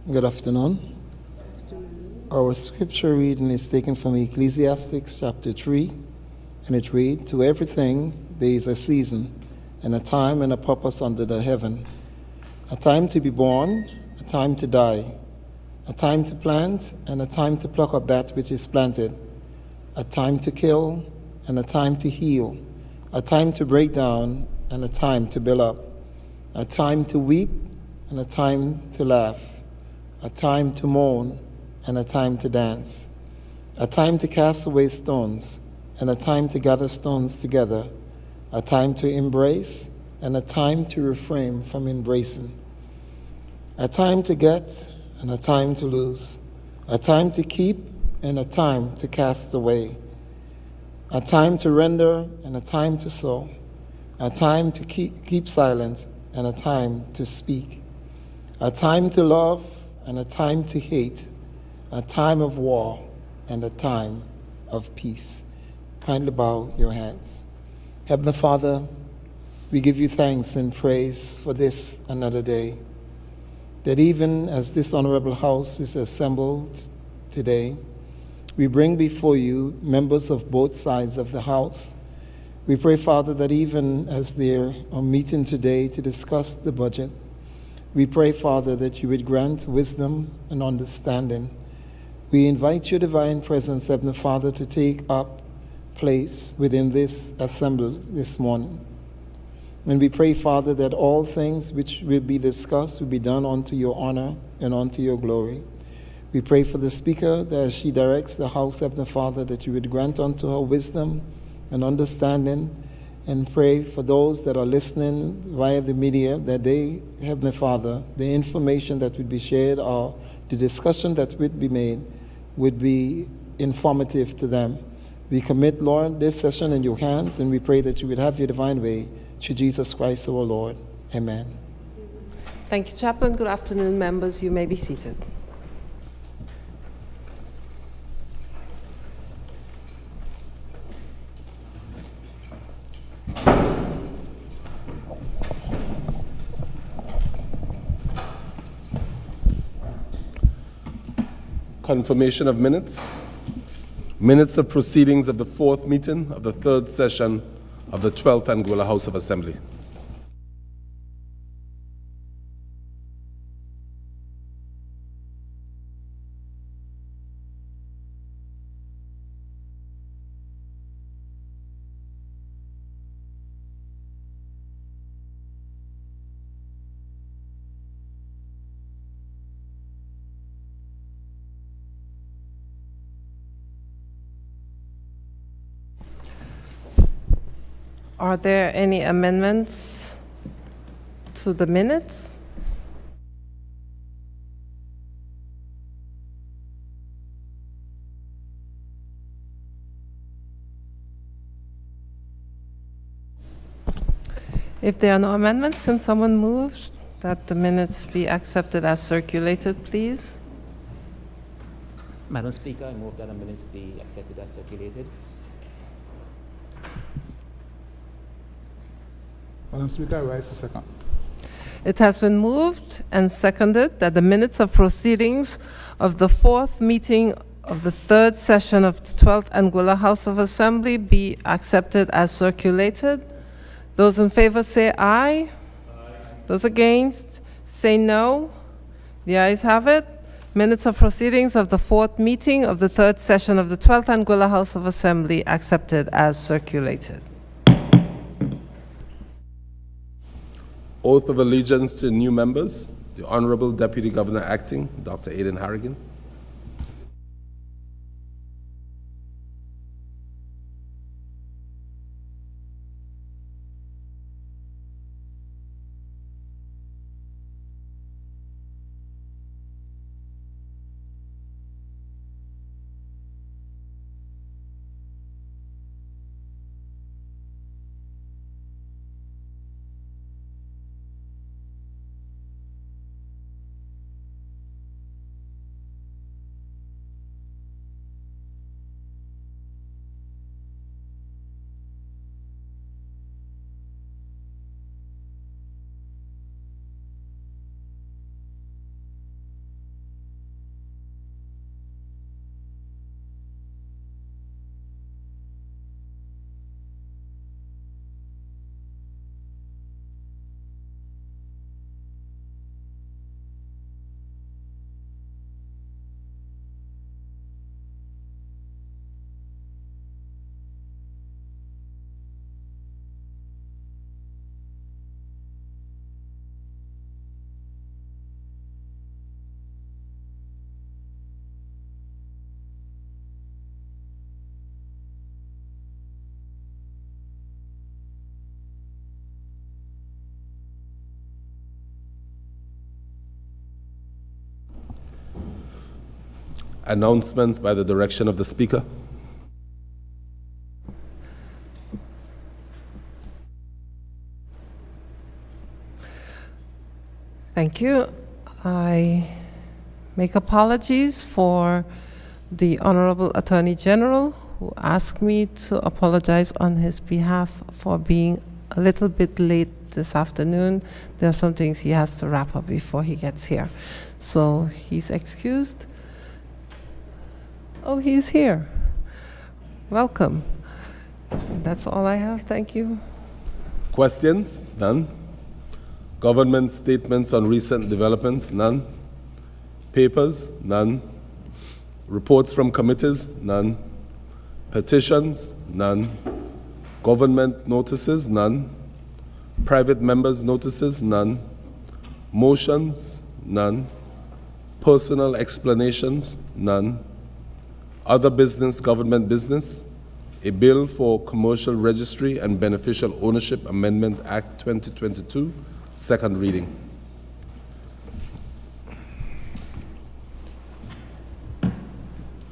Good afternoon. Our scripture reading is taken from Ecclesiastes chapter 3, and it reads, "To everything there is a season, and a time and a purpose under the heaven, a time to be born, a time to die, a time to plant, and a time to pluck up that which is planted, a time to kill, and a time to heal, a time to break down, and a time to build up, a time to weep, and a time to laugh, a time to mourn, and a time to dance, a time to cast away stones, and a time to gather stones together, a time to embrace, and a time to refrain from embracing, a time to get, and a time to lose, a time to keep, and a time to cast away, a time to render, and a time to sow, a time to keep silent, and a time to speak, a time to love, and a time to hate, a time of war, and a time of peace." Kindly bow your heads. Heavenly Father, we give you thanks and praise for this another day, that even as this honorable house is assembled today, we bring before you members of both sides of the house. We pray, Father, that even as they are meeting today to discuss the budget, we pray, Father, that you would grant wisdom and understanding. We invite your divine presence, Heavenly Father, to take up place within this assembly this morning. And we pray, Father, that all things which will be discussed will be done unto your honor and unto your glory. We pray for the speaker, that as she directs the house, Heavenly Father, that you would grant unto her wisdom and understanding, and pray for those that are listening via the media, that they, Heavenly Father, the information that would be shared or the discussion that would be made would be informative to them. We commit, Lord, this session in your hands, and we pray that you would have your divine way through Jesus Christ our Lord. Amen. Thank you, Chaplain. Good afternoon, members. You may be seated. Confirmation of minutes. Minutes of proceedings of the fourth meeting of the third session of the 12th Anguilla House of Assembly. Are there any amendments to the minutes? If there are no amendments, can someone move that the minutes be accepted as circulated, please? Madam Speaker, I move that the minutes be accepted as circulated. Madam Speaker, I rise to second. It has been moved and seconded that the minutes of proceedings of the fourth meeting of the third session of the 12th Anguilla House of Assembly be accepted as circulated. Those in favor say aye. Those against say no. The ayes have it. Minutes of proceedings of the fourth meeting of the third session of the 12th Anguilla House of Assembly accepted as circulated. Oath of allegiance to new members. The Honorable Deputy Governor Acting, Dr. Aidan Harrigan. Announcements by the direction of the Speaker. Thank you. I make apologies for the Honorable Attorney General, who asked me to apologize on his behalf for being a little bit late this afternoon. There are some things he has to wrap up before he gets here. So he's excused. Oh, he's here. Welcome. That's all I have. Thank you. Questions? None. Government statements on recent developments? None. Papers? None. Reports from committees? None. Petitions? None. Government notices? None. Private members' notices? None. Motions? None. Personal explanations? None. Other business, government business? A bill for Commercial Registry and Beneficial Ownership Amendment Act 2022, second reading.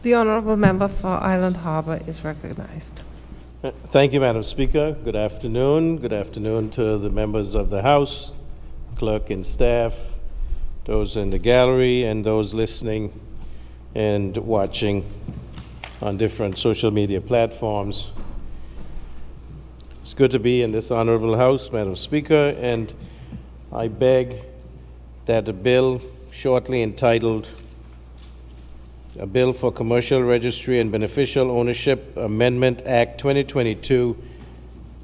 The Honorable Member for Island Harbor is recognized. Thank you, Madam Speaker. Good afternoon. Good afternoon to the members of the House, clerk and staff, those in the gallery, and those listening and watching on different social media platforms. It's good to be in this honorable House, Madam Speaker, and I beg that the bill shortly entitled A Bill for Commercial Registry and Beneficial Ownership Amendment Act 2022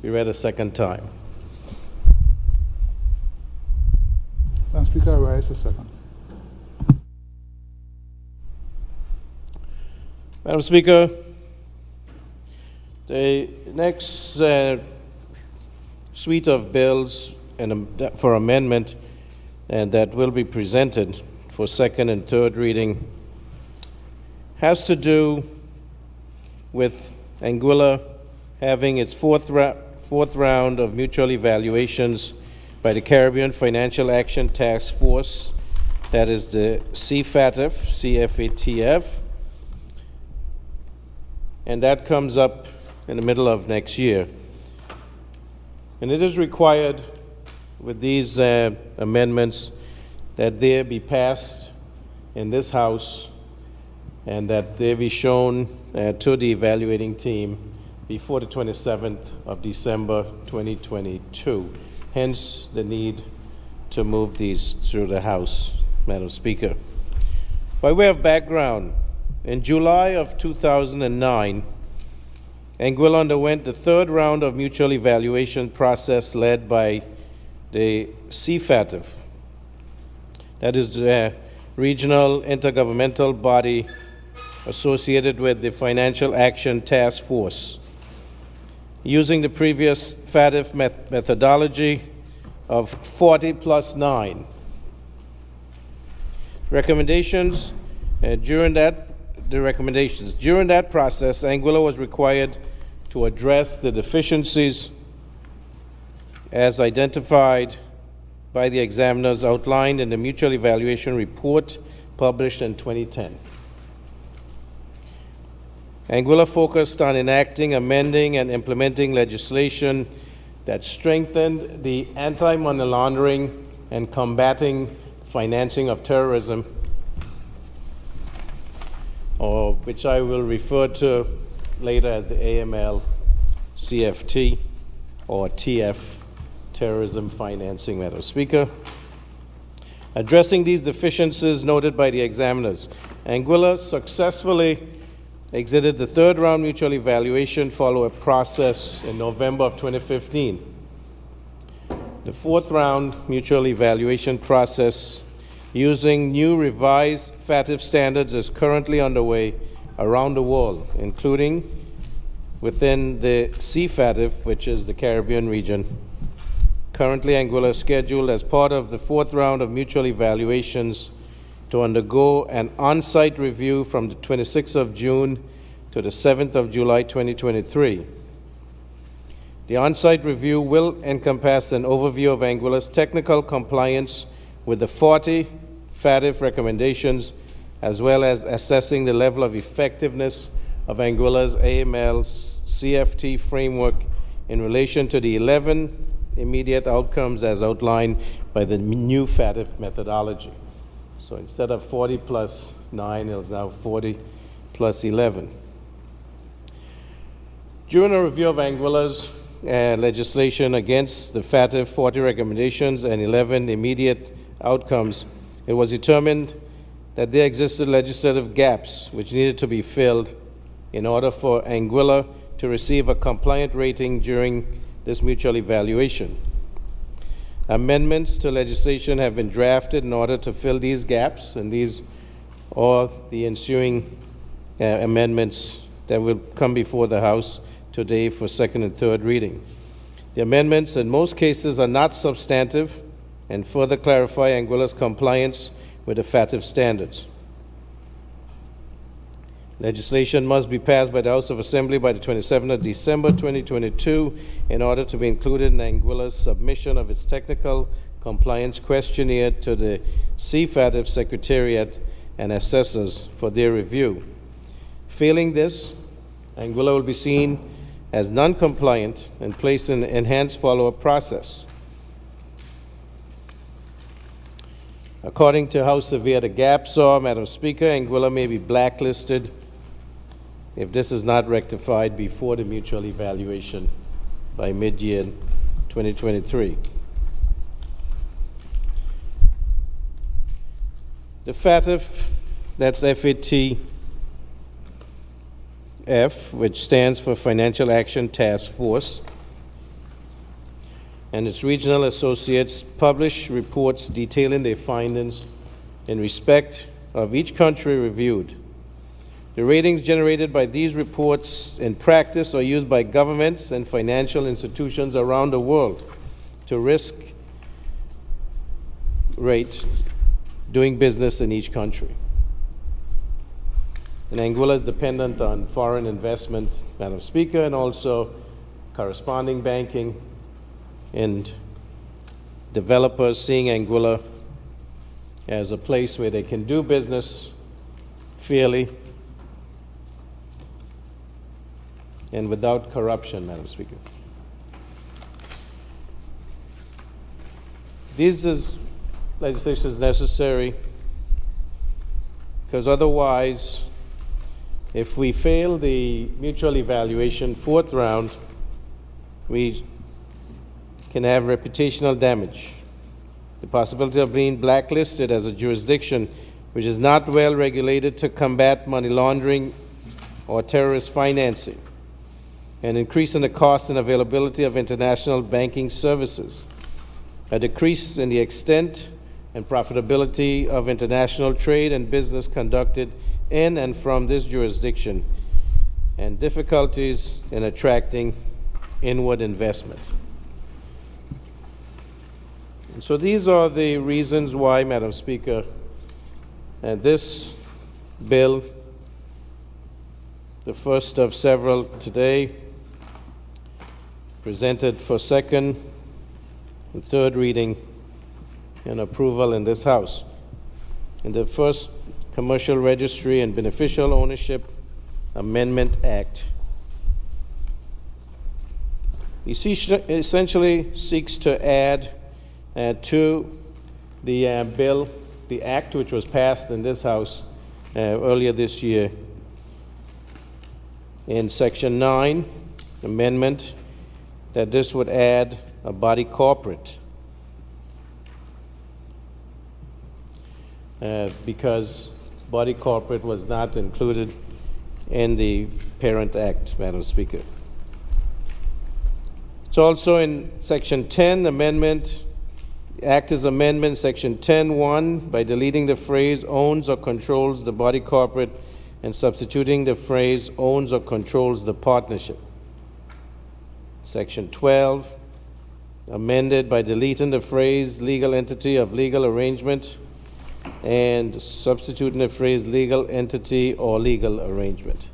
be read a second time. Madam Speaker, I rise to second. Madam Speaker, the next suite of bills for amendment and that will be presented for second and third reading has to do with Anguilla having its fourth round of mutual evaluations by the Caribbean Financial Action Task Force, that is the CFATF, and that comes up in the middle of next year. And it is required with these amendments that they be passed in this House and that they be shown to the evaluating team before the 27th of December 2022. Hence the need to move these through the House, Madam Speaker. By way of background, in July of 2009, Anguilla underwent the third round of mutual evaluation process led by the CFATF, that is the regional intergovernmental body associated with the Financial Action Task Force, using the previous FATF methodology of 40 plus 9. During that process, Anguilla was required to address the deficiencies as identified by the examiners outlined in the mutual evaluation report published in 2010. Anguilla focused on enacting, amending, and implementing legislation that strengthened the anti-money laundering and combating financing of terrorism, or which I will refer to later as the AML CFT or TF, terrorism financing, Madam Speaker. Addressing these deficiencies noted by the examiners, Anguilla successfully exited the third round mutual evaluation following a process in November of 2015. The fourth round mutual evaluation process using new revised FATF standards is currently underway around the world, including within the CFATF, which is the Caribbean region. Currently, Anguilla is scheduled as part of the fourth round of mutual evaluations to undergo an on-site review from the 26th of June to the 7th of July 2023. The on-site review will encompass an overview of Anguilla's technical compliance with the 40 FATF recommendations as well as assessing the level of effectiveness of Anguilla's AML CFT framework in relation to the 11 immediate outcomes as outlined by the new FATF methodology. So instead of 40 plus 9, it's now 40 plus 11. During a review of Anguilla's legislation against the FATF 40 recommendations and 11 immediate outcomes, it was determined that there existed legislative gaps which needed to be filled in order for Anguilla to receive a compliant rating during this mutual evaluation. Amendments to legislation have been drafted in order to fill these gaps, and these are the ensuing amendments that will come before the House today for second and third reading. The amendments in most cases are not substantive and further clarify Anguilla's compliance with the FATF standards. Legislation must be passed by the House of Assembly by the 27th of December 2022 in order to be included in Anguilla's submission of its technical compliance questionnaire to the CFATF Secretariat and assessors for their review. Failing this, Anguilla will be seen as non-compliant and placed in an enhanced follow-up process. According to how severe the gaps are, Madam Speaker, Anguilla may be blacklisted if this is not rectified before the mutual evaluation by mid-year 2023. The FATF, that's FATF, which stands for Financial Action Task Force, and its regional associates publish reports detailing their findings in respect of each country reviewed. The ratings generated by these reports in practice are used by governments and financial institutions around the world to risk rate doing business in each country. And Anguilla is dependent on foreign investment, Madam Speaker, and also corresponding banking and developers seeing Anguilla as a place where they can do business fairly and without corruption, Madam Speaker. This legislation is necessary because otherwise, if we fail the mutual evaluation fourth round, we can have reputational damage. The possibility of being blacklisted as a jurisdiction which is not well regulated to combat money laundering or terrorist financing, an increase in the cost and availability of international banking services, a decrease in the extent and profitability of international trade and business conducted in and from this jurisdiction, and difficulties in attracting inward investment. And so these are the reasons why, Madam Speaker, this bill, the first of several today, presented for second and third reading and approval in this House. In the first Commercial Registry and Beneficial Ownership Amendment Act, essentially seeks to add to the bill, the act which was passed in this House earlier this year, in Section 9 amendment, that this would add a body corporate because body corporate was not included in the Parent Act, Madam Speaker. It's also in Section 10 amendment, Act is amendment, Section 10(1), by deleting the phrase owns or controls the body corporate and substituting the phrase owns or controls the partnership. Section 12, amended by deleting the phrase legal entity of legal arrangement and substituting the phrase legal entity or legal arrangement.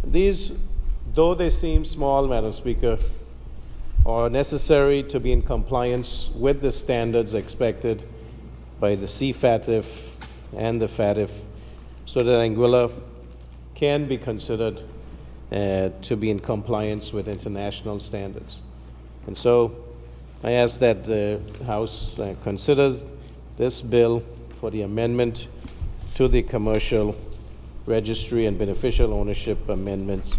These, though they seem small, Madam Speaker, are necessary to be in compliance with the standards expected by the CFATF and the FATF so that Anguilla can be considered to be in compliance with international standards. And so I ask that the House considers this bill for the amendment to the Commercial Registry and Beneficial Ownership Amendments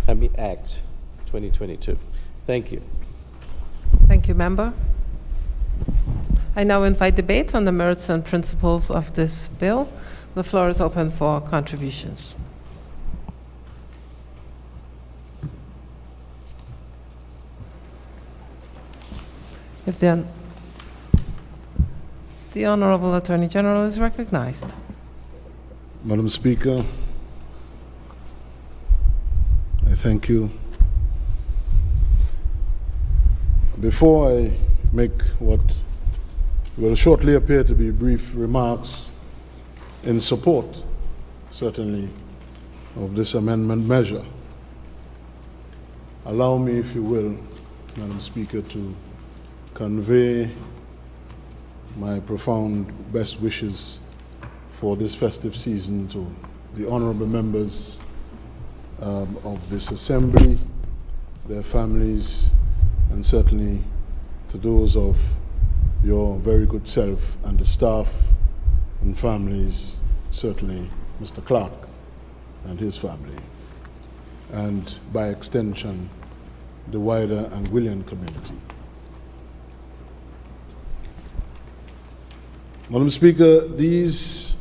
Act 2022. Thank you. Thank you, Member. I now invite debate on the merits and principles of this bill. The floor is open for contributions. If the Honorable Attorney General is recognized. Madam Speaker, I thank you. Before I make what will shortly appear to be brief remarks in support, certainly, of this amendment measure, allow me, if you will, Madam Speaker, to convey my profound best wishes for this festive season to the honorable members of this assembly, their families, and certainly to those of your very good self and the staff and families, certainly Mr. Clark and his family, and by extension, the wider Anguillan community. Madam Speaker, these,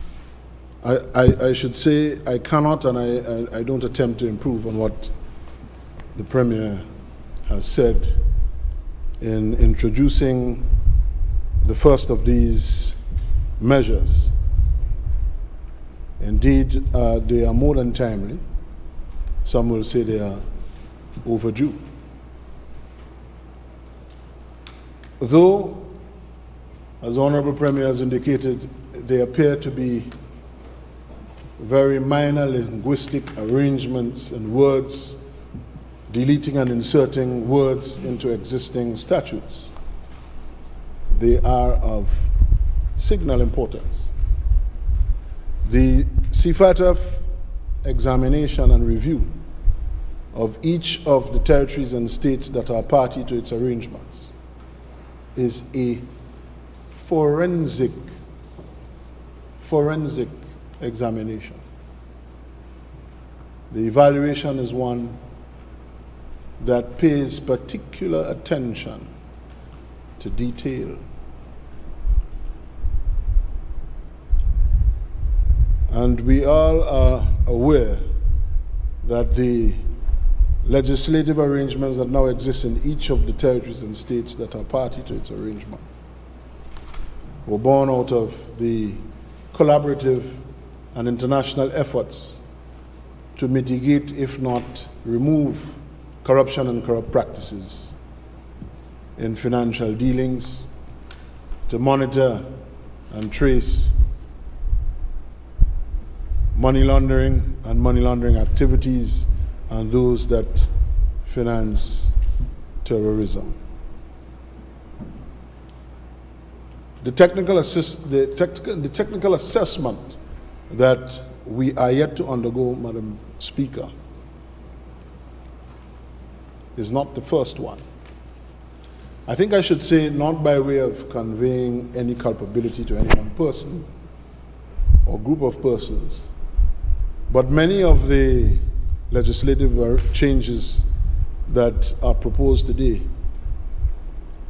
I should say, I cannot and I don't attempt to improve on what the Premier has said in introducing the first of these measures. Indeed, they are more than timely. Some will say they are overdue. Though, as Honorable Premier has indicated, they appear to be very minor linguistic arrangements and words, deleting and inserting words into existing statutes. They are of signal importance. The CFATF examination and review of each of the territories and states that are party to its arrangements is a forensic examination. The evaluation is one that pays particular attention to detail. And we all are aware that the legislative arrangements that now exist in each of the territories and states that are party to its arrangement were born out of the collaborative and international efforts to mitigate, if not remove, corruption and corrupt practices in financial dealings, to monitor and trace money laundering and money laundering activities and those that finance terrorism. The technical assessment that we are yet to undergo, Madam Speaker, is not the first one. I think I should say, not by way of conveying any culpability to any one person or group of persons, but many of the legislative changes that are proposed today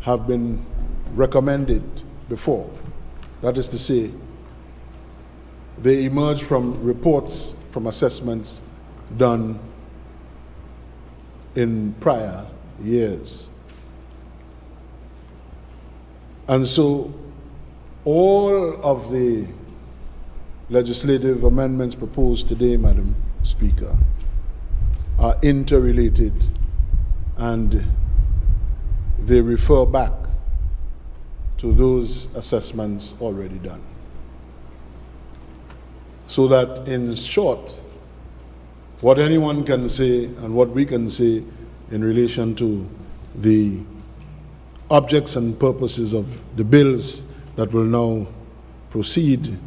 have been recommended before. That is to say, they emerge from reports, from assessments done in prior years. And so all of the legislative amendments proposed today, Madam Speaker, are interrelated and they refer back to those assessments already done. So that, in short, what anyone can say and what we can say in relation to the objects and purposes of the bills that will now proceed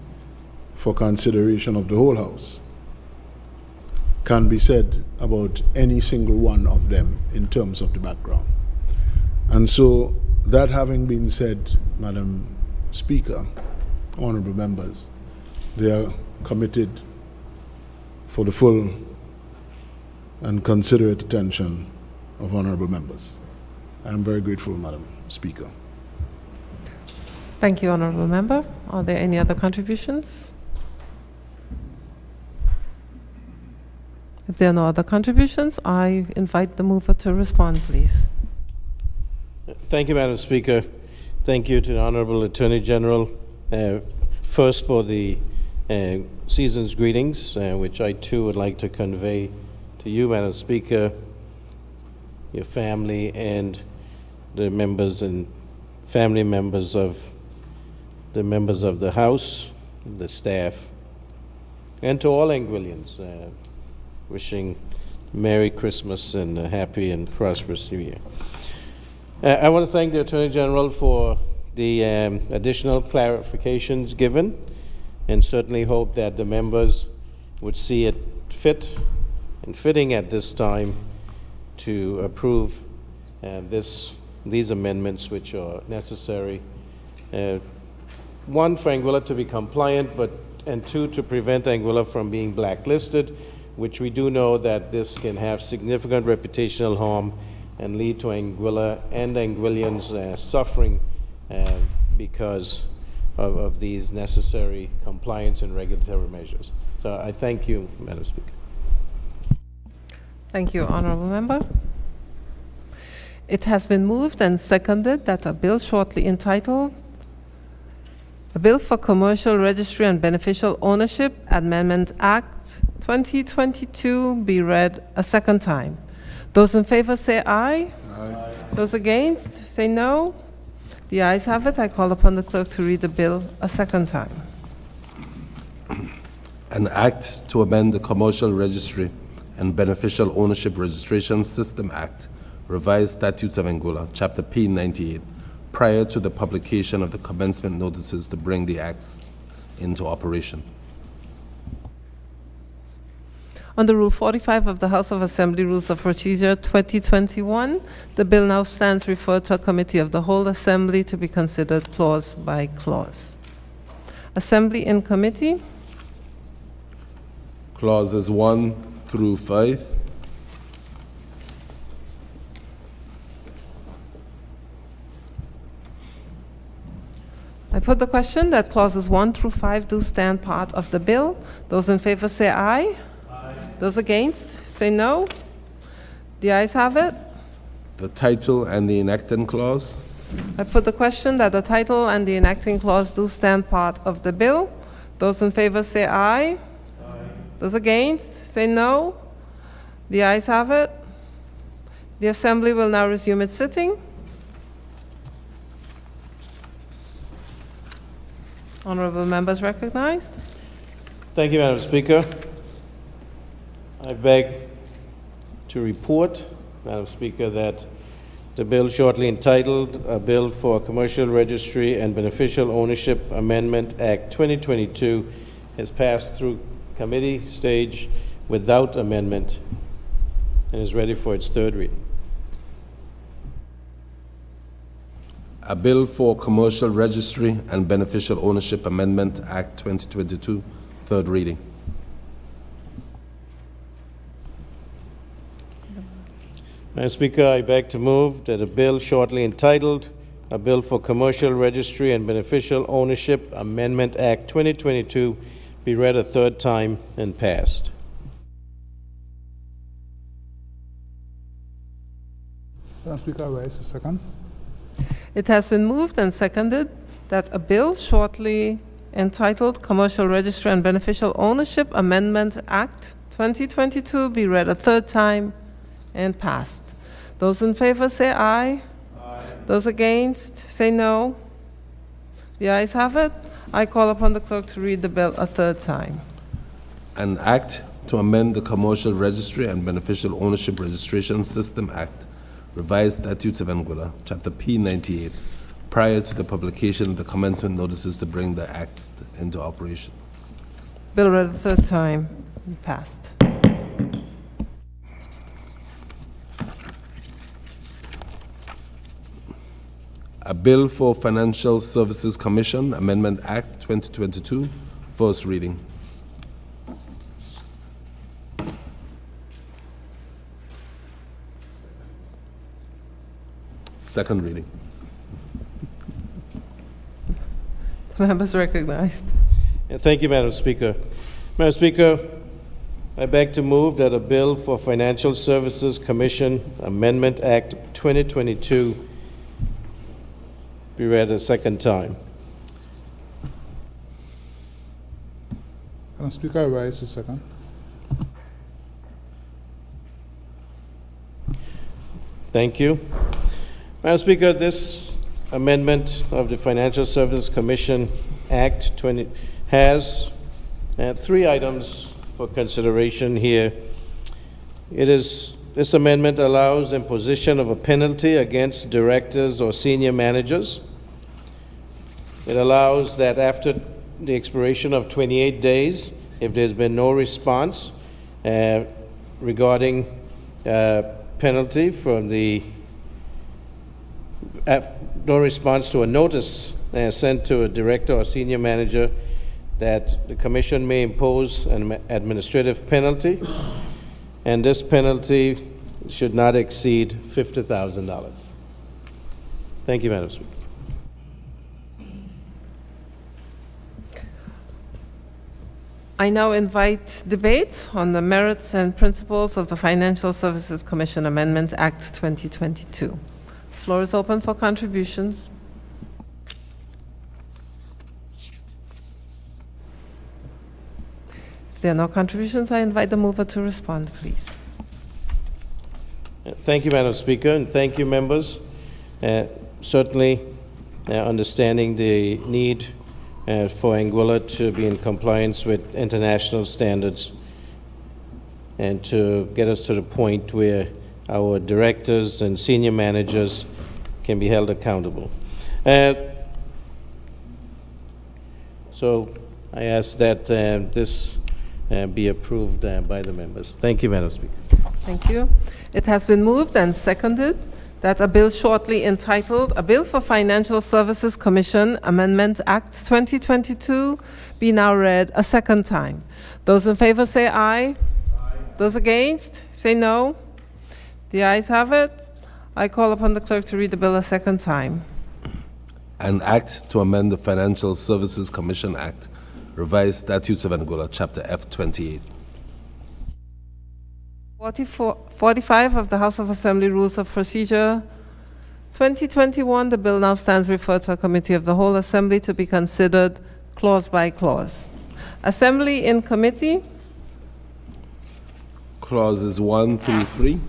for consideration of the whole House can be said about any single one of them in terms of the background. And so, that having been said, Madam Speaker, honorable members, they are committed for the full and considerate attention of honorable members. I am very grateful, Madam Speaker. Thank you, Honorable Member. Are there any other contributions? If there are no other contributions, I invite the mover to respond, please. Thank you, Madam Speaker. Thank you to the Honorable Attorney General, first for the season's greetings, which I too would like to convey to you, Madam Speaker, your family, and the members and family members of the House, the staff, and to all Anguillians, wishing Merry Christmas and a happy and prosperous New Year. I want to thank the Attorney General for the additional clarifications given, and certainly hope that the members would see it fit and fitting at this time to approve these amendments, which are necessary. One, for Anguilla to be compliant, and two, to prevent Anguilla from being blacklisted, which we do know that this can have significant reputational harm and lead to Anguilla and Anguillians suffering because of these necessary compliance and regulatory measures. So I thank you, Madam Speaker. Thank you, Honorable Member. It has been moved and seconded that a bill shortly entitled A Bill for Commercial Registry and Beneficial Ownership Amendment Act 2022 be read a second time. Those in favor say aye. Aye. Those against say no. The ayes have it. I call upon the clerk to read the bill a second time. An act to amend the Commercial Registry and Beneficial Ownership Registration System Act, Revised Statutes of Anguilla, Chapter P 98, prior to the publication of the commencement notices to bring the acts into operation. Under Rule 45 of the House of Assembly Rules of Procedure 2021, the bill now stands referred to a committee of the whole Assembly to be considered clause by clause. Assembly in committee. Clauses 1 through 5. I put the question that clauses 1 through 5 do stand part of the bill. Those in favor say aye. Aye. Those against say no. The ayes have it. The title and the enacting clause. I put the question that the title and the enacting clause do stand part of the bill. Those in favor say aye. Aye. Those against say no. The ayes have it. The Assembly will now resume its sitting. Honorable members recognized. Thank you, Madam Speaker. I beg to report, Madam Speaker, that the bill shortly entitled A Bill for Commercial Registry and Beneficial Ownership Amendment Act 2022 has passed through committee stage without amendment and is ready for its third reading. A Bill for Commercial Registry and Beneficial Ownership Amendment Act 2022, third reading. Madam Speaker, I beg to move that a bill shortly entitled A Bill for Commercial Registry and Beneficial Ownership Amendment Act 2022 be read a third time and passed. Madam Speaker, I rise a second. It has been moved and seconded that a bill shortly entitled Commercial Registry and Beneficial Ownership Amendment Act 2022 be read a third time and passed. Those in favor say aye. Aye. Those against say no. The ayes have it. I call upon the clerk to read the bill a third time. An act to amend the Commercial Registry and Beneficial Ownership Registration System Act, Revised Statutes of Anguilla, Chapter P 98, prior to the publication of the commencement notices to bring the act into operation. Bill read a third time and passed. A bill for Financial Services Commission Amendment Act 2022, first reading. Second reading. Members recognized. Thank you, Madam Speaker. Madam Speaker, I beg to move that a bill for Financial Services Commission Amendment Act 2022 be read a second time. Madam Speaker, I rise to second. Thank you. Madam Speaker, this amendment of the Financial Services Commission Act 20 has three items for consideration here. This amendment allows imposition of a penalty against directors or senior managers. It allows that after the expiration of 28 days, if there's been no response regarding penalty from no response to a notice sent to a director or senior manager, that the commission may impose an administrative penalty, and this penalty should not exceed $50,000. Thank you, Madam Speaker. I now invite debate on the merits and principles of the Financial Services Commission Amendment Act 2022. Floor is open for contributions. If there are no contributions, I invite the mover to respond, please. Thank you, Madam Speaker, and thank you, members. Certainly, understanding the need for Anguilla to be in compliance with international standards and to get us to the point where our directors and senior managers can be held accountable. So I ask that this be approved by the members. Thank you, Madam Speaker. Thank you. It has been moved and seconded that a bill shortly entitled A Bill for Financial Services Commission Amendment Act 2022 be now read a second time. Those in favor say aye. Aye. Those against say no. The ayes have it. I call upon the clerk to read the bill a second time. An act to amend the Financial Services Commission Act, Revised Statutes of Anguilla, Chapter F 28. 45 of the House of Assembly Rules of Procedure 2021. The bill now stands referred to a committee of the whole Assembly to be considered clause by clause. Assembly in committee. Clauses 1 through 3.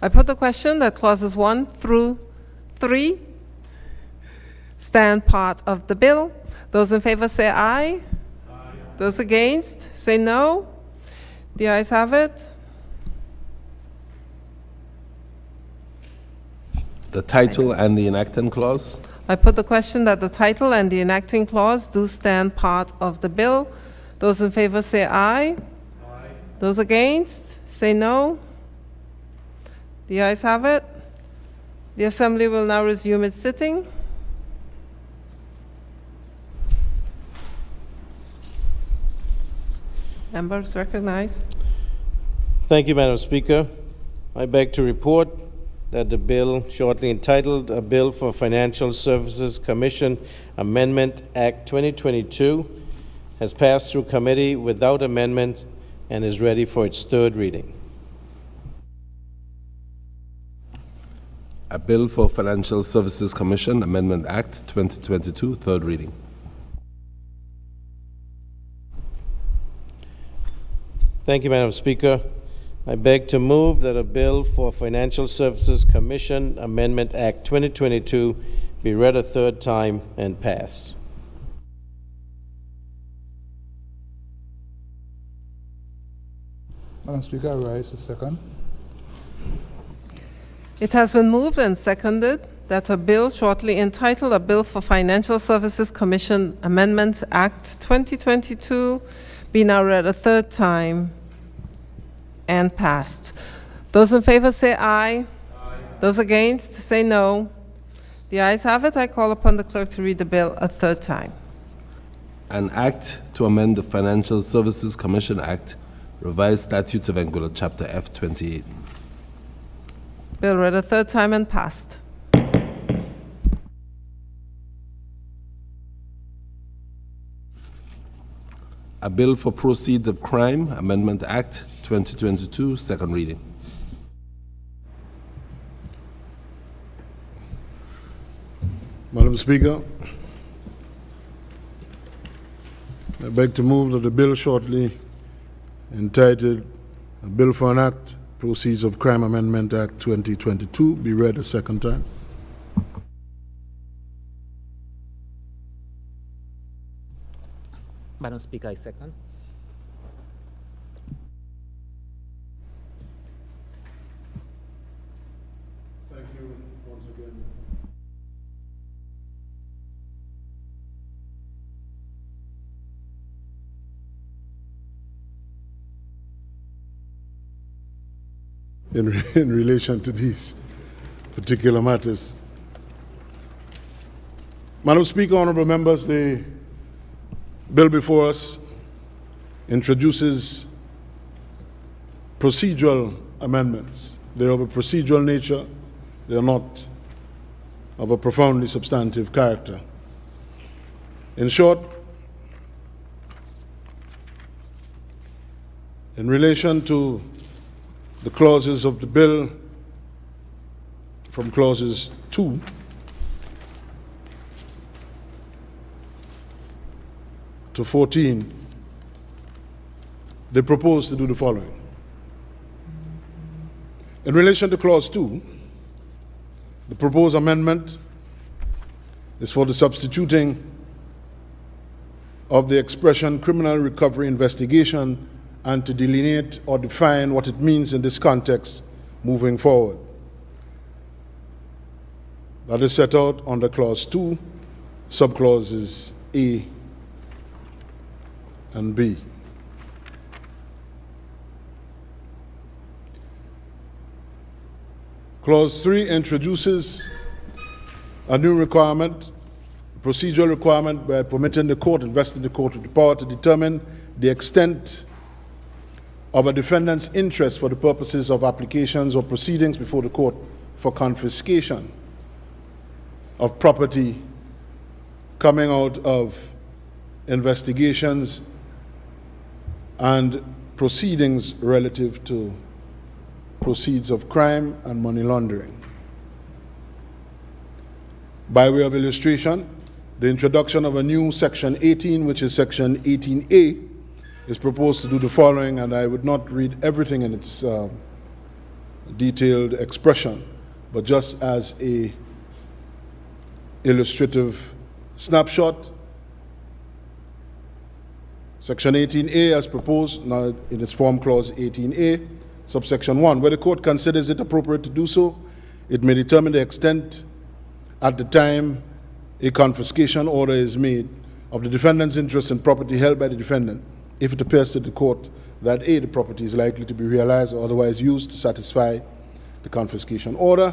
I put the question that clauses 1 through 3 stand part of the bill. Those in favor say aye. Those against, say no. The ayes have it. The title and the enacting clause. I put the question that the title and the enacting clause do stand part of the bill. Those in favor say aye. Aye. Those against, say no. The ayes have it. The Assembly will now resume its sitting. Members recognized. Thank you, Madam Speaker. I beg to report that the bill shortly entitled A Bill for Financial Services Commission Amendment Act 2022 has passed through committee without amendment and is ready for its third reading. A Bill for Financial Services Commission Amendment Act 2022, third reading. Thank you, Madam Speaker. I beg to move that a bill for Financial Services Commission Amendment Act 2022 be read a third time and passed. Madam Speaker, I rise to second. It has been moved and seconded that a bill shortly entitled A Bill for Financial Services Commission Amendments Act 2022 be now read a third time and passed. Those in favor say aye. Those against say no. The ayes have it. I call upon the clerk to read the bill a third time. An act to amend the Financial Services Commission Act, Revised Statutes of Anguilla, Chapter F 28. Bill read a third time and passed. A bill for proceeds of crime, Amendment Act 2022, second reading. Madam Speaker, I beg to move that the bill shortly entitled A Bill for an Act, Proceeds of Crime Amendment Act 2022 be read a second time. Madam Speaker, I second. Thank you once again. In relation to these particular matters. Madam Speaker, honorable members, the bill before us introduces procedural amendments. They are of a procedural nature. They are not of a profoundly substantive character. In short, in relation to the clauses of the bill, from clauses 2 to 14, they propose to do the following. In relation to clause 2, the proposed amendment is for the substituting of the expression criminal recovery investigation and to delineate or define what it means in this context moving forward. That is set out under clause 2, subclauses A and B. Clause 3 introduces a new requirement, procedural requirement, by permitting the court, investing the court with the power to determine the extent of a defendant's interest for the purposes of applications or proceedings before the court for confiscation of property coming out of investigations and proceedings relative to proceeds of crime and money laundering. By way of illustration, the introduction of a new section 18, which is section 18A, is proposed to do the following, and I would not read everything in its detailed expression, but just as a illustrative snapshot. Section 18A as proposed, now in its form clause 18A, subsection 1, where the court considers it appropriate to do so, it may determine the extent at the time a confiscation order is made of the defendant's interest in property held by the defendant, if it appears to the court that A, the property is likely to be realized or otherwise used to satisfy the confiscation order,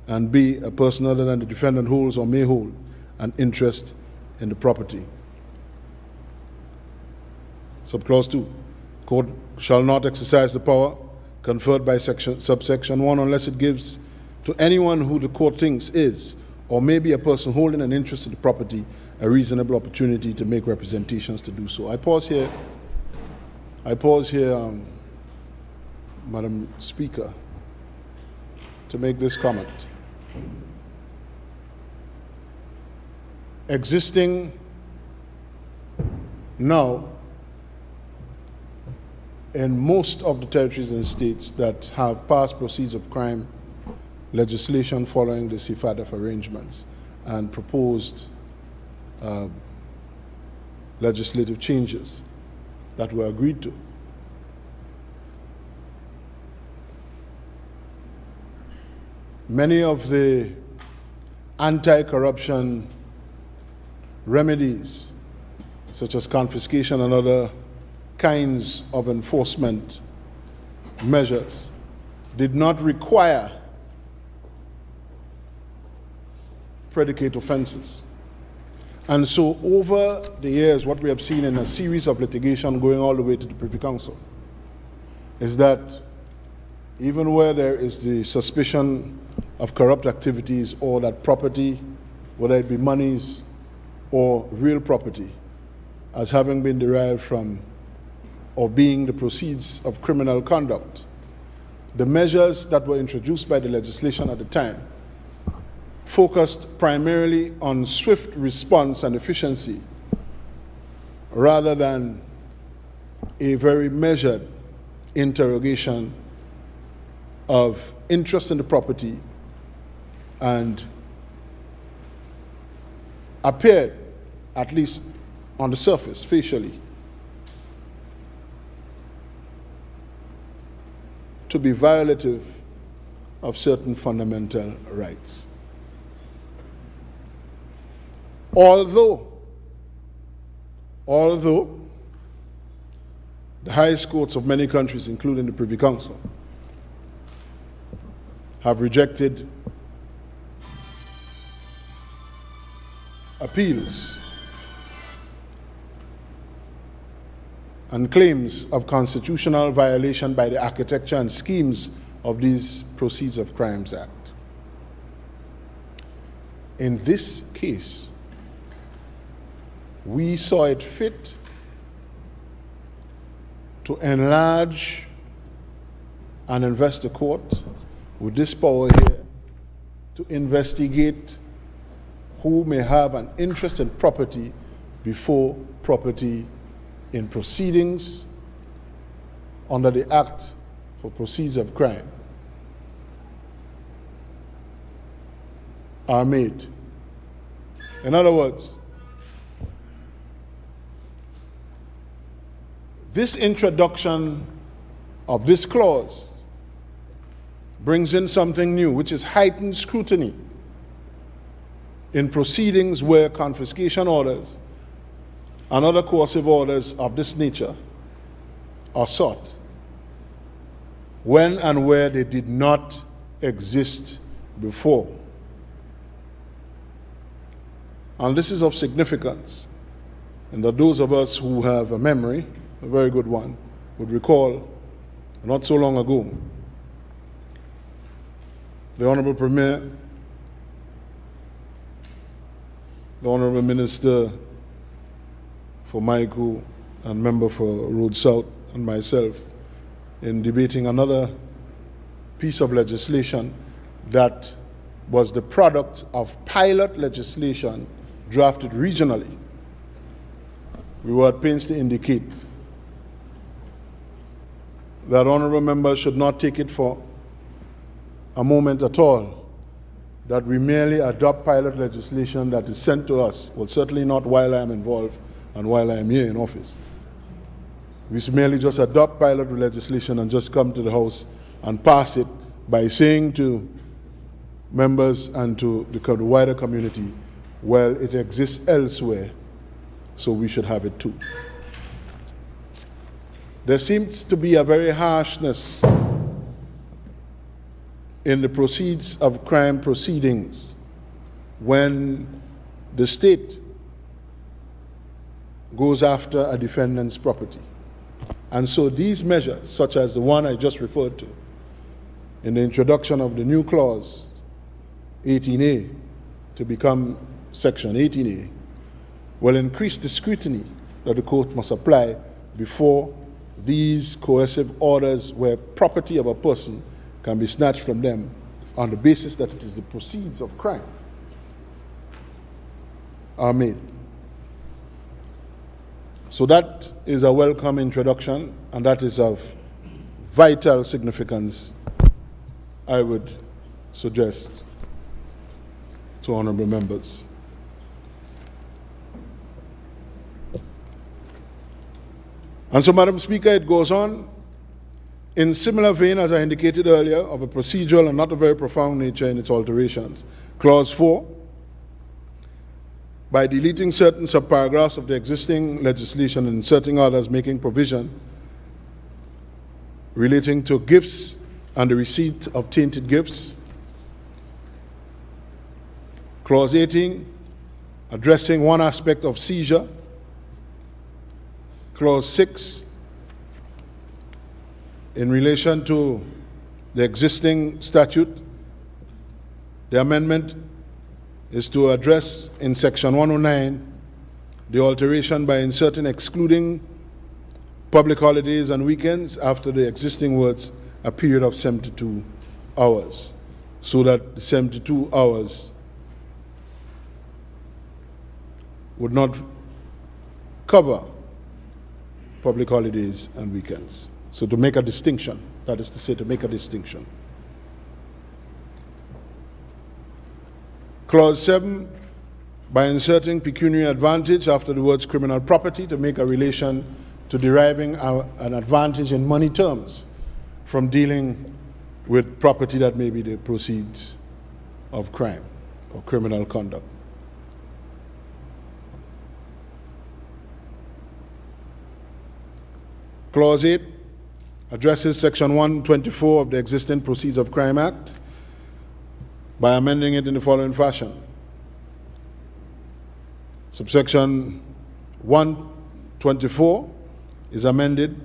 and B, a person other than the defendant holds or may hold an interest in the property. Subclause 2, court shall not exercise the power conferred by subsection 1 unless it gives to anyone who the court thinks is or may be a person holding an interest in the property a reasonable opportunity to make representations to do so. I pause here, Madam Speaker, to make this comment. Existing now in most of the territories and states that have passed proceeds of crime legislation following the CFADF arrangements and proposed legislative changes that were agreed to. many of the anti-corruption remedies, such as confiscation and other kinds of enforcement measures, did not require predicate offenses. And so over the years, what we have seen in a series of litigation going all the way to the Privy Council is that even where there is the suspicion of corrupt activities or that property, whether it be monies or real property, as having been derived from or being the proceeds of criminal conduct, the measures that were introduced by the legislation at the time focused primarily on swift response and efficiency rather than a very measured interrogation of interest in the property, and appeared, at least on the surface, facially, to be violative of certain fundamental rights. Although the highest courts of many countries, including the Privy Council, have rejected appeals and claims of constitutional violation by the architecture and schemes of these Proceeds of Crimes Act. In this case, we saw it fit to enlarge and invest the court with this power here to investigate who may have an interest in property before property in proceedings under the Act for Proceeds of Crime are made. In other words, this introduction of this clause brings in something new, which is heightened scrutiny in proceedings where confiscation orders and other coercive orders of this nature are sought, when and where they did not exist before. And this is of significance, and that those of us who have a memory, a very good one, would recall not so long ago, the Honorable Premier, the Honorable Minister for Michael and member for Road South and myself in debating another piece of legislation that was the product of pilot legislation drafted regionally. We were at pains to indicate that honorable members should not take it for a moment at all that we merely adopt pilot legislation that is sent to us, well, certainly not while I am involved and while I am here in office. We merely just adopt pilot legislation and just come to the House and pass it by saying to members and to the wider community, well, it exists elsewhere, so we should have it too. There seems to be a very harshness in the proceeds of crime proceedings when the state goes after a defendant's property. And so these measures, such as the one I just referred to, in the introduction of the new clause 18A to become section 18A, will increase the scrutiny that the court must apply before these coercive orders where property of a person can be snatched from them on the basis that it is the proceeds of crime are made. So that is a welcome introduction, and that is of vital significance, I would suggest to honorable members. And so, Madam Speaker, it goes on. In similar vein, as I indicated earlier, of a procedural and not a very profound nature in its alterations, Clause 4, by deleting certain subparagraphs of the existing legislation and inserting others making provision relating to gifts and the receipt of tainted gifts. Clause 18, addressing one aspect of seizure. Clause 6, in relation to the existing statute, the amendment is to address in Section 109 the alteration by inserting excluding public holidays and weekends after the existing words a period of 72 hours, so that the 72 hours would not cover public holidays and weekends. So to make a distinction, that is to say, to make a distinction. Clause 7, by inserting pecuniary advantage after the words criminal property to make a relation to deriving an advantage in money terms from dealing with property that may be the proceeds of crime or criminal conduct. Clause 8 addresses Section 124 of the existing Proceeds of Crime Act by amending it in the following fashion. Subsection 124 is amended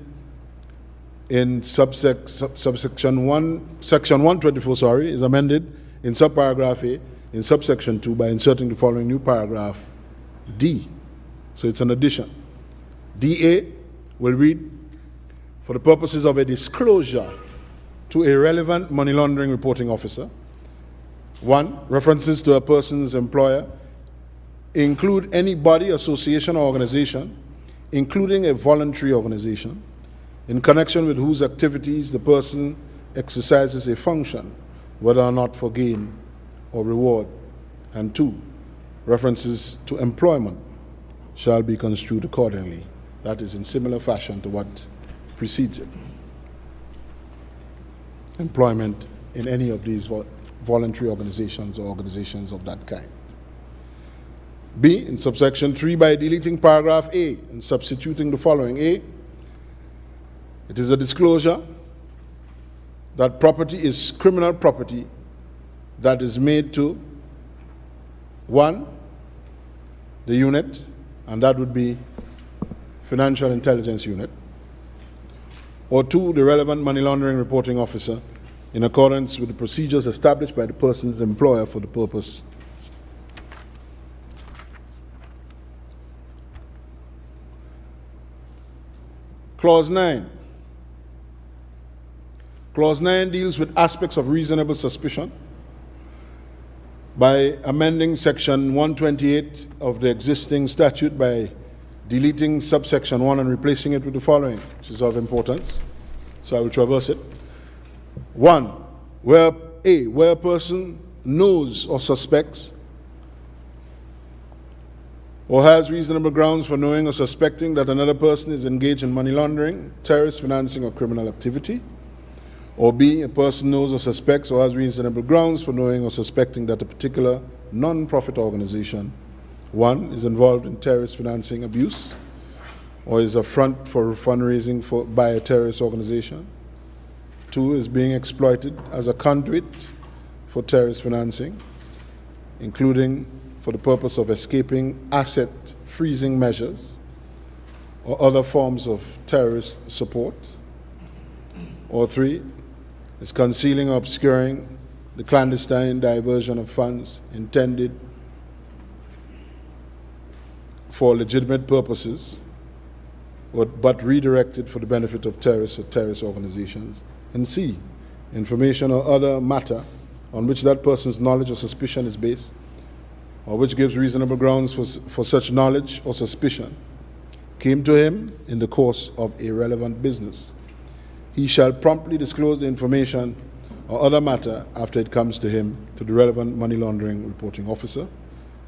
in subsection 1, Section 124, is amended in subparagraph A, in subsection 2 by inserting the following new paragraph D. So it's an addition. DA will read, for the purposes of a disclosure to a relevant money laundering reporting officer, 1, references to a person's employer include any body, association, or organization, including a voluntary organization, in connection with whose activities the person exercises a function, whether or not for gain or reward. And 2, references to employment shall be construed accordingly. That is in similar fashion to what precedes it. Employment in any of these voluntary organizations or organizations of that kind. B, in subsection 3, by deleting paragraph A and substituting the following. A, it is a disclosure that property is criminal property that is made to 1, the unit, and that would be Financial Intelligence Unit, or 2, the relevant money laundering reporting officer, in accordance with the procedures established by the person's employer for the purpose. Clause 9. Clause 9 deals with aspects of reasonable suspicion by amending Section 128 of the existing statute by deleting subsection 1 and replacing it with the following, which is of importance. So I will traverse it. 1, where a person knows or suspects or has reasonable grounds for knowing or suspecting that another person is engaged in money laundering, terrorist financing, or criminal activity. Or B, a person knows or suspects or has reasonable grounds for knowing or suspecting that a particular non-profit organization, 1, is involved in terrorist financing abuse or is a front for fundraising by a terrorist organization. 2, is being exploited as a conduit for terrorist financing, including for the purpose of escaping asset freezing measures or other forms of terrorist support. Or 3, is concealing or obscuring the clandestine diversion of funds intended for legitimate purposes, but redirected for the benefit of terrorists or terrorist organizations. And C, information or other matter on which that person's knowledge or suspicion is based, or which gives reasonable grounds for such knowledge or suspicion, came to him in the course of a relevant business. He shall promptly disclose the information or other matter after it comes to him to the relevant money laundering reporting officer,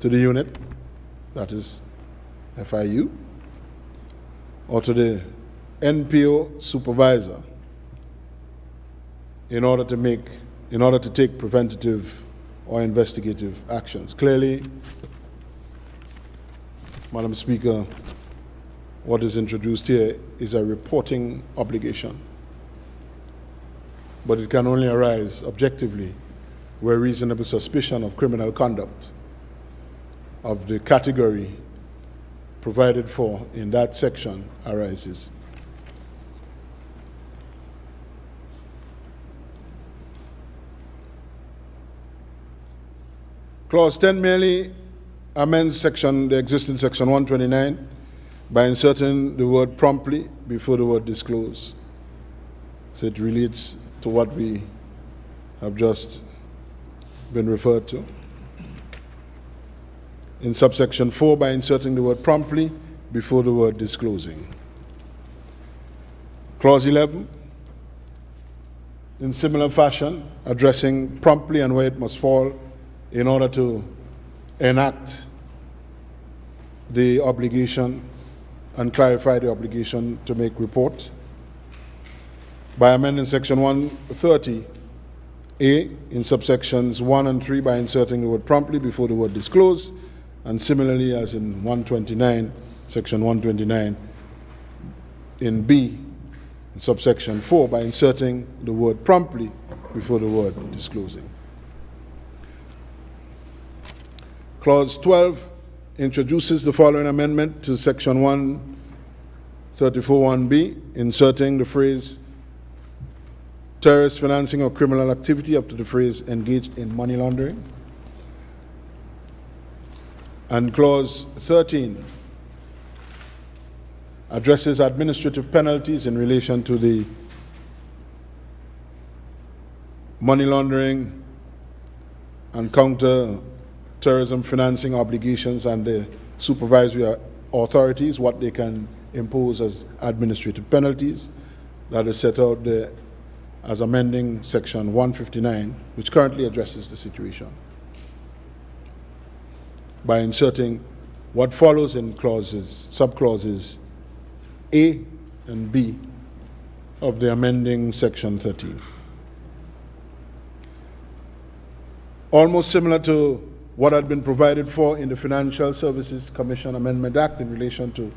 to the unit, that is FIU, or to the NPO supervisor in order to take preventative or investigative actions. Clearly, Madam Speaker, what is introduced here is a reporting obligation, but it can only arise objectively where reasonable suspicion of criminal conduct of the category provided for in that section arises. Clause 10 merely amends the existing section 129 by inserting the word promptly before the word disclose. So it relates to what we have just been referred to. In subsection 4 by inserting the word promptly before the word disclosing. Clause 11, in similar fashion, addressing promptly and where it must fall in order to enact the obligation and clarify the obligation to make report. By amending section 130A in subsections 1 and 3 by inserting the word promptly before the word disclose, and similarly as in 129, section 129 in B, in subsection 4 by inserting the word promptly before the word disclosing. Clause 12 introduces the following amendment to section 134(1)B, inserting the phrase terrorist financing or criminal activity after the phrase engaged in money laundering. And clause 13 addresses administrative penalties in relation to the money laundering and counter-terrorism financing obligations and the supervisory authorities, what they can impose as administrative penalties. That is set out there as amending section 159, which currently addresses the situation, by inserting what follows in subclauses A and B of the amending section 13. Almost similar to what had been provided for in the Financial Services Commission Amendment Act in relation to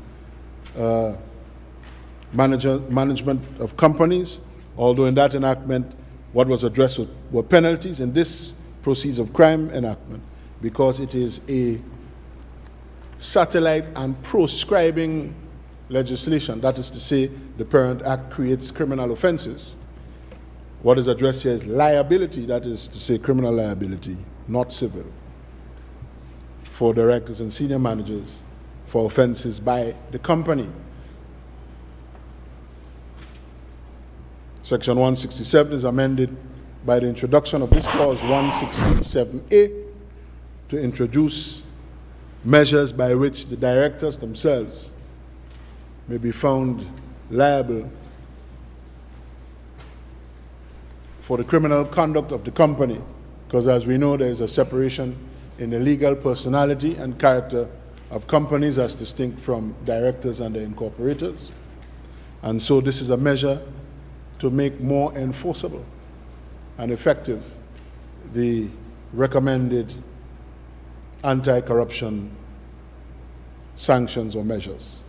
management of companies, although in that enactment what was addressed were penalties. In this Proceeds of Crime enactment, because it is a satellite and proscribing legislation, that is to say, the parent act creates criminal offenses. What is addressed here is liability, that is to say, criminal liability, not civil, for directors and senior managers for offenses by the company. Section 167 is amended by the introduction of this clause 167A to introduce measures by which the directors themselves may be found liable for the criminal conduct of the company, because as we know, there is a separation in the legal personality and character of companies as distinct from directors and the incorporators. And so this is a measure to make more enforceable and effective the recommended anti-corruption sanctions or measures.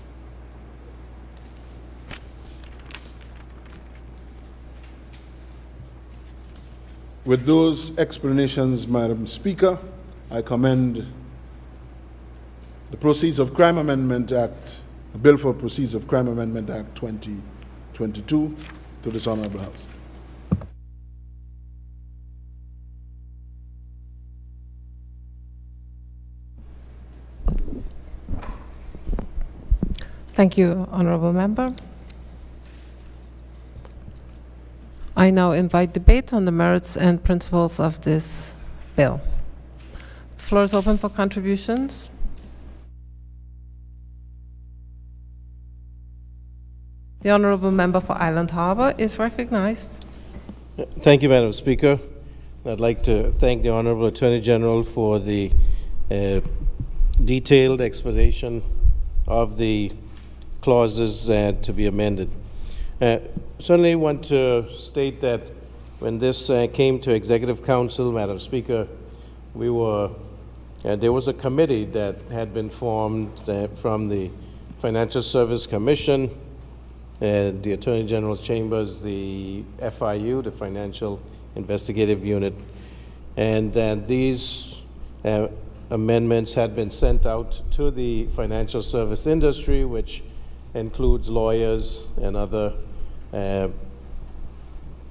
With those explanations, Madam Speaker, I commend the Proceeds of Crime Amendment Act, the Bill for Proceeds of Crime Amendment Act 2022 to this Honorable House. Thank you, Honorable Member. I now invite debate on the merits and principles of this bill. The floor is open for contributions. The Honorable Member for Island Harbor is recognized. Thank you, Madam Speaker. I'd like to thank the Honorable Attorney General for the detailed explanation of the clauses to be amended. Certainly want to state that when this came to Executive Council, Madam Speaker, there was a committee that had been formed from the Financial Service Commission, the Attorney General's Chambers, the FIU, the Financial Investigative Unit, and these amendments had been sent out to the financial service industry, which includes lawyers and other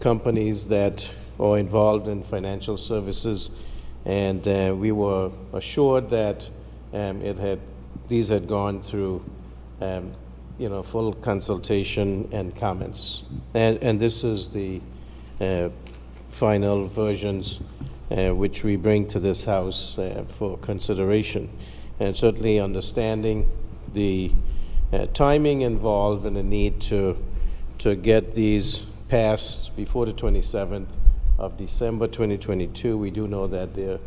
companies that are involved in financial services, and we were assured that these had gone through full consultation and comments. And this is the final versions which we bring to this House for consideration. And certainly understanding the timing involved and the need to get these passed before the 27th of December 2022. We do know that there are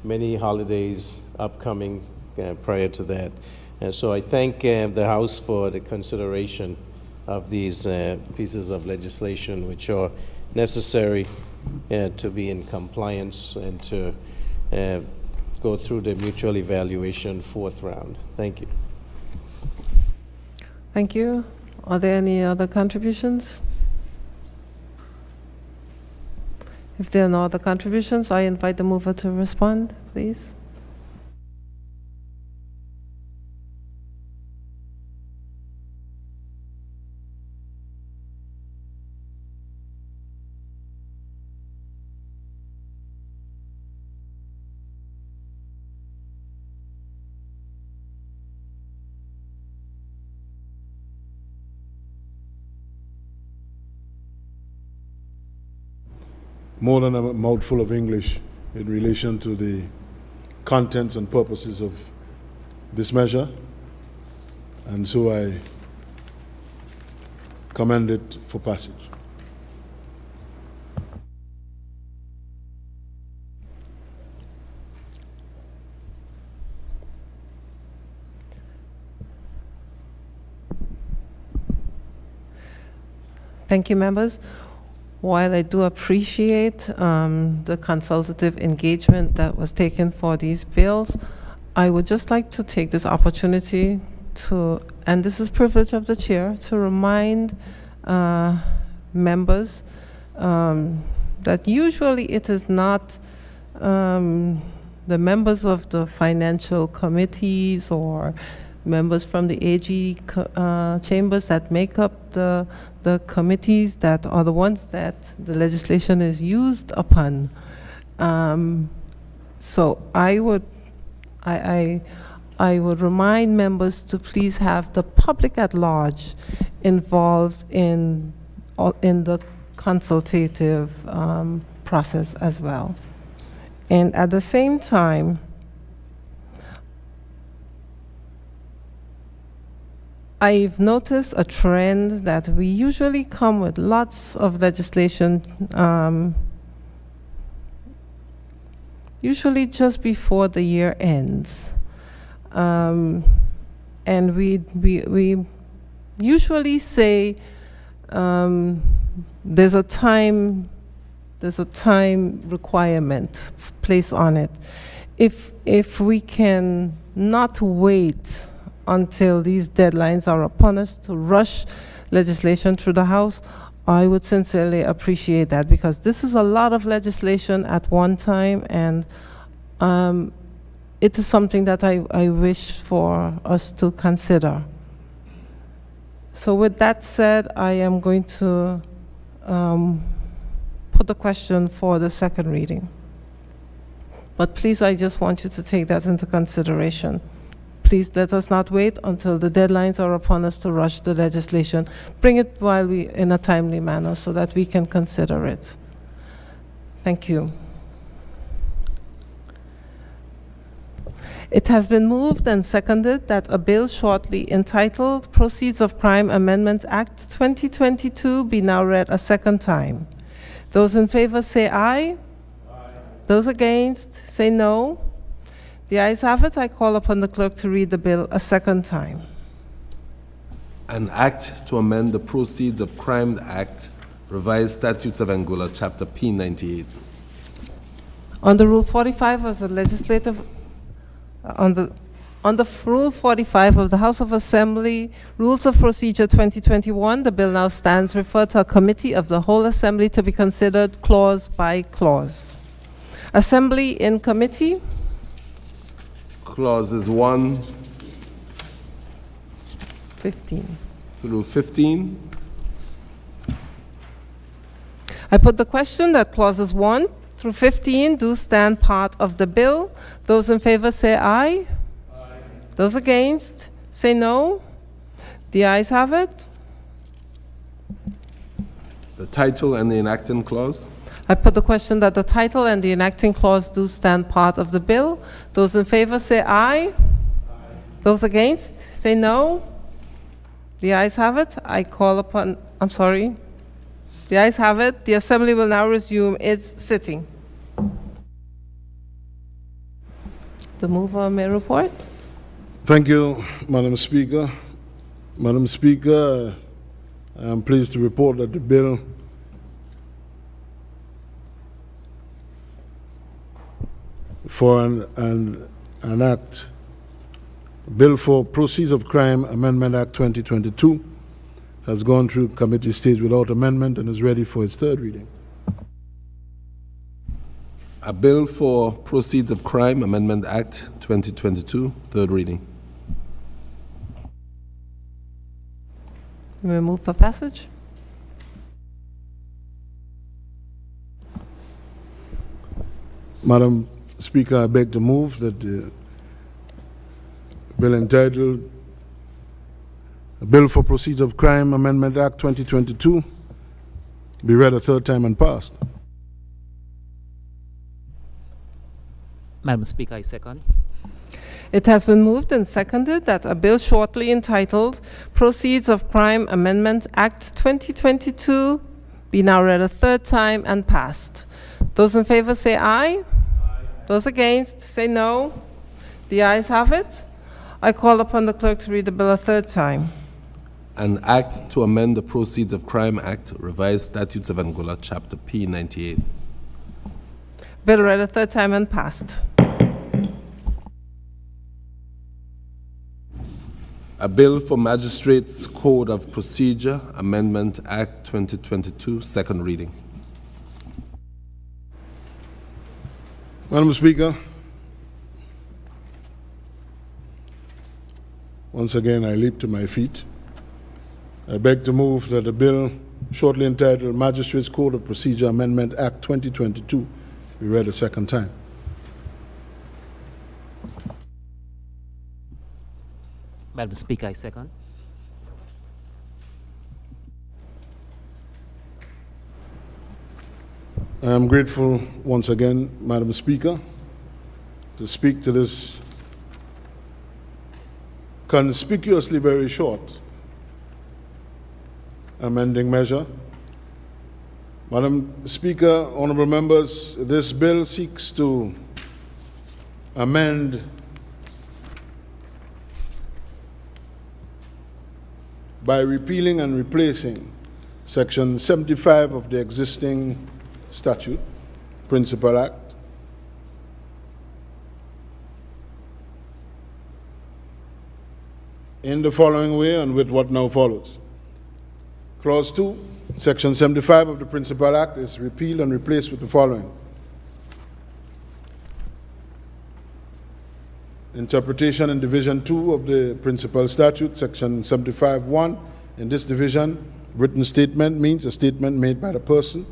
many holidays upcoming prior to that. And so I thank the House for the consideration of these pieces of legislation which are necessary to be in compliance and to go through the mutual evaluation 4th round. Thank you. Thank you. Are there any other contributions? If there are no other contributions, I invite the mover to respond, please. More than a mouthful of English in relation to the contents and purposes of this measure, and so I commend it for passage. Thank you, members. While I do appreciate the consultative engagement that was taken for these bills, I would just like to take this opportunity to, and this is privilege of the chair, to remind members that usually it is not the members of the financial committees or members from the AG chambers that make up the committees that are the ones that the legislation is used upon. So I would remind members to please have the public at large involved in the consultative process as well. And at the same time, I've noticed a trend that we usually come with lots of legislation, usually just before the year ends. And we usually say there's a time requirement placed on it. If we can not wait until these deadlines are upon us to rush legislation through the House, I would sincerely appreciate that, because this is a lot of legislation at one time, and it is something that I wish for us to consider. So with that said, I am going to put the question for the second reading. But please, I just want you to take that into consideration. Please let us not wait until the deadlines are upon us to rush the legislation. Bring it while we in a timely manner so that we can consider it. Thank you. It has been moved and seconded that a bill shortly entitled Proceeds of Crime Amendment Act 2022 be now read a second time. Those in favor say aye. Aye. Those against say no. The ayes have it. I call upon the clerk to read the bill a second time. An act to amend the Proceeds of Crime Act Revised Statutes of Anguilla, Chapter P98. Under Rule 45 of the Legislative, under Rule 45 of the House of Assembly, Rules of Procedure 2021, the bill now stands referred to a committee of the whole Assembly to be considered clause by clause. Assembly in committee. Clauses 1 15. through 15. I put the question that clauses 1 through 15 do stand part of the bill. Those in favor say aye. Aye. Those against say no. The ayes have it. The title and the enacting clause. I put the question that the title and the enacting clause do stand part of the bill. Those in favor say aye. Aye. Those against say no. The ayes have it. I call upon, I'm sorry. The ayes have it. The Assembly will now resume its sitting. The mover may report. Thank you, Madam Speaker. Madam Speaker, I am pleased to report that the bill for an act, Bill for Proceeds of Crime Amendment Act 2022 has gone through committee stage without amendment and is ready for its third reading. A bill for Proceeds of Crime Amendment Act 2022, third reading. You may move for passage. Madam Speaker, I beg to move that the bill entitled A Bill for Proceeds of Crime Amendment Act 2022 be read a third time and passed. Madam Speaker, I second. It has been moved and seconded that a bill shortly entitled Proceeds of Crime Amendment Act 2022 be now read a third time and passed. Those in favor say aye. Aye. Those against say no. The ayes have it. I call upon the clerk to read the bill a third time. An act to amend the Proceeds of Crime Act, Revised Statutes of Anguilla, Chapter P98. Bill read a third time and passed. A bill for Magistrates Code of Procedure Amendment Act 2022, second reading. Madam Speaker, once again I leap to my feet. I beg to move that the bill shortly entitled Magistrates Code of Procedure Amendment Act 2022 be read a second time. Madam Speaker, I second. I am grateful once again, Madam Speaker, to speak to this conspicuously very short amending measure. Madam Speaker, honorable members, this bill seeks to amend by repealing and replacing Section 75 of the existing statute, Principal Act, in the following way and with what now follows. Clause 2, Section 75 of the Principal Act is repealed and replaced with the following. Interpretation in Division 2 of the Principal Statute, Section 75(1). In this division, written statement means a statement made by the person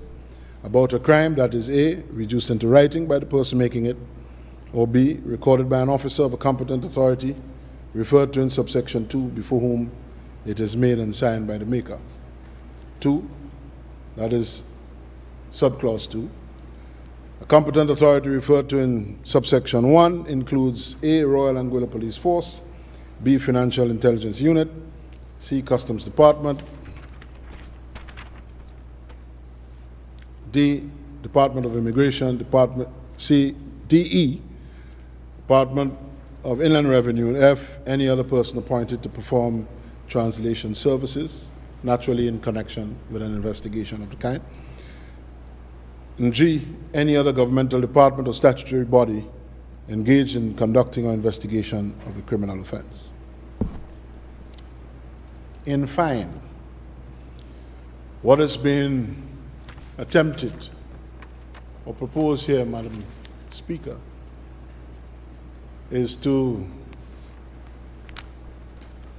about a crime that is A, reduced into writing by the person making it, or B, recorded by an officer of a competent authority referred to in subsection 2 before whom it is made and signed by the maker. 2, that is subclause 2. A competent authority referred to in subsection 1 includes A, Royal Anguilla Police Force, B, Financial Intelligence Unit, C, Customs Department, D, Department of Immigration, C, DE, Department of Inland Revenue, and F, any other person appointed to perform translation services. naturally in connection with an investigation of the kind. And G, any other governmental department or statutory body engaged in conducting an investigation of a criminal offense. In fine, what has been attempted or proposed here, Madam Speaker, is to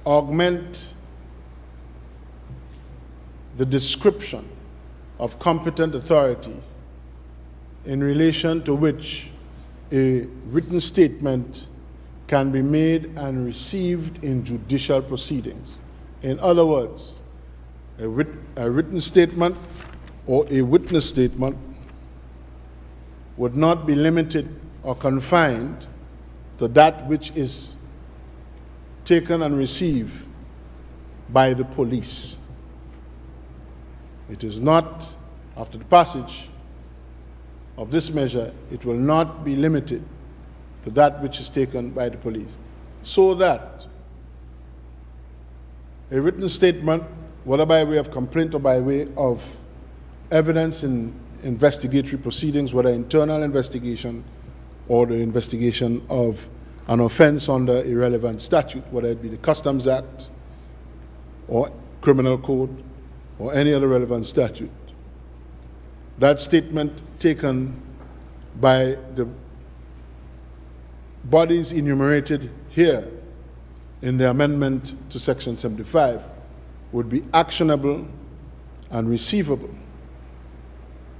augment the description of competent authority in relation to which a written statement can be made and received in judicial proceedings. In other words, a written statement or a witness statement would not be limited or confined to that which is taken and received by the police. It is not, after the passage of this measure, it will not be limited to that which is taken by the police, so that a written statement, whether by way of complaint or by way of evidence in investigatory proceedings, whether internal investigation or the investigation of an offense under a relevant statute, whether it be the Customs Act or Criminal Code or any other relevant statute, that statement taken by the bodies enumerated here in the amendment to Section 75 would be actionable and receivable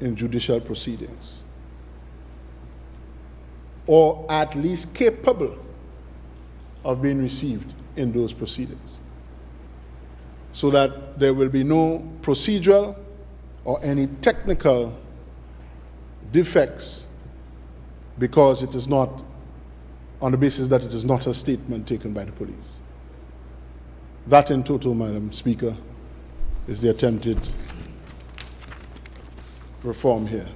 in judicial proceedings, or at least capable of being received in those proceedings, so that there will be no procedural or any technical defects because it is not, on the basis that it is not a statement taken by the police. That in total, Madam Speaker, is the attempted reform here.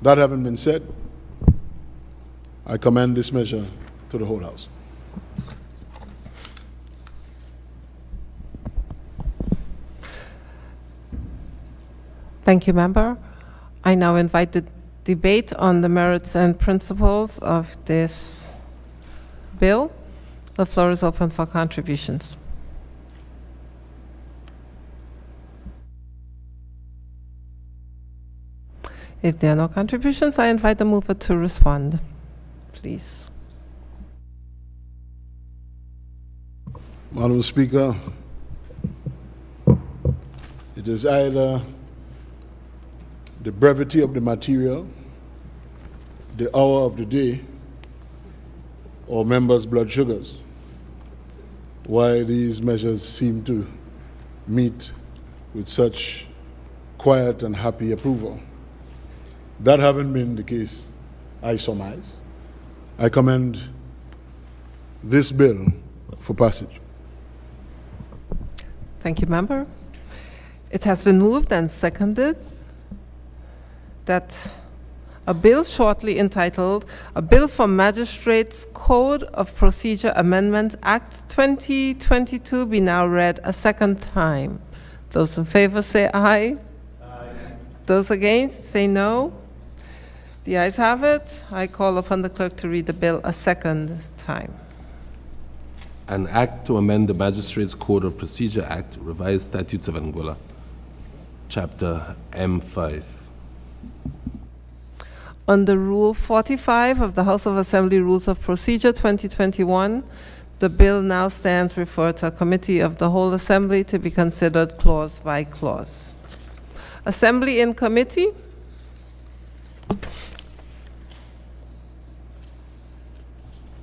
That having been said, I commend this measure to the whole House. Thank you, Member. I now invite the debate on the merits and principles of this bill. The floor is open for contributions. If there are no contributions, I invite the mover to respond, please. Madam Speaker, it is either the brevity of the material, the hour of the day, or members' blood sugars why these measures seem to meet with such quiet and happy approval. That having been the case, I surmise, I commend this bill for passage. Thank you, Member. It has been moved and seconded that a bill shortly entitled A Bill for Magistrates Code of Procedure Amendment Act 2022 be now read a second time. Those in favor say aye. Aye. Those against say no. The ayes have it. I call upon the clerk to read the bill a second time. An act to amend the Magistrates Code of Procedure Act, Revised Statutes of Anguilla, Chapter M5. Under Rule 45 of the House of Assembly Rules of Procedure 2021, the bill now stands referred to a committee of the whole Assembly to be considered clause by clause. Assembly in committee.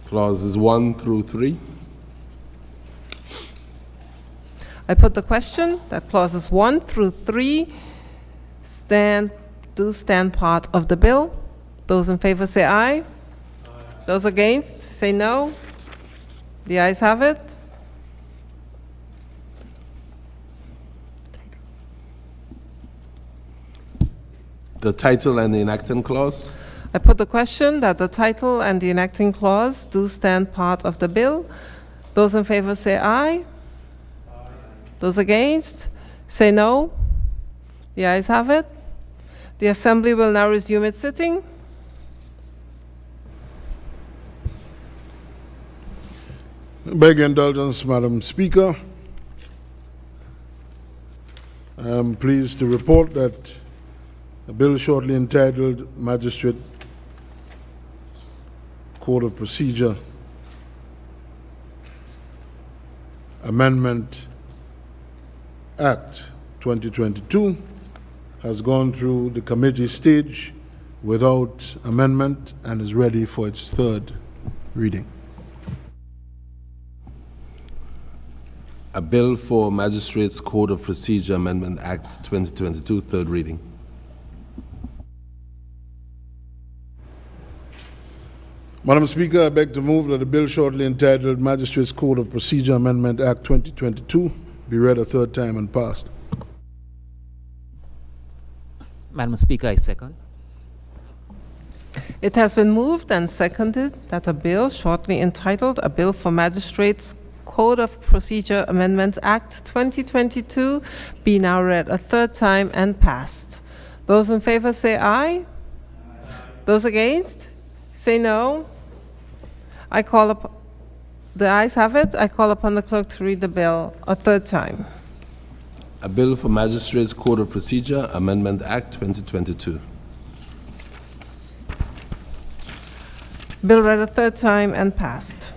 Clauses 1 through 3. I put the question that clauses 1 through 3 do stand part of the bill. Those in favor say aye. Aye. Those against say no. The ayes have it. The title and the enacting clause. I put the question that the title and the enacting clause do stand part of the bill. Those in favor say aye. Aye. Those against, say no. The ayes have it. The Assembly will now resume its sitting. Beg your indulgence, Madam Speaker. I am pleased to report that a bill shortly entitled Magistrate Code of Procedure Amendment Act 2022 has gone through the committee stage without amendment and is ready for its third reading. A bill for Magistrates Code of Procedure Amendment Act 2022, third reading. Madam Speaker, I beg to move that the bill shortly entitled Magistrates Code of Procedure Amendment Act 2022 be read a third time and passed. Madam Speaker, I second. It has been moved and seconded that a bill shortly entitled A Bill for Magistrates Code of Procedure Amendment Act 2022 be now read a third time and passed. Those in favor say aye. Those against say no. The ayes have it. I call upon the clerk to read the bill a third time. A bill for Magistrates Code of Procedure Amendment Act 2022. Bill read a third time and passed.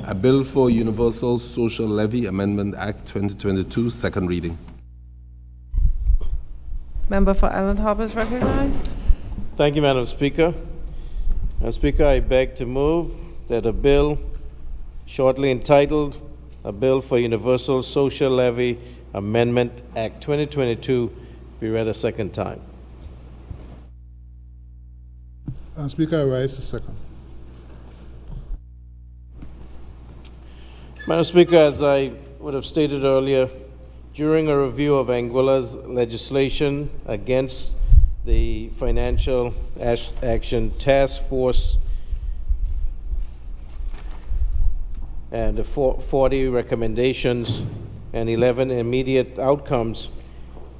A bill for Universal Social Levy Amendment Act 2022, second reading. Member for Island Harbor is recognized. Thank you, Madam Speaker. Madam Speaker, I beg to move that a bill shortly entitled A Bill for Universal Social Levy Amendment Act 2022 be read a second time. Speaker, I rise to second. Madam Speaker, as I would have stated earlier, during a review of Anguilla's legislation against the Financial Action Task Force and the 40 recommendations and 11 immediate outcomes,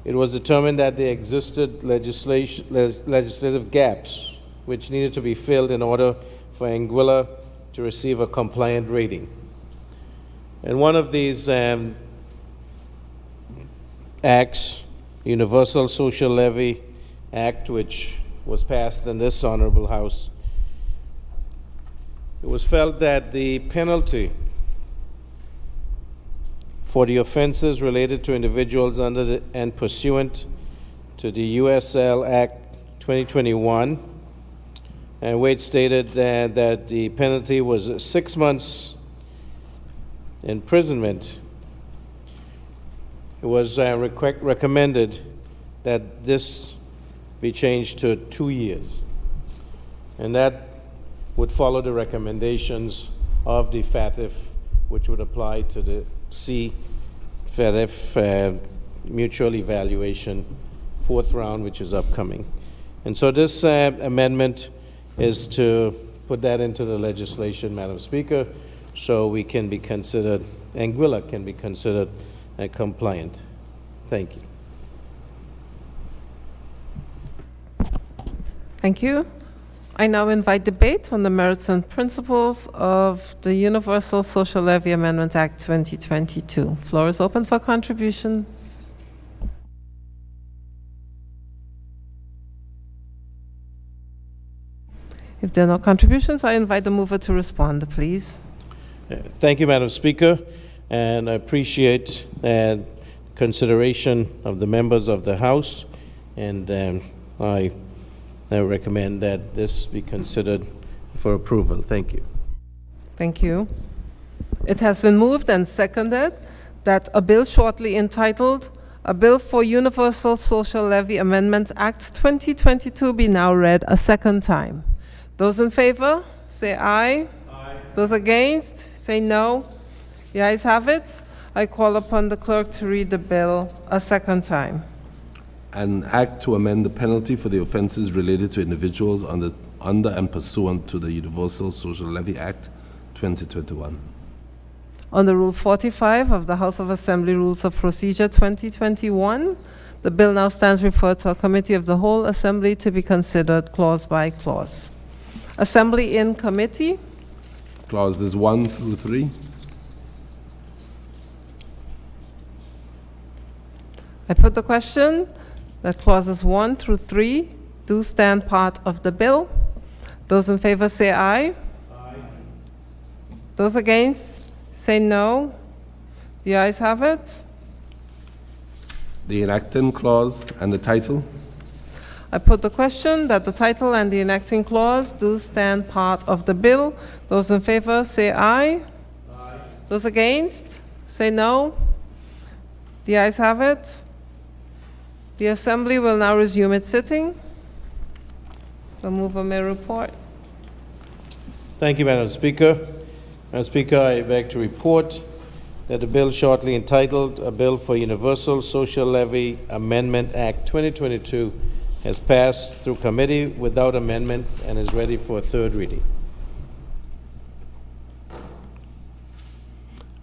it was determined that there existed legislative gaps which needed to be filled in order for Anguilla to receive a compliant rating. And one of these acts, Universal Social Levy Act, which was passed in this honorable House, it was felt that the penalty for the offenses related to individuals under and pursuant to the USL Act 2021, and where it stated that the penalty was 6 months imprisonment, it was recommended that this be changed to 2 years. And that would follow the recommendations of the FATF, which would apply to the C-FATF mutual evaluation, fourth round, which is upcoming. And so this amendment is to put that into the legislation, Madam Speaker, so we can be considered, Anguilla can be considered compliant. Thank you. Thank you. I now invite debate on the merits and principles of the Universal Social Levy Amendment Act 2022. Floor is open for contributions. If there are no contributions, I invite the mover to respond, please. Thank you, Madam Speaker, and I appreciate consideration of the members of the House, and I recommend that this be considered for approval. Thank you. Thank you. It has been moved and seconded that a bill shortly entitled A Bill for Universal Social Levy Amendment Act 2022 be now read a second time. Those in favor, say aye. Aye. Those against, say no. The ayes have it. I call upon the clerk to read the bill a second time. An act to amend the penalty for the offenses related to individuals under and pursuant to the Universal Social Levy Act 2021. Under Rule 45 of the House of Assembly Rules of Procedure 2021, the bill now stands referred to a committee of the whole assembly to be considered clause by clause. Assembly in committee. Clauses 1 through 3. I put the question that clauses 1 through 3 do stand part of the bill. Those in favor say aye. Aye. Those against say no. The ayes have it. The enacting clause and the title. I put the question that the title and the enacting clause do stand part of the bill. Those in favor say aye. Aye. Those against say no. The ayes have it. The Assembly will now resume its sitting. The mover may report. Thank you, Madam Speaker. Madam Speaker, I beg to report that the bill shortly entitled A Bill for Universal Social Levy Amendment Act 2022 has passed through committee without amendment and is ready for a third reading.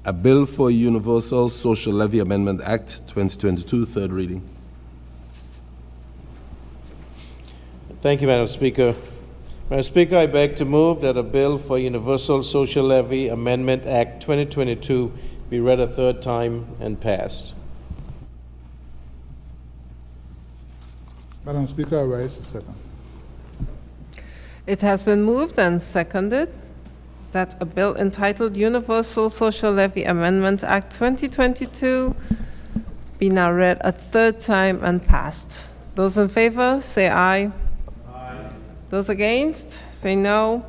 A Bill for Universal Social Levy Amendment Act 2022, third reading. Thank you, Madam Speaker. Madam Speaker, I beg to move that a bill for Universal Social Levy Amendment Act 2022 be read a third time and passed. Madam Speaker, I rise to second. It has been moved and seconded that a bill entitled Universal Social Levy Amendment Act 2022 be now read a third time and passed. Those in favor say aye. Those against, say no.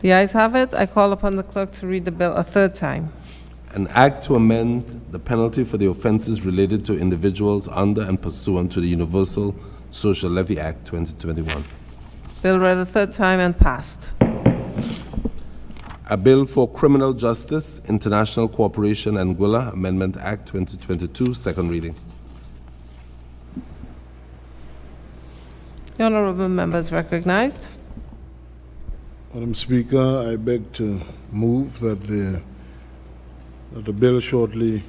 The ayes have it. I call upon the clerk to read the bill a third time. An act to amend the penalty for the offenses related to individuals under and pursuant to the Universal Social Levy Act 2021. Bill read a third time and passed. A bill for criminal justice, international cooperation, Anguilla Amendment Act 2022, second reading. The honorable member is recognized. Madam Speaker, I beg to move that the bill shortly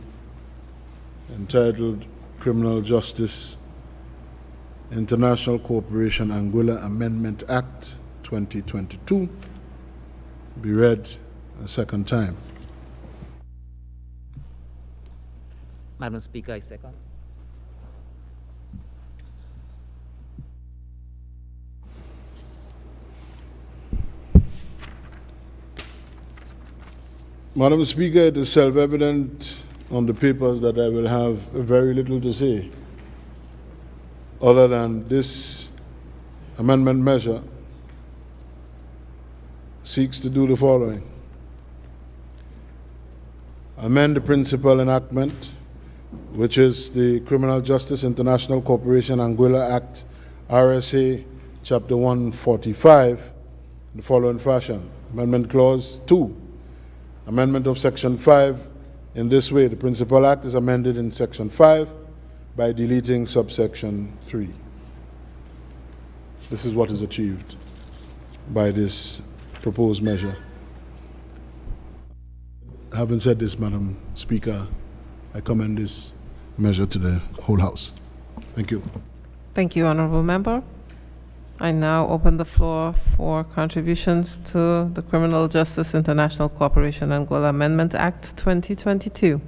entitled Criminal Justice, International Cooperation, Anguilla Amendment Act 2022 be read a second time. Madam Speaker, I second. Madam Speaker, it is self-evident on the papers that I will have very little to say other than this amendment measure seeks to do the following. Amend the principal enactment, which is the Criminal Justice International Cooperation Anguilla Act, RSA, Chapter 145, in the following fashion. Amendment Clause 2. Amendment of Section 5 in this way. The Principal Act is amended in Section 5 by deleting subsection 3. This is what is achieved by this proposed measure. Having said this, Madam Speaker, I commend this measure to the whole House. Thank you. Thank you, honorable member. I now open the floor for contributions to the Criminal Justice International Cooperation Anguilla Amendment Act 2022.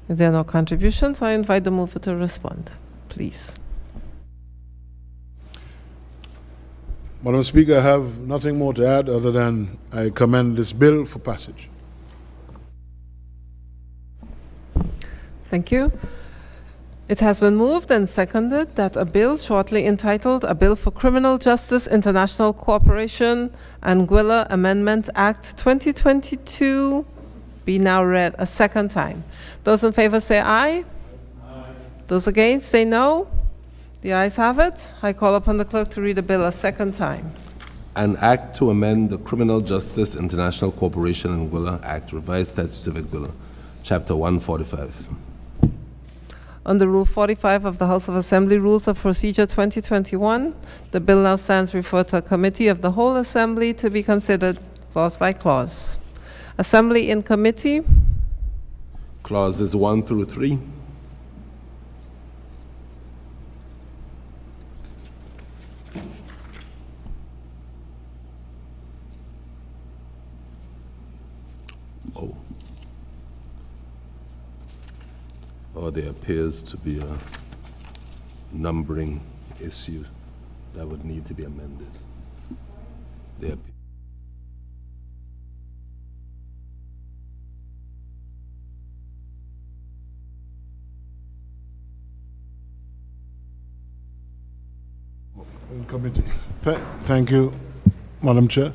If there are no contributions, I invite the mover to respond, please. Madam Speaker, I have nothing more to add other than I commend this bill for passage. Thank you. It has been moved and seconded that a bill shortly entitled A Bill for Criminal Justice, International Cooperation, Anguilla Amendment Act 2022 be now read a second time. Those in favor say aye. Aye. Those against say no. The ayes have it. I call upon the clerk to read the bill a second time. An act to amend the Criminal Justice International Cooperation Anguilla Act, Revised Statutes of Anguilla, Chapter 145. Under Rule 45 of the House of Assembly Rules of Procedure 2021, the bill now stands referred to a committee of the whole assembly to be considered clause by clause. Assembly in committee. Clauses 1 through 3. Oh, there appears to be a numbering issue that would need to be amended. There. In committee. Thank you, Madam Chair.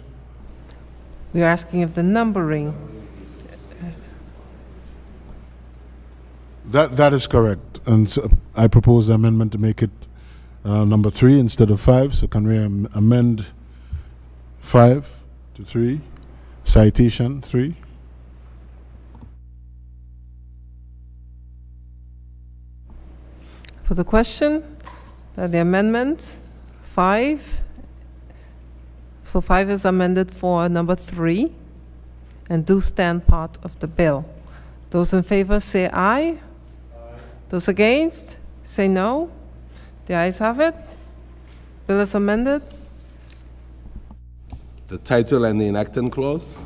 We are asking if the numbering. That is correct. And so I propose the amendment to make it number 3 instead of 5. So can we amend 5 to 3? Citation 3. For the question, the amendment 5. So 5 is amended for number 3 and do stand part of the bill. Those in favor say aye. Those against, say no. The ayes have it. Bill is amended. The title and the enacting clause.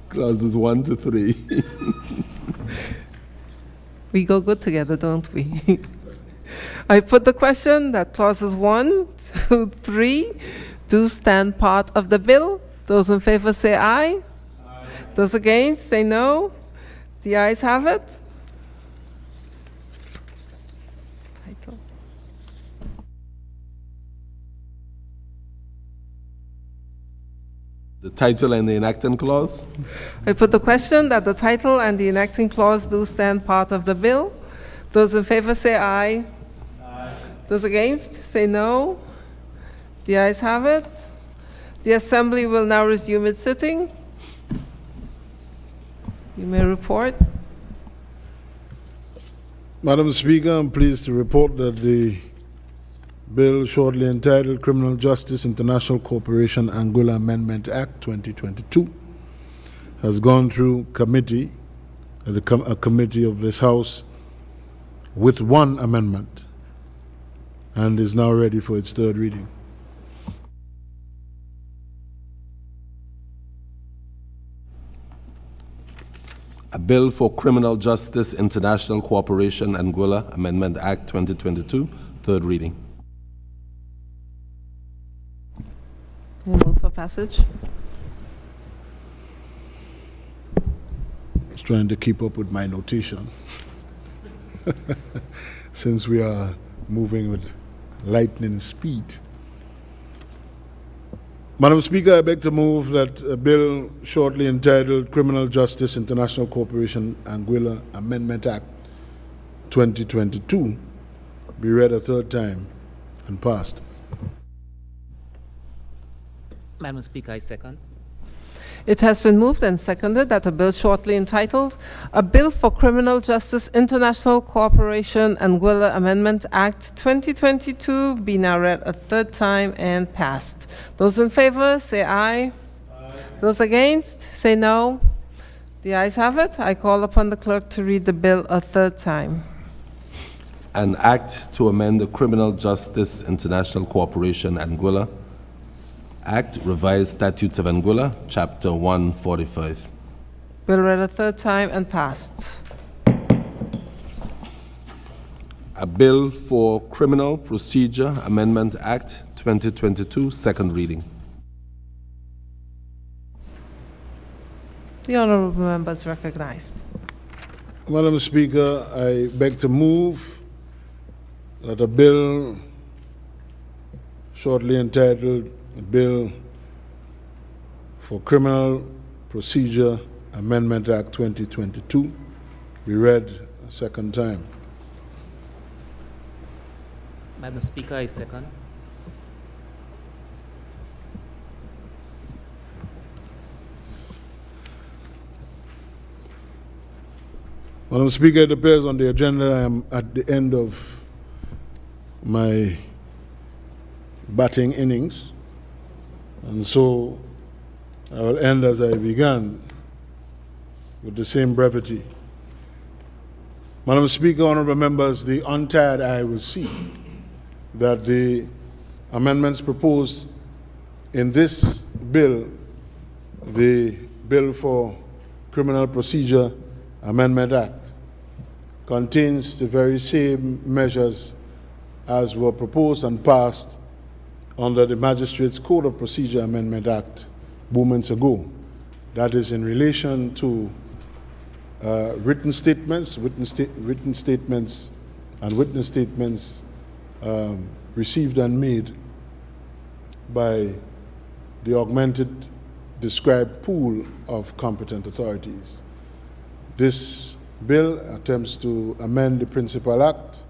Clauses 1 to 3. We go good together, don't we? I put the question that clauses 1 to 3 do stand part of the bill. Those in favor say aye. Aye. Those against say no. The ayes have it. Title. The title and the enacting clause. I put the question that the title and the enacting clause do stand part of the bill. Those in favor say aye. Aye. Those against say no. The ayes have it. The Assembly will now resume its sitting. You may report. Madam Speaker, I'm pleased to report that the bill shortly entitled Criminal Justice International Cooperation Anguilla Amendment Act 2022 has gone through committee, a committee of this House, with one amendment and is now ready for its third reading. A bill for Criminal Justice International Cooperation Anguilla Amendment Act 2022, third reading. We'll move for passage. I was trying to keep up with my notation since we are moving with lightning speed. Madam Speaker, I beg to move that a bill shortly entitled Criminal Justice International Cooperation Anguilla Amendment Act 2022 be read a third time and passed. Madam Speaker, I second. It has been moved and seconded that a bill shortly entitled A Bill for Criminal Justice International Cooperation Anguilla Amendment Act 2022 be now read a third time and passed. Those in favor say aye. Aye. Those against say no. The ayes have it. I call upon the clerk to read the bill a third time. An act to amend the Criminal Justice International Cooperation Anguilla Act, Revised Statutes of Anguilla, Chapter 145. Bill read a third time and passed. A bill for Criminal Procedure Amendment Act 2022, second reading. The honorable member is recognized. Madam Speaker, I beg to move that a bill shortly entitled a Bill for Criminal Procedure Amendment Act 2022 be read a second time. Madam Speaker, I second. Madam Speaker, it appears on the agenda I am at the end of my batting innings, and so I will end as I began, with the same brevity. Madam Speaker, honorable members, the untired eye will see that the amendments proposed in this bill, the Bill for Criminal Procedure Amendment Act, contains the very same measures as were proposed and passed under the Magistrates Code of Procedure Amendment Act moments ago. That is in relation to written statements received and made by the augmented described pool of competent authorities. This bill attempts to amend the Principal Act,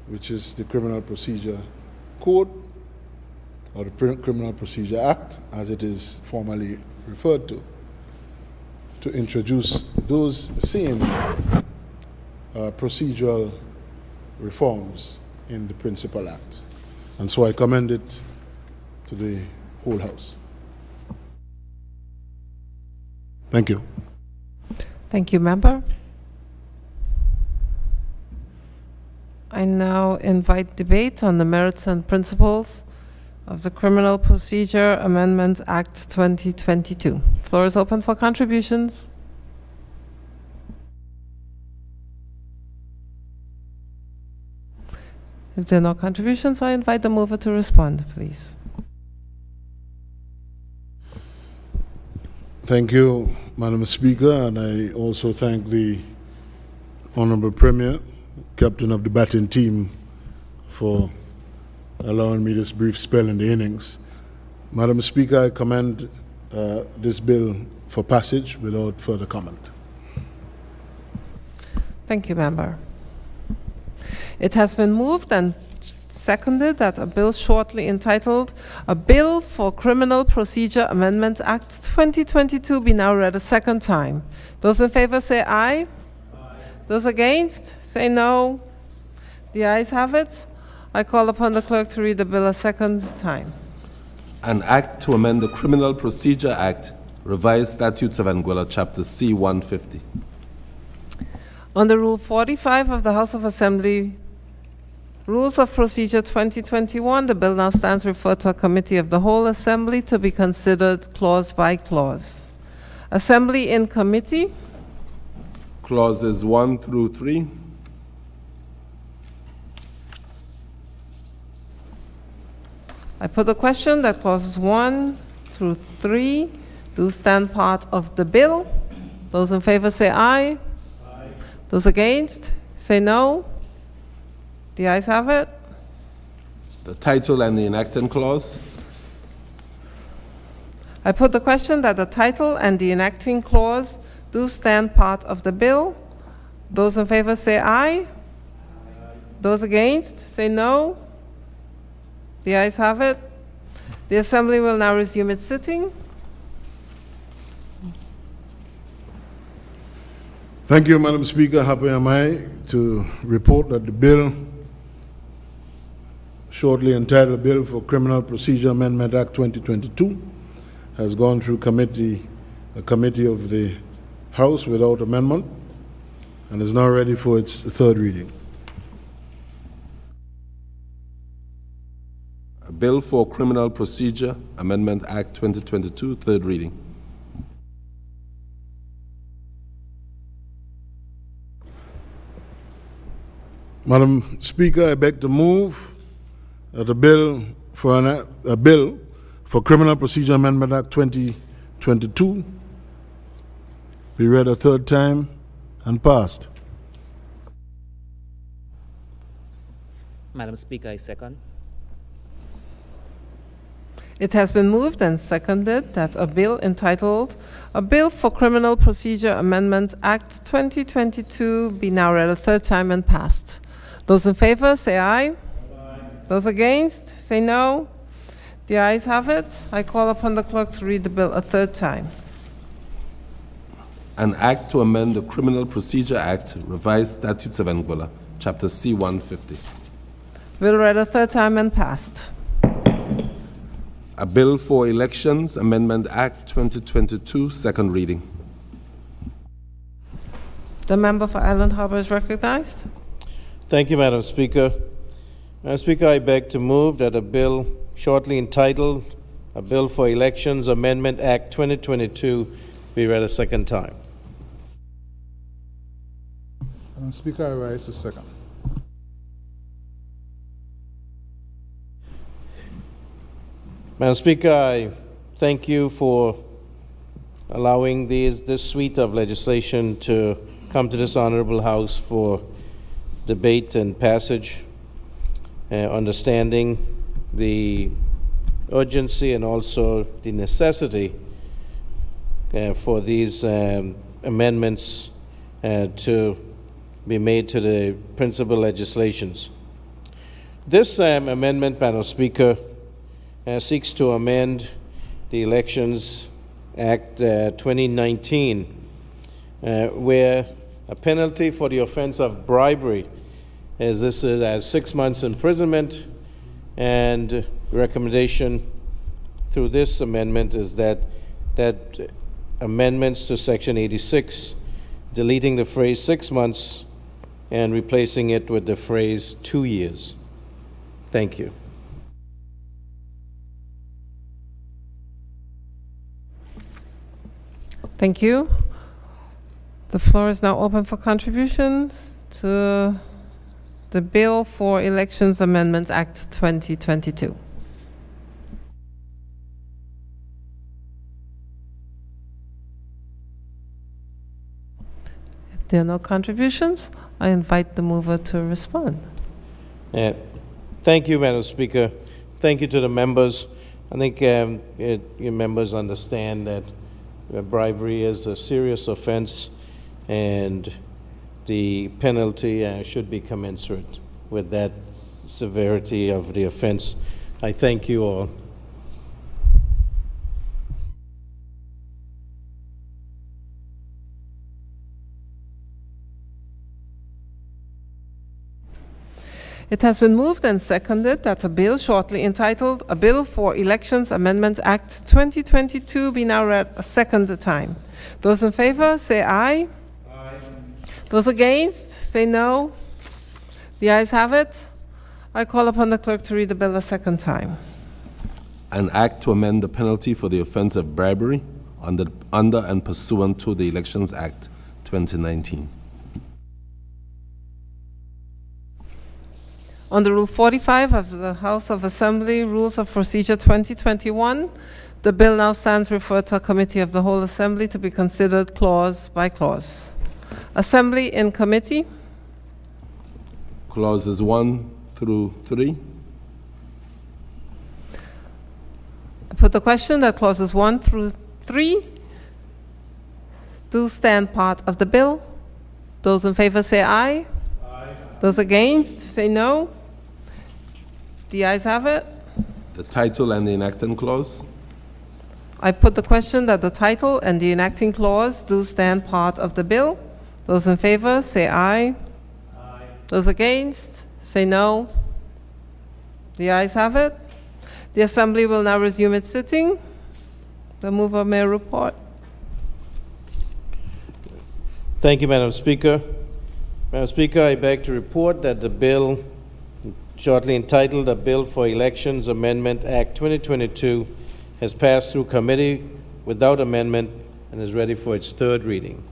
which is the Criminal Procedure Code, or the Criminal Procedure Act, as it is formally referred to introduce those same procedural reforms in the Principal Act. And so I commend it to the whole House. Thank you. Thank you, member. I now invite debate on the merits and principles of the Criminal Procedure Amendment Act 2022. Floor is open for contributions. If there are no contributions, I invite the mover to respond, please. Thank you, Madam Speaker, and I also thank the Honorable Premier, Captain of the batting team, for allowing me this brief spell in the innings. Madam Speaker, I commend this bill for passage without further comment. Thank you, member. It has been moved and seconded that a bill shortly entitled "A Bill for Criminal Procedure Amendment Act 2022" be now read a second time. Those in favor say aye. Those against say no. The ayes have it. I call upon the clerk to read the bill a second time. An act to amend the Criminal Procedure Act, Revised Statutes of Anguilla, Chapter C 150. Under Rule 45 of the House of Assembly Rules of Procedure 2021, the bill now stands referred to a committee of the whole Assembly to be considered clause by clause. Assembly in committee. Clauses 1 through 3. I put the question that clauses 1 through 3 do stand part of the bill. Those in favor say aye. Aye. Those against say no. The ayes have it. The title and the enacting clause. I put the question that the title and the enacting clause do stand part of the bill. Those in favor say aye. Aye. Those against say no. The ayes have it. The Assembly will now resume its sitting. Thank you, Madam Speaker. Happy am I to report that the bill, shortly entitled Bill for Criminal Procedure Amendment Act 2022, has gone through a committee of the House without amendment and is now ready for its third reading. A Bill for Criminal Procedure Amendment Act 2022, third reading. Madam Speaker, I beg to move that a bill for Criminal Procedure Amendment Act 2022 be read a third time and passed. Madam Speaker, I second. It has been moved and seconded that a bill entitled "A Bill for Criminal Procedure Amendment Act 2022" be now read a third time and passed. Those in favor say aye. Aye. Those against, say no. The ayes have it. I call upon the clerk to read the bill a third time. An act to amend the Criminal Procedure Act, revised statutes of Anguilla, Chapter C-150. Bill read a third time and passed. A bill for Elections Amendment Act 2022, second reading. The member for Island Harbor is recognized. Thank you, Madam Speaker. Madam Speaker, I beg to move that a bill shortly entitled A Bill for Elections Amendment Act 2022 be read a second time. Madam Speaker, I rise to second. Madam Speaker, I thank you for allowing this suite of legislation to come to this honorable House for debate and passage, understanding the urgency and also the necessity for these amendments to be made to the principal legislations. This amendment, Madam Speaker, seeks to amend the Elections Act 2019, where a penalty for the offense of bribery is listed as 6 months imprisonment, and the recommendation through this amendment is that amendments to Section 86, deleting the phrase 6 months and replacing it with the phrase 2 years. Thank you. Thank you. The floor is now open for contribution to the Bill for Elections Amendment Act 2022. If there are no contributions, I invite the mover to respond. Thank you, Madam Speaker. Thank you to the members. I think your members understand that bribery is a serious offense, and the penalty should be commensurate with that severity of the offense. I thank you all. It has been moved and seconded that a bill shortly entitled A Bill for Elections Amendment Act 2022 be now read a second time. Those in favor, say aye. Aye. Those against, say no. The ayes have it. I call upon the clerk to read the bill a second time. An act to amend the penalty for the offense of bribery under and pursuant to the Elections Act 2019. Under Rule 45 of the House of Assembly Rules of Procedure 2021, the bill now stands referred to a committee of the whole Assembly to be considered clause by clause. Assembly in committee. Clauses 1 through 3. I put the question that clauses 1 through 3 do stand part of the bill. Those in favor say aye. Aye. Those against say no. The ayes have it. The title and the enacting clause. I put the question that the title and the enacting clause do stand part of the bill. Those in favor say aye. Aye. Those against say no. The ayes have it. The Assembly will now resume its sitting. The mover may report. Thank you, Madam Speaker. Madam Speaker, I beg to report that the bill shortly entitled A Bill for Elections Amendment Act 2022 has passed through committee without amendment and is ready for its third reading.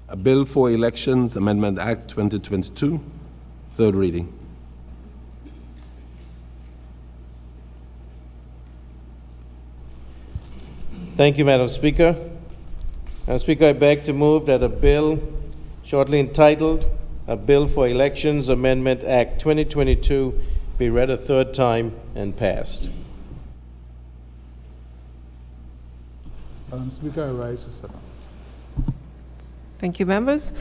A Bill for Elections Amendment Act 2022, third reading. Thank you, Madam Speaker. Madam Speaker, I beg to move that a bill shortly entitled A Bill for Elections Amendment Act 2022 be read a third time and passed. Madam Speaker, I rise to second. Thank you, members.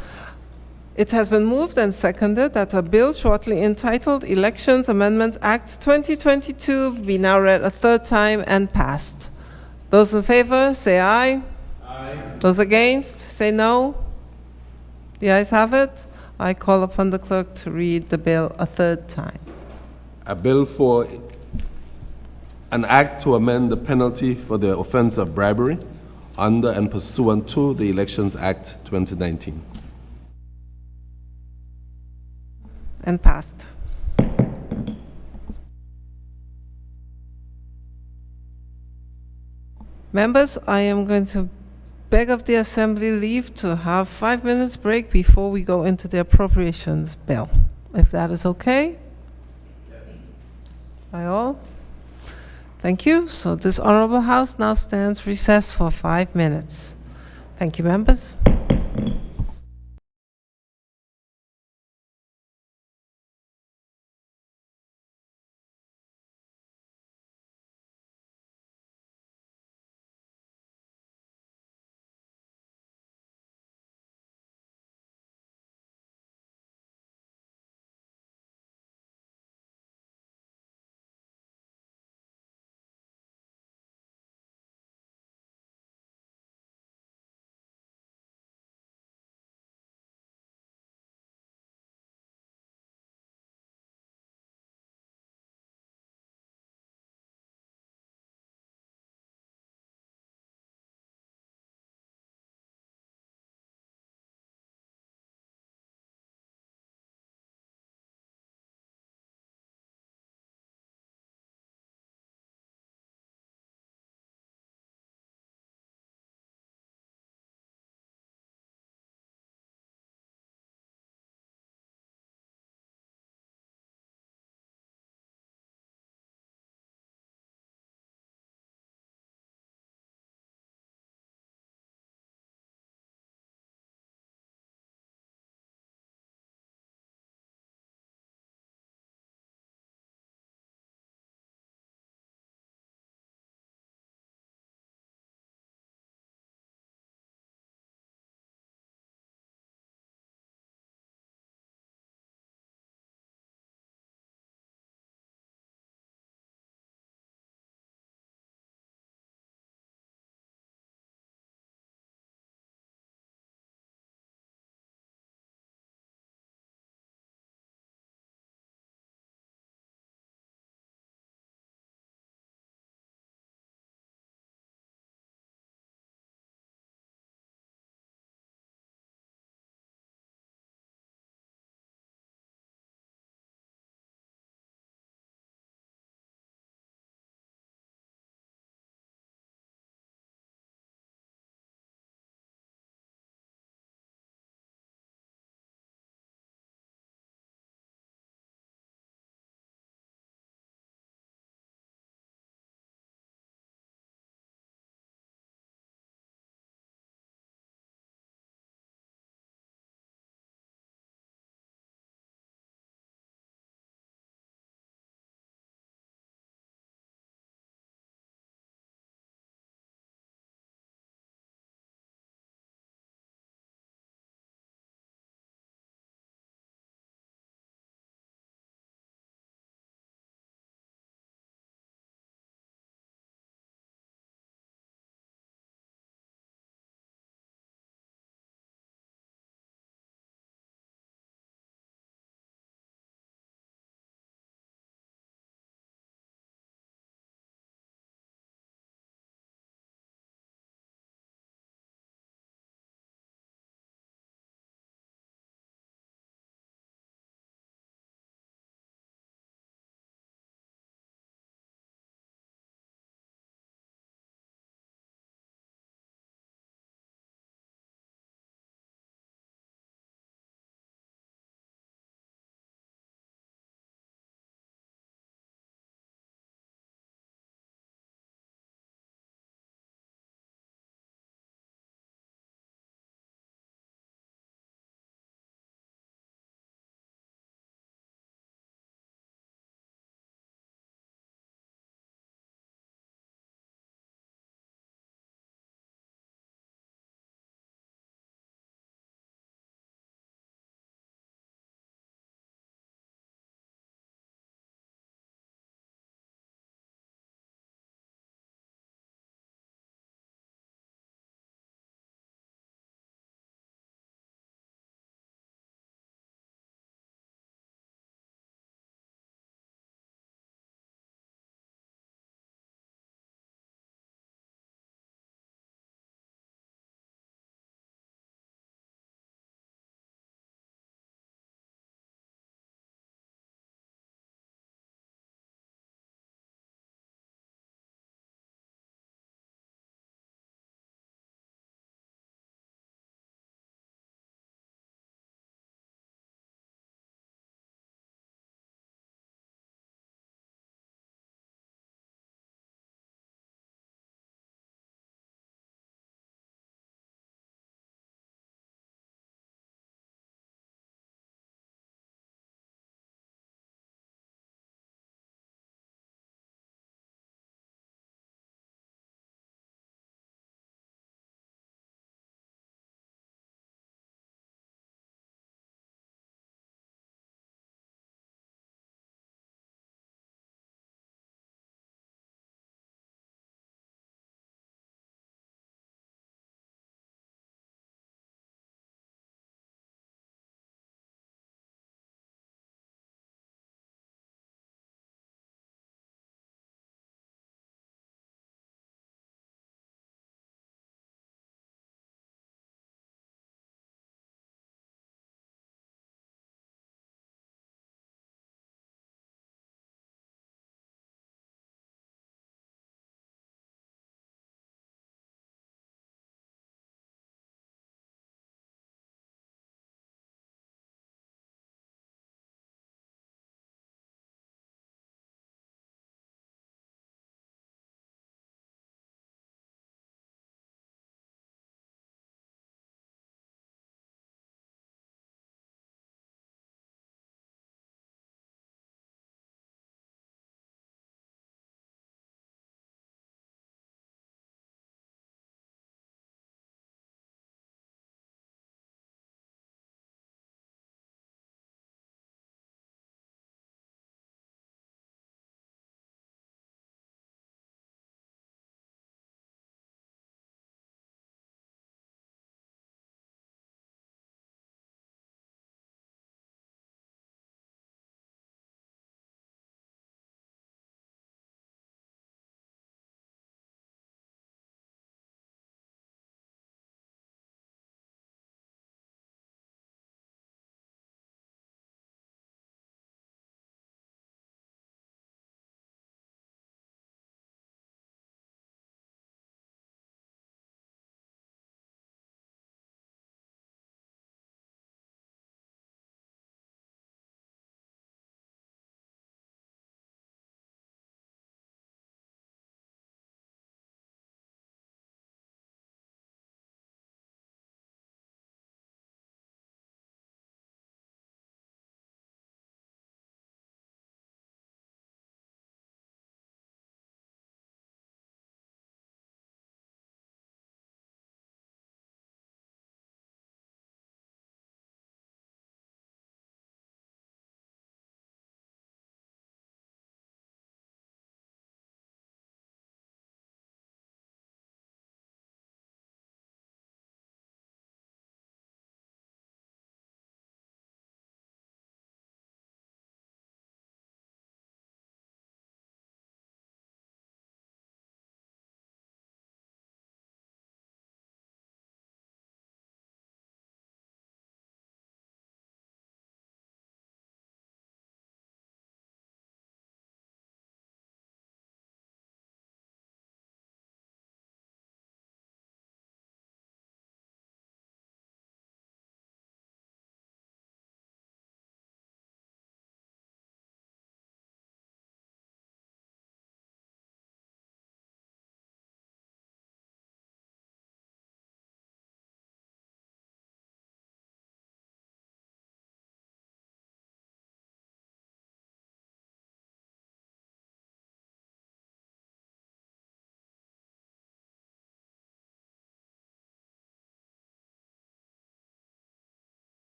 It has been moved and seconded that a bill shortly entitled Elections Amendments Act 2022 be now read a third time and passed. Those in favor, say aye. Aye. Those against, say no. The ayes have it. I call upon the clerk to read the bill a third time. A bill for an act to amend the penalty for the offense of bribery under and pursuant to the Elections Act 2019. And passed. Members, I am going to beg of the Assembly leave to have 5 minutes break before we go into the appropriations bill, if that is okay? Yes. By all? Thank you. So this Honorable House now stands recessed for 5 minutes. Thank you, members.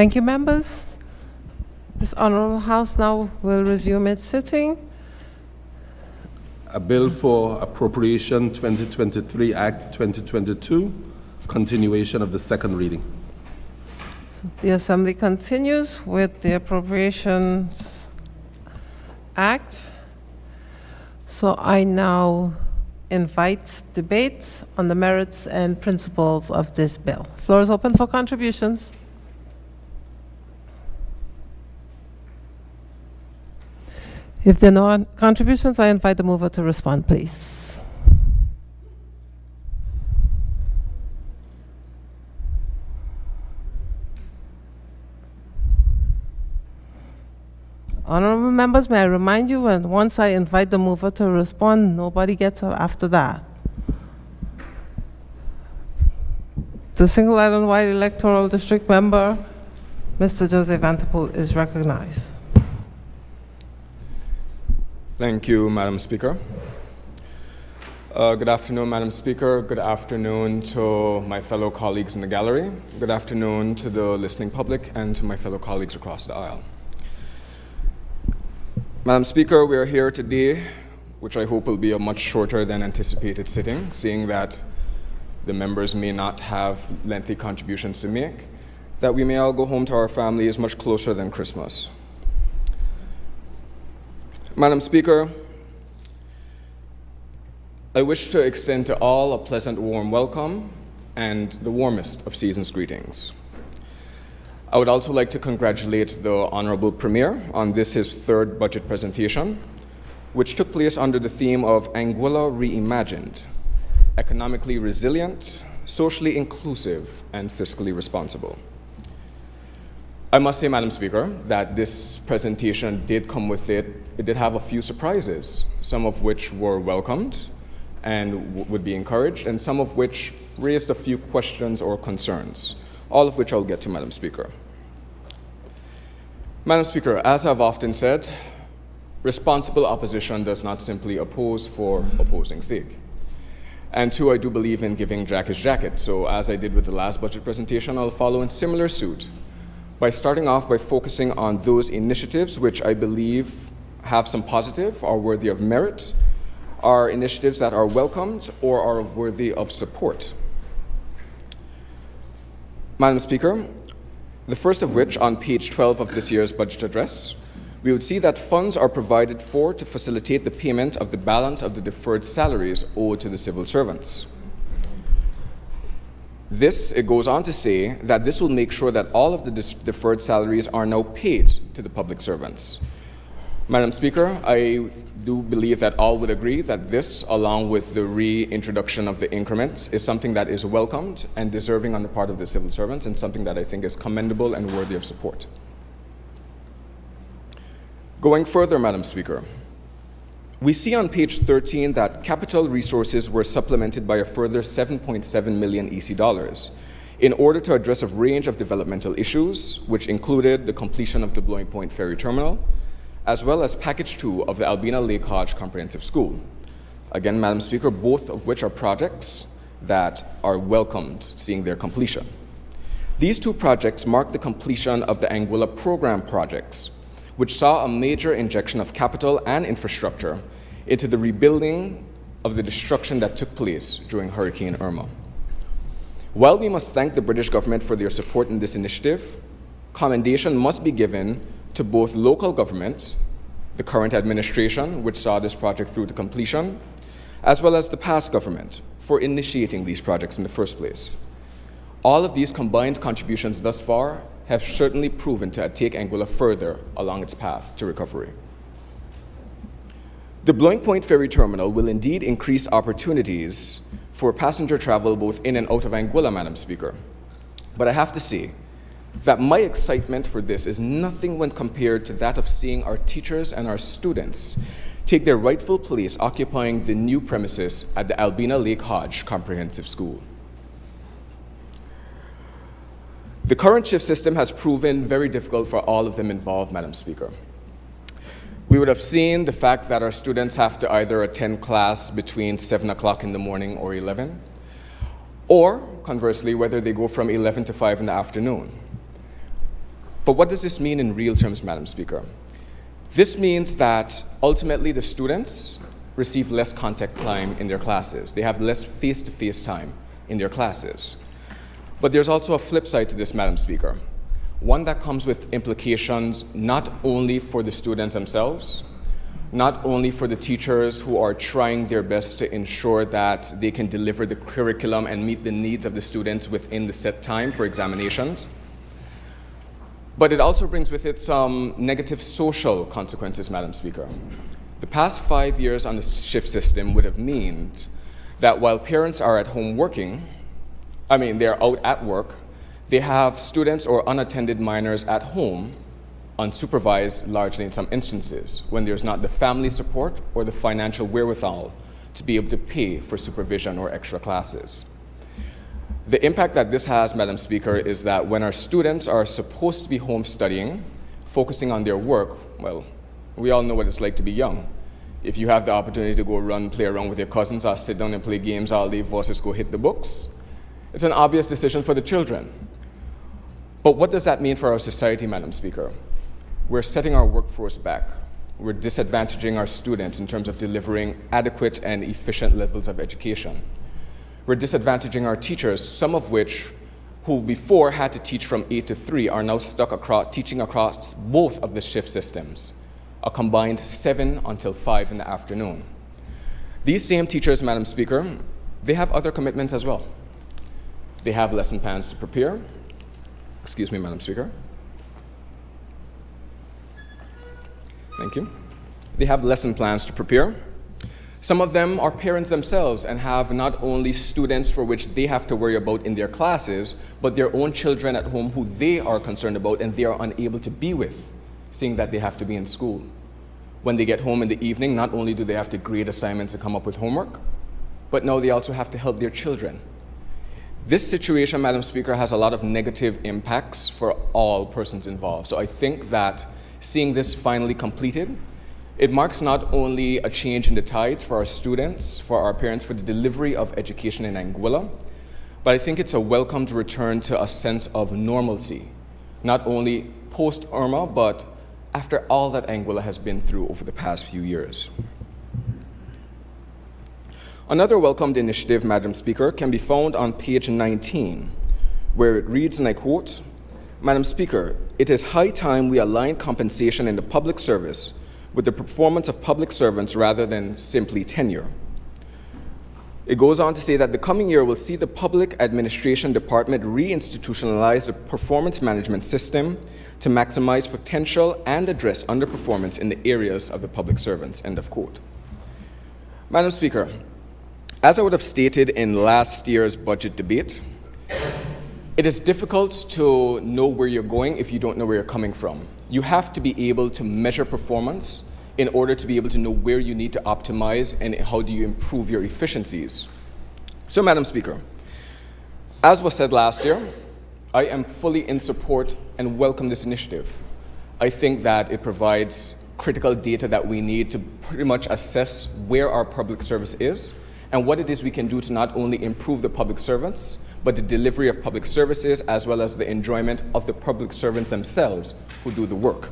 Thank you, members. This Honorable House now will resume its sitting. A bill for appropriation 2023 Act 2022, continuation of the second reading. The Assembly continues with the Appropriations Act. So I now invite debate on the merits and principles of this bill. Floor is open for contributions. If there are no contributions, I invite the mover to respond, please. Honorable members, may I remind you, and once I invite the mover to respond, nobody gets up after that. The Single Island White Electoral District member, Mr. Joseph Vanterpool, is recognized. Thank you, Madam Speaker. Good afternoon, Madam Speaker. Good afternoon to my fellow colleagues in the gallery. Good afternoon to the listening public and to my fellow colleagues across the aisle. Madam Speaker, we are here today, which I hope will be a much shorter than anticipated sitting, seeing that the members may not have lengthy contributions to make, that we may all go home to our families much closer than Christmas. Madam Speaker, I wish to extend to all a pleasant, warm welcome and the warmest of season's greetings. I would also like to congratulate the Honorable Premier on this, his third budget presentation, which took place under the theme of Anguilla Reimagined, economically resilient, socially inclusive, and fiscally responsible. I must say, Madam Speaker, that this presentation did come with it did have a few surprises, some of which were welcomed and would be encouraged, and some of which raised a few questions or concerns, all of which I'll get to, Madam Speaker. Madam Speaker, as I've often said, responsible opposition does not simply oppose for opposing's sake. And two, I do believe in giving Jack his jacket, so as I did with the last budget presentation, I'll follow in similar suit by starting off by focusing on those initiatives which I believe have some positive, are worthy of merit, are initiatives that are welcomed or are worthy of support. Madam Speaker, the first of which, on page 12 of this year's budget address, we would see that funds are provided for to facilitate the payment of the balance of the deferred salaries owed to the civil servants. This, it goes on to say that this will make sure that all of the deferred salaries are now paid to the public servants. Madam Speaker, I do believe that all would agree that this, along with the reintroduction of the increments, is something that is welcomed and deserving on the part of the civil servants, and something that I think is commendable and worthy of support. Going further, Madam Speaker, we see on page 13 that capital resources were supplemented by a further 7.7 million EC dollars in order to address a range of developmental issues, which included the completion of the Blowing Point Ferry Terminal, as well as Package 2 of the Albina Lake Hodge Comprehensive School. Again, Madam Speaker, both of which are projects that are welcomed seeing their completion. These two projects mark the completion of the Anguilla program projects, which saw a major injection of capital and infrastructure into the rebuilding of the destruction that took place during Hurricane Irma. While we must thank the British government for their support in this initiative, commendation must be given to both local government, the current administration, which saw this project through to completion, as well as the past government for initiating these projects in the first place. All of these combined contributions thus far have certainly proven to take Anguilla further along its path to recovery. The Blowing Point Ferry Terminal will indeed increase opportunities for passenger travel both in and out of Anguilla, Madam Speaker. But I have to say that my excitement for this is nothing when compared to that of seeing our teachers and our students take their rightful place occupying the new premises at the Albina Lake Hodge Comprehensive School. The current shift system has proven very difficult for all of them involved, Madam Speaker. We would have seen the fact that our students have to either attend class between 7 o'clock in the morning or 11, or conversely, whether they go from 11 to 5 in the afternoon. But what does this mean in real terms, Madam Speaker? This means that ultimately the students receive less contact time in their classes. They have less face-to-face time in their classes. But there's also a flip side to this, Madam Speaker, one that comes with implications not only for the students themselves, not only for the teachers who are trying their best to ensure that they can deliver the curriculum and meet the needs of the students within the set time for examinations, but it also brings with it some negative social consequences, Madam Speaker. The past 5 years on the shift system would have meant that while parents are at home working, they're out at work, they have students or unattended minors at home, unsupervised largely in some instances, when there's not the family support or the financial wherewithal to be able to pay for supervision or extra classes. The impact that this has, Madam Speaker, is that when our students are supposed to be home studying, focusing on their work, well, we all know what it's like to be young. If you have the opportunity to go play around with your cousins or sit down and play games all day versus go hit the books, it's an obvious decision for the children. But what does that mean for our society, Madam Speaker? We're setting our workforce back. We're disadvantaging our students in terms of delivering adequate and efficient levels of education. We're disadvantaging our teachers, some of which who before had to teach from 8 to 3 are now stuck teaching across both of the shift systems, a combined 7 until 5 in the afternoon. These same teachers, Madam Speaker, they have other commitments as well. They have lesson plans to prepare. Excuse me, Madam Speaker. Thank you. They have lesson plans to prepare. Some of them are parents themselves and have not only students for which they have to worry about in their classes, but their own children at home who they are concerned about and they are unable to be with, seeing that they have to be in school. When they get home in the evening, not only do they have to grade assignments and come up with homework, but now they also have to help their children. This situation, Madam Speaker, has a lot of negative impacts for all persons involved. So I think that seeing this finally completed, it marks not only a change in the tides for our students, for our parents, for the delivery of education in Anguilla, but I think it's a welcomed return to a sense of normalcy, not only post-Irma, but after all that Anguilla has been through over the past few years. Another welcomed initiative, Madam Speaker, can be found on page 19, where it reads, and I quote, "Madam Speaker, it is high time we align compensation in the public service with the performance of public servants rather than simply tenure." It goes on to say that the coming year will see the Public Administration Department reinstitutionalize the performance management system to maximize potential and address underperformance in the areas of the public servants, end of quote. Madam Speaker, as I would have stated in last year's budget debate, it is difficult to know where you're going if you don't know where you're coming from. You have to be able to measure performance in order to be able to know where you need to optimize and how do you improve your efficiencies. So, Madam Speaker, as was said last year, I am fully in support and welcome this initiative. I think that it provides critical data that we need to pretty much assess where our public service is and what it is we can do to not only improve the public servants, but the delivery of public services as well as the enjoyment of the public servants themselves who do the work.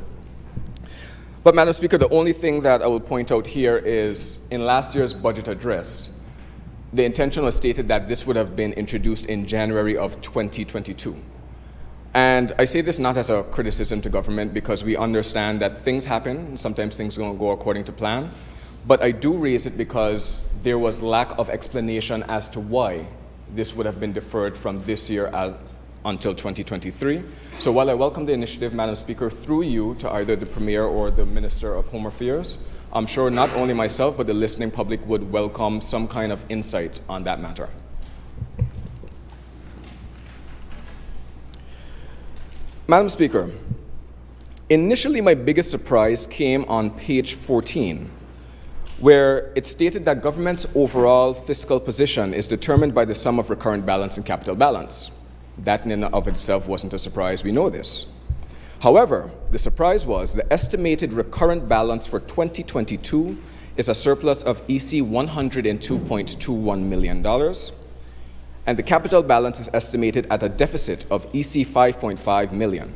But Madam Speaker, the only thing that I will point out here is in last year's budget address, the intention was stated that this would have been introduced in January of 2022. And I say this not as a criticism to government because we understand that things happen, sometimes things don't go according to plan, but I do raise it because there was lack of explanation as to why this would have been deferred from this year until 2023. So while I welcome the initiative, Madam Speaker, through you to either the Premier or the Minister of Home Affairs, I'm sure not only myself but the listening public would welcome some kind of insight on that matter. Madam Speaker, initially my biggest surprise came on page 14, where it stated that government's overall fiscal position is determined by the sum of recurrent balance and capital balance. That in and of itself wasn't a surprise, we know this. However, the surprise was the estimated recurrent balance for 2022 is a surplus of EC $102.21 million, and the capital balance is estimated at a deficit of EC $5.5 million.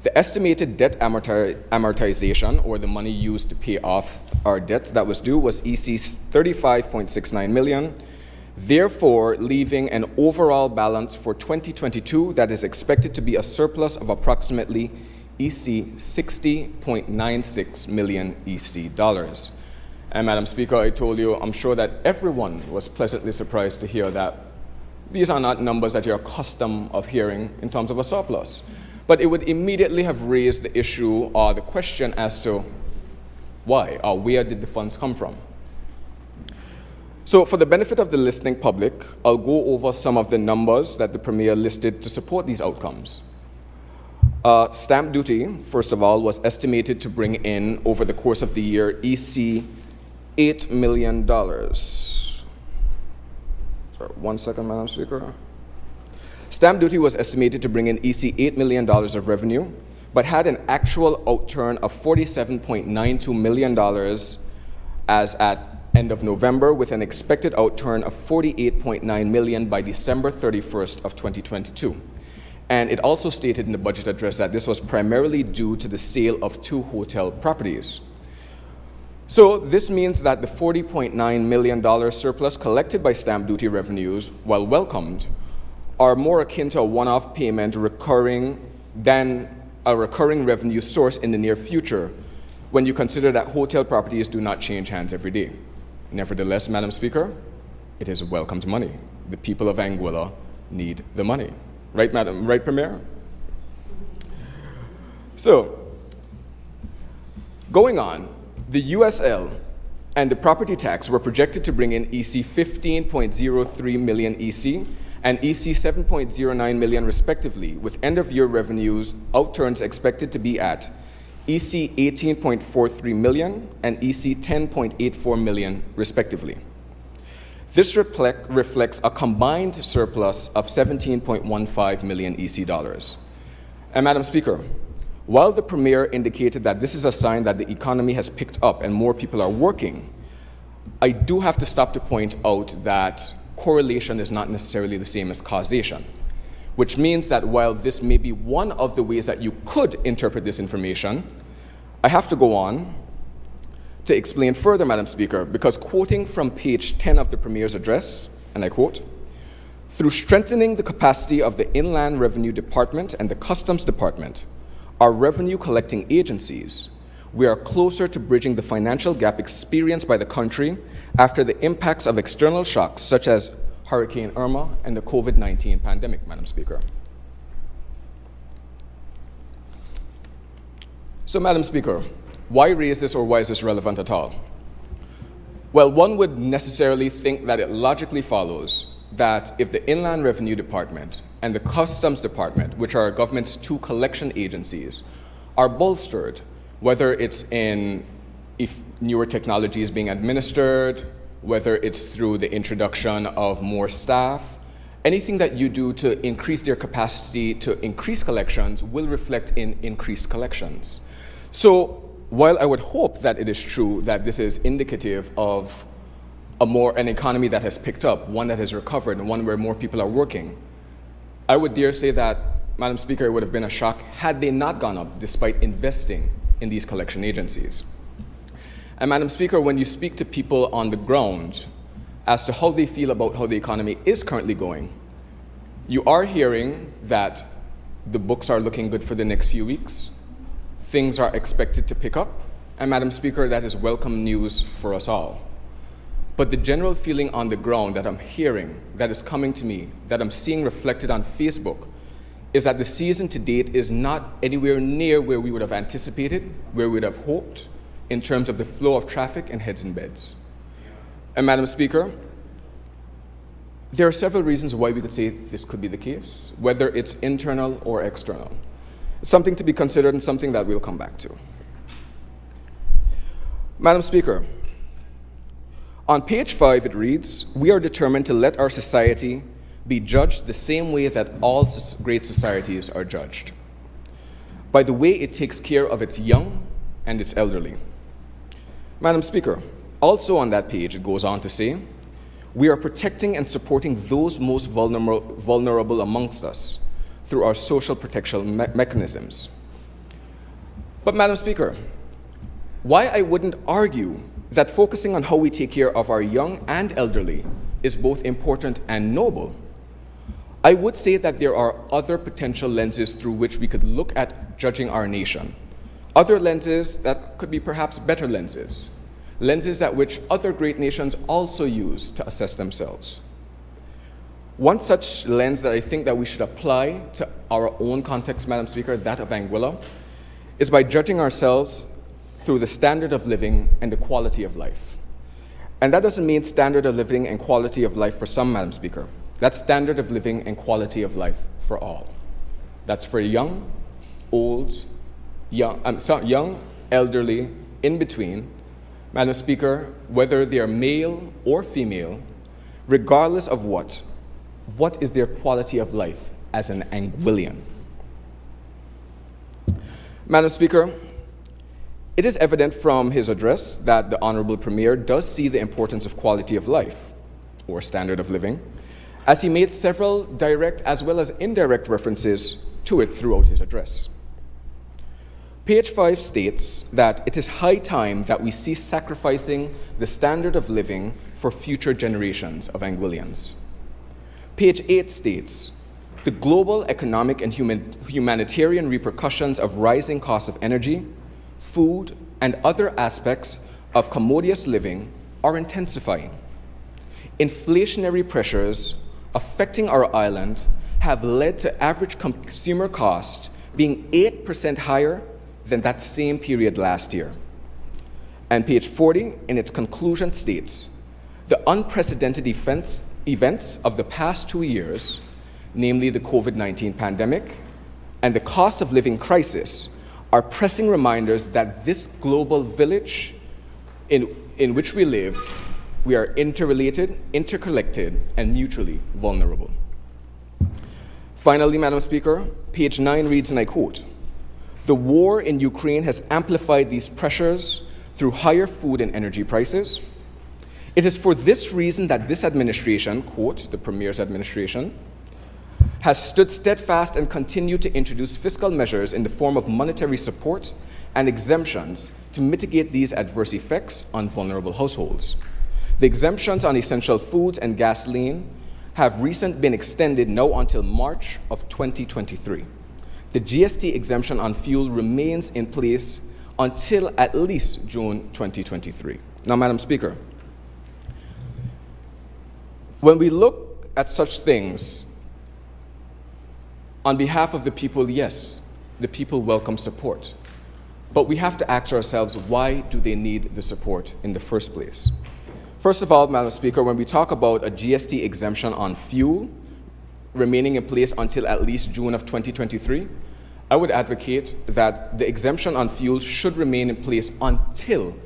The estimated debt amortization, or the money used to pay off our debt that was due, was EC 35.69 million, therefore leaving an overall balance for 2022 that is expected to be a surplus of approximately EC 60.96 million EC dollars. And Madam Speaker, I told you, I'm sure that everyone was pleasantly surprised to hear that these are not numbers that you're accustomed of hearing in terms of a surplus. But it would immediately have raised the issue or the question as to why or where did the funds come from? So for the benefit of the listening public, I'll go over some of the numbers that the Premier listed to support these outcomes. Stamp duty, first of all, was estimated to bring in, over the course of the year, EC $8 million. Sorry, 1 second, Madam Speaker. Stamp duty was estimated to bring in EC $8 million of revenue, but had an actual outturn of $47.92 million as at end of November, with an expected outturn of $48.9 million by December 31st of 2022. And it also stated in the budget address that this was primarily due to the sale of 2 hotel properties. So this means that the $40.9 million surplus collected by stamp duty revenues, while welcomed, are more akin to a one-off payment than a recurring revenue source in the near future, when you consider that hotel properties do not change hands every day. Nevertheless, Madam Speaker, it is welcomed money. The people of Anguilla need the money. Right, Madam? Right, Premier? So, going on, the USL and the property tax were projected to bring in EC 15.03 million EC and EC 7.09 million respectively, with end-of-year revenues outturns expected to be at EC 18.43 million and EC 10.84 million respectively. This reflects a combined surplus of 17.15 million EC dollars. And Madam Speaker, while the Premier indicated that this is a sign that the economy has picked up and more people are working, I do have to stop to point out that correlation is not necessarily the same as causation, which means that while this may be one of the ways that you could interpret this information, I have to go on to explain further, Madam Speaker, because quoting from page 10 of the Premier's address, and I quote, "Through strengthening the capacity of the Inland Revenue Department and the Customs Department, our revenue collecting agencies, we are closer to bridging the financial gap experienced by the country after the impacts of external shocks such as Hurricane Irma and the COVID-19 pandemic," Madam Speaker. So, Madam Speaker, why raise this, or why is this relevant at all? Well, one would necessarily think that it logically follows that if the Inland Revenue Department and the Customs Department, which are our government's 2 collection agencies, are bolstered, whether it's in if newer technology is being administered, whether it's through the introduction of more staff, anything that you do to increase their capacity to increase collections will reflect in increased collections. So while I would hope that it is true that this is indicative of an economy that has picked up, one that has recovered, and one where more people are working, I would dare say that, Madam Speaker, it would have been a shock had they not gone up despite investing in these collection agencies. And Madam Speaker, when you speak to people on the ground as to how they feel about how the economy is currently going, you are hearing that the books are looking good for the next few weeks. Things are expected to pick up, and Madam Speaker, that is welcome news for us all. But the general feeling on the ground that I'm hearing, that is coming to me, that I'm seeing reflected on Facebook, is that the season to date is not anywhere near where we would have anticipated, where we would have hoped, in terms of the flow of traffic and heads in beds. And Madam Speaker, there are several reasons why we could say this could be the case, whether it's internal or external. It's something to be considered and something that we'll come back to. Madam Speaker, on page 5 it reads, "We are determined to let our society be judged the same way that all great societies are judged, by the way it takes care of its young and its elderly." Madam Speaker, also on that page it goes on to say, "We are protecting and supporting those most vulnerable amongst us through our social protection mechanisms." But, Madam Speaker, why I wouldn't argue that focusing on how we take care of our young and elderly is both important and noble, I would say that there are other potential lenses through which we could look at judging our nation. Other lenses that could be perhaps better lenses. Lenses at which other great nations also use to assess themselves. One such lens that I think that we should apply to our own context, Madam Speaker, that of Anguilla, is by judging ourselves through the standard of living and the quality of life. And that doesn't mean standard of living and quality of life for some, Madam Speaker. That's standard of living and quality of life for all. That's for young, old, young, elderly, in between, Madam Speaker, whether they are male or female, regardless of what is their quality of life as an Anguillian? Madam Speaker, it is evident from his address that the Honorable Premier does see the importance of quality of life, or standard of living, as he made several direct as well as indirect references to it throughout his address. Page 5 states that it is high time that we cease sacrificing the standard of living for future generations of Anguillians. Page 8 states, the global economic and humanitarian repercussions of rising costs of energy, food, and other aspects of commodious living are intensifying. Inflationary pressures affecting our island have led to average consumer cost being 8% higher than that same period last year. And page 40 in its conclusion states, the unprecedented events of the past 2 years, namely the COVID-19 pandemic and the cost of living crisis, are pressing reminders that this global village in which we live, we are interrelated, interconnected, and mutually vulnerable. Finally, Madam Speaker, page 9 reads, and I quote, the war in Ukraine has amplified these pressures through higher food and energy prices. It is for this reason that this administration, quote, the Premier's administration, has stood steadfast and continued to introduce fiscal measures in the form of monetary support and exemptions to mitigate these adverse effects on vulnerable households. The exemptions on essential foods and gasoline have recently been extended now until March of 2023. The GST exemption on fuel remains in place until at least June 2023. Now, Madam Speaker, when we look at such things, on behalf of the people, yes, the people welcome support. But we have to ask ourselves, why do they need the support in the first place? First of all, Madam Speaker, when we talk about a GST exemption on fuel remaining in place until at least June of 2023, I would advocate that the exemption on fuel should remain in place until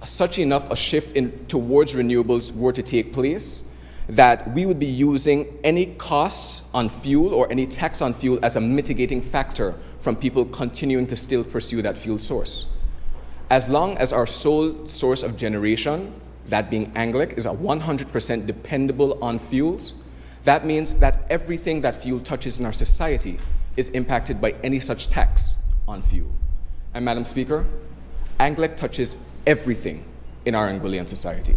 such enough a shift towards renewables were to take place that we would be using any costs on fuel or any tax on fuel as a mitigating factor from people continuing to still pursue that fuel source. As long as our sole source of generation, that being Anglic, is 100% dependable on fuels, that means that everything that fuel touches in our society is impacted by any such tax on fuel. And Madam Speaker, Anglic touches everything in our Anguillian society.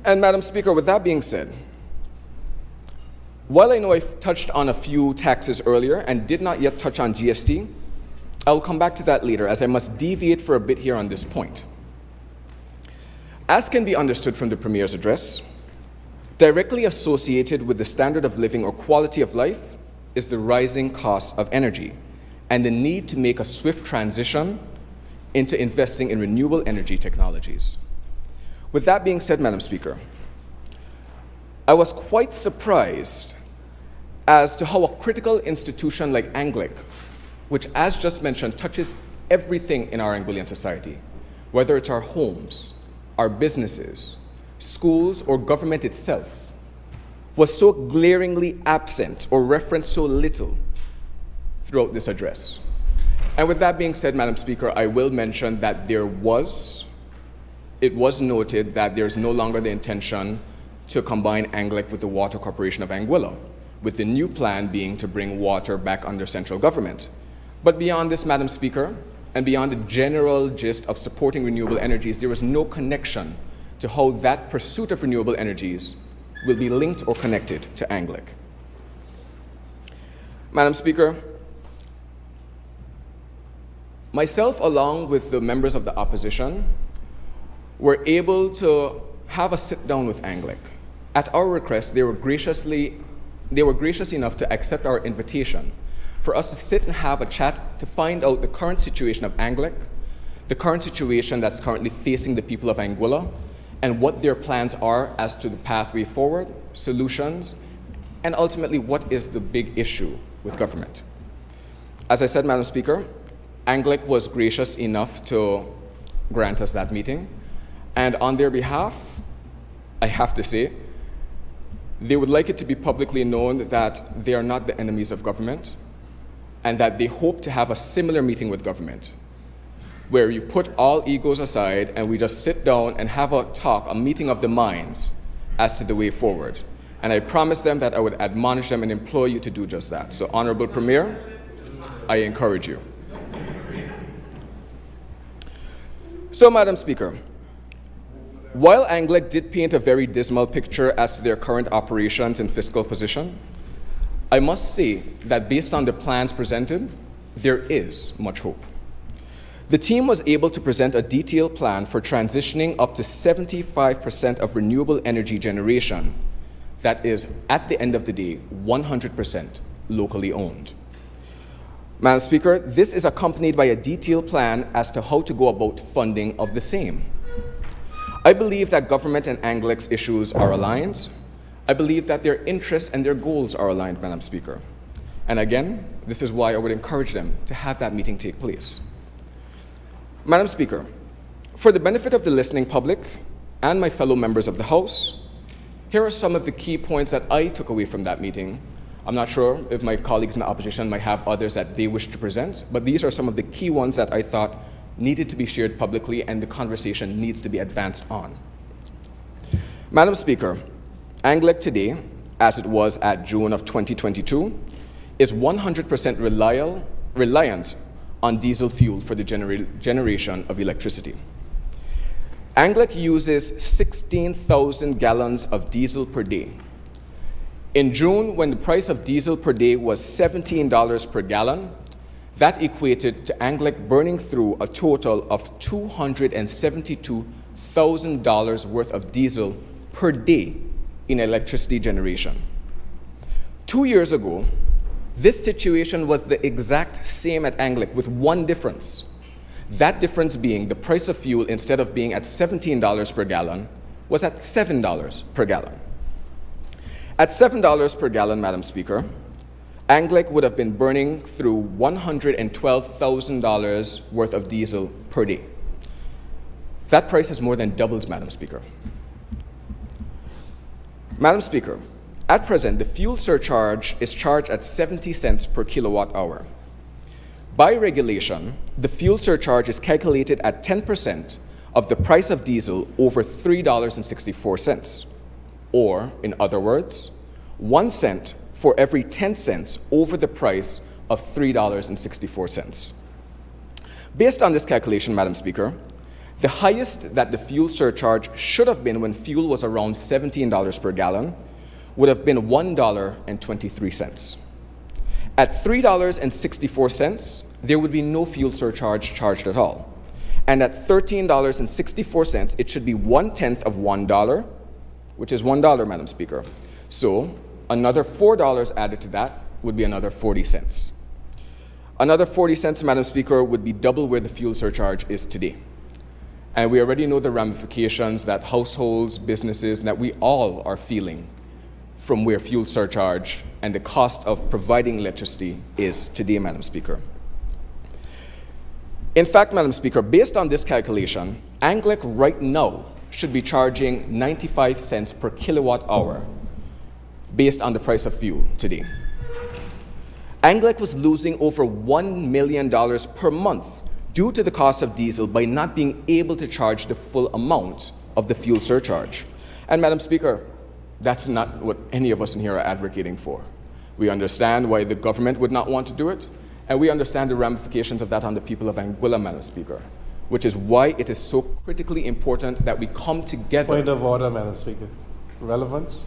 And Madam Speaker, with that being said, while I know I've touched on a few taxes earlier and did not yet touch on GST, I'll come back to that later as I must deviate for a bit here on this point. As can be understood from the Premier's address, directly associated with the standard of living or quality of life is the rising cost of energy and the need to make a swift transition into investing in renewable energy technologies. With that being said, Madam Speaker, I was quite surprised as to how a critical institution like Anglic, which, as just mentioned, touches everything in our Anguillian society, whether it's our homes, our businesses, schools, or government itself, was so glaringly absent or referenced so little throughout this address. And with that being said, Madam Speaker, I will mention that it was noted that there's no longer the intention to combine Anglic with the Water Corporation of Anguilla, with the new plan being to bring water back under central government. But beyond this, Madam Speaker, and beyond the general gist of supporting renewable energies, there was no connection to how that pursuit of renewable energies will be linked or connected to Anglic. Madam Speaker, myself, along with the members of the opposition, were able to have a sit-down with Anglic. At our request, they were gracious enough to accept our invitation for us to sit and have a chat to find out the current situation of Anglic, the current situation that's currently facing the people of Anguilla, and what their plans are as to the pathway forward, solutions, and ultimately what is the big issue with government. As I said, Madam Speaker, Anglic was gracious enough to grant us that meeting, and on their behalf, I have to say, they would like it to be publicly known that they are not the enemies of government, and that they hope to have a similar meeting with government, where you put all egos aside and we just sit down and have a talk, a meeting of the minds as to the way forward. And I promised them that I would admonish them and implore you to do just that. So, Honorable Premier, I encourage you. So, Madam Speaker, while Anglic did paint a very dismal picture as to their current operations and fiscal position, I must say that based on the plans presented, there is much hope. The team was able to present a detailed plan for transitioning up to 75% of renewable energy generation that is, at the end of the day, 100% locally owned. Madam Speaker, this is accompanied by a detailed plan as to how to go about funding of the same. I believe that government and Anglic's issues are aligned. I believe that their interests and their goals are aligned, Madam Speaker. And again, this is why I would encourage them to have that meeting take place. Madam Speaker, for the benefit of the listening public and my fellow members of the House, here are some of the key points that I took away from that meeting. I'm not sure if my colleagues in the opposition might have others that they wish to present, but these are some of the key ones that I thought needed to be shared publicly and the conversation needs to be advanced on. Madam Speaker, Anglic today, as it was at June of 2022, is 100% reliant on diesel fuel for the generation of electricity. Anglic uses 16,000 gallons of diesel per day. In June, when the price of diesel per day was $17 per gallon, that equated to Anglic burning through a total of $272,000 worth of diesel per day in electricity generation. 2 years ago, this situation was the exact same at Anglic with one difference. That difference being the price of fuel, instead of being at $17 per gallon, was at $7 per gallon. At $7 per gallon, Madam Speaker, Anglic would have been burning through $112,000 worth of diesel per day. That price has more than doubled, Madam Speaker. Madam Speaker, at present, the fuel surcharge is charged at 70 cents per kilowatt hour. By regulation, the fuel surcharge is calculated at 10% of the price of diesel over $3.64, or, in other words, 1 cent for every 10 cents over the price of $3.64. Based on this calculation, Madam Speaker, the highest that the fuel surcharge should have been when fuel was around $17 per gallon would have been $1.23. At $3.64, there would be no fuel surcharge charged at all. And at $13.64, it should be 1/10 of $1, which is $1, Madam Speaker. So another $4 added to that would be another 40 cents. Another 40 cents, Madam Speaker, would be double where the fuel surcharge is today. And we already know the ramifications that households, businesses, and that we all are feeling from where fuel surcharge and the cost of providing electricity is today, Madam Speaker. In fact, Madam Speaker, based on this calculation, Anglic right now should be charging 95 cents per kilowatt hour based on the price of fuel today. Anglic was losing over $1 million per month due to the cost of diesel by not being able to charge the full amount of the fuel surcharge. And Madam Speaker, that's not what any of us in here are advocating for. We understand why the government would not want to do it, and we understand the ramifications of that on the people of Anguilla, Madam Speaker, which is why it is so critically important that we come together. Point of order, Madam Speaker. Relevance?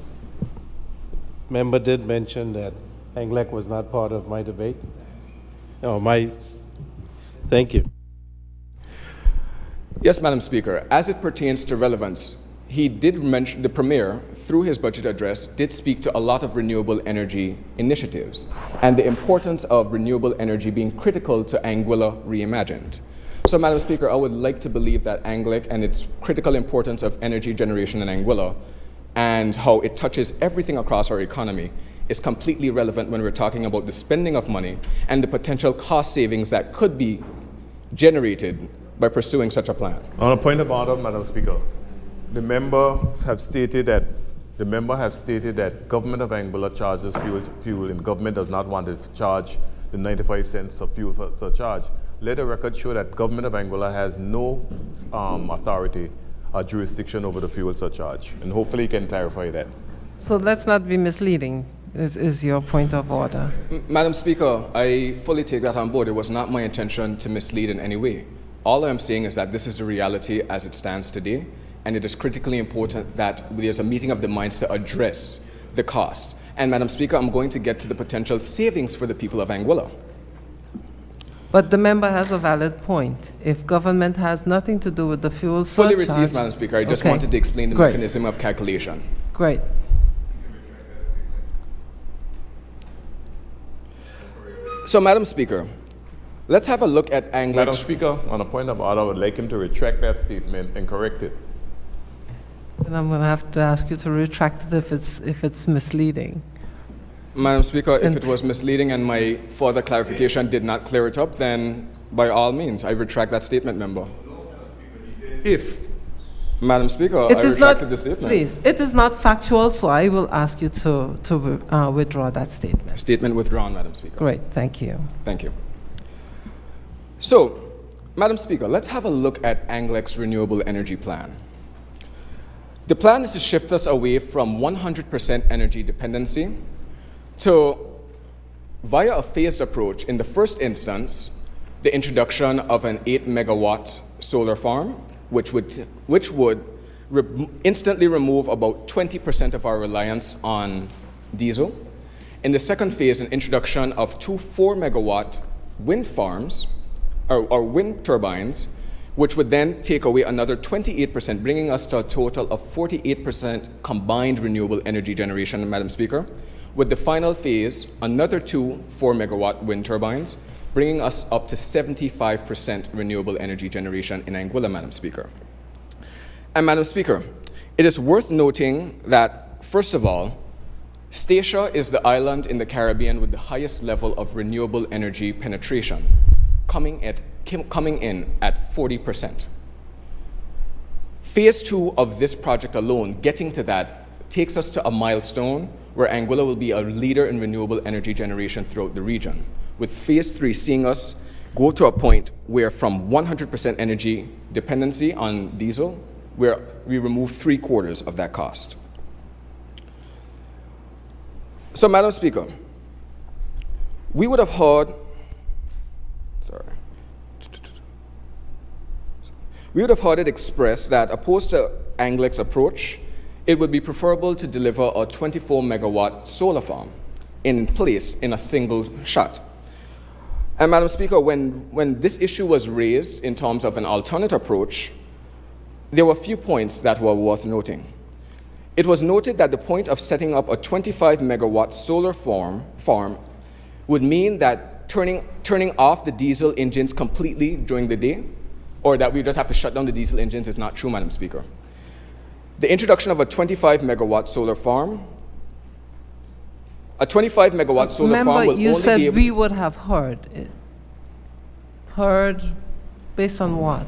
Member did mention that Anglec was not part of my debate. Thank you. Yes, Madam Speaker. As it pertains to relevance, he did mention, the Premier, through his budget address, did speak to a lot of renewable energy initiatives and the importance of renewable energy being critical to Anguilla Reimagined. So, Madam Speaker, I would like to believe that Anglec and its critical importance of energy generation in Anguilla and how it touches everything across our economy is completely relevant when we're talking about the spending of money and the potential cost savings that could be generated by pursuing such a plan. On a point of order, Madam Speaker, the member has stated that government of Anguilla charges fuel and government does not want to charge the 95 cents of fuel surcharge. Let the record show that government of Anguilla has no authority or jurisdiction over the fuel surcharge, and hopefully you can clarify that. So let's not be misleading, is your point of order. Madam Speaker, I fully take that on board. It was not my intention to mislead in any way. All I'm saying is that this is the reality as it stands today, and it is critically important that there's a meeting of the minds to address the cost. And Madam Speaker, I'm going to get to the potential savings for the people of Anguilla. But the member has a valid point. If government has nothing to do with the fuel surcharge... Fully received, Madam Speaker. I just wanted to explain the mechanism of calculation. Great. So, Madam Speaker, let's have a look at Anglec's... Madam Speaker, on a point of order, I would like him to retract that statement and correct it. And I'm going to have to ask you to retract it if it's misleading. Madam Speaker, if it was misleading and my further clarification did not clear it up, then by all means, I retract that statement, member. If. Madam Speaker, I retracted the statement. Please, it is not factual, so I will ask you to withdraw that statement. Statement withdrawn, Madam Speaker. Great, thank you. Thank you. So, Madam Speaker, let's have a look at Anglec's renewable energy plan. The plan is to shift us away from 100% energy dependency to, via a phased approach, in the first instance, the introduction of an 8 megawatt solar farm, which would instantly remove about 20% of our reliance on diesel. In the second phase, an introduction of 2 4 megawatt wind farms, or wind turbines, which would then take away another 28%, bringing us to a total of 48% combined renewable energy generation, Madam Speaker. With the final phase, another 2 4 megawatt wind turbines, bringing us up to 75% renewable energy generation in Anguilla, Madam Speaker. And Madam Speaker, it is worth noting that, first of all, Statia is the island in the Caribbean with the highest level of renewable energy penetration, coming in at 40%. Phase 2 of this project alone, getting to that, takes us to a milestone where Anguilla will be a leader in renewable energy generation throughout the region, with phase 3 seeing us go to a point where from 100% energy dependency on diesel, where we remove 3/4 of that cost. So, Madam Speaker, we would have heard, it expressed that opposed to Anglec's approach, it would be preferable to deliver a 24 megawatt solar farm in place in a single shot. And Madam Speaker, when this issue was raised in terms of an alternate approach, there were a few points that were worth noting. It was noted that the point of setting up a 25 megawatt solar farm would mean that turning off the diesel engines completely during the day, or that we just have to shut down the diesel engines, is not true, Madam Speaker. The introduction of a 25 megawatt solar farm, a 25 megawatt solar farm will only be able to... Remember, you said we would have heard it. Heard based on what?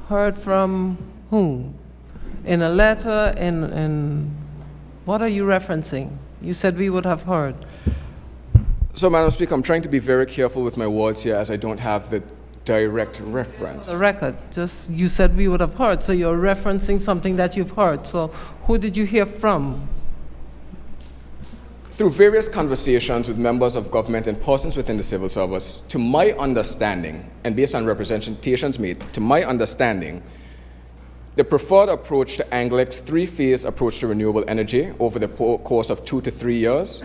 Heard from whom? In a letter, in what are you referencing? You said we would have heard. So, Madam Speaker, I'm trying to be very careful with my words here as I don't have the direct reference. The record, just you said we would have heard, so you're referencing something that you've heard. So who did you hear from? Through various conversations with members of government and persons within the civil service, to my understanding, and based on representations made, to my understanding, the preferred approach to Anglic's three-phase approach to renewable energy over the course of 2 to 3 years,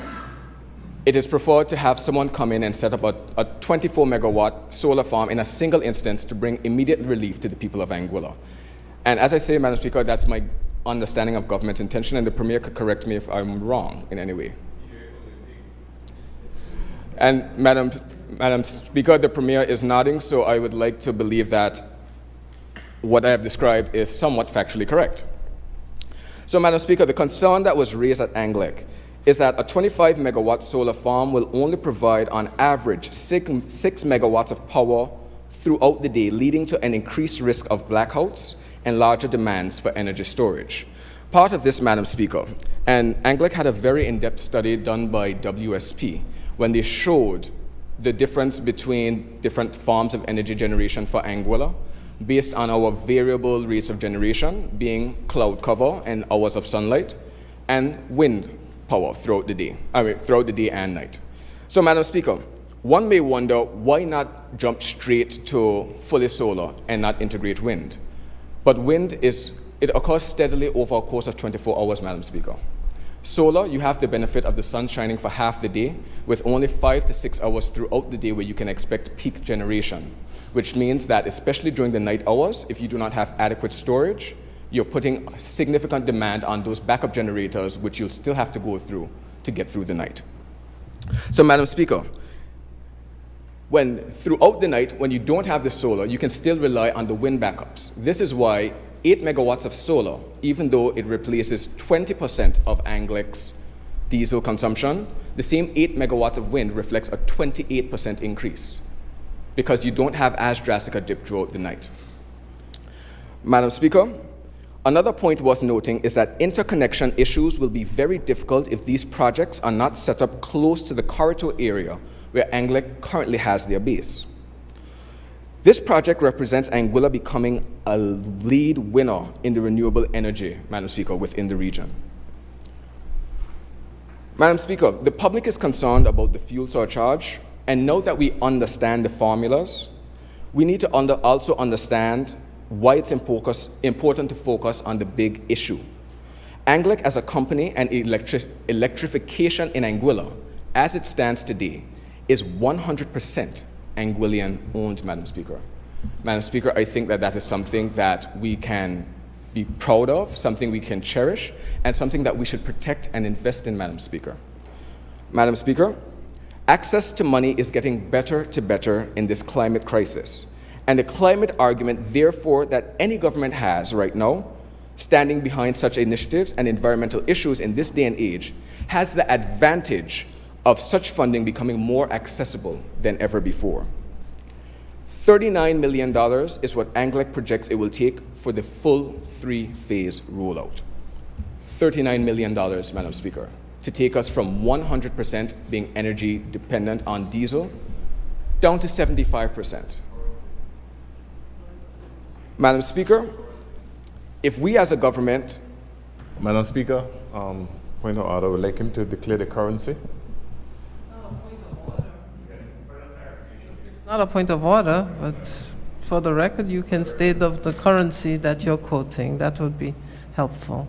it is preferred to have someone come in and set up a 24 megawatt solar farm in a single instance to bring immediate relief to the people of Anguilla. And as I say, Madam Speaker, that's my understanding of government's intention, and the Premier could correct me if I'm wrong in any way. And Madam Speaker, the Premier is nodding, so I would like to believe that what I have described is somewhat factually correct. So, Madam Speaker, the concern that was raised at Anglic is that a 25 megawatt solar farm will only provide on average 6 megawatts of power throughout the day, leading to an increased risk of blackouts and larger demands for energy storage. Part of this, Madam Speaker, and Anglic had a very in-depth study done by WSP when they showed the difference between different forms of energy generation for Anguilla based on our variable rates of generation being cloud cover and hours of sunlight and wind power throughout the day and night. So, Madam Speaker, one may wonder why not jump straight to fully solar and not integrate wind. But wind it occurs steadily over a course of 24 hours, Madam Speaker. Solar, you have the benefit of the sun shining for half the day with only 5 to 6 hours throughout the day where you can expect peak generation, which means that especially during the night hours, if you do not have adequate storage, you're putting significant demand on those backup generators, which you'll still have to go through to get through the night. So, Madam Speaker, throughout the night, when you don't have the solar, you can still rely on the wind backups. This is why 8 megawatts of solar, even though it replaces 20% of Anglic's diesel consumption, the same 8 megawatts of wind reflects a 28% increase because you don't have as drastic a dip throughout the night. Madam Speaker, another point worth noting is that interconnection issues will be very difficult if these projects are not set up close to the corridor area where Anglic currently has their base. This project represents Anguilla becoming a lead winner in the renewable energy, Madam Speaker, within the region. Madam Speaker, the public is concerned about the fuel surcharge, and now that we understand the formulas, we need to also understand why it's important to focus on the big issue. Anglic as a company and electrification in Anguilla, as it stands today, is 100% Anguillian owned, Madam Speaker. Madam Speaker, I think that is something that we can be proud of, something we can cherish, and something that we should protect and invest in, Madam Speaker. Madam Speaker, access to money is getting better in this climate crisis. And the climate argument, therefore, that any government has right now, standing behind such initiatives and environmental issues in this day and age, has the advantage of such funding becoming more accessible than ever before. $39 million is what Anglic projects it will take for the full 3-phase rollout. $39 million, Madam Speaker, to take us from 100% being energy dependent on diesel down to 75%. Madam Speaker, if we as a government... Madam Speaker, point of order, I would like him to declare the currency. Not a point of order, but for the record, you can state the currency that you're quoting. That would be helpful.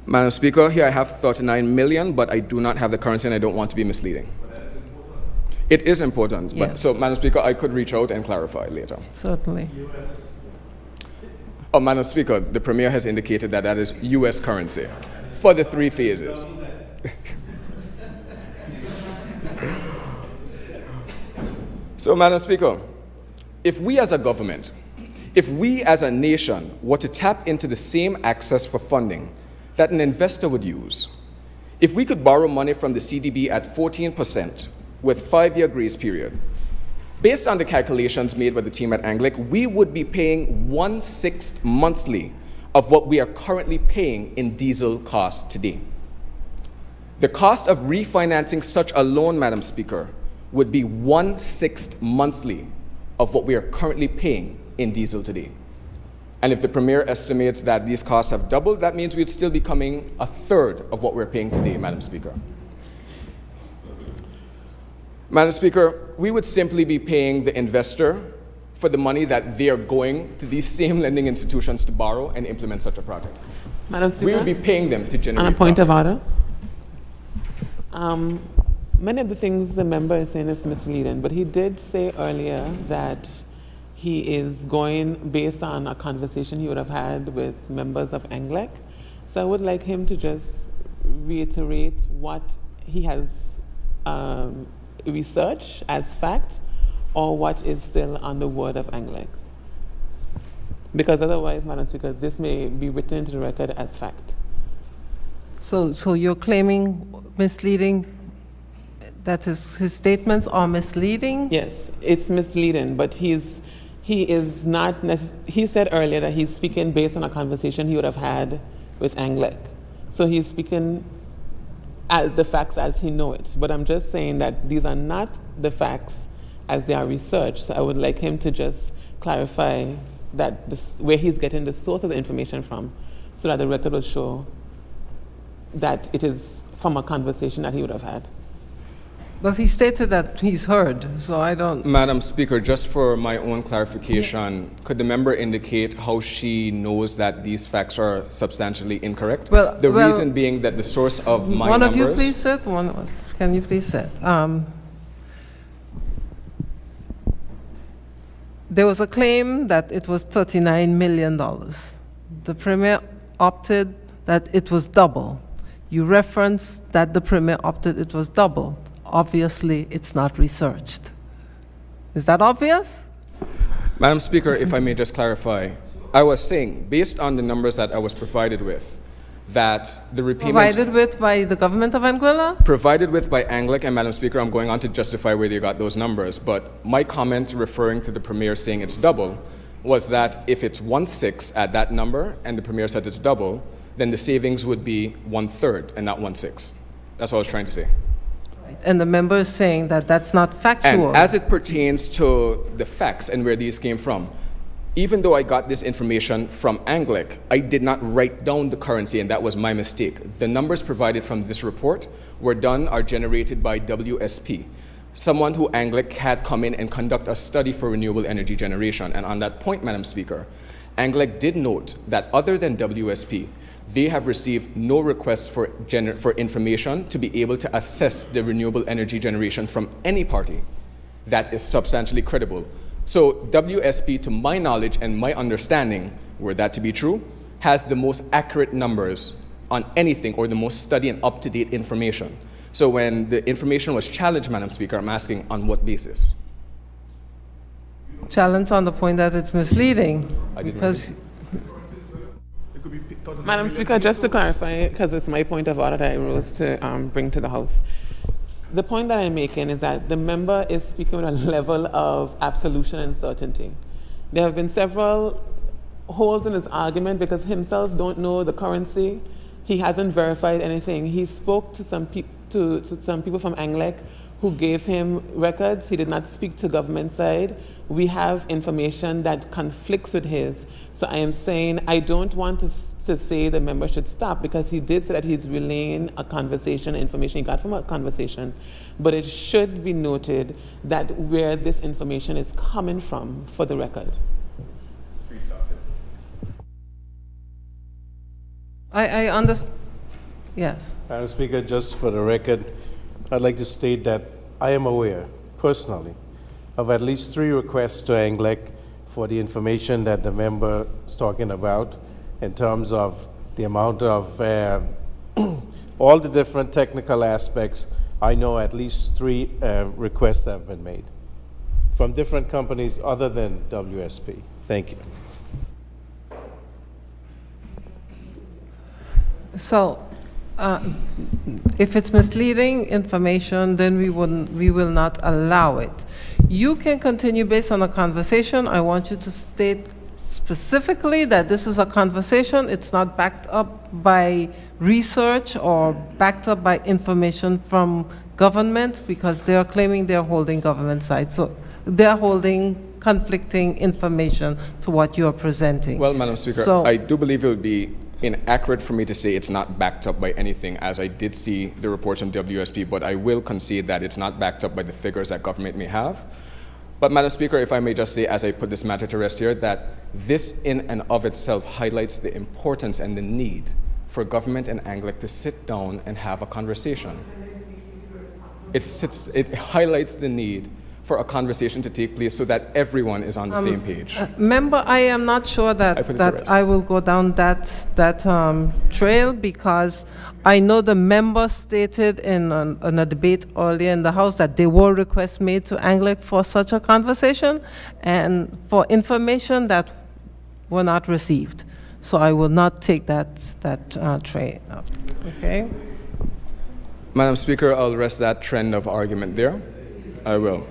Madam Speaker, here I have 39 million, but I do not have the currency and I don't want to be misleading. But that is important. It is important. Yes. But, so, Madam Speaker, I could reach out and clarify later. Certainly. Oh, Madam Speaker, the Premier has indicated that is U.S. currency for the 3 phases. So, Madam Speaker, if we as a government, if we as a nation were to tap into the same access for funding that an investor would use, if we could borrow money from the CDB at 14% with 5-year grace period, based on the calculations made by the team at Anglic, we would be paying 1/6 monthly of what we are currently paying in diesel costs today. The cost of refinancing such a loan, Madam Speaker, would be 1/6 monthly of what we are currently paying in diesel today. And if the Premier estimates that these costs have doubled, that means we'd still be coming 1/3 of what we're paying today, Madam Speaker. Madam Speaker, we would simply be paying the investor for the money that they are going to these same lending institutions to borrow and implement such a project. Madam Speaker, We would be paying them to generate on a point profit. of order. Many of the things the member is saying is misleading, but he did say earlier that he is going based on a conversation he would have had with members of ANGLEC. So I would like him to just reiterate what he has researched as fact or what is still on the word of ANGLEC. Because otherwise, Madam Speaker, this may be written into the record as fact. So you're claiming misleading, that his statements are misleading? Yes, it's misleading, but he is not he said earlier that he's speaking based on a conversation he would have had with ANGLEC. So he's speaking as the facts as he knows it. But I'm just saying that these are not the facts as they are researched. So I would like him to just clarify that where he's getting the source of the information from, so that the record will show that it is from a conversation that he would have had. But he stated that he's heard, so I don't... Madam Speaker, just for my own clarification, could the member indicate how she knows that these facts are substantially incorrect? Well, the reason being that the source of my One numbers... of you please sit. Can you please sit? There was a claim that it was $39 million. The Premier opted that it was double. You referenced that the Premier opted it was double. Obviously, it's not researched. Is that obvious? Madam Speaker, if I may just clarify, I was saying, based on the numbers that I was provided with, that the repayments... Provided with by the government of Anguilla? Provided with by ANGLEC, and Madam Speaker, I'm going on to justify where they got those numbers, but my comment referring to the Premier saying it's double was that if it's 1/6 at that number, and the Premier said it's double, then the savings would be 1/3 and not 1/6. That's what I was trying to say. And the member is saying that that's not factual. And as it pertains to the facts and where these came from, even though I got this information from ANGLEC, I did not write down the currency, and that was my mistake. The numbers provided from this report are generated by WSP, someone who ANGLEC had come in and conduct a study for renewable energy generation. And on that point, Madam Speaker, ANGLEC did note that other than WSP, they have received no requests for information to be able to assess the renewable energy generation from any party that is substantially credible. So WSP, to my knowledge and my understanding, were that to be true, has the most accurate numbers on anything, or the most study and up-to-date information. So when the information was challenged, Madam Speaker, I'm asking on what basis? Challenge on the point that it's misleading. Because Madam Speaker, just to clarify, because it's my point of order that I rose to bring to the House. The point that I'm making is that the member is speaking with a level of absolution and certainty. There have been several holes in his argument because himself don't know the currency. He hasn't verified anything. He spoke to some people from ANGLEC who gave him records. He did not speak to government side. We have information that conflicts with his. So I am saying I don't want to say the member should stop, because he did say that he's relaying a conversation, information he got from a conversation. But it should be noted that where this information is coming from for the record. I understand. Yes. Madam Speaker, just for the record, I'd like to state that I am aware, personally, of at least 3 requests to ANGLEC for the information that the member is talking about in terms of the amount of all the different technical aspects. I know at least 3 requests have been made from different companies other than WSP. Thank you. So, if it's misleading information, then we will not allow it. You can continue based on a conversation. I want you to state specifically that this is a conversation. It's not backed up by research or backed up by information from government, because they are claiming they're holding government side. So they're holding conflicting information to what you are presenting. Well, Madam Speaker, So, I do believe it would be inaccurate for me to say it's not backed up by anything, as I did see the reports from WSP, but I will concede that it's not backed up by the figures that government may have. But Madam Speaker, if I may just say, as I put this matter to rest here, that this in and of itself highlights the importance and the need for government and Anguilla to sit down and have a conversation. It highlights the need for a conversation to take place so that everyone is on the same page. Member, I am not sure that I will go down that trail, because I know the member stated in a debate earlier in the House that there were requests made to Anguilla for such a conversation and for information that were not received. So I will not take that trail up. Okay? Madam Speaker, I'll rest that trend of argument there. I will.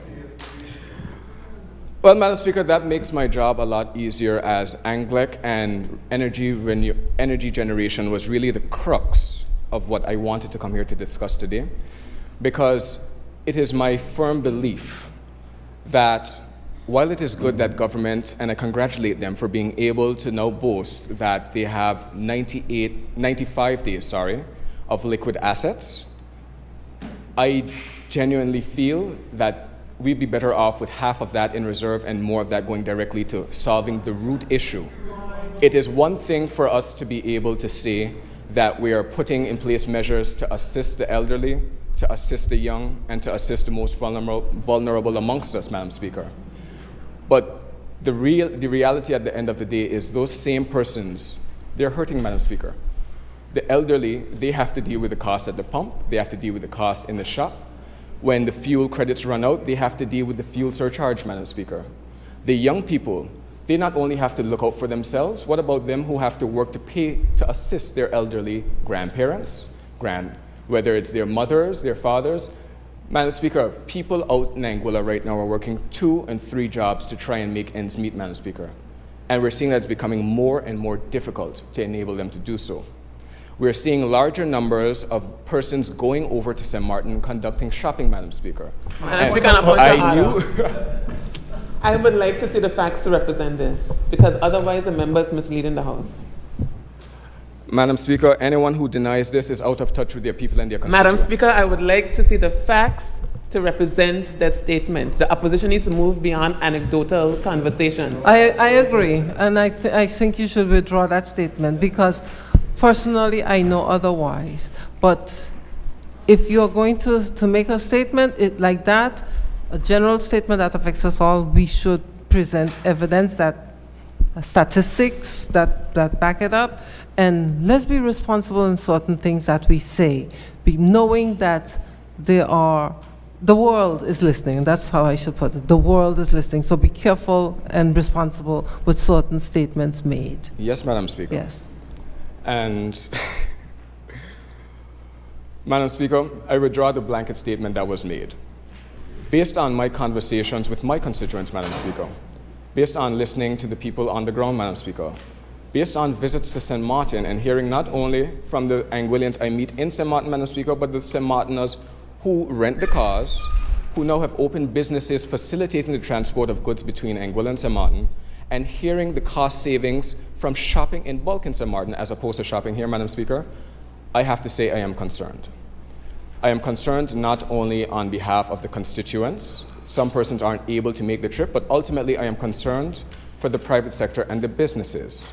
Well, Madam Speaker, that makes my job a lot easier, as Anguilla and energy generation was really the crux of what I wanted to come here to discuss today, because it is my firm belief that while it is good that government, and I congratulate them for being able to now boast that they have 95 days, of liquid assets, I genuinely feel that we'd be better off with half of that in reserve and more of that going directly to solving the root issue. It is one thing for us to be able to say that we are putting in place measures to assist the elderly, to assist the young, and to assist the most vulnerable amongst us, Madam Speaker. But the reality at the end of the day is those same persons, they're hurting, Madam Speaker. The elderly, they have to deal with the cost at the pump, they have to deal with the cost in the shop. When the fuel credits run out, they have to deal with the fuel surcharge, Madam Speaker. The young people, they not only have to look out for themselves, what about them who have to work to pay to assist their elderly grandparents, whether it's their mothers, their fathers? Madam Speaker, people out in Anguilla right now are working 2 and 3 jobs to try and make ends meet, Madam Speaker. And we're seeing that it's becoming more and more difficult to enable them to do so. We're seeing larger numbers of persons going over to St. Martin conducting shopping, Madam Speaker. Madam Speaker, I would like to see the facts to represent this, because otherwise the member is misleading the House. Madam Speaker, anyone who denies this is out of touch with their people and their constituents. Madam Speaker, I would like to see the facts to represent that statement. The opposition needs to move beyond anecdotal conversations. I agree, and I think you should withdraw that statement, because personally, I know otherwise. But if you're going to make a statement like that, a general statement that affects us all, we should present evidence, statistics that back it up, and let's be responsible in certain things that we say, knowing that the world is listening. That's how I should put it. The world is listening. So be careful and responsible with certain statements made. Yes, Madam Speaker. Yes. And Madam Speaker, I withdraw the blanket statement that was made. Based on my conversations with my constituents, Madam Speaker, based on listening to the people on the ground, Madam Speaker, based on visits to St. Martin and hearing not only from the Anguillians I meet in St. Martin, Madam Speaker, but the St. Martiners who rent the cars, who now have opened businesses facilitating the transport of goods between Anguilla and St. Martin, and hearing the cost savings from shopping in bulk in St. Martin as opposed to shopping here, Madam Speaker, I have to say I am concerned. I am concerned not only on behalf of the constituents, some persons aren't able to make the trip, but ultimately I am concerned for the private sector and the businesses.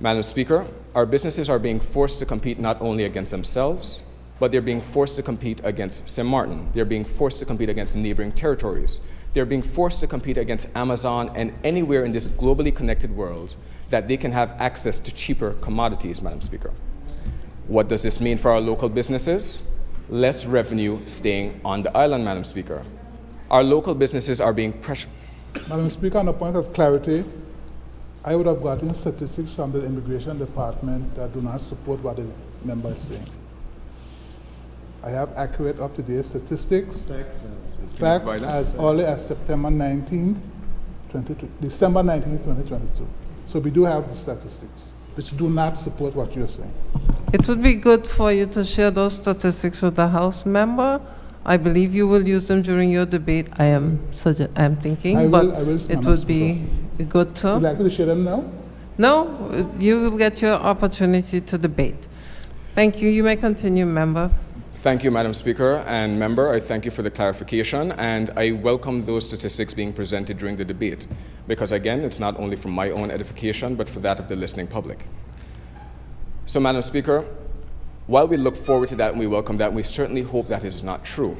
Madam Speaker, our businesses are being forced to compete not only against themselves, but they're being forced to compete against St. Martin. They're being forced to compete against neighboring territories. They're being forced to compete against Amazon and anywhere in this globally connected world that they can have access to cheaper commodities, Madam Speaker. What does this mean for our local businesses? Less revenue staying on the island, Madam Speaker. Our local businesses are being pressured. Madam Speaker, on a point of clarity, I would have gotten statistics from the Immigration Department that do not support what the member is saying. I have accurate, up-to-date statistics. Facts as early as September 19th, December 19th, 2022. So we do have the statistics, which do not support what you're saying. It would be good for you to share those statistics with the House member. I believe you will use them during your debate. I am thinking, I will, it would be good to. Would you like me to share them now? No, you will get your opportunity to debate. Thank you. You may continue, member. Thank you, Madam Speaker. And member, I thank you for the clarification, and I welcome those statistics being presented during the debate, because again, it's not only for my own edification, but for that of the listening public. So, Madam Speaker, while we look forward to that and we welcome that, we certainly hope that is not true.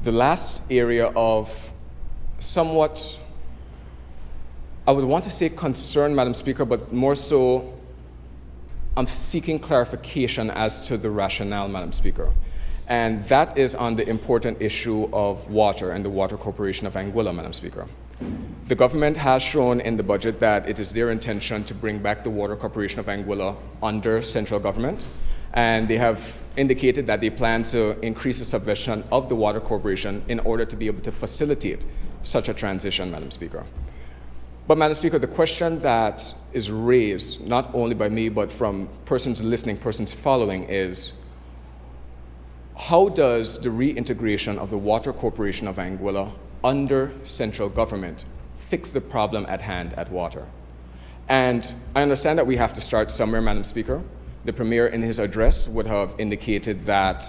The last area of somewhat, I would want to say concern, Madam Speaker, but more so, I'm seeking clarification as to the rationale, Madam Speaker. And that is on the important issue of water and the Water Corporation of Anguilla, Madam Speaker. The government has shown in the budget that it is their intention to bring back the Water Corporation of Anguilla under central government. And they have indicated that they plan to increase the subvention of the Water Corporation in order to be able to facilitate such a transition, Madam Speaker. But, Madam Speaker, the question that is raised, not only by me, but from persons listening, persons following, is how does the reintegration of the Water Corporation of Anguilla under central government fix the problem at hand at water? And I understand that we have to start somewhere, Madam Speaker. The Premier, in his address, would have indicated that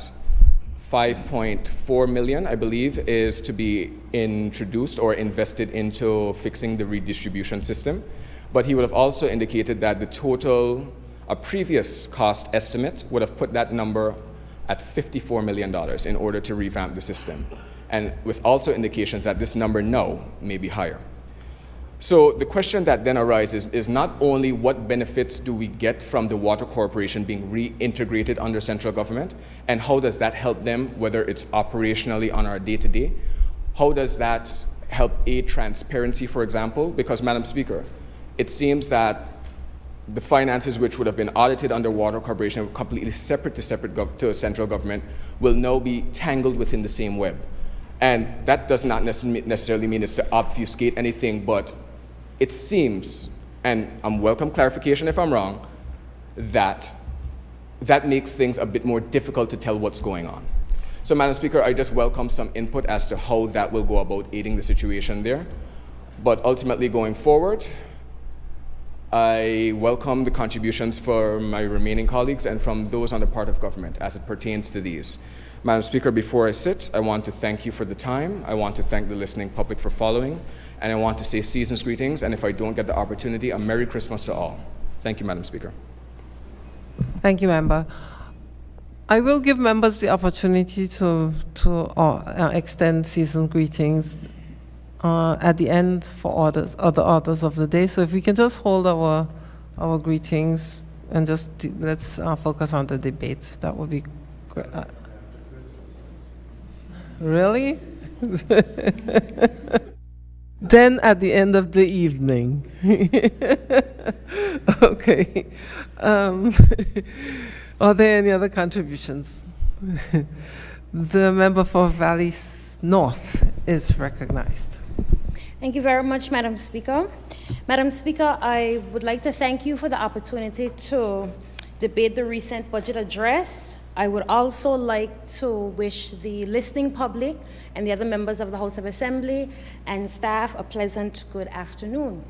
5.4 million, I believe, is to be introduced or invested into fixing the redistribution system. But he would have also indicated that the total, a previous cost estimate would have put that number at $54 million in order to revamp the system. And with also indications that this number now may be higher. So the question that then arises is not only what benefits do we get from the Water Corporation being reintegrated under central government, and how does that help them, whether it's operationally on our day-to-day? How does that help aid transparency, for example? Because, Madam Speaker, it seems that the finances which would have been audited under Water Corporation, completely separate to central government, will now be tangled within the same web. And that does not necessarily mean it's to obfuscate anything, but it seems, and I'm welcome clarification if I'm wrong, that makes things a bit more difficult to tell what's going on. So, Madam Speaker, I just welcome some input as to how that will go about aiding the situation there. But ultimately, going forward, I welcome the contributions from my remaining colleagues and from those on the part of government as it pertains to these. Madam Speaker, before I sit, I want to thank you for the time. I want to thank the listening public for following. And I want to say season's greetings, and if I don't get the opportunity, a Merry Christmas to all. Thank you, Madam Speaker. Thank you, member. I will give members the opportunity to extend season greetings at the end for other orders of the day. So if we can just hold our greetings and just let's focus on the debate, that would be great. Really? Then at the end of the evening. Okay. Are there any other contributions? The member for Valley North is recognized. Thank you very much, Madam Speaker. Madam Speaker, I would like to thank you for the opportunity to debate the recent budget address. I would also like to wish the listening public and the other members of the House of Assembly and staff a pleasant good afternoon.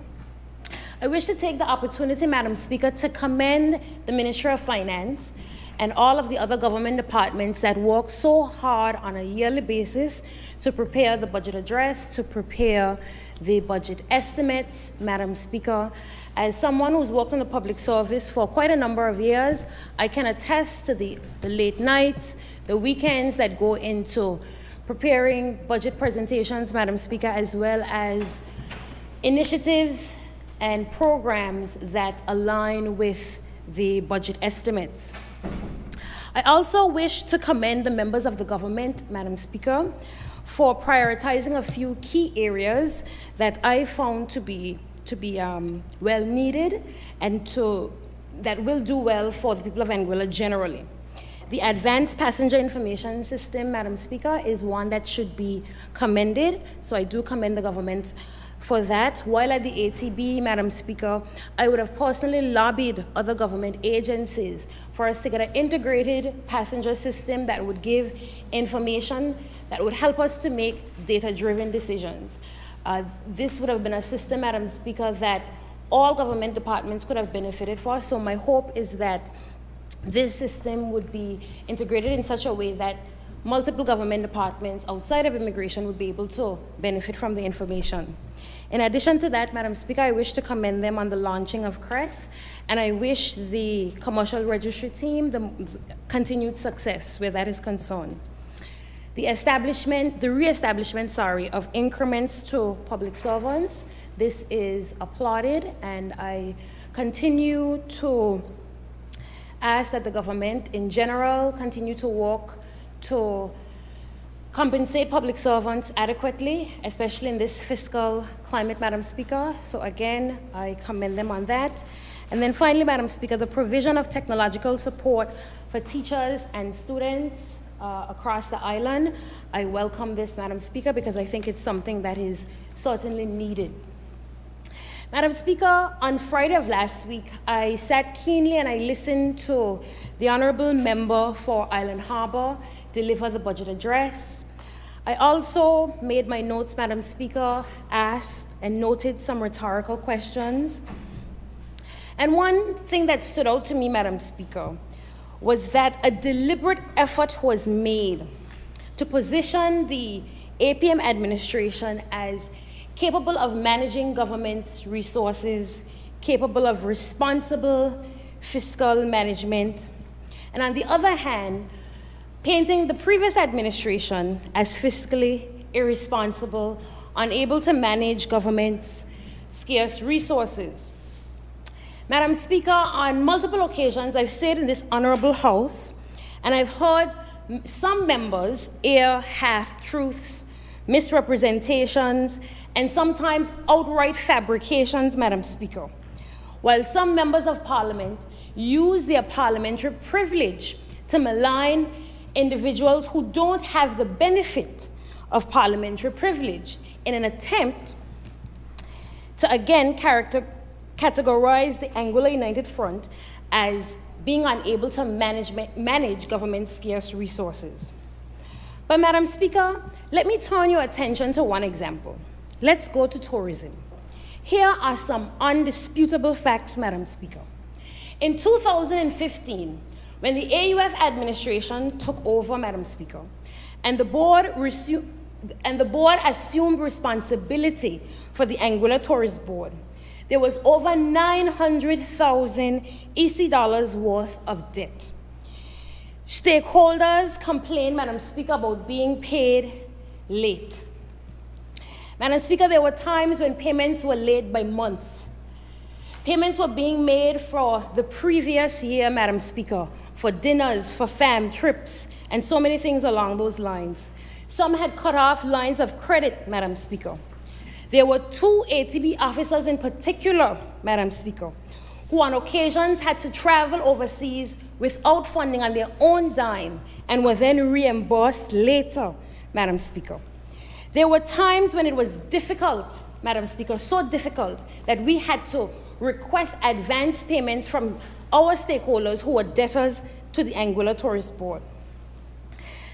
I wish to take the opportunity, Madam Speaker, to commend the Ministry of Finance and all of the other government departments that work so hard on a yearly basis to prepare the budget address, to prepare the budget estimates, Madam Speaker. As someone who's worked in the public service for quite a number of years, I can attest to the late nights, the weekends that go into preparing budget presentations, Madam Speaker, as well as initiatives and programs that align with the budget estimates. I also wish to commend the members of the government, Madam Speaker, for prioritizing a few key areas that I found to be well needed and that will do well for the people of Anguilla generally. The Advanced Passenger Information System, Madam Speaker, is one that should be commended, so I do commend the government for that. While at the ATB, Madam Speaker, I would have personally lobbied other government agencies for us to get an integrated passenger system that would give information that would help us to make data-driven decisions. This would have been a system, Madam Speaker, that all government departments could have benefited for. So my hope is that this system would be integrated in such a way that multiple government departments outside of immigration would be able to benefit from the information. In addition to that, Madam Speaker, I wish to commend them on the launching of CREST, and I wish the commercial registry team the continued success where that is concerned. The reestablishment, of increments to public servants, this is applauded, and I continue to ask that the government in general continue to work to compensate public servants adequately, especially in this fiscal climate, Madam Speaker. So again, I commend them on that. And then finally, Madam Speaker, the provision of technological support for teachers and students across the island. I welcome this, Madam Speaker, because I think it's something that is certainly needed. Madam Speaker, on Friday of last week, I sat keenly and I listened to the Honorable Member for Island Harbour deliver the budget address. I also made my notes, Madam Speaker, asked and noted some rhetorical questions. And one thing that stood out to me, Madam Speaker, was that a deliberate effort was made to position the APM administration as capable of managing government's resources, capable of responsible fiscal management, and on the other hand, painting the previous administration as fiscally irresponsible, unable to manage government's scarce resources. Madam Speaker, on multiple occasions, I've stayed in this honorable house, and I've heard some members air half-truths, misrepresentations, and sometimes outright fabrications, Madam Speaker, while some members of Parliament use their parliamentary privilege to malign individuals who don't have the benefit of parliamentary privilege in an attempt to, again, categorize the Anguilla United Front as being unable to manage government's scarce resources. But, Madam Speaker, let me turn your attention to one example. Let's go to tourism. Here are some undisputable facts, Madam Speaker. In 2015, when the AUF administration took over, Madam Speaker, and the board assumed responsibility for the Anguilla Tourist Board, there was over 900,000 EC dollars worth of debt. Stakeholders complained, Madam Speaker, about being paid late. Madam Speaker, there were times when payments were late by months. Payments were being made for the previous year, Madam Speaker, for dinners, for fam trips, and so many things along those lines. Some had cut off lines of credit, Madam Speaker. There were 2 ATB officers in particular, Madam Speaker, who on occasions had to travel overseas without funding on their own dime and were then reimbursed later, Madam Speaker. There were times when it was difficult, Madam Speaker, so difficult that we had to request advance payments from our stakeholders who were debtors to the Anguilla Tourist Board.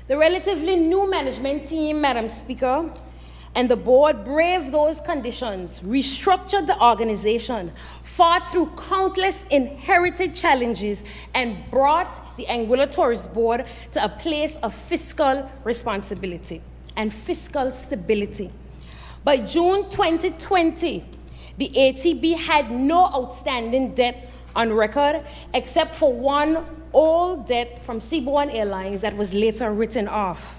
The relatively new management team, Madam Speaker, and the board braved those conditions, restructured the organization, fought through countless inherited challenges, and brought the Anguilla Tourist Board to a place of fiscal responsibility and fiscal stability. By June 2020, the ATB had no outstanding debt on record except for one old debt from Seabourn Airlines that was later written off.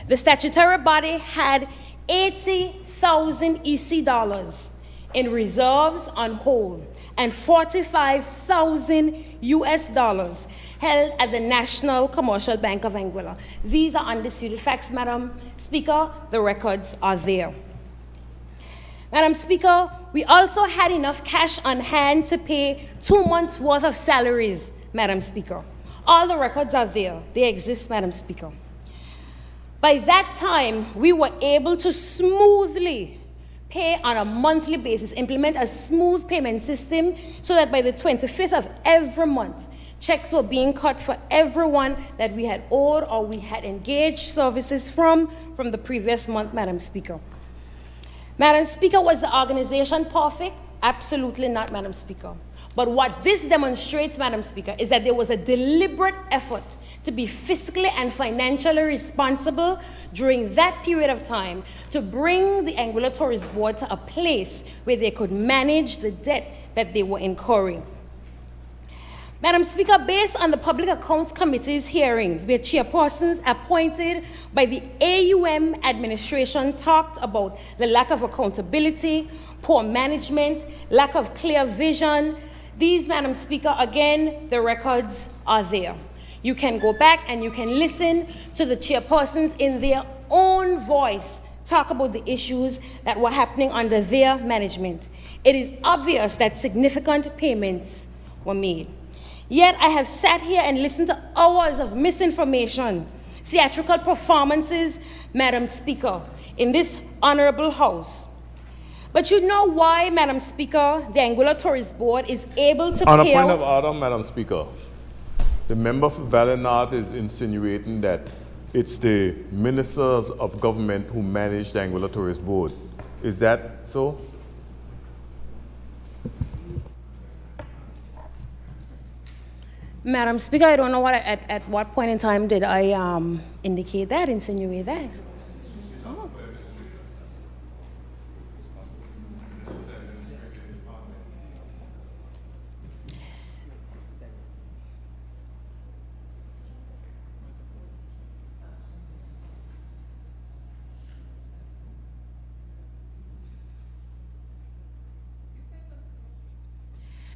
The statutory body had 80,000 EC dollars in reserves on hold and 45,000 US dollars held at the National Commercial Bank of Anguilla. These are undisputed facts, Madam Speaker. The records are there. Madam Speaker, we also had enough cash on hand to pay 2 months' worth of salaries, Madam Speaker. All the records are there. They exist, Madam Speaker. By that time, we were able to smoothly pay on a monthly basis, implement a smooth payment system so that by the 25th of every month, checks were being cut for everyone that we had owed or we had engaged services from the previous month, Madam Speaker. Madam Speaker, was the organization perfect? Absolutely not, Madam Speaker. But what this demonstrates, Madam Speaker, is that there was a deliberate effort to be fiscally and financially responsible during that period of time to bring the Anguilla Tourist Board to a place where they could manage the debt that they were incurring. Madam Speaker, based on the Public Accounts Committee's hearings, where chairpersons appointed by the AUM administration talked about the lack of accountability, poor management, lack of clear vision, these, Madam Speaker, again, the records are there. You can go back and you can listen to the chairpersons in their own voice talk about the issues that were happening under their management. It is obvious that significant payments were made. Yet I have sat here and listened to hours of misinformation, theatrical performances, Madam Speaker, in this honorable House. But you know why, Madam Speaker, the Anguilla Tourist Board is able to On a pay point out... of order, Madam Speaker, the member for Valley North is insinuating that it's the ministers of government who manage the Anguilla Tourist Board. Is that so? Madam Speaker, I don't know what at what point in time did I indicate that, insinuate that. Oh.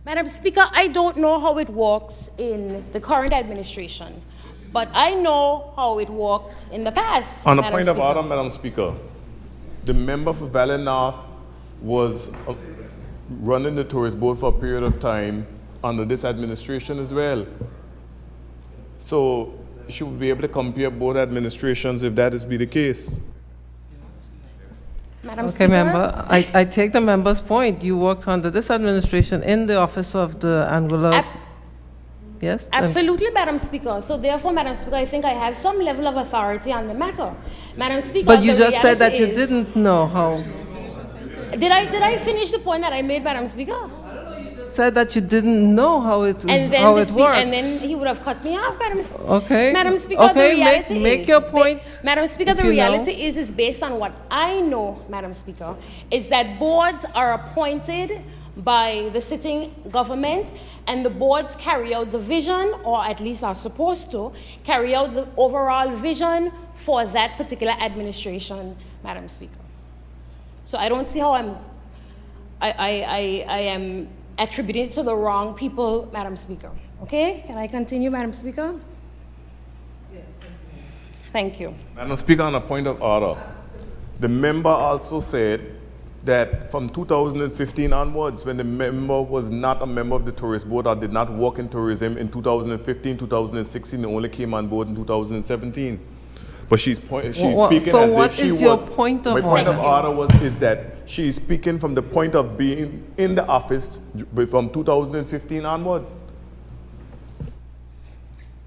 Madam Speaker, I don't know how it works in the current administration, but I know how it worked in the past. On a Madam point of Speaker. order, Madam Speaker, the member for Valley North was running the tourist board for a period of time under this administration as well. So she would be able to compare both administrations if that is be the case. Madam Okay, Speaker? member, I take the member's point. You worked under this administration in the office of the Anguilla. Yes? Absolutely, Madam Speaker. So therefore, Madam Speaker, I think I have some level of authority on the matter. Madam Speaker, But you the just said that reality you is- didn't know how. Did I finish the point that I made, Madam Speaker? Said that you didn't know how it And then, how the it spe- works. and then he would have cut me off, Madam Speaker. Okay. Madam Speaker, Okay, the reality make is, your point, Madam Speaker, if the you know. reality is based on what I know, Madam Speaker, is that boards are appointed by the sitting government, and the boards carry out the vision, or at least are supposed to carry out the overall vision for that particular administration, Madam Speaker. So I don't see how I am attributing it to the wrong people, Madam Speaker. Okay, can I continue, Madam Speaker? Yes, thank you. Madam Speaker, on a point of order, the member also said that from 2015 onwards, when the member was not a member of the tourist board or did not work in tourism in 2015, 2016, and only came on board in 2017. But she's speaking so as what if she is your was. point of my point of order? order is that she's speaking from the point of being in the office from 2015 onward.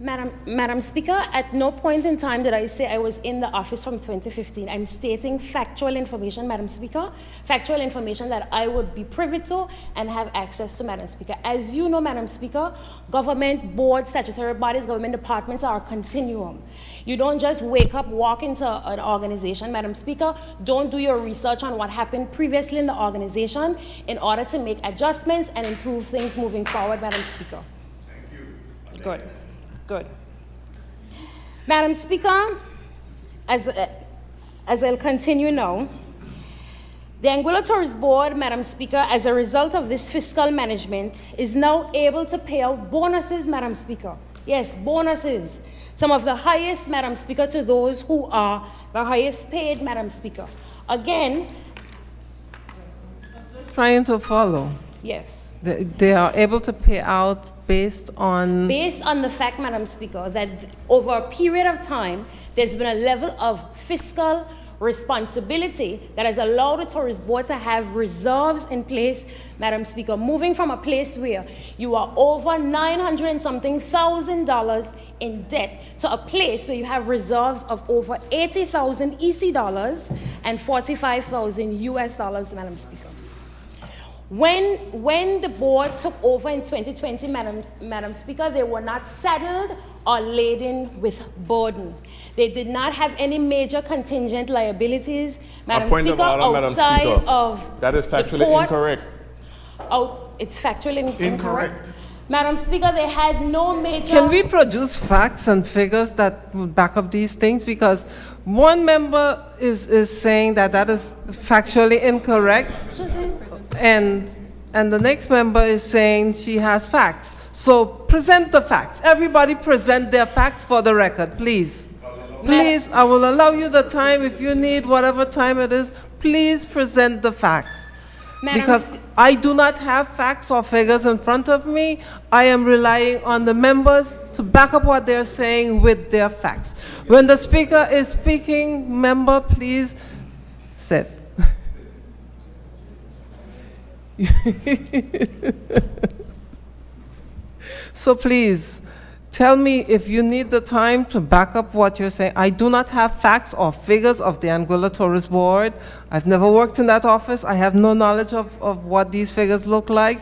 Madam Speaker, at no point in time did I say I was in the office from 2015. I'm stating factual information, Madam Speaker, factual information that I would be privy to and have access to, Madam Speaker. As you know, Madam Speaker, government boards, statutory bodies, government departments are a continuum. You don't just wake up, walk into an organization, Madam Speaker, don't do your research on what happened previously in the organization in order to make adjustments and improve things moving forward, Madam Speaker. Thank you. Good. Good. Madam Speaker, as I'll continue now, the Anguilla Tourist Board, Madam Speaker, as a result of this fiscal management, is now able to pay out bonuses, Madam Speaker. Yes, bonuses. Some of the highest, Madam Speaker, to those who are the highest paid, Madam Speaker. Again, Trying to follow. yes. They are able to pay out based on. Based on the fact, Madam Speaker, that over a period of time, there's been a level of fiscal responsibility that has allowed the tourist board to have reserves in place, Madam Speaker, moving from a place where you are over $900 and something thousand in debt to a place where you have reserves of over 80,000 EC dollars and 45,000 US dollars, Madam Speaker. When the board took over in 2020, Madam Speaker, they were not saddled or laden with burden. They did not have any major contingent liabilities, Madam point of Speaker, order, Madam outside Speaker. of That is the factually port. incorrect. Oh, it's factually incorrect. Incorrect. Madam Speaker, they had no major... Can we produce facts and figures that would back up these things? Because one member is saying that that is factually incorrect, and the next member is saying she has facts. So present the facts. Everybody present their facts for the record, please. Please, I will allow you the time. If you need whatever time it is, please present the facts. Madam Because Sp- I do not have facts or figures in front of me. I am relying on the members to back up what they're saying with their facts. When the speaker is speaking, member, please sit. So please, tell me if you need the time to back up what you're saying. I do not have facts or figures of the Anguilla Tourist Board. I've never worked in that office. I have no knowledge of what these figures look like.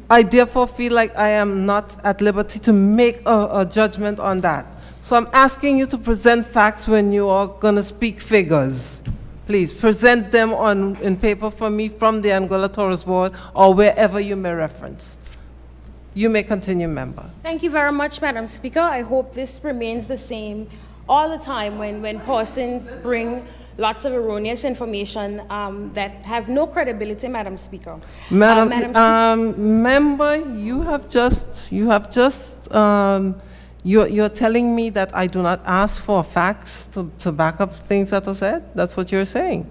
I therefore feel like I am not at liberty to make a judgment on that. So I'm asking you to present facts when you are going to speak figures. Please present them in paper for me from the Anguilla Tourist Board or wherever you may reference. You may continue, member. Thank you very much, Madam Speaker. I hope this remains the same all the time when persons bring lots of erroneous information that have no credibility, Madam Speaker. Madam, Speaker. member, you're telling me that I do not ask for facts to back up things that are said? That's what you're saying.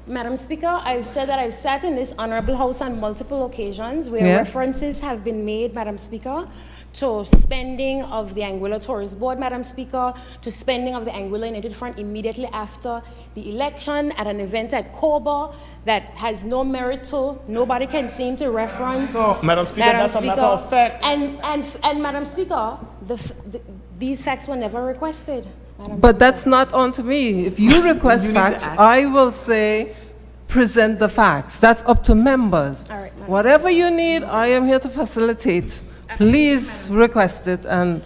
Madam Speaker, I've said that I've sat in this honorable house on multiple occasions where Yes. references have been made, Madam Speaker, to spending of the Anguilla Tourist Board, Madam Speaker, to spending of the Anguilla United Front immediately after the election at an event at Koba that has no merit to, nobody can seem to reference. No, Madam Speaker, that's a matter of fact. And Madam Speaker, these facts were never requested. Madam But Speaker. that's not on to me. If you request facts, I will say, present the facts. That's up to members. All right, Madam Whatever you need, I am here to facilitate. Please request it, and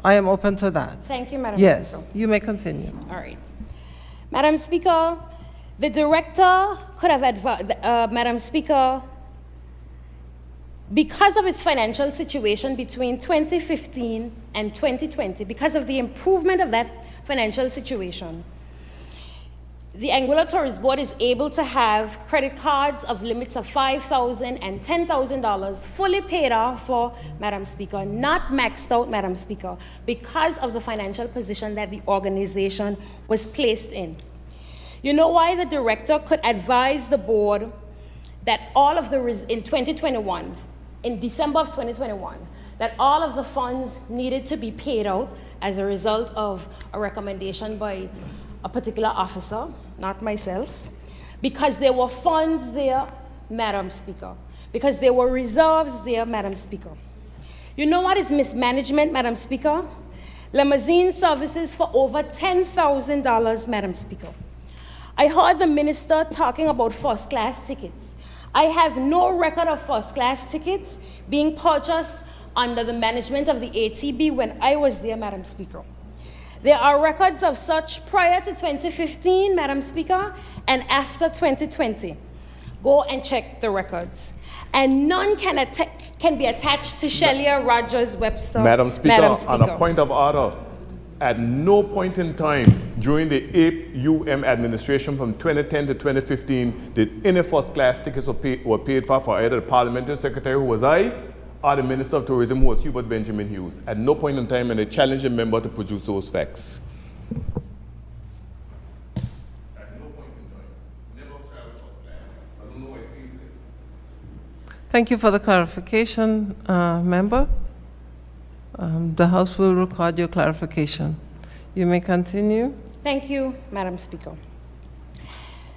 I am open to that. Thank you, Madam Speaker. Yes, you may continue. All right. Madam Speaker, the director could have advised, Madam Speaker, because of its financial situation between 2015 and 2020, because of the improvement of that financial situation, the Anguilla Tourist Board is able to have credit cards of limits of $5,000 and $10,000 fully paid off for, Madam Speaker, not maxed out, Madam Speaker, because of the financial position that the organization was placed in. You know why the director could advise the board that all of in 2021, in December of 2021, that all of the funds needed to be paid out as a result of a recommendation by a particular officer, not myself, because there were funds there, Madam Speaker, because there were reserves there, Madam Speaker. You know what is mismanagement, Madam Speaker? Limousine services for over $10,000, Madam Speaker. I heard the minister talking about first-class tickets. I have no record of first-class tickets being purchased under the management of the ATB when I was there, Madam Speaker. There are records of such prior to 2015, Madam Speaker, and after 2020. Go and check the records. And none can be attached to Shelia Rogers Webster. Madam Speaker, on a point of order, at no point in time during the APUM administration from 2010 to 2015 did any first-class tickets were paid for either the parliamentary secretary, who was I, or the Minister of Tourism, who was Hubert Benjamin Hughes. At no point in time, and I challenge a member to produce those facts. At no point in time. Never tried first class. I don't know why it feels it. Thank you for the clarification, member. The House will record your clarification. You may continue. Thank you, Madam Speaker.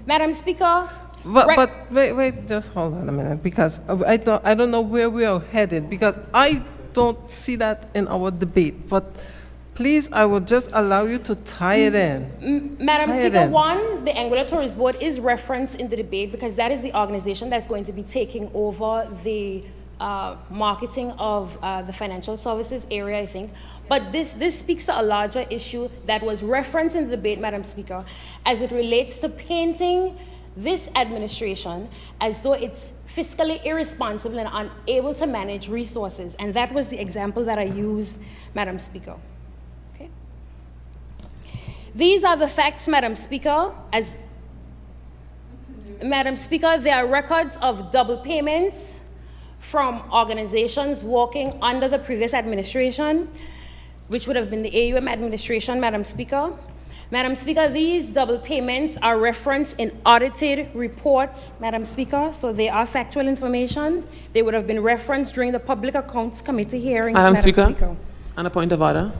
Madam Speaker. But wait, just hold on a minute, because I don't know where we are headed, because I don't see that in our debate. But Please, I will just allow you to tie it in. Madam Tie it Speaker, in. one, the Anguilla Tourist Board is referenced in the debate because that is the organization that's going to be taking over the marketing of the financial services area, I think. But this speaks to a larger issue that was referenced in the debate, Madam Speaker, as it relates to painting this administration as though it's fiscally irresponsible and unable to manage resources. And that was the example that I used, Madam Speaker. Okay. These are the facts, Madam Speaker. Madam Speaker, there are records of double payments from organizations working under the previous administration, which would have been the AUM administration, Madam Speaker. Madam Speaker, these double payments are referenced in audited reports, Madam Speaker, so they are factual information. They would have been referenced during the Public Accounts Committee hearings, Madam Madam Speaker, Speaker. on a point of order,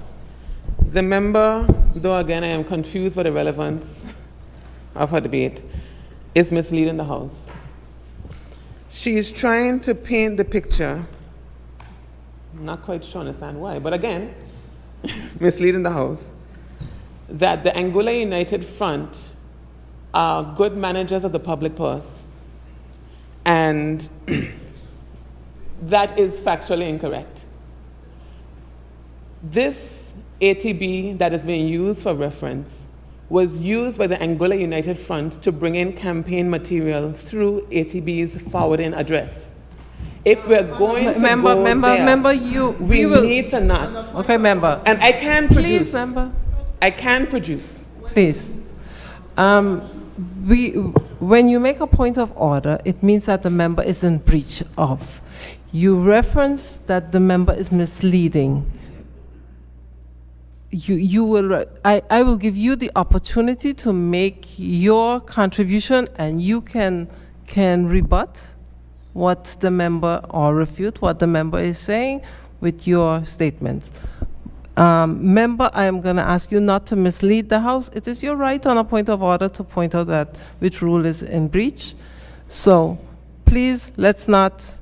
the member, though again I am confused by the relevance of her debate, is misleading the House. She is trying to paint the picture, I'm not quite sure I understand why, but again, misleading the House, that the Anguilla United Front are good managers of the public purse, and that is factually incorrect. This ATB that is being used for reference was used by the Anguilla United Front to bring in campaign material through ATB's forwarding address. If we're going to go there, we need to not. Okay, member. And I can produce. Please, member. I can produce. Please. When you make a point of order, it means that the member is in breach of. You reference that the member is misleading. I will give you the opportunity to make your contribution, and you can rebut what the member or refute what the member is saying with your statements. Member, I am going to ask you not to mislead the House. It is your right on a point of order to point out that which rule is in breach. So please, let's not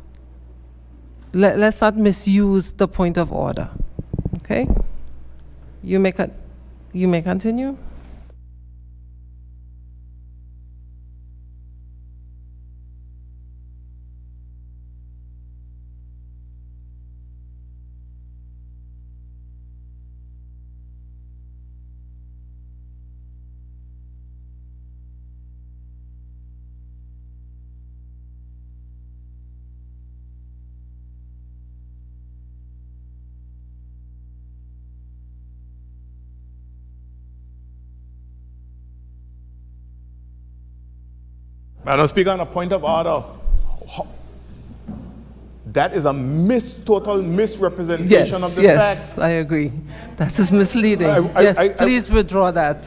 misuse the point of order. Okay? You may continue. Madam Speaker, on a point of order, that is a total misrepresentation of the facts. Yes, I agree. That is misleading. Please withdraw that.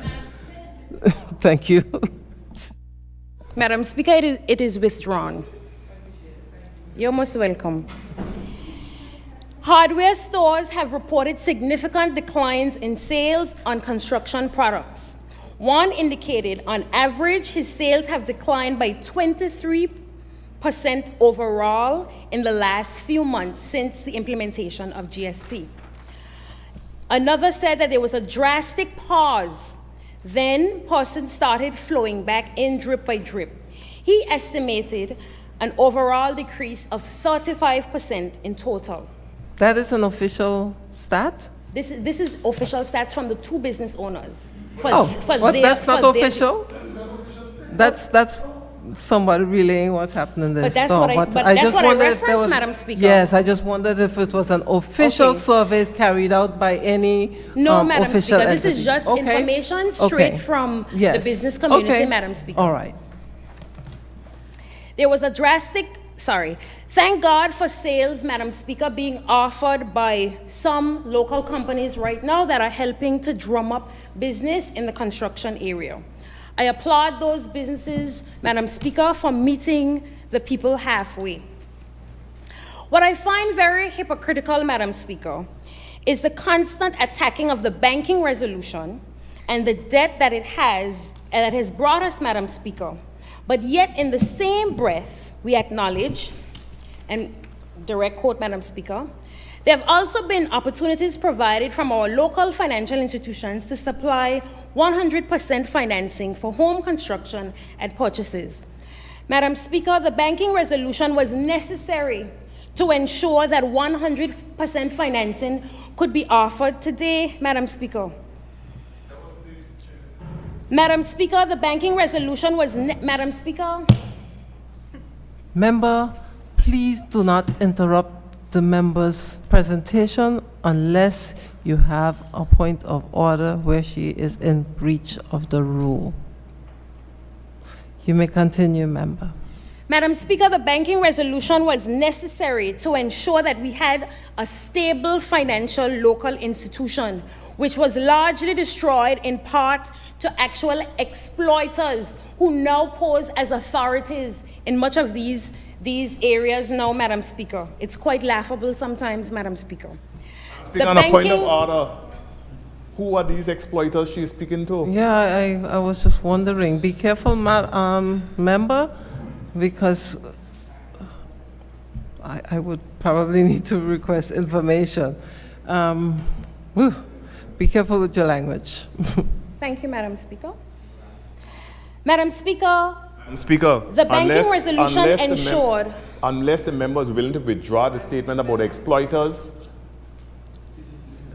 Thank you. Madam Speaker, it is withdrawn. You're most welcome. Hardware stores have reported significant declines in sales on construction products. One indicated, on average, his sales have declined by 23% overall in the last few months since the implementation of GST. Another said that there was a drastic pause. Then persons started flowing back in drip by drip. He estimated an overall decrease of 35% in total. That is an official stat? This is official stats from the two business owners. That's not official? That's somebody relaying what's happening in the But that's store. what I referenced, Madam Speaker. Yes, I just wondered if it was an official survey carried out by any No, Madam official Speaker, this entity. is just information straight from the business community, Madam Speaker. All right. There was a thank God for sales, Madam Speaker, being offered by some local companies right now that are helping to drum up business in the construction area. I applaud those businesses, Madam Speaker, for meeting the people halfway. What I find very hypocritical, Madam Speaker, is the constant attacking of the banking resolution and the debt that it has and that has brought us, Madam Speaker. But yet, in the same breath, we acknowledge, and direct quote, Madam Speaker, There have also been opportunities provided from our local financial institutions to supply 100% financing for home construction and purchases. Madam Speaker, the banking resolution was necessary to ensure that 100% financing could be offered today, Madam Speaker. Madam Speaker, the banking resolution was, Madam Speaker. Member, please do not interrupt the member's presentation unless you have a point of order where she is in breach of the rule. You may continue, member. Madam Speaker, the banking resolution was necessary to ensure that we had a stable financial local institution, which was largely destroyed in part to actual exploiters who now pose as authorities in much of these areas now, Madam Speaker. It's quite laughable sometimes, Madam Speaker. Speaking on a point of order, who are these exploiters she's speaking to? Yeah, I was just wondering. Be careful, member, because I would probably need to request information. Be careful with your language. Thank you, Madam Speaker. Madam Speaker, Speaker, the banking resolution ensured. Unless the member is willing to withdraw the statement about exploiters,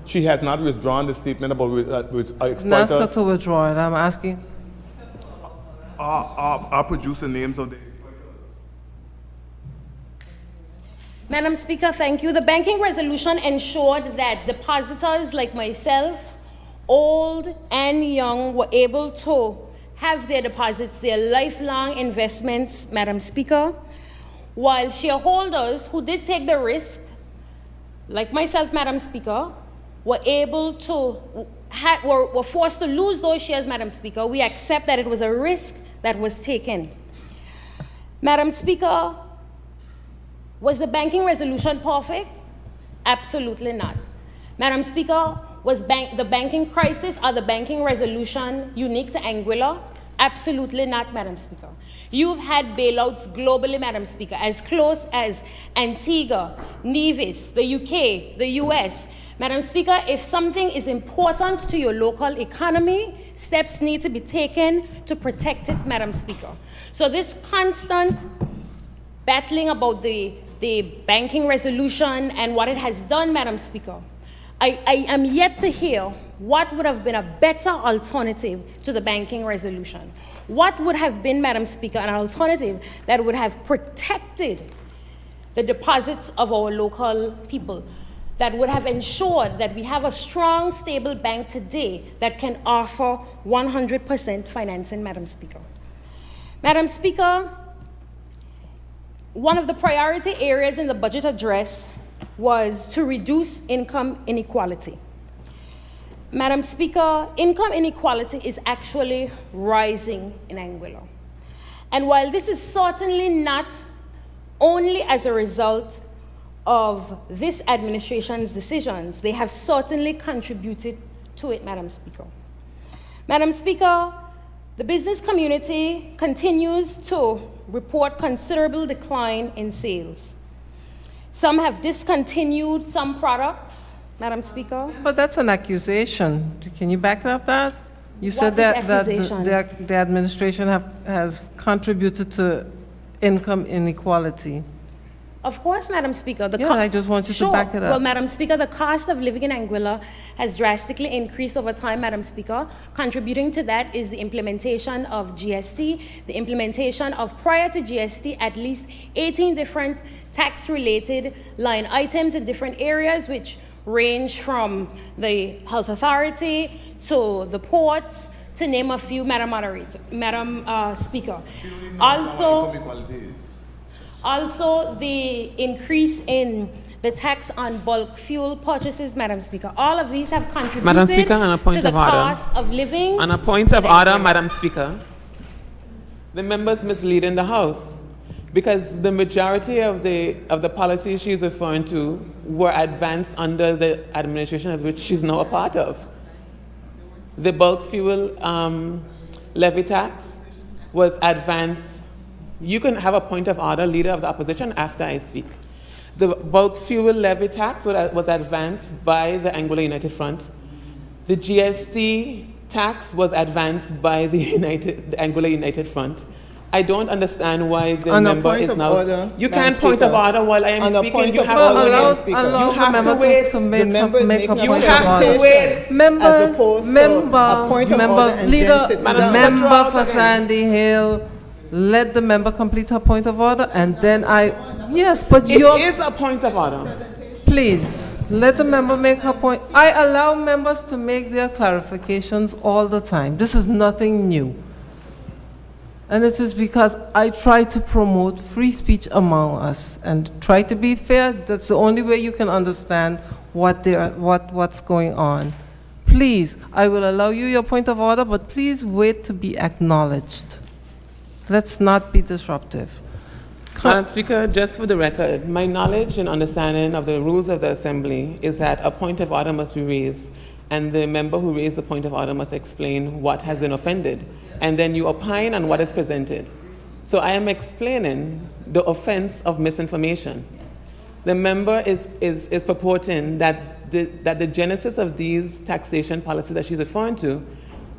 she has not withdrawn the statement about exploiters. Ask her to withdraw it. I'm asking. I'll produce the names of the exploiters. Madam Speaker, thank you. The banking resolution ensured that depositors like myself, old and young, were able to have their deposits, their lifelong investments, Madam Speaker, while shareholders who did take the risk, like myself, Madam Speaker, were able to, were forced to lose those shares, Madam Speaker. We accept that it was a risk that was taken. Madam Speaker, was the banking resolution perfect? Absolutely not. Madam Speaker, was the banking crisis or the banking resolution unique to Anguilla? Absolutely not, Madam Speaker. You've had bailouts globally, Madam Speaker, as close as Antigua, Nevis, the UK, the US. Madam Speaker, if something is important to your local economy, steps need to be taken to protect it, Madam Speaker. So this constant battling about the banking resolution and what it has done, Madam Speaker, I am yet to hear what would have been a better alternative to the banking resolution. What would have been, Madam Speaker, an alternative that would have protected the deposits of our local people, that would have ensured that we have a strong, stable bank today that can offer 100% financing, Madam Speaker. Madam Speaker, one of the priority areas in the budget address was to reduce income inequality. Madam Speaker, income inequality is actually rising in Anguilla. And while this is certainly not only as a result of this administration's decisions, they have certainly contributed to it, Madam Speaker. Madam Speaker, the business community continues to report considerable decline in sales. Some have discontinued some products, Madam Speaker. But that's an accusation. Can you back up that? You said What that is accusation? the administration has contributed to income inequality. Of course, Madam Speaker. I just want you to back it up. Well, Madam Speaker, the cost of living in Anguilla has drastically increased over time, Madam Speaker. Contributing to that is the implementation of GST, the implementation of, prior to GST, at least 18 different tax-related line items in different areas, which range from the Health Authority to the ports, to name a few, Madam Speaker. Also, the increase in the tax on bulk fuel purchases, Madam Speaker. All of these have contributed Madam Speaker, on a point to the of order. cost of living. On a point of order, Madam Speaker, the members misleading the House, because the majority of the policies she's referring to were advanced under the administration of which she's now a part of. The bulk fuel levy tax was advanced. You can have a point of order, Leader of the Opposition, after I speak. The bulk fuel levy tax was advanced by the Anguilla United Front. The GST tax was advanced by the Anguilla United Front. I don't understand why the On a member point is of now. order, You Madam can't point of Speaker. order while I am On a speaking. point You of have order, to Madam wait. Speaker. Allow You the have member to wait. to The make member is make making a a You point point of have of to order. wait. Members, as opposed to a point of order and then sitting down. member for Sandy Hill, let the member complete her point of order, and then yes, but It you're, is a point of order. please, let the member make her point. I allow members to make their clarifications all the time. This is nothing new. And it is because I try to promote free speech among us and try to be fair. That's the only way you can understand what's going on. Please, I will allow you your point of order, but please wait to be acknowledged. Let's not be disruptive. Madam Speaker, just for the record, my knowledge and understanding of the rules of the Assembly is that a point of order must be raised, and the member who raised the point of order must explain what has been offended, and then you opine on what is presented. So I am explaining the offense of misinformation. The member is purporting that the genesis of these taxation policies that she's referring to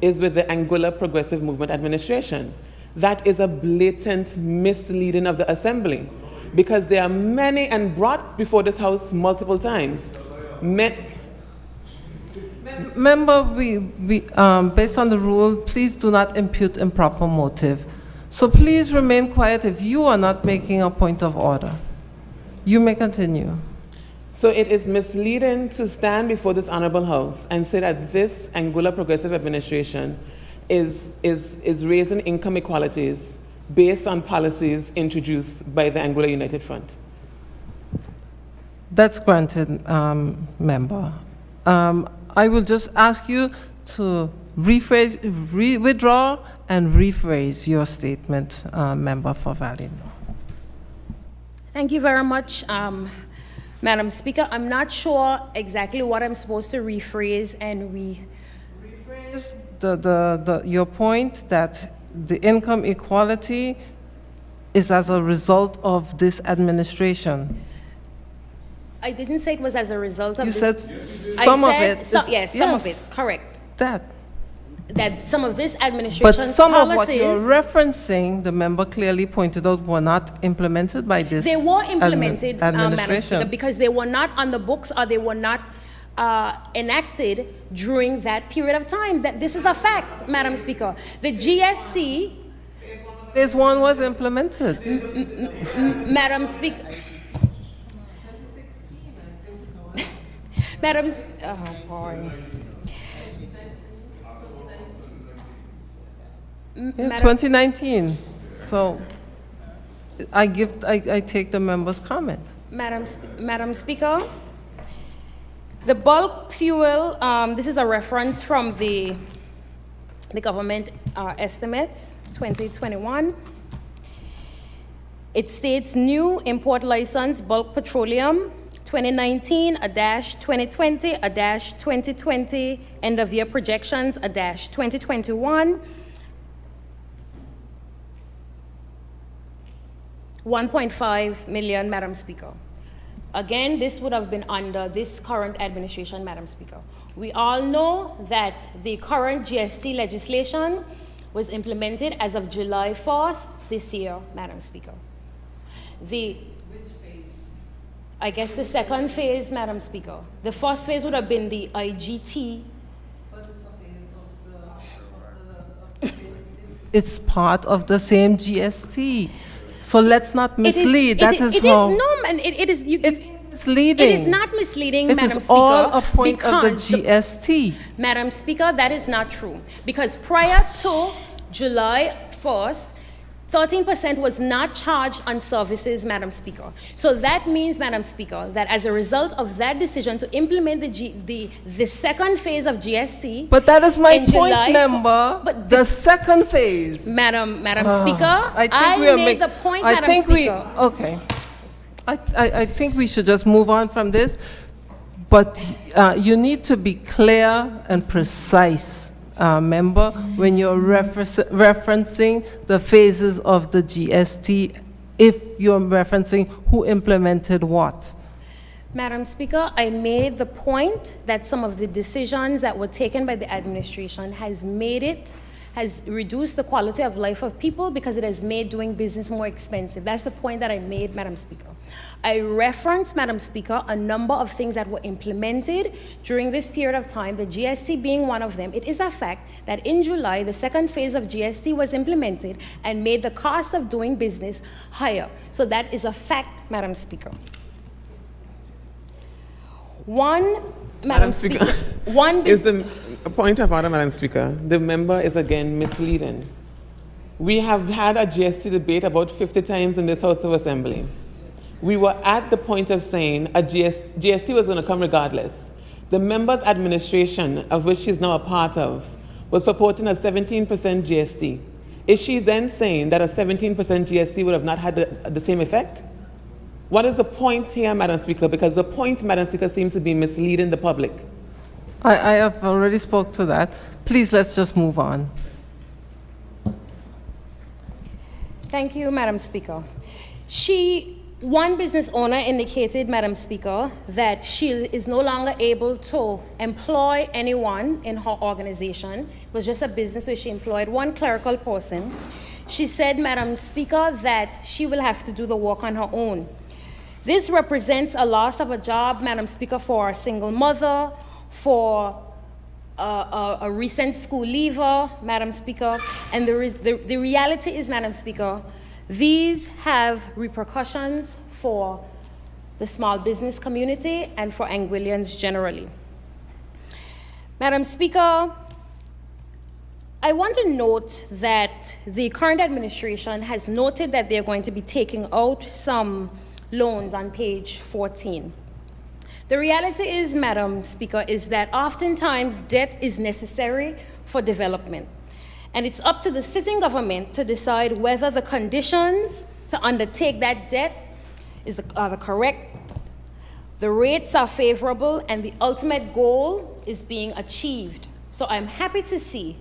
is with the Anguilla Progressive Movement Administration. That is a blatant misleading of the Assembly, because there are many, and brought before this House multiple times. Member, based on the rule, please do not impute improper motive. So please remain quiet if you are not making a point of order. You may continue. So it is misleading to stand before this honorable House and say that this Anguilla Progressive Administration is raising income inequalities based on policies introduced by the Anguilla United Front. That's granted, member. I will just ask you to withdraw and rephrase your statement, member for Valley North. Thank you very much, Madam Speaker. I'm not sure exactly what I'm supposed to rephrase and rephrase your point that the income equality is as a result of this administration. I didn't say it was as a result of You this. said some of it. Yes, some of it, correct. That some of this But administration's some of what policies, you're referencing, the member clearly pointed out, were not implemented by this they were implemented, Madam administration. Speaker, because they were not on the books or they were not enacted during that period of time. That this is a fact, Madam Speaker. The GST. Phase one was implemented. Madam Speaker. Madam, oh boy. Yeah, 2019. So I take the member's comment. Madam Speaker, the bulk fuel, this is a reference from the government estimates, 2021. It states new import license bulk petroleum, 2019-2020, 2020 end of year projections, 2021. 1.5 million, Madam Speaker. Again, this would have been under this current administration, Madam Speaker. We all know that the current GST legislation was implemented as of July 1st this year, Madam Speaker. Which phase? I guess the second phase, Madam Speaker. The first phase would have been the IGT. It's part of the same GST. So let's not mislead. That is how. It is misleading. It is not misleading, Madam Speaker. It is all a point of the GST. Madam Speaker, that is not true. Because prior to July 1st, 13% was not charged on services, Madam Speaker. So that means, Madam Speaker, that as a result of that decision to implement the second phase of GST, but that is my point, July, member. But the second phase, Madam Speaker, I made the point, Madam Speaker. Okay. I think we should just move on from this. But you need to be clear and precise. Member, when you're referencing the phases of the GST if you're referencing who implemented what. Madam Speaker, I made the point that some of the decisions that were taken by the administration has reduced the quality of life of people because it has made doing business more expensive. That's the point that I made, Madam Speaker. I referenced, Madam Speaker, a number of things that were implemented during this period of time, the GST being one of them. It is a fact that in July, the second phase of GST was implemented and made the cost of doing business higher. So that is a fact, Madam Speaker. Madam Speaker, is the point of order, Madam Speaker. The member is again misleading. We have had a GST debate about 50 times in this House of Assembly. We were at the point of saying a GST was going to come regardless. The member's administration, of which she's now a part of, was purporting a 17% GST. Is she then saying that a 17% GST would have not had the same effect? What is the point here, Madam Speaker? Because the point, Madam Speaker, seems to be misleading the public. I have already spoke to that. Please, let's just move on. Thank you, Madam Speaker. One business owner indicated, Madam Speaker, that she is no longer able to employ anyone in her organization. It was just a business where she employed one clerical person. She said, Madam Speaker, that she will have to do the work on her own. This represents a loss of a job, Madam Speaker, for a single mother, for a recent school leaver, Madam Speaker. And the reality is, Madam Speaker, these have repercussions for the small business community and for Anguillians generally. Madam Speaker, I want to note that the current administration has noted that they're going to be taking out some loans on page 14. The reality is, Madam Speaker, is that oftentimes debt is necessary for development. And it's up to the sitting government to decide whether the conditions to undertake that debt are the correct, the rates are favorable, and the ultimate goal is being achieved. So I'm happy to see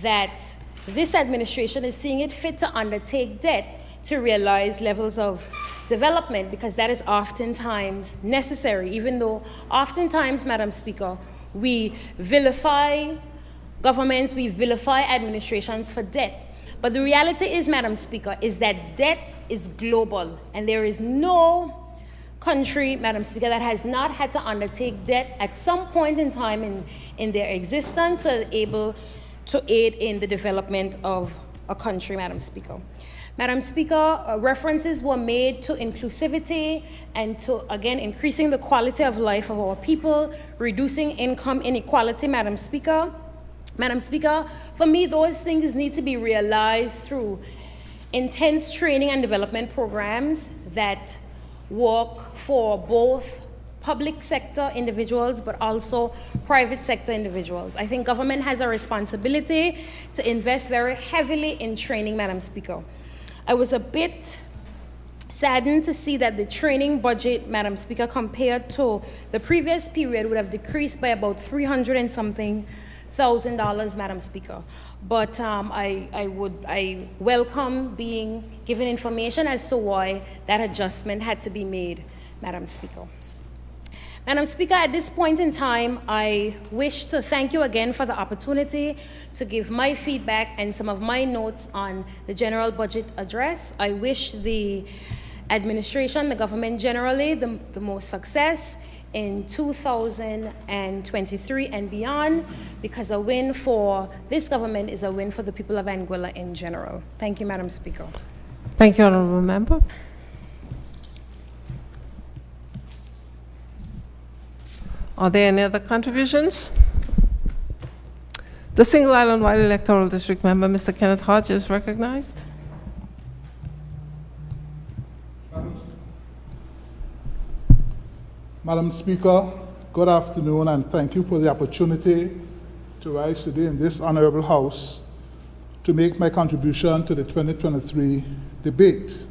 that this administration is seeing it fit to undertake debt to realize levels of development, because that is oftentimes necessary, even though oftentimes, Madam Speaker, we vilify governments, we vilify administrations for debt. But the reality is, Madam Speaker, is that debt is global, and there is no country, Madam Speaker, that has not had to undertake debt at some point in time in their existence, so they're able to aid in the development of a country, Madam Speaker. Madam Speaker, references were made to inclusivity and to, again, increasing the quality of life of our people, reducing income inequality, Madam Speaker. Madam Speaker, for me, those things need to be realized through intense training and development programs that work for both public sector individuals, but also private sector individuals. I think government has a responsibility to invest very heavily in training, Madam Speaker. I was a bit saddened to see that the training budget, Madam Speaker, compared to the previous period would have decreased by about $300 and something thousand, Madam Speaker. But I welcome being given information as to why that adjustment had to be made, Madam Speaker. Madam Speaker, at this point in time, I wish to thank you again for the opportunity to give my feedback and some of my notes on the general budget address. I wish the administration, the government generally, the most success in 2023 and beyond, because a win for this government is a win for the people of Anguilla in general. Thank you, Madam Speaker. Thank you, Honourable Member. Are there any other contributions? The Single Island Wide Electoral District Member, Mr. Kenneth Hodge, is recognized. Madam Speaker, good afternoon, and thank you for the opportunity to rise today in this honorable House to make my contribution to the 2023 debate.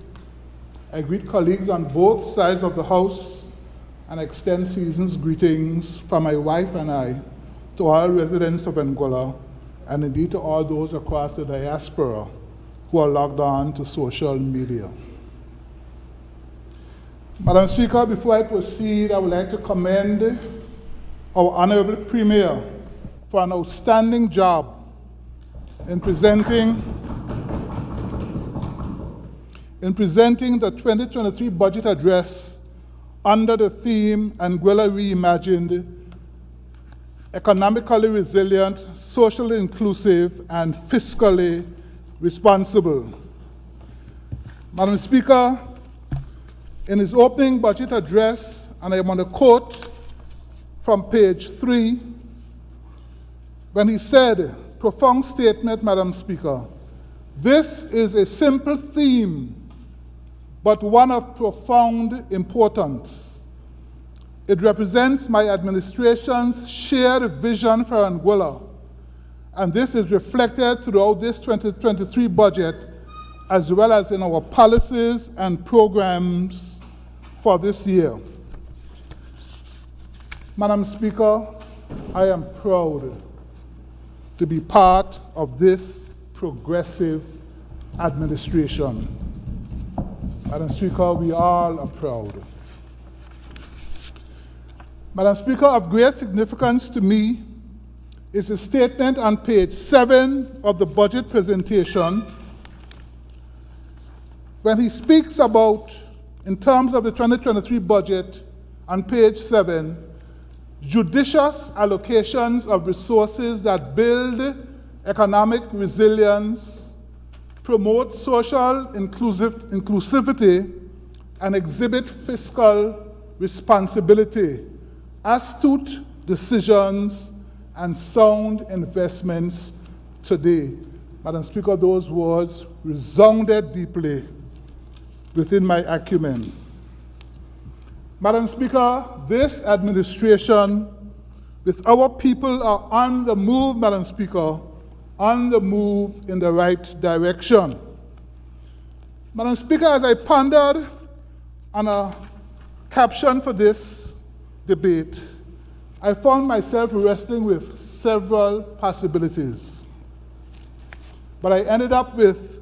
I greet colleagues on both sides of the House and extend season's greetings from my wife and I to all residents of Anguilla, and indeed to all those across the diaspora who are logged on to social media. Madam Speaker, before I proceed, I would like to commend our Honorable Premier for an outstanding job in presenting the 2023 budget address under the theme Anguilla Reimagined, economically resilient, socially inclusive, and fiscally responsible. Madam Speaker, in his opening budget address, and I want to quote from page 3, when he said, profound statement, Madam Speaker, this is a simple theme, but one of profound importance. It represents my administration's shared vision for Anguilla, and this is reflected throughout this 2023 budget, as well as in our policies and programs for this year. Madam Speaker, I am proud to be part of this progressive administration. Madam Speaker, we all are proud. Madam Speaker, of great significance to me is a statement on page 7 of the budget presentation when he speaks about, in terms of the 2023 budget, on page 7, judicious allocations of resources that build economic resilience, promote social inclusivity, and exhibit fiscal responsibility, astute decisions, and sound investments today. Madam Speaker, those words resounded deeply within my acumen. Madam Speaker, this administration, with our people, are on the move, Madam Speaker, on the move in the right direction. Madam Speaker, as I pondered on a caption for this debate, I found myself wrestling with several possibilities. But I ended up with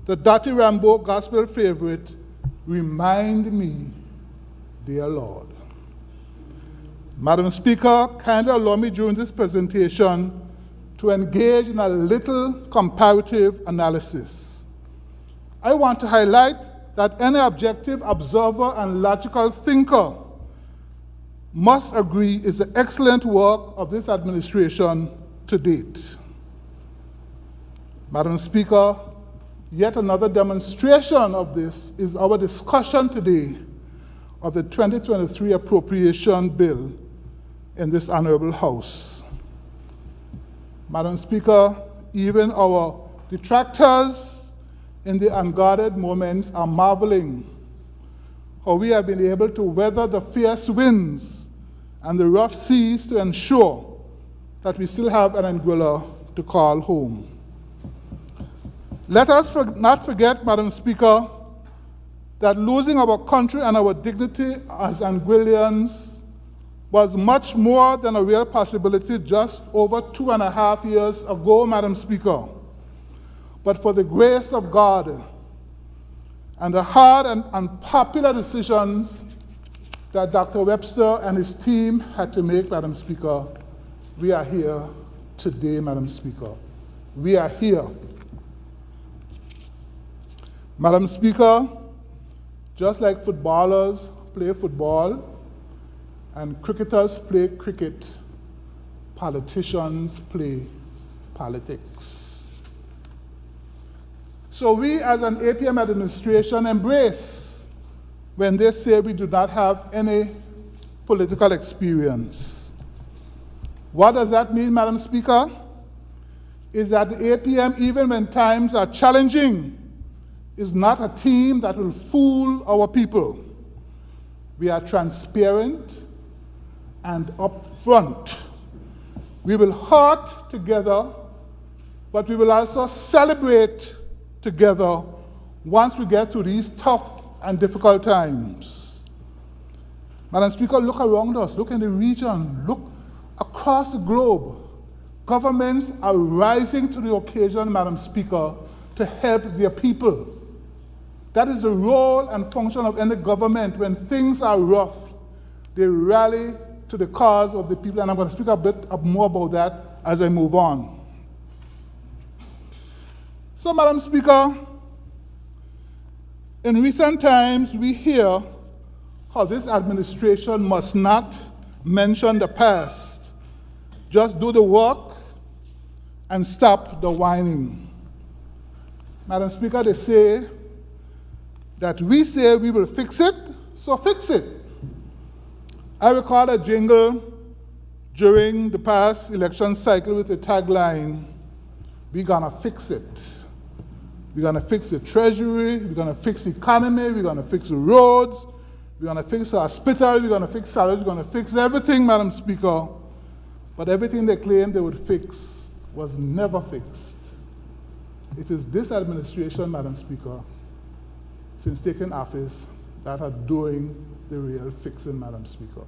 the Dottie Rambo gospel favorite, Remind Me, Dear Lord. Madam Speaker, kindly allow me during this presentation to engage in a little comparative analysis. I want to highlight that any objective observer and logical thinker must agree is the excellent work of this administration to date. Madam Speaker, yet another demonstration of this is our discussion today of the 2023 appropriation bill in this honorable House. Madam Speaker, even our detractors in the unguarded moments are marveling how we have been able to weather the fierce winds and the rough seas to ensure that we still have an Anguilla to call home. Let us not forget, Madam Speaker, that losing our country and our dignity as Anguillians was much more than a real possibility just over 2.5 years ago, Madam Speaker. But for the grace of God and the hard and unpopular decisions that Dr. Webster and his team had to make, Madam Speaker, we are here today, Madam Speaker. We are here. Madam Speaker, just like footballers play football and cricketers play cricket, politicians play politics. So we as an APM administration embrace when they say we do not have any political experience. What does that mean, Madam Speaker? Is that the APM, even when times are challenging, is not a team that will fool our people. We are transparent and upfront. We will hurt together, but we will also celebrate together once we get through these tough and difficult times. Madam Speaker, look around us, look in the region, look across the globe. Governments are rising to the occasion, Madam Speaker, to help their people. That is the role and function of any government. When things are rough, they rally to the cause of the people, and I'm going to speak a bit more about that as I move on. So, Madam Speaker, in recent times, we hear how this administration must not mention the past. Just do the work and stop the whining. Madam Speaker, they say that we say we will fix it, so fix it. I recall a jingle during the past election cycle with the tagline, "We're gonna fix it." We're gonna fix the treasury, we're gonna fix the economy, we're gonna fix the roads, we're gonna fix the hospital, we're gonna fix salaries, we're gonna fix everything, Madam Speaker. But everything they claimed they would fix was never fixed. It is this administration, Madam Speaker, since taking office, that are doing the real fixing, Madam Speaker.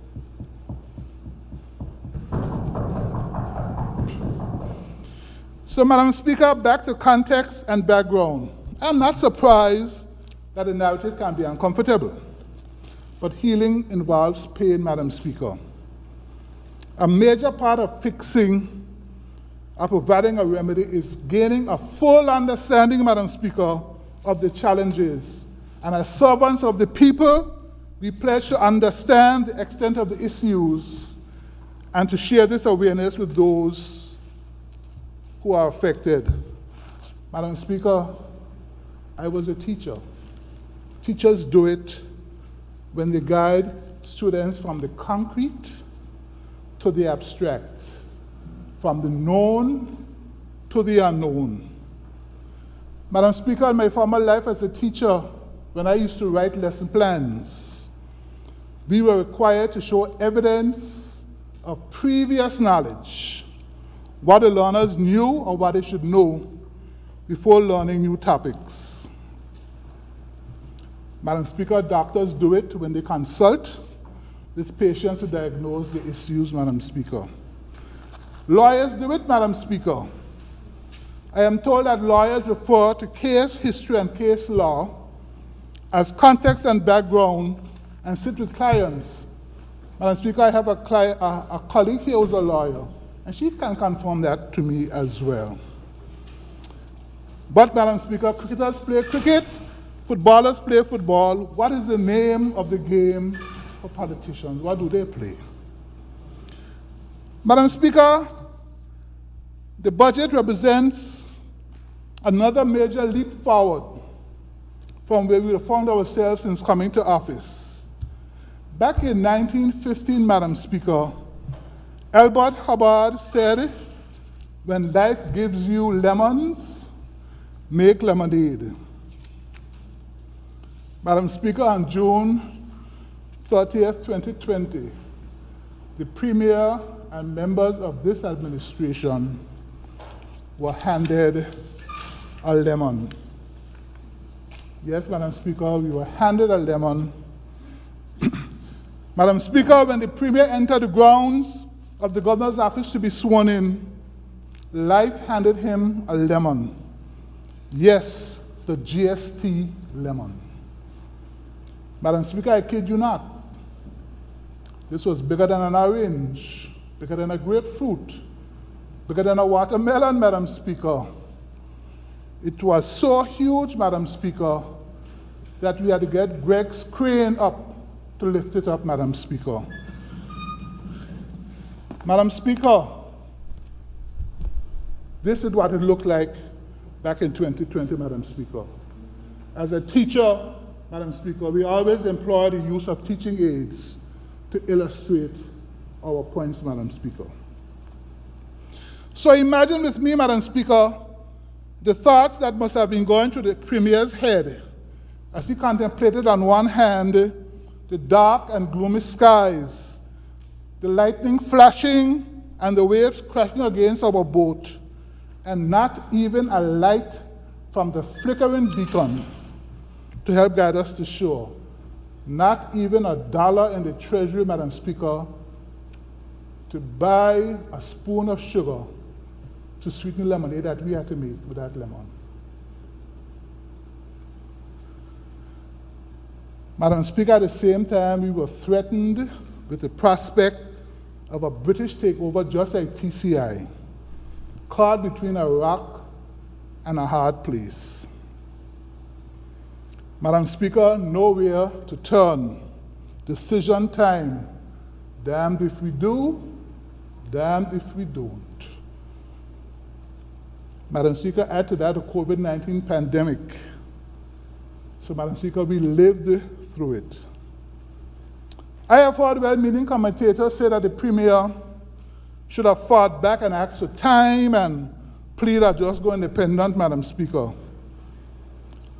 So, Madam Speaker, back to context and background. I'm not surprised that the narrative can be uncomfortable, but healing involves pain, Madam Speaker. A major part of fixing or providing a remedy is gaining a full understanding, Madam Speaker, of the challenges. And as servants of the people, we pledge to understand the extent of the issues and to share this awareness with those who are affected. Madam Speaker, I was a teacher. Teachers do it when they guide students from the concrete to the abstract, from the known to the unknown. Madam Speaker, in my former life as a teacher, when I used to write lesson plans, we were required to show evidence of previous knowledge, what the learners knew or what they should know before learning new topics. Madam Speaker, doctors do it when they consult with patients to diagnose the issues, Madam Speaker. Lawyers do it, Madam Speaker. I am told that lawyers refer to case history and case law as context and background and sit with clients. Madam Speaker, I have a colleague here who's a lawyer, and she can confirm that to me as well. But, Madam Speaker, cricketers play cricket, footballers play football. What is the name of the game for politicians? What do they play? Madam Speaker, the budget represents another major leap forward from where we have found ourselves since coming to office. Back in 1915, Madam Speaker, Albert Hubbard said, "When life gives you lemons, make lemonade." Madam Speaker, on June 30th, 2020, the Premier and members of this administration were handed a lemon. Yes, Madam Speaker, we were handed a lemon. Madam Speaker, when the Premier entered the grounds of the Governor's office to be sworn in, life handed him a lemon. Yes, the GST lemon. Madam Speaker, I kid you not. This was bigger than an orange, bigger than a grapefruit, bigger than a watermelon, Madam Speaker. It was so huge, Madam Speaker, that we had to get Greg's crane up to lift it up, Madam Speaker. Madam Speaker, this is what it looked like back in 2020, Madam Speaker. As a teacher, Madam Speaker, we always employ the use of teaching aids to illustrate our points, Madam Speaker. So imagine with me, Madam Speaker, the thoughts that must have been going through the Premier's head as he contemplated on one hand the dark and gloomy skies, the lightning flashing and the waves crashing against our boat, and not even a light from the flickering beacon to help guide us to shore. Not even $1 in the treasury, Madam Speaker, to buy a spoon of sugar to sweeten the lemonade that we had to make with that lemon. Madam Speaker, at the same time, we were threatened with the prospect of a British takeover just like TCI, caught between a rock and a hard place. Madam Speaker, nowhere to turn. Decision time. Damned if we do, damned if we don't. Madam Speaker, add to that the COVID-19 pandemic. So, Madam Speaker, we lived through it. I have heard well-meaning commentators say that the Premier should have fought back and asked for time and plead a just go independent, Madam Speaker.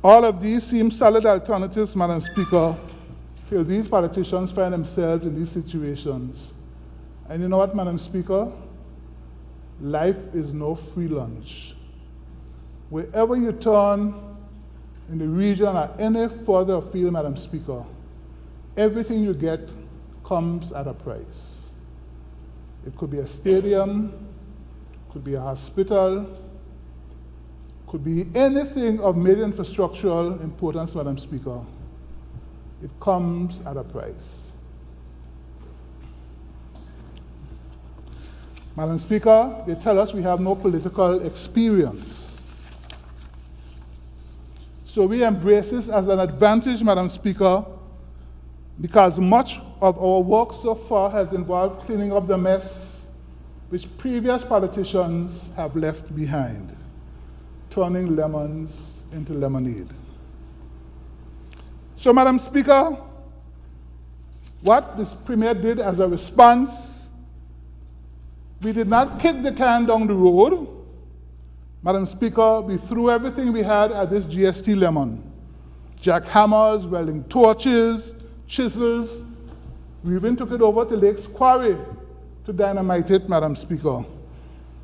All of these seem solid alternatives, Madam Speaker, till these politicians find themselves in these situations. And you know what, Madam Speaker? Life is no free lunch. Wherever you turn in the region or any further afield, Madam Speaker, everything you get comes at a price. It could be a stadium, could be a hospital, could be anything of major infrastructural importance, Madam Speaker. It comes at a price. Madam Speaker, they tell us we have no political experience. So we embrace this as an advantage, Madam Speaker, because much of our work so far has involved cleaning up the mess which previous politicians have left behind, turning lemons into lemonade. So, Madam Speaker, what this Premier did as a response, we did not kick the can down the road. Madam Speaker, we threw everything we had at this GST lemon. Jackhammers, welding torches, chisels. We even took it over to Lake's Quarry to dynamite it, Madam Speaker.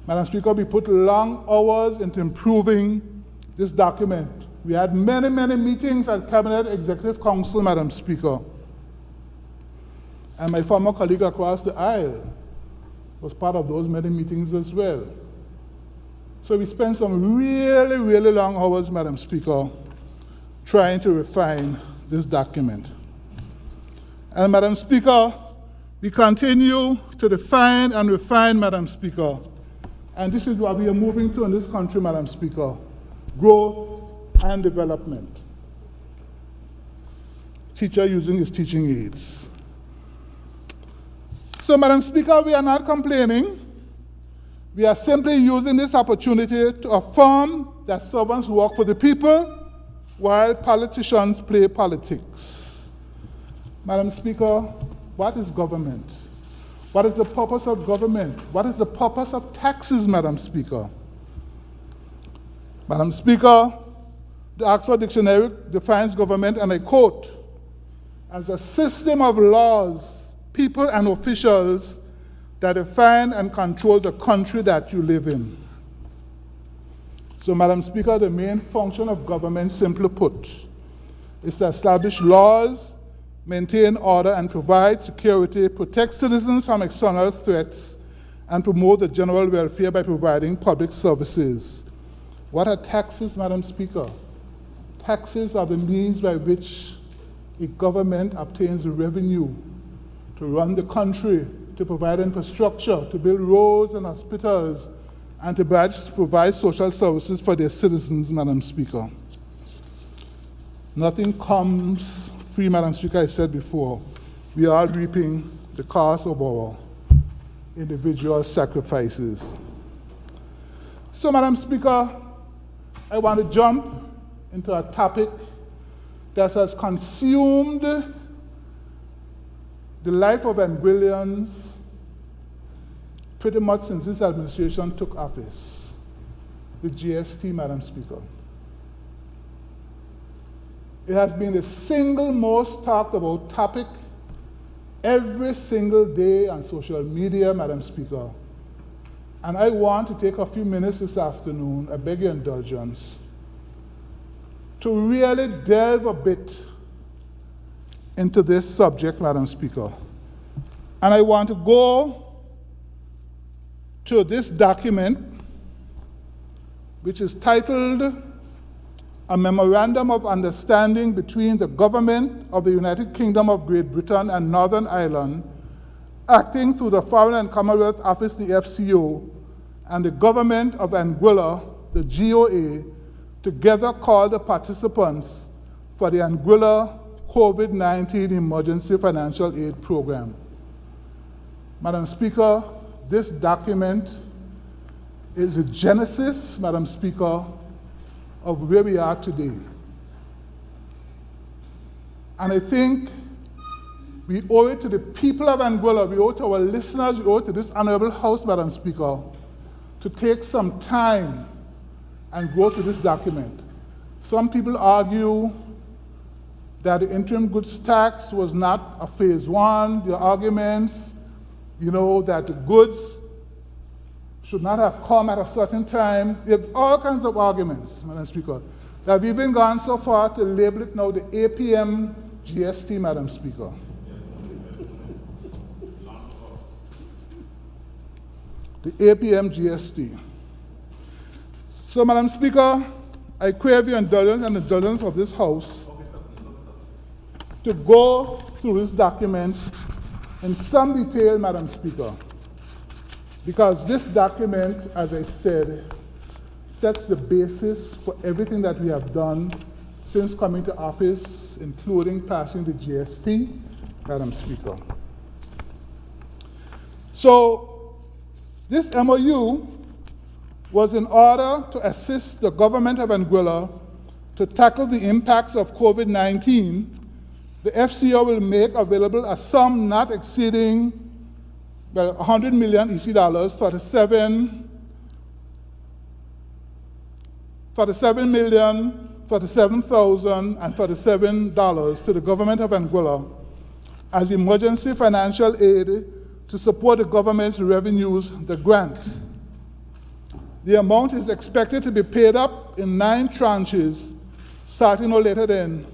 Madam Speaker, we put long hours into improving this document. We had many, many meetings at Cabinet Executive Council, Madam Speaker. And my former colleague across the aisle was part of those many meetings as well. So we spent some really, really long hours, Madam Speaker, trying to refine this document. And Madam Speaker, we continue to define and refine, Madam Speaker. And this is what we are moving to in this country, Madam Speaker. Growth and development. Teacher using his teaching aids. So, Madam Speaker, we are not complaining. We are simply using this opportunity to affirm that servants work for the people while politicians play politics. Madam Speaker, what is government? What is the purpose of government? What is the purpose of taxes, Madam Speaker? Madam Speaker, the Oxford Dictionary defines government, and I quote, as a system of laws, people, and officials that define and control the country that you live in. So, Madam Speaker, the main function of government, simply put, is to establish laws, maintain order, and provide security, protect citizens from external threats, and promote the general welfare by providing public services. What are taxes, Madam Speaker? Taxes are the means by which a government obtains revenue to run the country, to provide infrastructure, to build roads and hospitals, and to provide social services for their citizens, Madam Speaker. Nothing comes free, Madam Speaker, I said before. We are reaping the cost of our individual sacrifices. So, Madam Speaker, I want to jump into a topic that has consumed the life of Anguillians pretty much since this administration took office, the GST, Madam Speaker. It has been the single most talked about topic every single day on social media, Madam Speaker. And I want to take a few minutes this afternoon, I beg your indulgence, to really delve a bit into this subject, Madam Speaker. And I want to go to this document, which is titled a memorandum of understanding between the government of the United Kingdom of Great Britain and Northern Ireland, acting through the Foreign and Commonwealth Office, the FCO, and the government of Anguilla, the GOA, together call the participants for the Anguilla COVID-19 Emergency Financial Aid Program. Madam Speaker, this document is the genesis, Madam Speaker, of where we are today. And I think we owe it to the people of Anguilla, we owe it to our listeners, we owe it to this Honorable House, Madam Speaker, to take some time and go through this document. Some people argue that the interim goods tax was not a phase one. The arguments, that the goods should not have come at a certain time. There are all kinds of arguments, Madam Speaker. They've even gone so far to label it now the APM GST, Madam Speaker. The APM GST. So, Madam Speaker, I crave your indulgence and the indulgence of this House to go through this document in some detail, Madam Speaker, because this document, as I said, sets the basis for everything that we have done since coming to office, including passing the GST, Madam Speaker. So, this MOU was in order to assist the government of Anguilla to tackle the impacts of COVID-19. The FCO will make available a sum not exceeding 100 million EC dollars, 37,037,037 dollars to the government of Anguilla as emergency financial aid to support the government's revenues, the grant. The amount is expected to be paid up in 9 tranches, starting no later than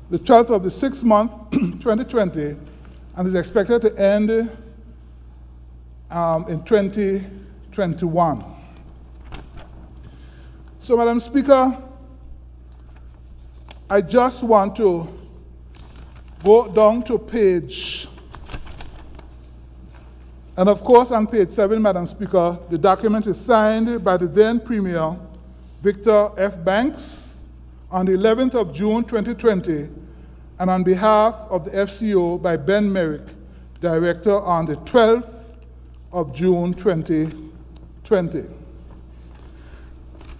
the 12th of the 6th month, 2020, and is expected to end in 2021. So, Madam Speaker, I just want to go down to page, and of course on page 7, Madam Speaker, the document is signed by the then Premier, Victor F. Banks, on the 11th of June 2020, and on behalf of the FCO by Ben Merrick, Director, on the 12th of June 2020.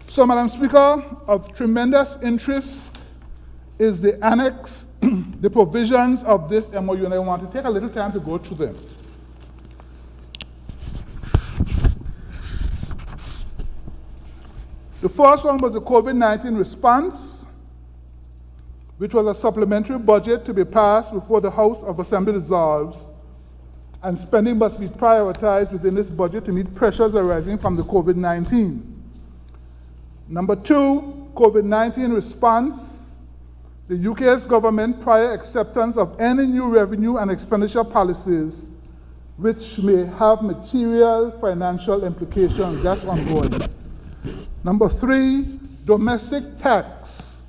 So, Madam Speaker, of tremendous interest is the annex, the provisions of this MOU, and I want to take a little time to go through them. The first one was the COVID-19 response, which was a supplementary budget to be passed before the House of Assembly dissolves, and spending must be prioritized within this budget to meet pressures arising from the COVID-19. Number 2, COVID-19 response. The UK's government prior acceptance of any new revenue and expenditure policies which may have material financial implications. That's ongoing. Number 3, domestic tax.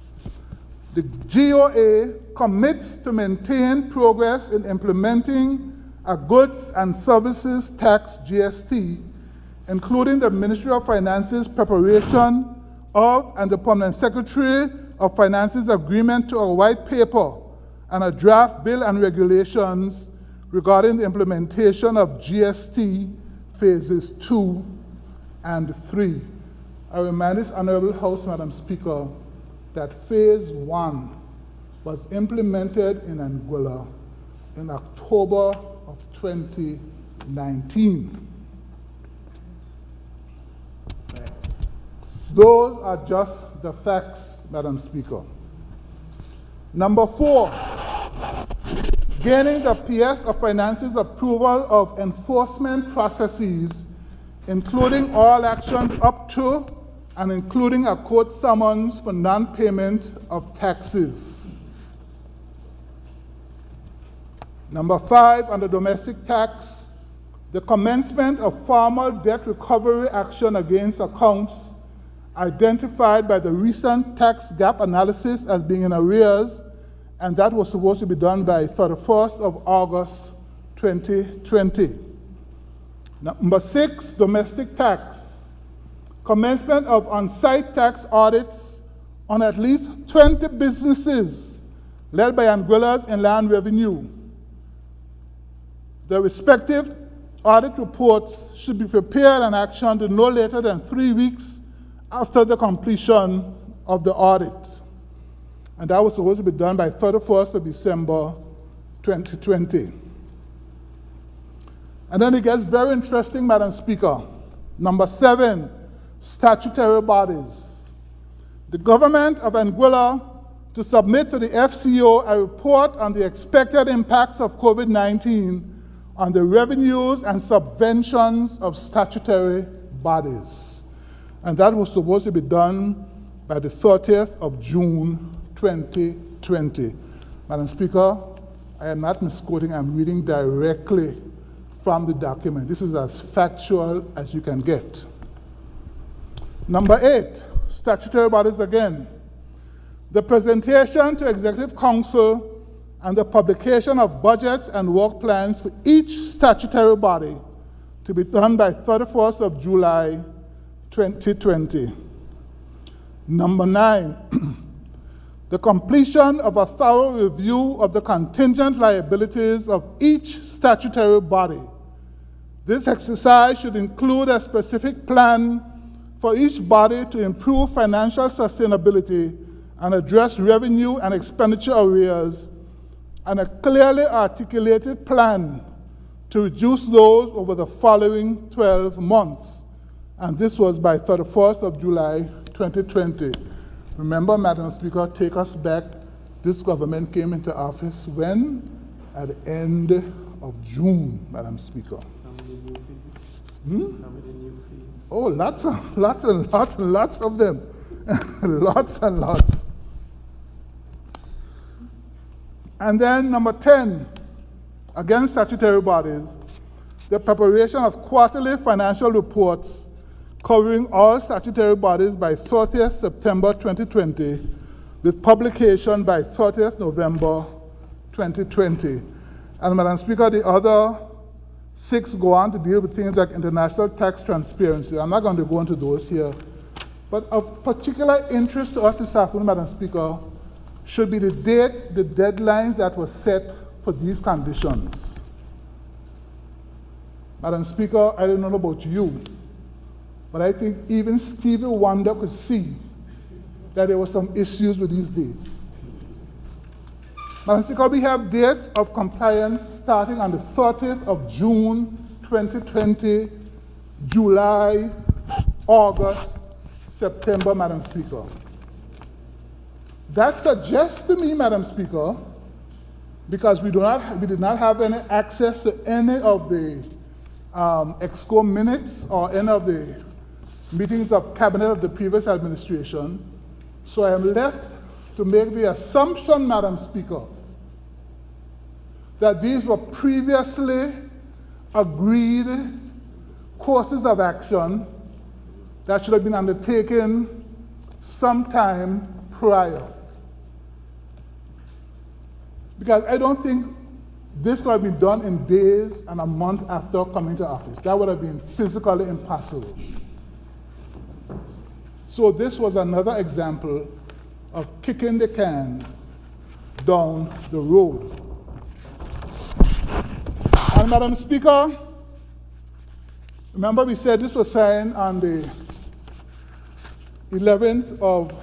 The GOA commits to maintain progress in implementing a goods and services tax GST, including the Ministry of Finance's preparation of and the Permanent Secretary of Finance's agreement to a white paper and a draft bill and regulations regarding the implementation of GST phases 2 and 3. I remind this Honorable House, Madam Speaker, that phase 1 was implemented in Anguilla in October of 2019. Those are just the facts, Madam Speaker. Number 4, gaining the PS of Finance's approval of enforcement processes, including all actions up to and including a court summons for non-payment of taxes. Number 5, under domestic tax, the commencement of formal debt recovery action against accounts identified by the recent tax gap analysis as being in arrears, and that was supposed to be done by 31st of August 2020. Number 6, domestic tax. Commencement of on-site tax audits on at least 20 businesses led by Anguilla's Inland Revenue. The respective audit reports should be prepared and actioned no later than 3 weeks after the completion of the audit. And that was supposed to be done by 31st of December 2020. And then it gets very interesting, Madam Speaker. Number 7, statutory bodies. The government of Anguilla to submit to the FCO a report on the expected impacts of COVID-19 on the revenues and subventions of statutory bodies. And that was supposed to be done by the 30th of June 2020. Madam Speaker, I am not misquoting, I'm reading directly from the document. This is as factual as you can get. Number 8, statutory bodies again. The presentation to Executive Council and the publication of budgets and work plans for each statutory body to be done by 31st of July 2020. Number 9, the completion of a thorough review of the contingent liabilities of each statutory body. This exercise should include a specific plan for each body to improve financial sustainability and address revenue and expenditure arrears, and a clearly articulated plan to reduce those over the following 12 months. And this was by 31st of July 2020. Remember, Madam Speaker, take us back. This government came into office when? At the end of June, Madam Speaker. How many new fees? Oh, lots and lots of them. Lots and lots. And then number 10, again statutory bodies, the preparation of quarterly financial reports covering all statutory bodies by 30th September 2020, with publication by 30th November 2020. And Madam Speaker, the other 6 go on to deal with things like international tax transparency. I'm not going to go into those here. But of particular interest to us this afternoon, Madam Speaker, should be the dates, the deadlines that were set for these conditions. Madam Speaker, I don't know about you, but I think even Stevie Wonder could see that there were some issues with these dates. Madam Speaker, we have dates of compliance starting on the 30th of June 2020, July, August, September, Madam Speaker. That suggests to me, Madam Speaker, because we did not have any access to any of the EXCO minutes or any of the meetings of cabinet of the previous administration. So I am left to make the assumption, Madam Speaker, that these were previously agreed courses of action that should have been undertaken sometime prior. Because I don't think this could have been done in days and a month after coming to office. That would have been physically impossible. So this was another example of kicking the can down the road. And Madam Speaker, remember we said this was signed on the 11th of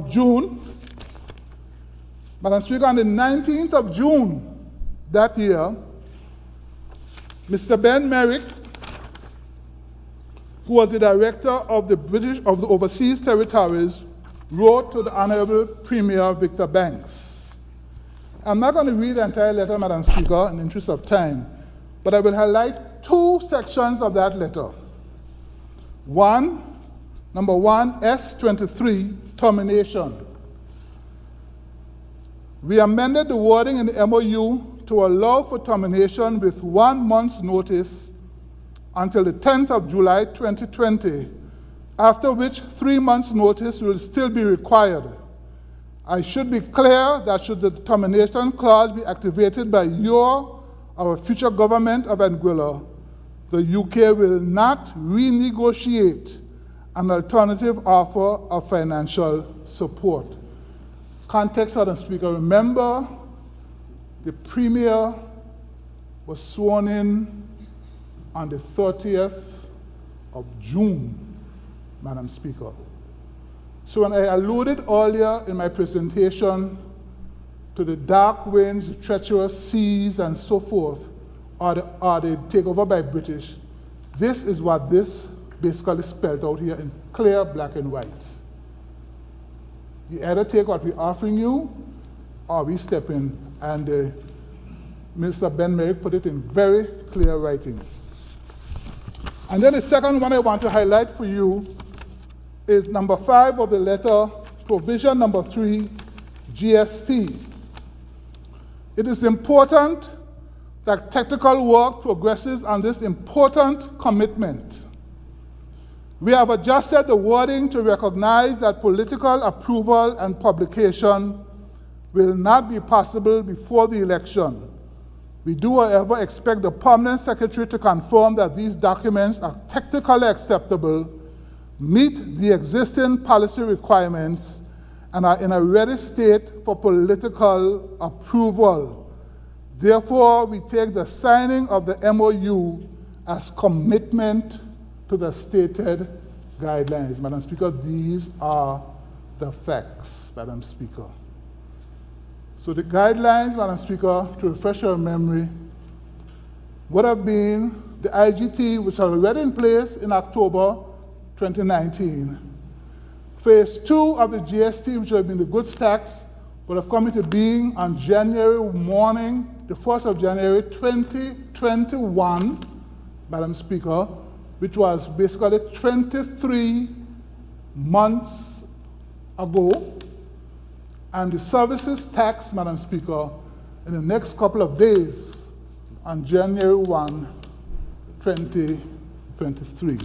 June. Madam Speaker, on the 19th of June that year, Mr. Ben Merrick, who was the director of the Overseas Territories, wrote to the Honorable Premier Victor Banks. I'm not going to read the entire letter, Madam Speaker, in the interest of time, but I will highlight 2 sections of that letter. Number 1, S23, termination. We amended the wording in the MOU to allow for termination with 1 month's notice until the 10th of July 2020, after which 3 months' notice will still be required. I should be clear that should the termination clause be activated by our future government of Anguilla, the UK will not renegotiate an alternative offer of financial support. Context, Madam Speaker, remember the Premier was sworn in on the 30th of June, Madam Speaker. So when I alluded earlier in my presentation to the dark winds, the treacherous seas, and so forth, or the takeover by British, this is what this basically spelled out here in clear black and white. You either take what we're offering you, or we step in, and Minister Ben Merrick put it in very clear writing. And then the second one I want to highlight for you is number 5 of the letter, provision number 3, GST. It is important that technical work progresses on this important commitment. We have adjusted the wording to recognize that political approval and publication will not be possible before the election. We do, however, expect the Permanent Secretary to confirm that these documents are technically acceptable, meet the existing policy requirements, and are in a ready state for political approval. Therefore, we take the signing of the MOU as commitment to the stated guidelines. Madam Speaker, these are the facts, Madam Speaker. So the guidelines, Madam Speaker, to refresh your memory, would have been the IGT, which are already in place in October 2019. Phase 2 of the GST, which would have been the goods tax, would have come into being on January morning, the 1st of January 2021, Madam Speaker, which was basically 23 months ago. And the services tax, Madam Speaker, in the next couple of days on January 1, 2023.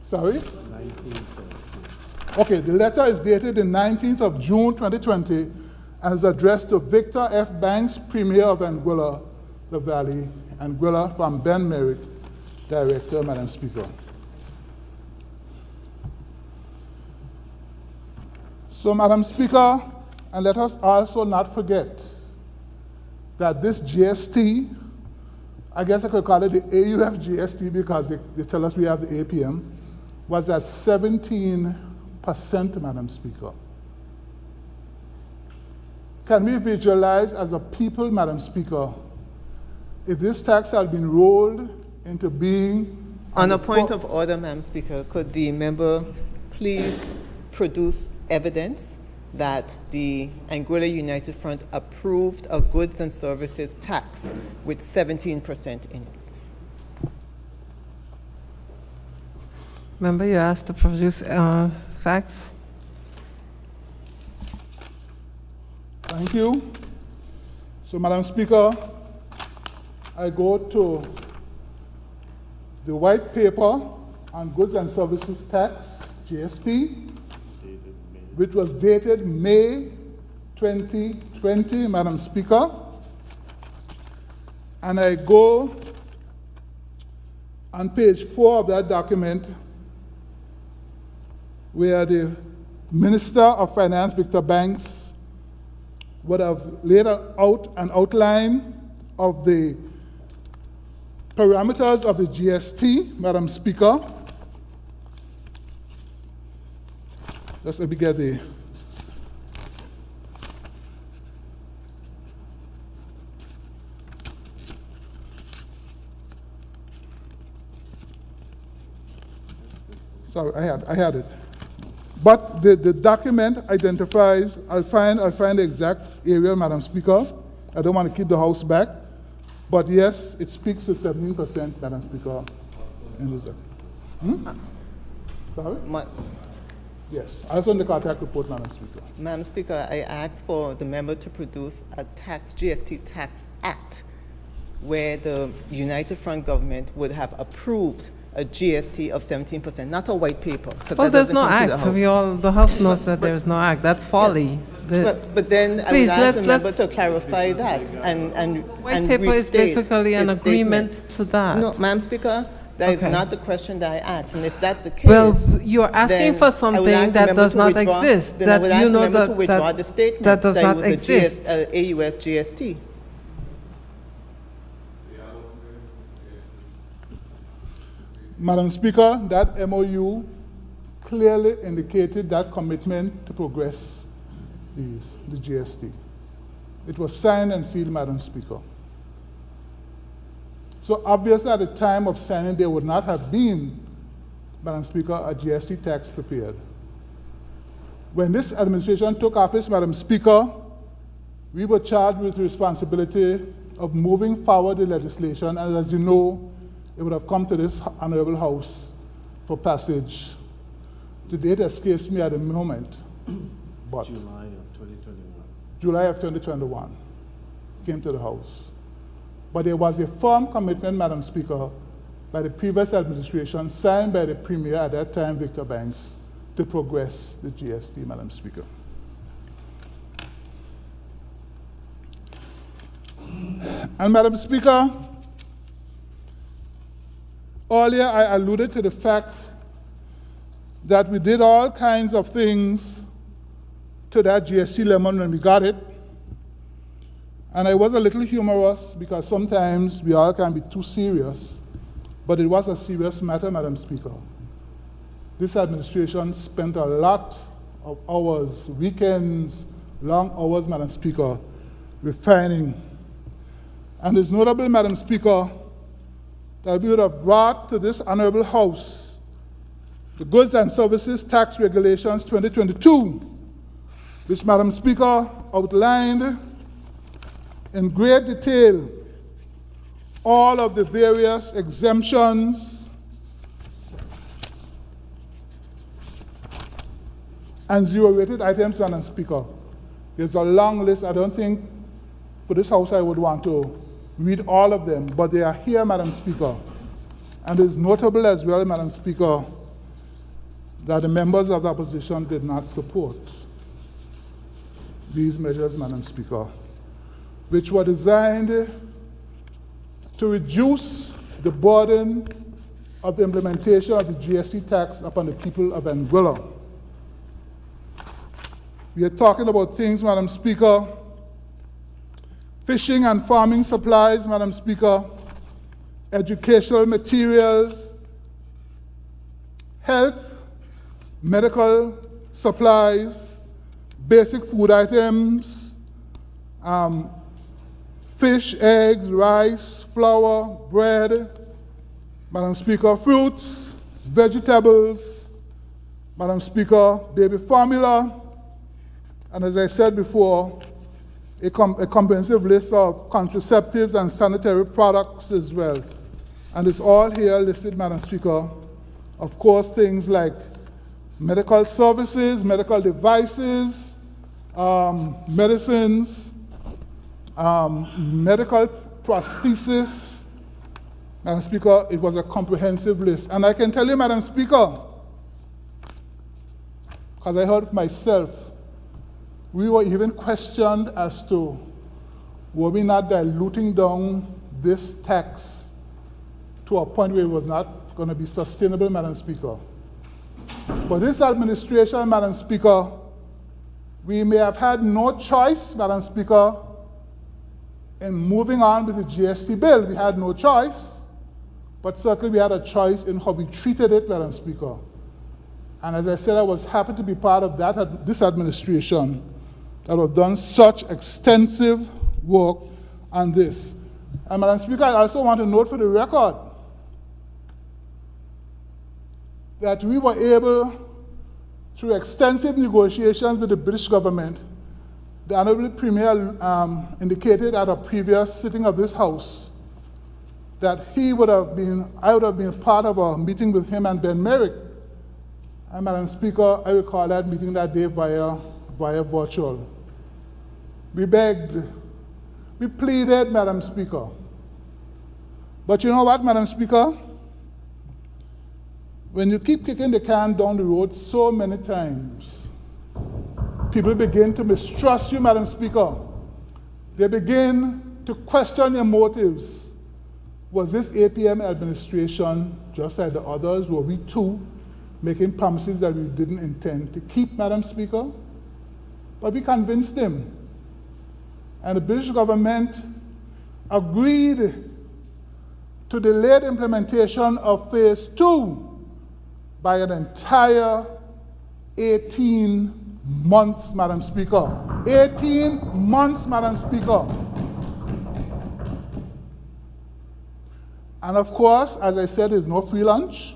Sorry? 19th. Okay, the letter is dated the 19th of June 2020 and is addressed to Victor F. Banks, Premier of Anguilla, the Valley, Anguilla, from Ben Merrick, Director, Madam Speaker. So, Madam Speaker, and let us also not forget that this GST, I guess I could call it the AUF GST because they tell us we have the APM, was at 17%, Madam Speaker. Can we visualize as a people, Madam Speaker, if this tax had been rolled into being... On a point of order, Madam Speaker, could the member please produce evidence that the Anguilla United Front approved a goods and services tax with 17% in it? Member, you asked to produce facts. Thank you. So, Madam Speaker, I go to the white paper on goods and services tax, GST, which was dated May 2020, Madam Speaker. And I go on page 4 of that document where the Minister of Finance, Victor Banks, would have laid out an outline of the parameters of the GST, Madam Speaker. Let's let me get the... Sorry, I had it. But the document identifies, I'll find the exact area, Madam Speaker. I don't want to keep the House back. But yes, it speaks to 17%, Madam Speaker. Sorry? Yes, I saw in the contact report, Madam Speaker. Madam Speaker, I asked for the member to produce a GST tax act where the United Front government would have approved a GST of 17%, not a white paper. 'Cause Well, that there's doesn't no come to the act. House. The House knows that there is no act. That's folly. But then I Please, would ask the let's- member to clarify that and White paper is restate basically an his agreement statement. to that. No, Madam Speaker, that is Okay. not the question that I asked. And if that's the case, Well, you're asking then for I would something ask the that member does to not withdraw- exist, Then I that would you ask the know member to that- withdraw that- the statement that does it not was exist. a AUF GST. Madam Speaker, that MOU clearly indicated that commitment to progress the GST. It was signed and sealed, Madam Speaker. So obviously at the time of signing, there would not have been, Madam Speaker, a GST tax prepared. When this administration took office, Madam Speaker, we were charged with the responsibility of moving forward the legislation, and as you know, it would have come to this honorable House for passage. The date escapes me at the moment, but July of 2021. July of 2021 came to the House. But there was a firm commitment, Madam Speaker, by the previous administration, signed by the Premier at that time, Victor Banks, to progress the GST, Madam Speaker. And Madam Speaker, earlier I alluded to the fact that we did all kinds of things to that GST lemon when we got it. And I was a little humorous because sometimes we all can be too serious, but it was a serious matter, Madam Speaker. This administration spent a lot of hours, weekends, long hours, Madam Speaker, refining. And it's notable, Madam Speaker, that we would have brought to this honorable House the Goods and Services Tax Regulations 2022, which, Madam Speaker, outlined in great detail all of the various exemptions and zero-rated items, Madam Speaker. There's a long list. I don't think for this House I would want to read all of them, but they are here, Madam Speaker. And it's notable as well, Madam Speaker, that the members of the opposition did not support these measures, Madam Speaker, which were designed to reduce the burden of the implementation of the GST tax upon the people of Anguilla. We are talking about things, Madam Speaker, fishing and farming supplies, Madam Speaker, educational materials, health, medical supplies, basic food items, fish, eggs, rice, flour, bread, Madam Speaker, fruits, vegetables, Madam Speaker, baby formula, and as I said before, a comprehensive list of contraceptives and sanitary products as well. And it's all here listed, Madam Speaker. Of course, things like medical services, medical devices, medicines, medical prosthesis. Madam Speaker, it was a comprehensive list. And I can tell you, Madam Speaker, because I heard it myself, we were even questioned as to were we not diluting down this tax to a point where it was not going to be sustainable, Madam Speaker. But this administration, Madam Speaker, we may have had no choice, Madam Speaker, in moving on with the GST bill. We had no choice, but certainly we had a choice in how we treated it, Madam Speaker. And as I said, I was happy to be part of that, this administration that have done such extensive work on this. And Madam Speaker, I also want to note for the record that we were able, through extensive negotiations with the British government, the Honourable Premier indicated at a previous sitting of this House that I would have been part of a meeting with him and Ben Merrick. And Madam Speaker, I recall that meeting that day via virtual. We begged, we pleaded, Madam Speaker. But you know what, Madam Speaker? when you keep kicking the can down the road so many times, people begin to mistrust you, Madam Speaker. They begin to question your motives. Was this APM administration just like the others? Were we too making promises that we didn't intend to keep, Madam Speaker? But we convinced them. And the British government agreed to delay the implementation of phase 2 by an entire 18 months, Madam Speaker. 18 months, Madam Speaker. And of course, as I said, there's no free lunch.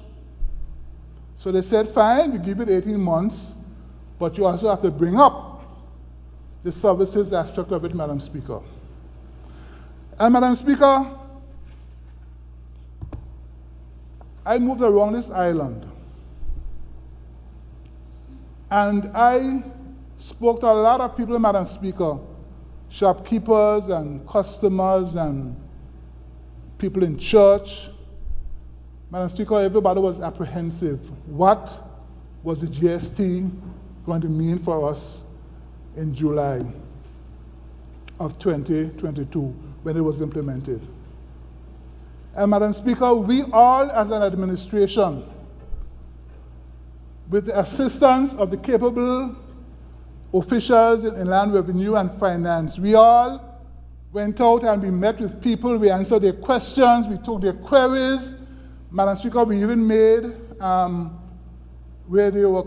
So they said, fine, we give it 18 months, but you also have to bring up the services aspect of it, Madam Speaker. And Madam Speaker, I moved around this island. And I spoke to a lot of people, Madam Speaker, shopkeepers and customers and people in church. Madam Speaker, everybody was apprehensive. What was the GST going to mean for us in July of 2022 when it was implemented? And Madam Speaker, we all as an administration, with the assistance of the capable officials in Inland Revenue and Finance, we all went out and we met with people, we answered their questions, we took their queries. Madam Speaker, we even made, where there were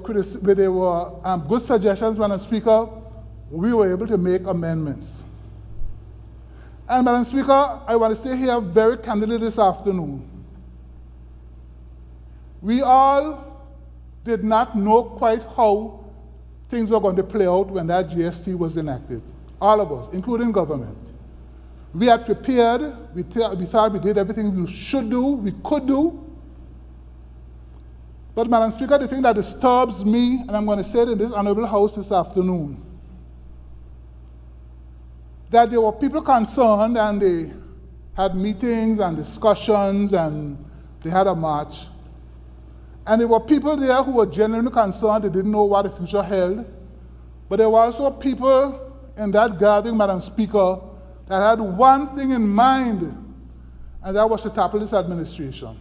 good suggestions, Madam Speaker, we were able to make amendments. And Madam Speaker, I want to stay here very candidly this afternoon. We all did not know quite how things were going to play out when that GST was enacted. All of us, including government. We had prepared, we thought we did everything we should do, we could do. But Madam Speaker, the thing that disturbs me, and I'm going to say it in this honorable house this afternoon, that there were people concerned and they had meetings and discussions and they had a march. And there were people there who were genuinely concerned, they didn't know what the future held. But there were also people in that gathering, Madam Speaker, that had one thing in mind, and that was to topple this administration.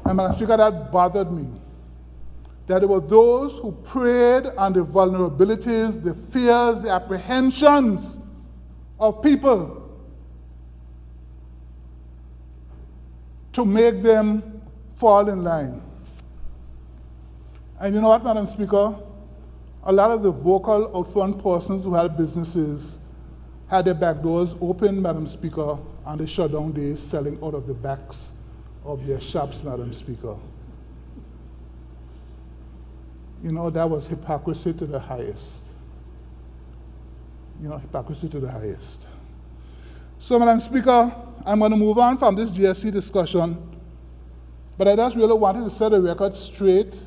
And Madam Speaker, that bothered me. That there were those who preyed on the vulnerabilities, the fears, the apprehensions of people to make them fall in line. And you know what, Madam Speaker? A lot of the vocal out front persons who had businesses had their back doors open, Madam Speaker, on the shutdown days, selling out of the backs of their shops, Madam Speaker. You know, that was hypocrisy to the highest. You know, hypocrisy to the highest. So, Madam Speaker, I'm going to move on from this GSC discussion, but I just really wanted to set the record straight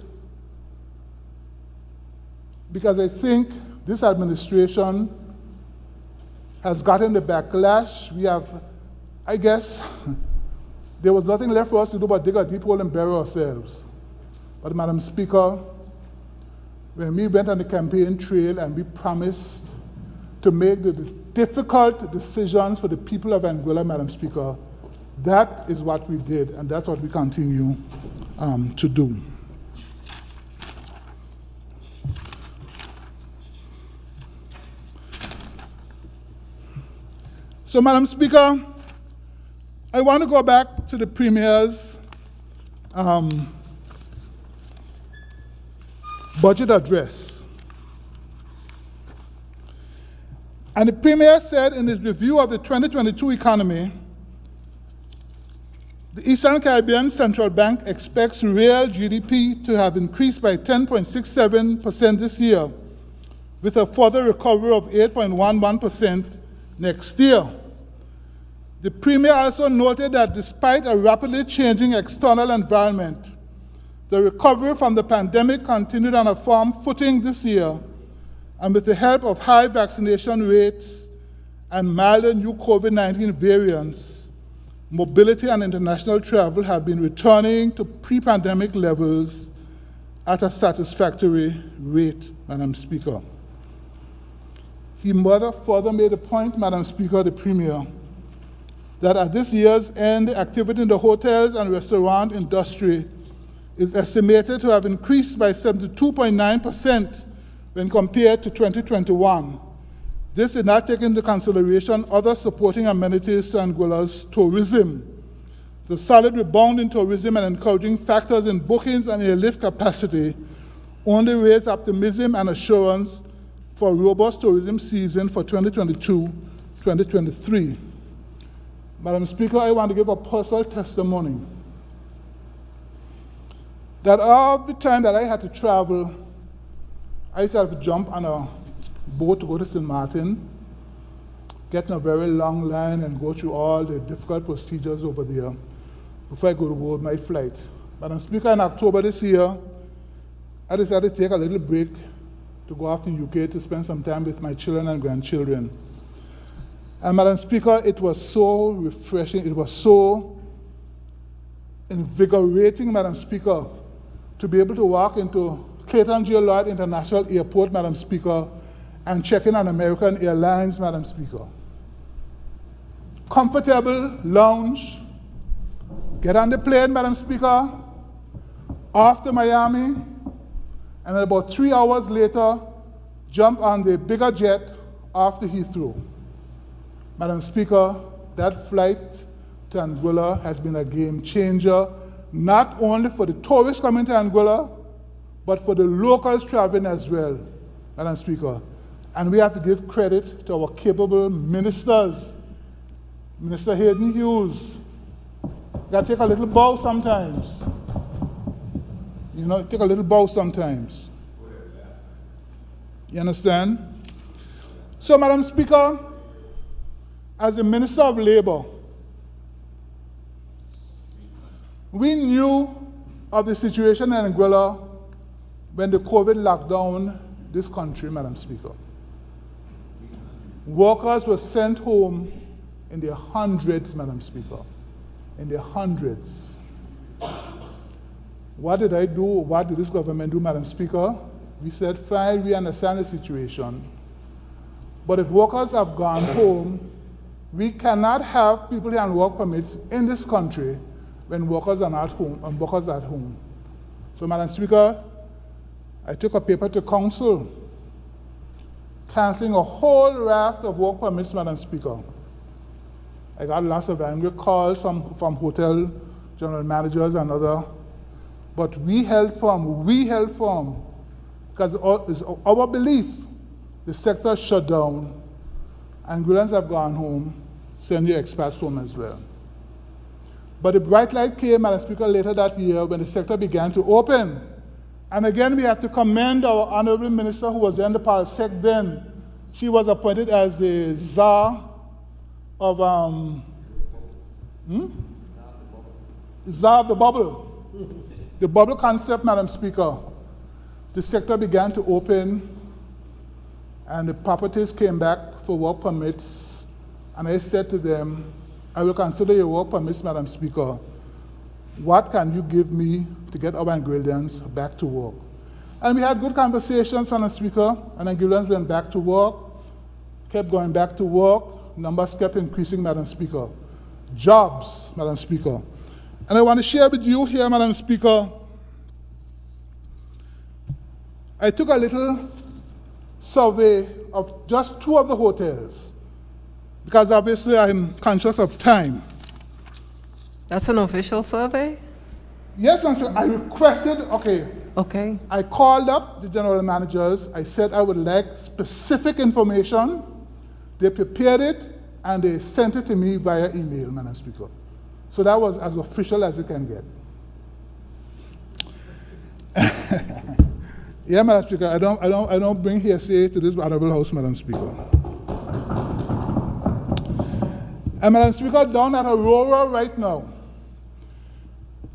because I think this administration has gotten the backlash. We have, I guess, there was nothing left for us to do but dig a deep hole and bury ourselves. But Madam Speaker, when we went on the campaign trail and we promised to make the difficult decisions for the people of Anguilla, Madam Speaker, that is what we did, and that's what we continue to do. So, Madam Speaker, I want to go back to the Premier's budget address. And the Premier said in his review of the 2022 economy, the Eastern Caribbean Central Bank expects real GDP to have increased by 10.67% this year, with a further recovery of 8.11% next year. The Premier also noted that despite a rapidly changing external environment, the recovery from the pandemic continued on a firm footing this year, and with the help of high vaccination rates and milder new COVID-19 variants, mobility and international travel have been returning to pre-pandemic levels at a satisfactory rate, Madam Speaker. He further made a point, Madam Speaker, the Premier, that at this year's end, activity in the hotels and restaurant industry is estimated to have increased by 72.9% when compared to 2021. This did not take into consideration other supporting amenities to Anguilla's tourism. The solid rebound in tourism and encouraging factors in bookings and airlift capacity only raise optimism and assurance for a robust tourism season for 2022-2023. Madam Speaker, I want to give a personal testimony that all the time that I had to travel, I used to have to jump on a boat to go to St. Martin, get in a very long line and go through all the difficult procedures over there before I go to board my flight. Madam Speaker, in October this year, I decided to take a little break to go off to UK to spend some time with my children and grandchildren. And Madam Speaker, it was so refreshing, it was so invigorating, Madam Speaker, to be able to walk into Clayton J. Lloyd International Airport, Madam Speaker, and check in on American Airlines, Madam Speaker. Comfortable lounge, get on the plane, Madam Speaker, off to Miami, and about 3 hours later, jump on the bigger jet off to Heathrow. Madam Speaker, that flight to Anguilla has been a game changer, not only for the tourists coming to Anguilla, but for the locals traveling as well, Madam Speaker. And we have to give credit to our capable ministers. Minister Hayden Hughes, you gotta take a little bow sometimes. You know, take a little bow sometimes. You understand? So, Madam Speaker, as the Minister of Labor, we knew of the situation in Anguilla when the COVID locked down this country, Madam Speaker. Workers were sent home in their hundreds, Madam Speaker, in their hundreds. What did I do? What did this government do, Madam Speaker? We said, fine, we understand the situation, but if workers have gone home, we cannot have people on work permits in this country when workers are not home and workers are at home. So, Madam Speaker, I took a paper to council, canceling a whole raft of work permits, Madam Speaker. I got lots of angry calls from hotel general managers and other, but we held firm, because it's our belief the sector shut down, Anguillans have gone home, send your expats home as well. But the bright light came, Madam Speaker, later that year when the sector began to open. And again, we have to commend our Honorable Minister who was in the Parsec then. She was appointed as the Czar of Czar of the bubble. The bubble concept, Madam Speaker. The sector began to open and the properties came back for work permits. And I said to them, I will consider your work permits, Madam Speaker. What can you give me to get our Anguillians back to work? And we had good conversations, Madam Speaker, and Anguillians went back to work, kept going back to work, numbers kept increasing, Madam Speaker. Jobs, Madam Speaker. And I want to share with you here, Madam Speaker, I took a little survey of just 2 of the hotels, because obviously I'm conscious of time. That's an official survey? Yes, Madam Speaker, I requested, Okay. I called up the general managers. I said I would like specific information. They prepared it and they sent it to me via email, Madam Speaker. So that was as official as it can get. Yeah, Madam Speaker, I don't bring hearsay to this honorable house, Madam Speaker. And Madam Speaker, down at Aurora right now,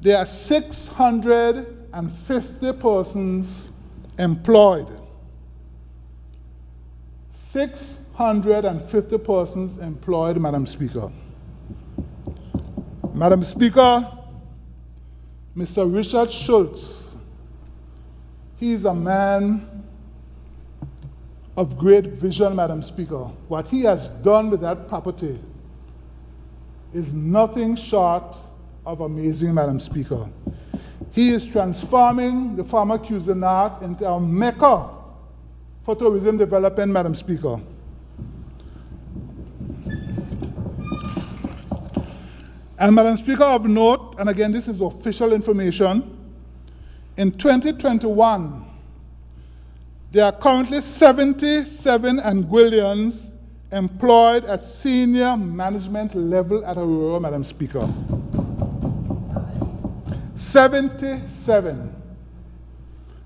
there are 650 persons employed. 650 persons employed, Madam Speaker. Madam Speaker, Mr. Richard Schultz, he is a man of great vision, Madam Speaker. What he has done with that property is nothing short of amazing, Madam Speaker. He is transforming the former Cuisinart into a mecca for tourism development, Madam Speaker. And Madam Speaker, of note, and again this is official information, in 2021, there are currently 77 Anguillians employed at senior management level at Aurora, Madam Speaker. 77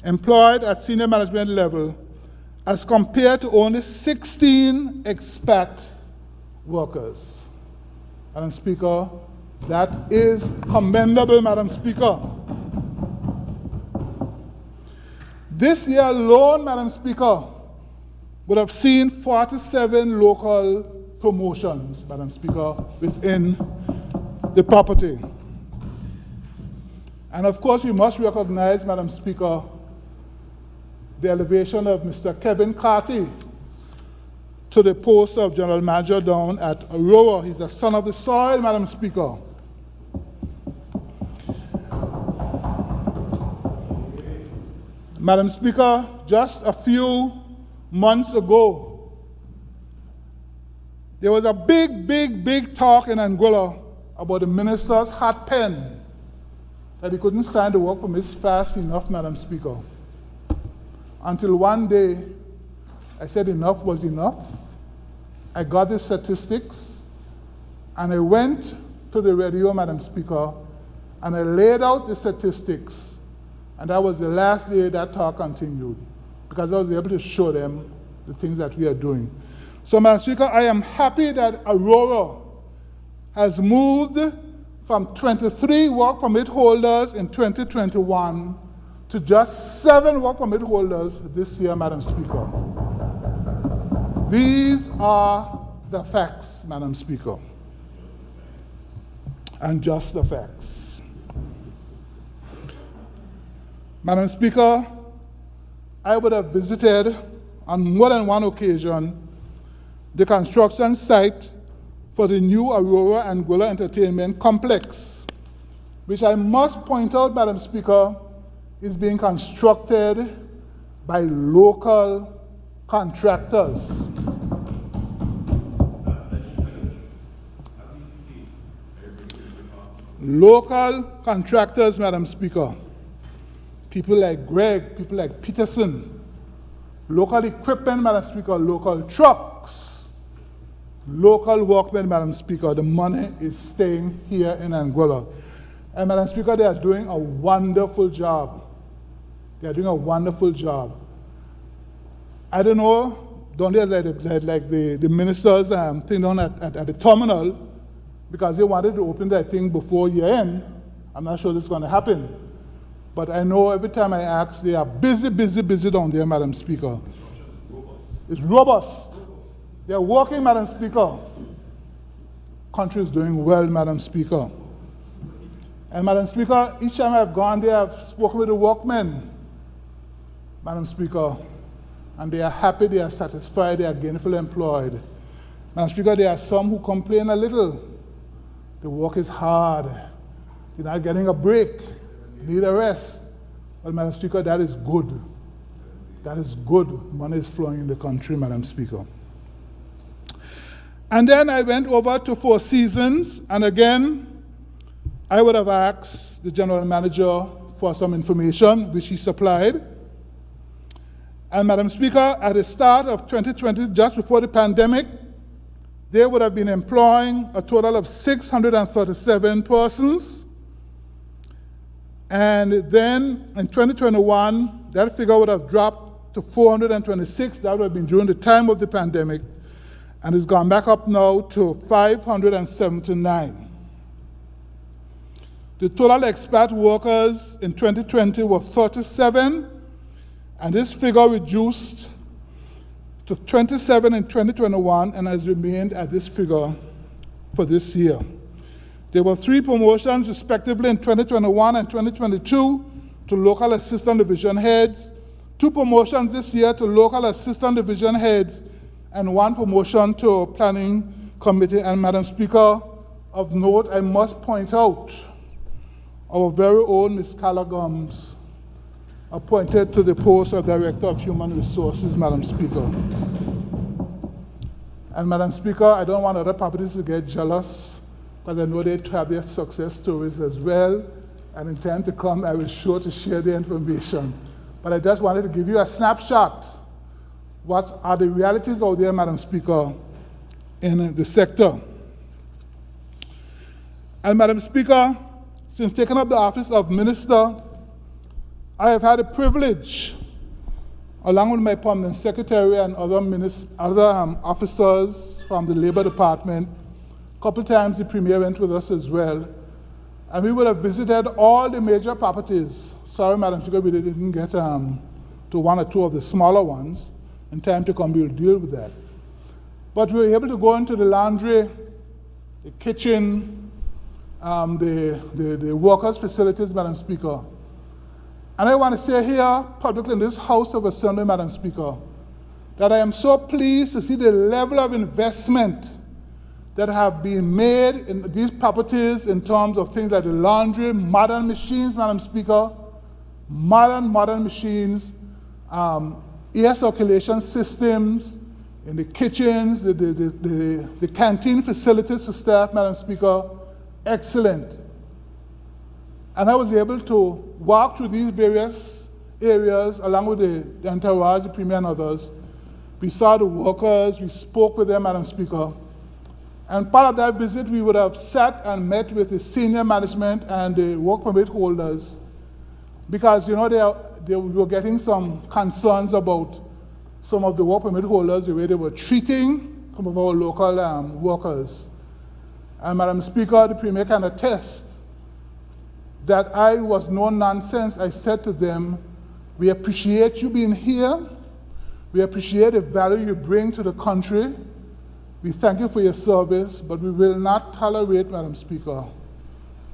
employed at senior management level as compared to only 16 expat workers. Madam Speaker, that is commendable, Madam Speaker. This year alone, Madam Speaker, would have seen 47 local promotions, Madam Speaker, within the property. And of course, we must recognize, Madam Speaker, the elevation of Mr. Kevin Carty to the post of General Manager down at Aurora. He's a son of the soil, Madam Speaker. Madam Speaker, just a few months ago, there was a big talk in Anguilla about the minister's hat pen, that he couldn't sign the work permits fast enough, Madam Speaker. Until one day, I said enough was enough. I got the statistics, and I went to the radio, Madam Speaker, and I laid out the statistics. And that was the last day that talk continued, because I was able to show them the things that we are doing. So, Madam Speaker, I am happy that Aurora has moved from 23 work permit holders in 2021 to just 7 work permit holders this year, Madam Speaker. These are the facts, Madam Speaker, and just the facts. Madam Speaker, I would have visited on more than one occasion the construction site for the new Aurora Anguilla Entertainment Complex, which I must point out, Madam Speaker, is being constructed by local contractors. Local contractors, Madam Speaker. People like Greg, people like Peterson. Local equipment, Madam Speaker, local trucks. Local workmen, Madam Speaker. The money is staying here in Anguilla. And Madam Speaker, they are doing a wonderful job. They are doing a wonderful job. I don't know, don't they like the ministers thing down at the terminal, because they wanted to open that thing before year end. I'm not sure this is going to happen. But I know every time I ask, they are busy down there, Madam Speaker. It's robust. They are working, Madam Speaker. Country is doing well, Madam Speaker. And Madam Speaker, each time I've gone there, I've spoken with the workmen, Madam Speaker, and they are happy, they are satisfied, they are gainfully employed. Madam Speaker, there are some who complain a little. The work is hard. You're not getting a break. You need a rest. But Madam Speaker, that is good. That is good. Money is flowing in the country, Madam Speaker. And then I went over to Four Seasons, and again, I would have asked the general manager for some information, which he supplied. And Madam Speaker, at the start of 2020, just before the pandemic, they would have been employing a total of 637 persons. And then in 2021, that figure would have dropped to 426. That would have been during the time of the pandemic. And it's gone back up now to 579. The total expat workers in 2020 were 37, and this figure reduced to 27 in 2021 and has remained at this figure for this year. There were 3 promotions, respectively, in 2021 and 2022 to local assistant division heads, 2 promotions this year to local assistant division heads, and 1 promotion to planning committee. And Madam Speaker, of note, I must point out our very own Ms. Callaghan's appointed to the post of Director of Human Resources, Madam Speaker. And Madam Speaker, I don't want other properties to get jealous, because I know they have their success stories as well, and in time to come, I will sure to share the information. But I just wanted to give you a snapshot. What are the realities out there, Madam Speaker, in the sector? And Madam Speaker, since taking up the office of Minister, I have had the privilege, along with my permanent secretary and other officers from the Labor Department, a couple times the Premier went with us as well, and we would have visited all the major properties. Sorry, Madam Speaker, we didn't get to 1 or 2 of the smaller ones. In time to come, we'll deal with that. But we were able to go into the laundry, the kitchen, the workers' facilities, Madam Speaker. And I want to say here, publicly in this House of Assembly, Madam Speaker, that I am so pleased to see the level of investment that have been made in these properties in terms of things like the laundry, modern machines, Madam Speaker, modern machines, air circulation systems in the kitchens, the canteen facilities for staff, Madam Speaker, excellent. And I was able to walk through these various areas along with the entourage, the Premier and others. We saw the workers, we spoke with them, Madam Speaker. And part of that visit, we would have sat and met with the senior management and the work permit holders, because, you know, they were getting some concerns about some of the work permit holders, the way they were treating some of our local workers. And Madam Speaker, the Premier can attest that I was no nonsense. I said to them, we appreciate you being here. We appreciate the value you bring to the country. We thank you for your service, but we will not tolerate, Madam Speaker,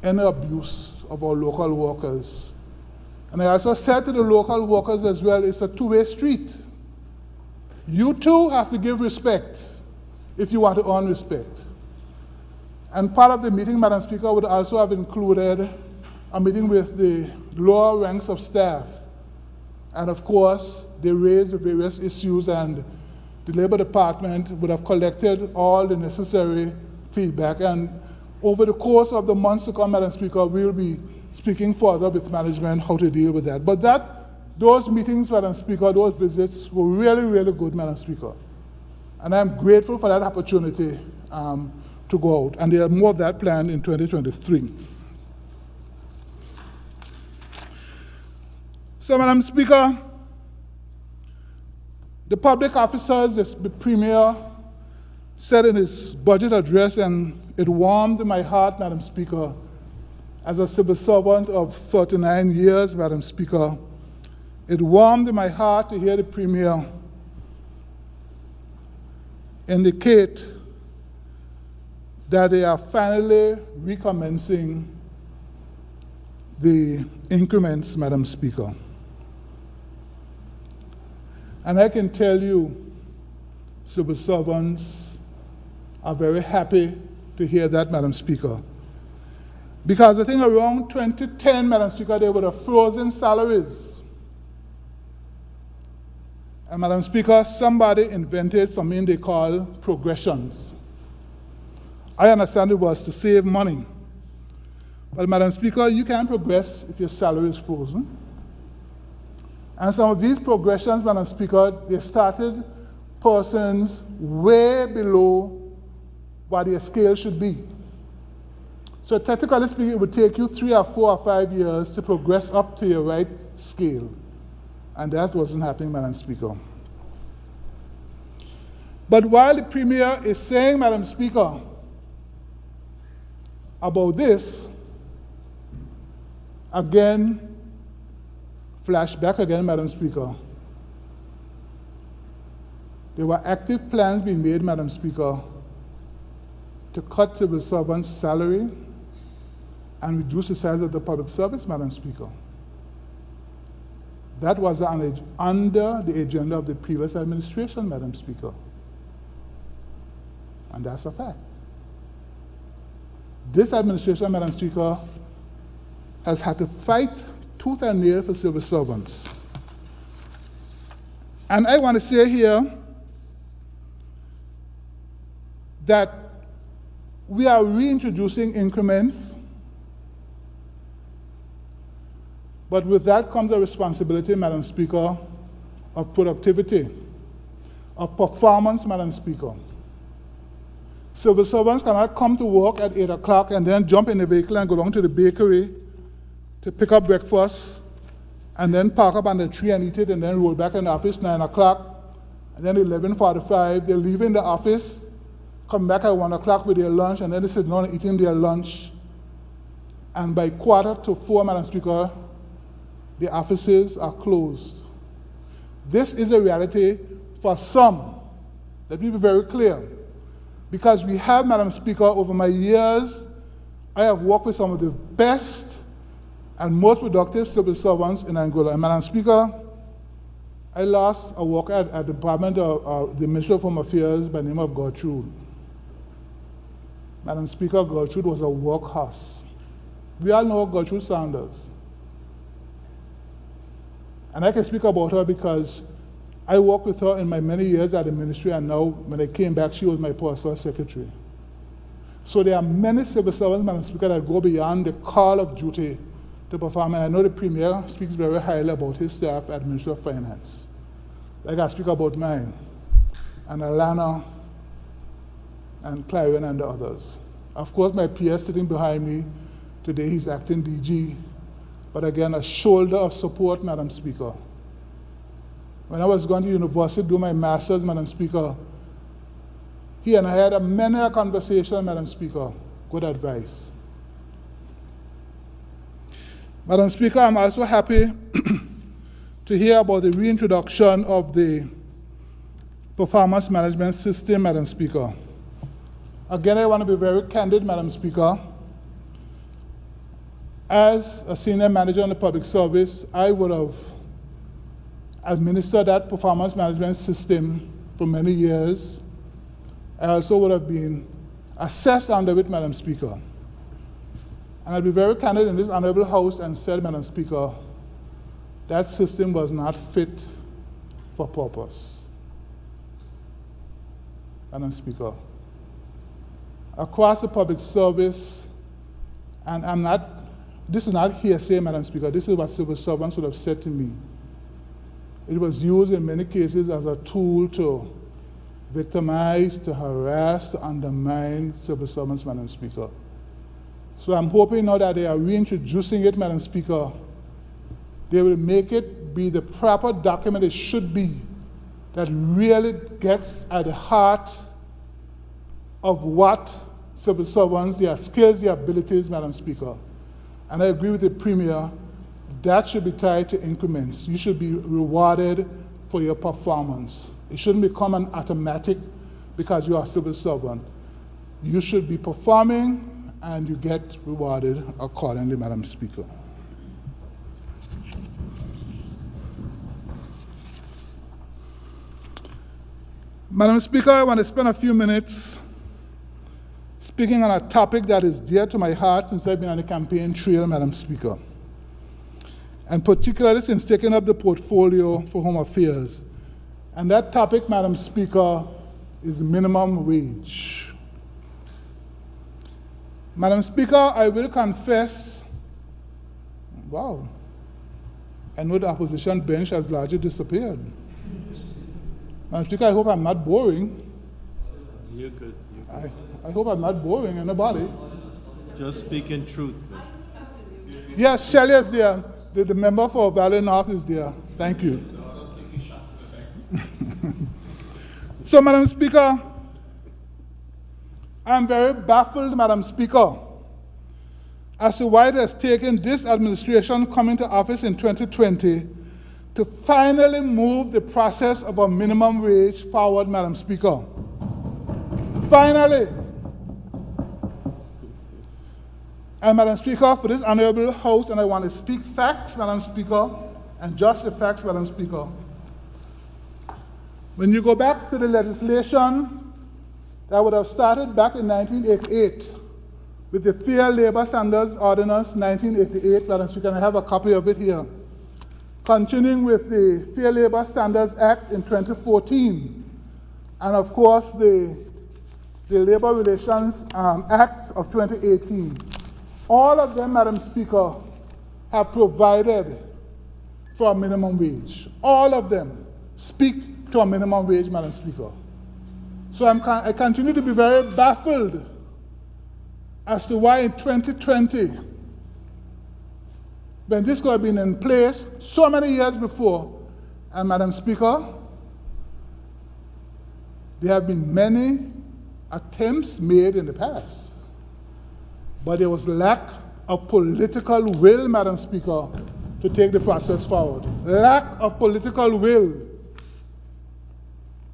any abuse of our local workers. And I also said to the local workers as well, it's a two-way street. You too have to give respect if you want to earn respect. And part of the meeting, Madam Speaker, would also have included a meeting with the lower ranks of staff. And of course, they raised the various issues, and the Labor Department would have collected all the necessary feedback. And over the course of the months to come, Madam Speaker, we'll be speaking further with management how to deal with that. But those meetings, Madam Speaker, those visits were really, really good, Madam Speaker. And I'm grateful for that opportunity to go out. And there are more of that planned in 2023. So, Madam Speaker, the public officers, the Premier said in his budget address, and it warmed my heart, Madam Speaker, as a civil servant of 39 years, Madam Speaker, it warmed my heart to hear the Premier indicate that they are finally recommencing the increments, Madam Speaker. And I can tell you, civil servants are very happy to hear that, Madam Speaker. Because I think around 2010, Madam Speaker, they would have frozen salaries. And Madam Speaker, somebody invented something they call progressions. I understand it was to save money. But Madam Speaker, you can't progress if your salary is frozen. And some of these progressions, Madam Speaker, they started persons way below what their scale should be. So technically speaking, it would take you 3 or 4 or 5 years to progress up to your right scale. And that wasn't happening, Madam Speaker. But while the Premier is saying, Madam Speaker, about this, again, flashback again, Madam Speaker. There were active plans being made, Madam Speaker, to cut civil servants' salary and reduce the size of the public service, Madam Speaker. That was under the agenda of the previous administration, Madam Speaker. And that's a fact. This administration, Madam Speaker, has had to fight tooth and nail for civil servants. And I want to say here that we are reintroducing increments, but with that comes a responsibility, Madam Speaker, of productivity, of performance, Madam Speaker. Civil servants cannot come to work at 8 o'clock and then jump in the vehicle and go down to the bakery to pick up breakfast and then park up on the tree and eat it and then roll back in the office 9 o'clock and then 11:45, they're leaving the office, come back at 1 o'clock with their lunch and then they sit down eating their lunch. And by 3:45, Madam Speaker, the offices are closed. This is a reality for some. Let me be very clear. Because we have, Madam Speaker, over my years, I have worked with some of the best and most productive civil servants in Anguilla. And Madam Speaker, I lost a worker at the Department of the Ministry of Home Affairs by the name of Gertrude. Madam Speaker, Gertrude was a workhorse. We all know Gertrude Sanders. And I can speak about her because I worked with her in my many years at the ministry, and now when I came back, she was my personal secretary. So there are many civil servants, Madam Speaker, that go beyond the call of duty to perform, and I know the Premier speaks very highly about his staff at the Ministry of Finance. Like I speak about mine, and Alana, and Clarion, and the others. Of course, my PS sitting behind me, today he's acting DG, but again, a shoulder of support, Madam Speaker. When I was going to university to do my master's, Madam Speaker, he and I had many a conversation, Madam Speaker. Good advice. Madam Speaker, I'm also happy to hear about the reintroduction of the performance management system, Madam Speaker. Again, I want to be very candid, Madam Speaker. As a senior manager in the public service, I would have administered that performance management system for many years. I also would have been assessed under it, Madam Speaker. And I'll be very candid in this honorable House and said, Madam Speaker, that system was not fit for purpose. Madam Speaker, across the public service, and this is not hearsay, Madam Speaker, this is what civil servants would have said to me. It was used in many cases as a tool to victimize, to harass, to undermine civil servants, Madam Speaker. So I'm hoping now that they are reintroducing it, Madam Speaker. They will make it be the proper document it should be that really gets at the heart of what civil servants, their skills, their abilities, Madam Speaker. And I agree with the Premier, that should be tied to increments. You should be rewarded for your performance. It shouldn't become an automatic because you are a civil servant. You should be performing and you get rewarded accordingly, Madam Speaker. Madam Speaker, I want to spend a few minutes speaking on a topic that is dear to my heart since I've been on the campaign trail, Madam Speaker. And particularly since taking up the portfolio for Home Affairs. And that topic, Madam Speaker, is minimum wage. Madam Speaker, I will confess, wow, I know the opposition bench has largely disappeared. Madam Speaker, I hope I'm not boring. You're good. I hope I'm not boring anybody. Just speaking truth. Yes, Shelley is there. The member for Valley North is there. Thank you. So, Madam Speaker, I'm very baffled, Madam Speaker, as to why it has taken this administration coming to office in 2020 to finally move the process of a minimum wage forward, Madam Speaker. Finally. And Madam Speaker, for this honorable House, and I want to speak facts, Madam Speaker, and just the facts, Madam Speaker. When you go back to the legislation that would have started back in 1988 with the Fair Labor Standards Ordinance 1988, Madam Speaker, and I have a copy of it here. Continuing with the Fair Labor Standards Act in 2014, and of course the Labor Relations Act of 2018. All of them, Madam Speaker, have provided for a minimum wage. All of them speak to a minimum wage, Madam Speaker. So I continue to be very baffled as to why in 2020, when this could have been in place so many years before, and Madam Speaker, there have been many attempts made in the past, but there was lack of political will, Madam Speaker, to take the process forward. Lack of political will.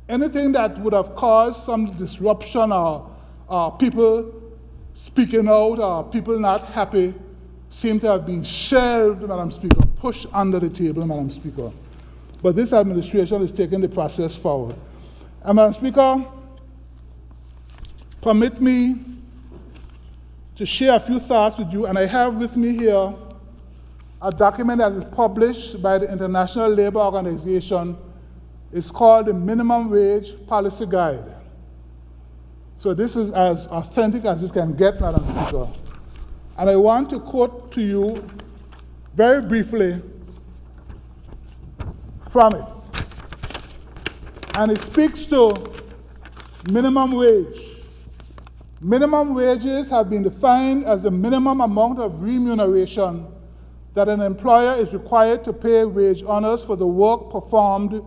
Anything that would have caused some disruption or people speaking out or people not happy seem to have been shelved, Madam Speaker, pushed under the table, Madam Speaker. But this administration is taking the process forward. And Madam Speaker, permit me to share a few thoughts with you, and I have with me here a document that is published by the International Labour Organization. It's called the Minimum Wage Policy Guide. So this is as authentic as it can get, Madam Speaker. And I want to quote to you very briefly from it. And it speaks to minimum wage. Minimum wages have been defined as the minimum amount of remuneration that an employer is required to pay wage earners for the work performed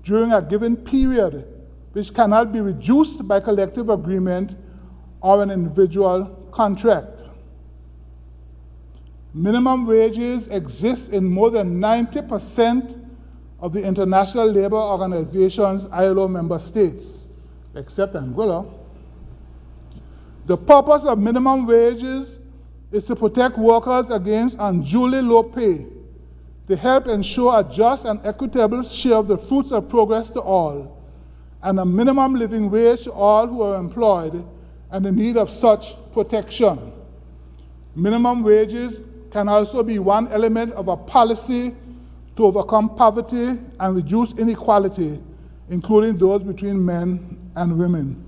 during a given period, which cannot be reduced by collective agreement or an individual contract. Minimum wages exist in more than 90% of the International Labour Organization's ILO member states, except Anguilla. The purpose of minimum wages is to protect workers against unduly low pay, to help ensure a just and equitable share of the fruits of progress to all, and a minimum living wage to all who are employed and in need of such protection. Minimum wages can also be one element of a policy to overcome poverty and reduce inequality, including those between men and women.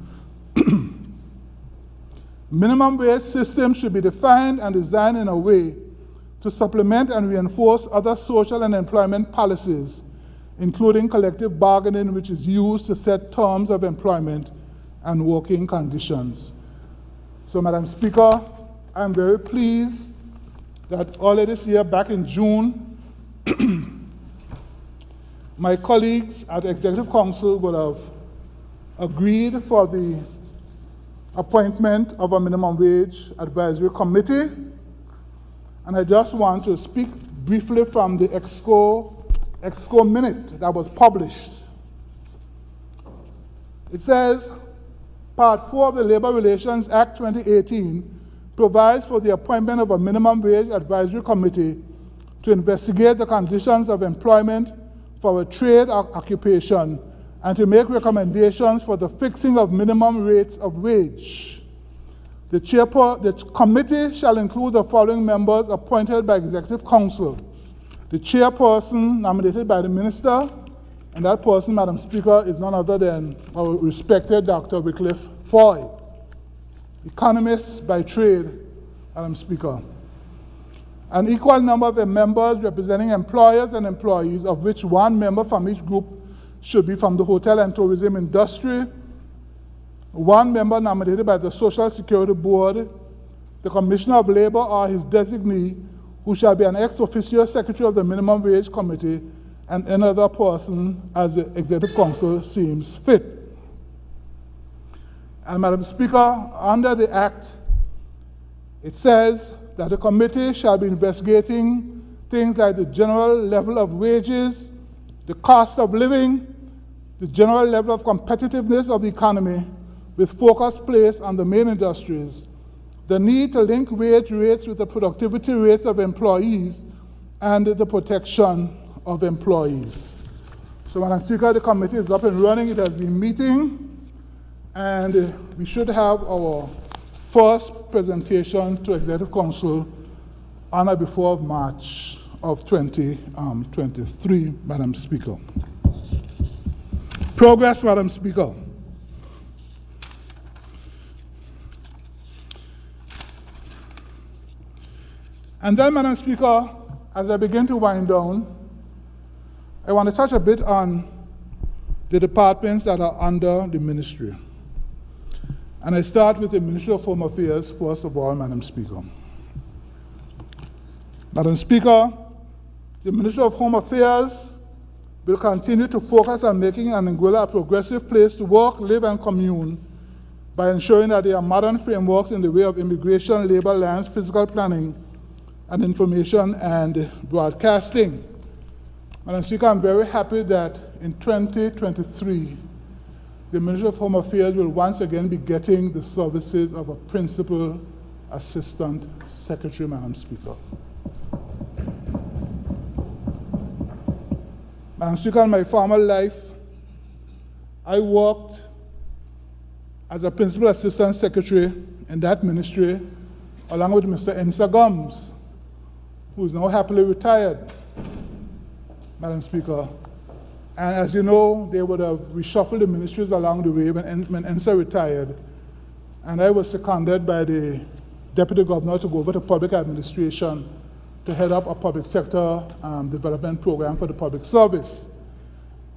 Minimum wage systems should be defined and designed in a way to supplement and reinforce other social and employment policies, including collective bargaining, which is used to set terms of employment and working conditions. So, Madam Speaker, I'm very pleased that earlier this year, back in June, my colleagues at the Executive Council would have agreed for the appointment of a minimum wage advisory committee. And I just want to speak briefly from the EXCO minute that was published. It says, Part 4 of the Labor Relations Act 2018 provides for the appointment of a minimum wage advisory committee to investigate the conditions of employment for a trade or occupation and to make recommendations for the fixing of minimum rates of wage. The committee shall include the following members appointed by Executive Council. The chairperson nominated by the minister, and that person, Madam Speaker, is none other than our respected Dr. Wycliffe Foy, economist by trade, Madam Speaker. An equal number of the members representing employers and employees, of which one member from each group should be from the hotel and tourism industry, one member nominated by the Social Security Board, the Commissioner of Labor or his designee, who shall be an ex officio secretary of the Minimum Wage Committee, and another person as the Executive Council seems fit. And Madam Speaker, under the Act, it says that the committee shall be investigating things like the general level of wages, the cost of living, the general level of competitiveness of the economy, with focus placed on the main industries, the need to link wage rates with the productivity rates of employees and the protection of employees. So, Madam Speaker, the committee is up and running. It has been meeting, and we should have our first presentation to Executive Council on or before March of 2023, Madam Speaker. Progress, Madam Speaker. And then, Madam Speaker, as I begin to wind down, I want to touch a bit on the departments that are under the ministry. And I start with the Ministry of Home Affairs, first of all, Madam Speaker. Madam Speaker, the Ministry of Home Affairs will continue to focus on making Anguilla a progressive place to work, live, and commune by ensuring that there are modern frameworks in the way of immigration, labor, lands, physical planning, and information and broadcasting. Madam Speaker, I'm very happy that in 2023, the Ministry of Home Affairs will once again be getting the services of a Principal Assistant Secretary, Madam Speaker. Madam Speaker, in my former life, I worked as a Principal Assistant Secretary in that ministry, along with Mr. Ensa Gums, who is now happily retired, Madam Speaker. And as you know, they would have reshuffled the ministries along the way when Ensa retired. And I was seconded by the Deputy Governor to go over to public administration to head up a public sector development program for the public service.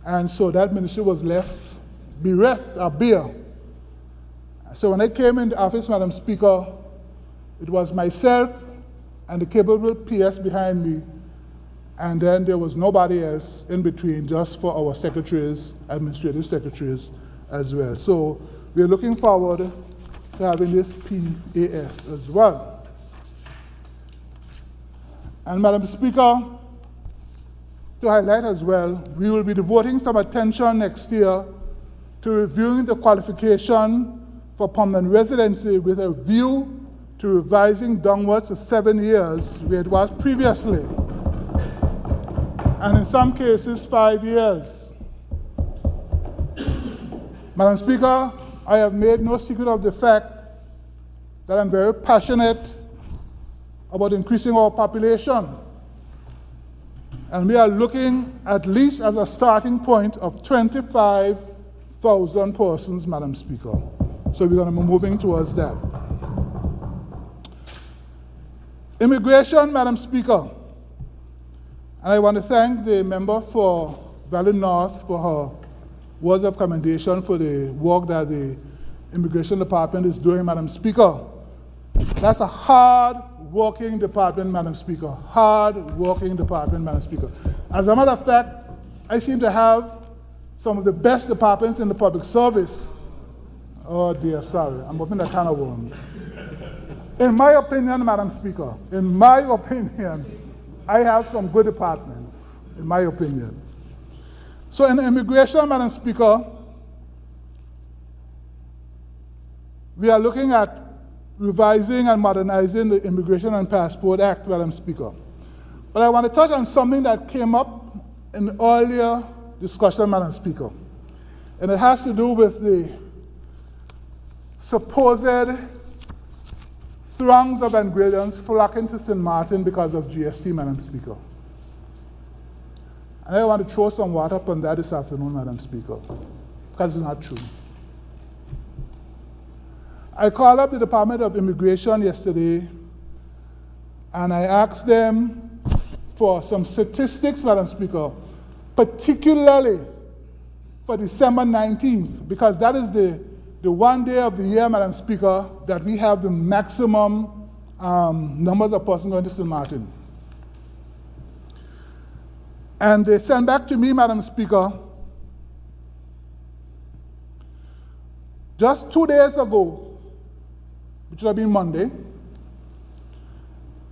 And so that ministry was left bereft, bare. So when I came in the office, Madam Speaker, it was myself and the capable PS behind me, and then there was nobody else in between, just for our secretaries, administrative secretaries as well. So we're looking forward to having this PAS as well. And Madam Speaker, to highlight as well, we will be devoting some attention next year to reviewing the qualification for permanent residency with a view to revising downwards to 7 years, where it was previously, and in some cases 5 years. Madam Speaker, I have made no secret of the fact that I'm very passionate about increasing our population. And we are looking at least as a starting point of 25,000 persons, Madam Speaker. So we're going to be moving towards that. Immigration, Madam Speaker. And I want to thank the member for Valley North for her words of commendation for the work that the Immigration Department is doing, Madam Speaker. That's a hard-working department, Madam Speaker. Hard-working department, Madam Speaker. As a matter of fact, I seem to have some of the best departments in the public service. Oh dear, sorry, I'm opening a can of worms. In my opinion, Madam Speaker, in my opinion, I have some good departments, in my opinion. So in immigration, Madam Speaker, we are looking at revising and modernizing the Immigration and Passport Act, Madam Speaker. But I want to touch on something that came up in the earlier discussion, Madam Speaker. And it has to do with the supposed throngs of Anguillians flocking to St. Martin because of GST, Madam Speaker. And I want to throw some water upon that this afternoon, Madam Speaker, because it's not true. I called up the Department of Immigration yesterday, and I asked them for some statistics, Madam Speaker, particularly for December 19th, because that is the one day of the year, Madam Speaker, that we have the maximum numbers of persons going to St. Martin. And they sent back to me, Madam Speaker, just 2 days ago, which would have been Monday,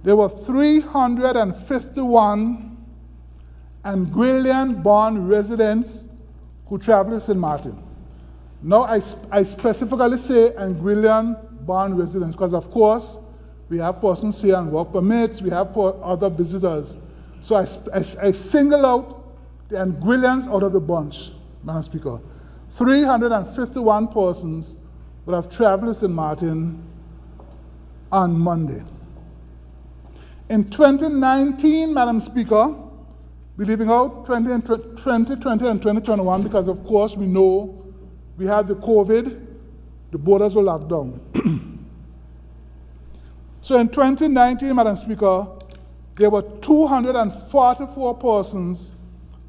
there were 351 Anguillian-born residents who traveled to St. Martin. Now, I specifically say Anguillian bond residents, because of course, we have persons here on work permits, we have other visitors. So I single out the Anguillians out of the bunch, Madam Speaker. 351 persons would have traveled to St. Martin on Monday. In 2019, Madam Speaker, we're leaving out 2020 and 2021 because, of course, we know we had the COVID, the borders were locked down. So in 2019, Madam Speaker, there were 244 persons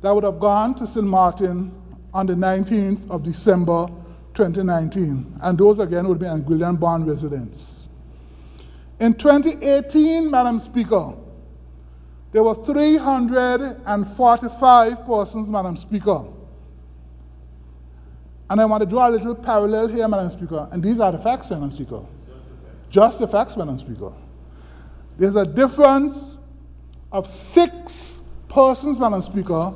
that would have gone to St. Martin on the 19th of December 2019. And those, again, would be Anguillan bond residents. In 2018, Madam Speaker, there were 345 persons, Madam Speaker. And I want to draw a little parallel here, Madam Speaker, and these are the facts, Madam Speaker. Just the facts, Madam Speaker. There's a difference of 6 persons, Madam Speaker,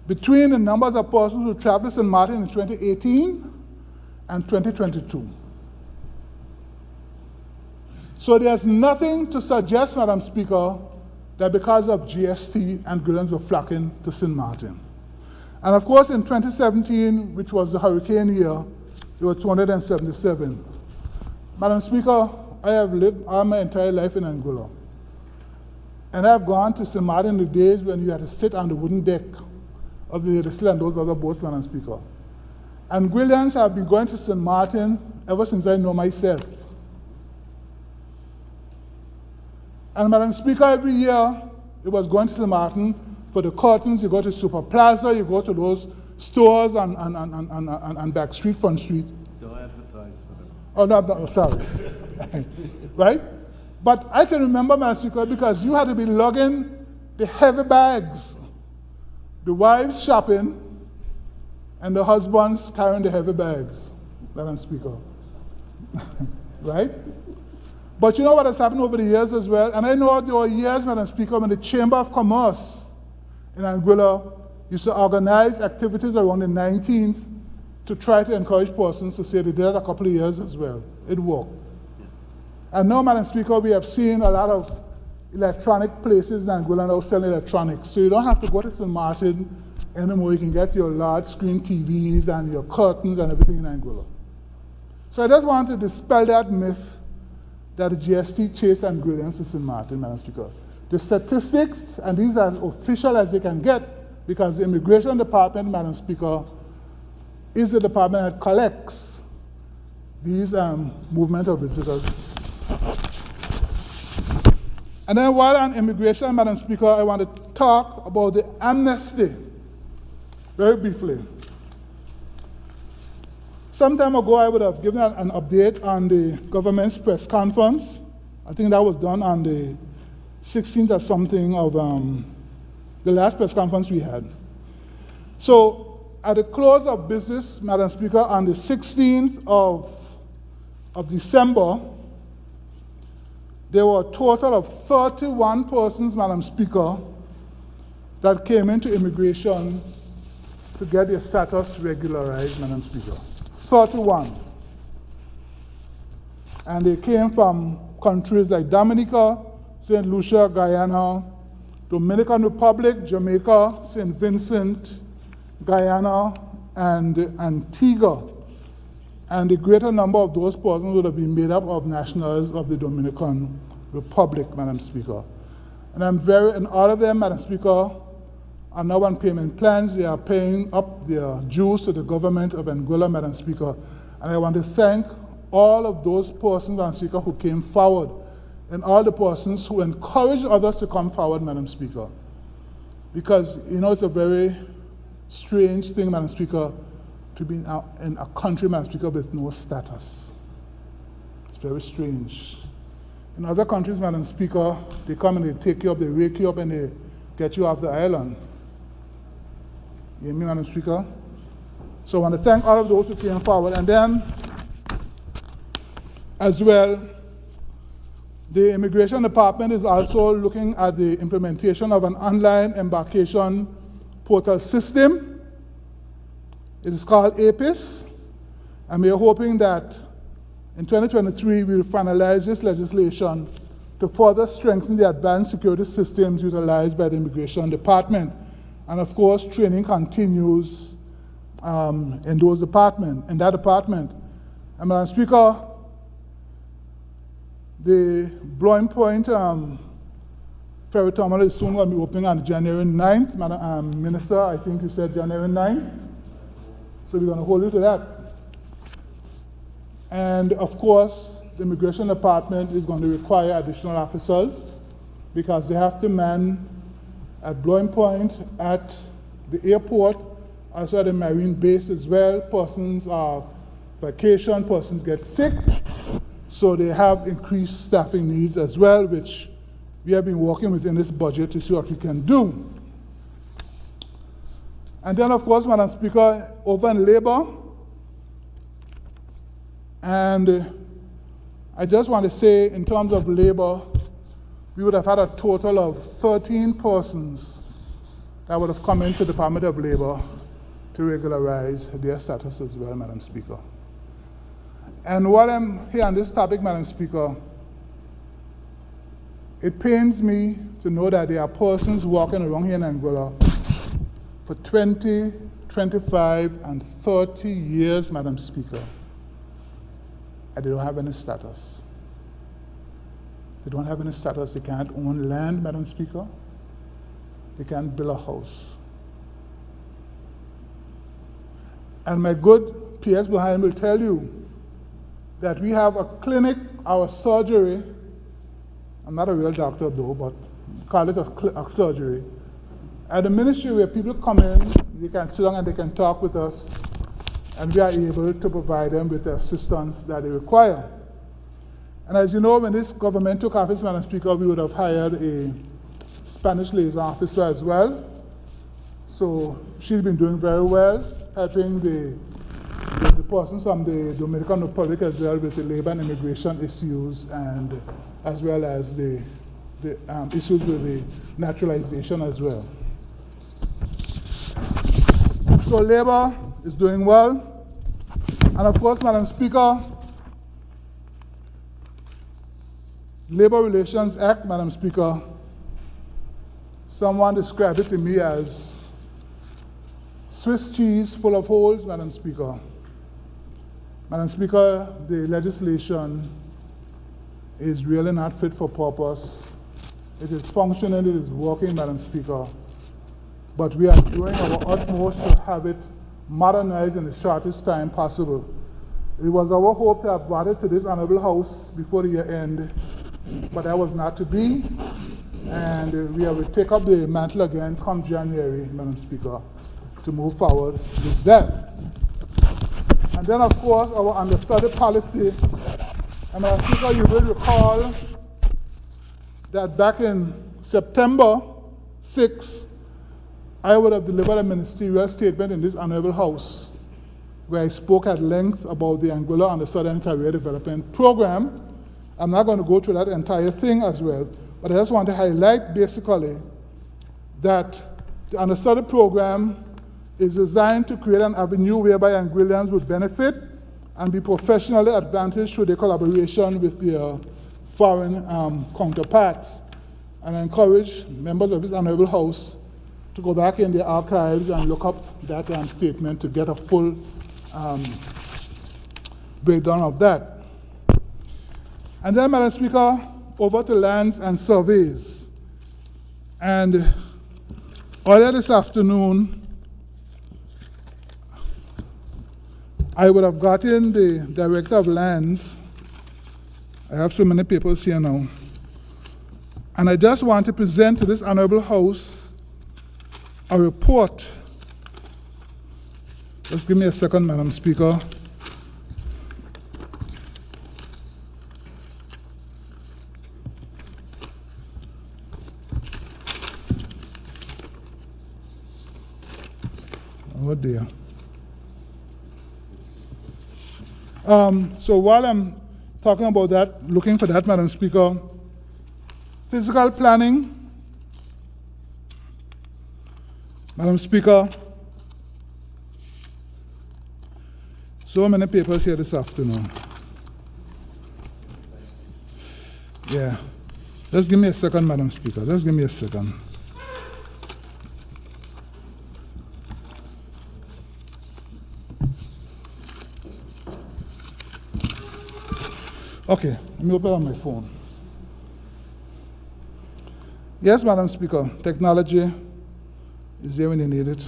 between the numbers of persons who traveled to St. Martin in 2018 and 2022. So there's nothing to suggest, Madam Speaker, that because of GST, Anguillans were flocking to St. Martin. And of course, in 2017, which was the hurricane year, there were 277. Madam Speaker, I have lived all my entire life in Anguilla. And I've gone to St. Martin the days when you had to sit on the wooden deck of the Little and those other boats, Madam Speaker. Anguillians have been going to St. Martin ever since I know myself. And Madam Speaker, every year it was going to St. Martin for the curtains. You go to Super Plaza, you go to those stores on Back Street, Front Street. Don't advertise for them. Oh, no, sorry. Right? But I can remember, Madam Speaker, because you had to be lugging the heavy bags, the wives shopping, and the husbands carrying the heavy bags, Madam Speaker. Right? But you know what has happened over the years as well? And I know there were years, Madam Speaker, when the Chamber of Commerce in Anguilla used to organize activities around the 19th to try to encourage persons to say they did it a couple of years as well. It worked. And now, Madam Speaker, we have seen a lot of electronic places in Anguilla now selling electronics. So you don't have to go to St. Martin anymore. You can get your large screen TVs and your curtains and everything in Anguilla. So I just want to dispel that myth that the GST chased Anguillians to St. Martin, Madam Speaker. The statistics, and these are as official as they can get, because the Immigration Department, Madam Speaker, is the department that collects these movement of visitors. And then while on immigration, Madam Speaker, I want to talk about the amnesty, very briefly. Some time ago, I would have given an update on the government's press conference. I think that was done on the 16th or something of the last press conference we had. So at the close of business, Madam Speaker, on the 16th of December, there were a total of 31 persons, Madam Speaker, that came into immigration to get their status regularized, Madam Speaker. 31. And they came from countries like Dominica, St. Lucia, Guyana, Dominican Republic, Jamaica, St. Vincent, Guyana, and Antigua. And the greater number of those persons would have been made up of nationals of the Dominican Republic, Madam Speaker. And all of them, Madam Speaker, are now on payment plans. They are paying up their dues to the government of Anguilla, Madam Speaker. And I want to thank all of those persons, Madam Speaker, who came forward, and all the persons who encouraged others to come forward, Madam Speaker. Because, you know, it's a very strange thing, Madam Speaker, to be in a country, Madam Speaker, with no status. It's very strange. In other countries, Madam Speaker, they come and they take you up, they rake you up, and they get you off the island. You hear me, Madam Speaker? So I want to thank all of those who came forward. And then, as well, the Immigration Department is also looking at the implementation of an online embarkation portal system. It is called APIS, and we are hoping that In 2023, we will finalize this legislation to further strengthen the advanced security systems utilized by the Immigration Department. And of course, training continues in that department. And Madam Speaker, the Blowing Point ferry terminal is soon going to be opening on January 9th. Madam Minister, I think you said January 9th. So we're going to hold you to that. And of course, the Immigration Department is going to require additional officers because they have to man at Blowing Point, at the airport, also at the Marine base as well. Persons are vacation, persons get sick, so they have increased staffing needs as well, which we have been working within this budget to see what we can do. And then, of course, Madam Speaker, over in labor, and I just want to say, in terms of labor, we would have had a total of 13 persons that would have come into the Department of Labor to regularize their status as well, Madam Speaker. And while I'm here on this topic, Madam Speaker, it pains me to know that there are persons walking around here in Anguilla for 20, 25, and 30 years, Madam Speaker, and they don't have any status. They don't have any status. They can't own land, Madam Speaker. They can't build a house. And my good PS behind will tell you that we have a clinic, our surgery. I'm not a real doctor though, but call it a surgery. At the ministry where people come in, they can sit down and they can talk with us, and we are able to provide them with the assistance that they require. And as you know, when this government took office, Madam Speaker, we would have hired a Spanish liaison officer as well. So she's been doing very well, helping the persons from the Dominican Republic as well with the labor and immigration issues, and as well as the issues with the naturalization as well. So labor is doing well. And of course, Madam Speaker, Labor Relations Act, Madam Speaker, someone described it to me as Swiss cheese full of holes, Madam Speaker. Madam Speaker, the legislation is really not fit for purpose. It is functioning, it is working, Madam Speaker, but we are doing our utmost to have it modernized in the shortest time possible. It was our hope to have brought it to this Honorable House before the year end, but that was not to be, and we will take up the mantle again come January, Madam Speaker, to move forward with that. And then, of course, our understudy policy. And Madam Speaker, you will recall that back in September 6, I would have delivered a ministerial statement in this Honorable House where I spoke at length about the Anguilla Understudy and Career Development Program. I'm not going to go through that entire thing as well, but I just want to highlight basically that the understudy program is designed to create an avenue whereby Anguillians would benefit and be professionally advantaged through their collaboration with their foreign counterparts. And I encourage members of this Honorable House to go back in their archives and look up that statement to get a full breakdown of that. And then, Madam Speaker, over to lands and surveys. And earlier this afternoon, I would have gotten the Director of Lands. I have so many papers here now. And I just want to present to this Honorable House a report. Just give me a second, Madam Speaker. Oh dear. So while I'm talking about that, looking for that, Madam Speaker, physical planning. Madam Speaker, so many papers here this afternoon. Yeah. Just give me a second, Madam Speaker. Just give me a second. Okay, let me open on my phone. Yes, Madam Speaker, technology is there when you need it.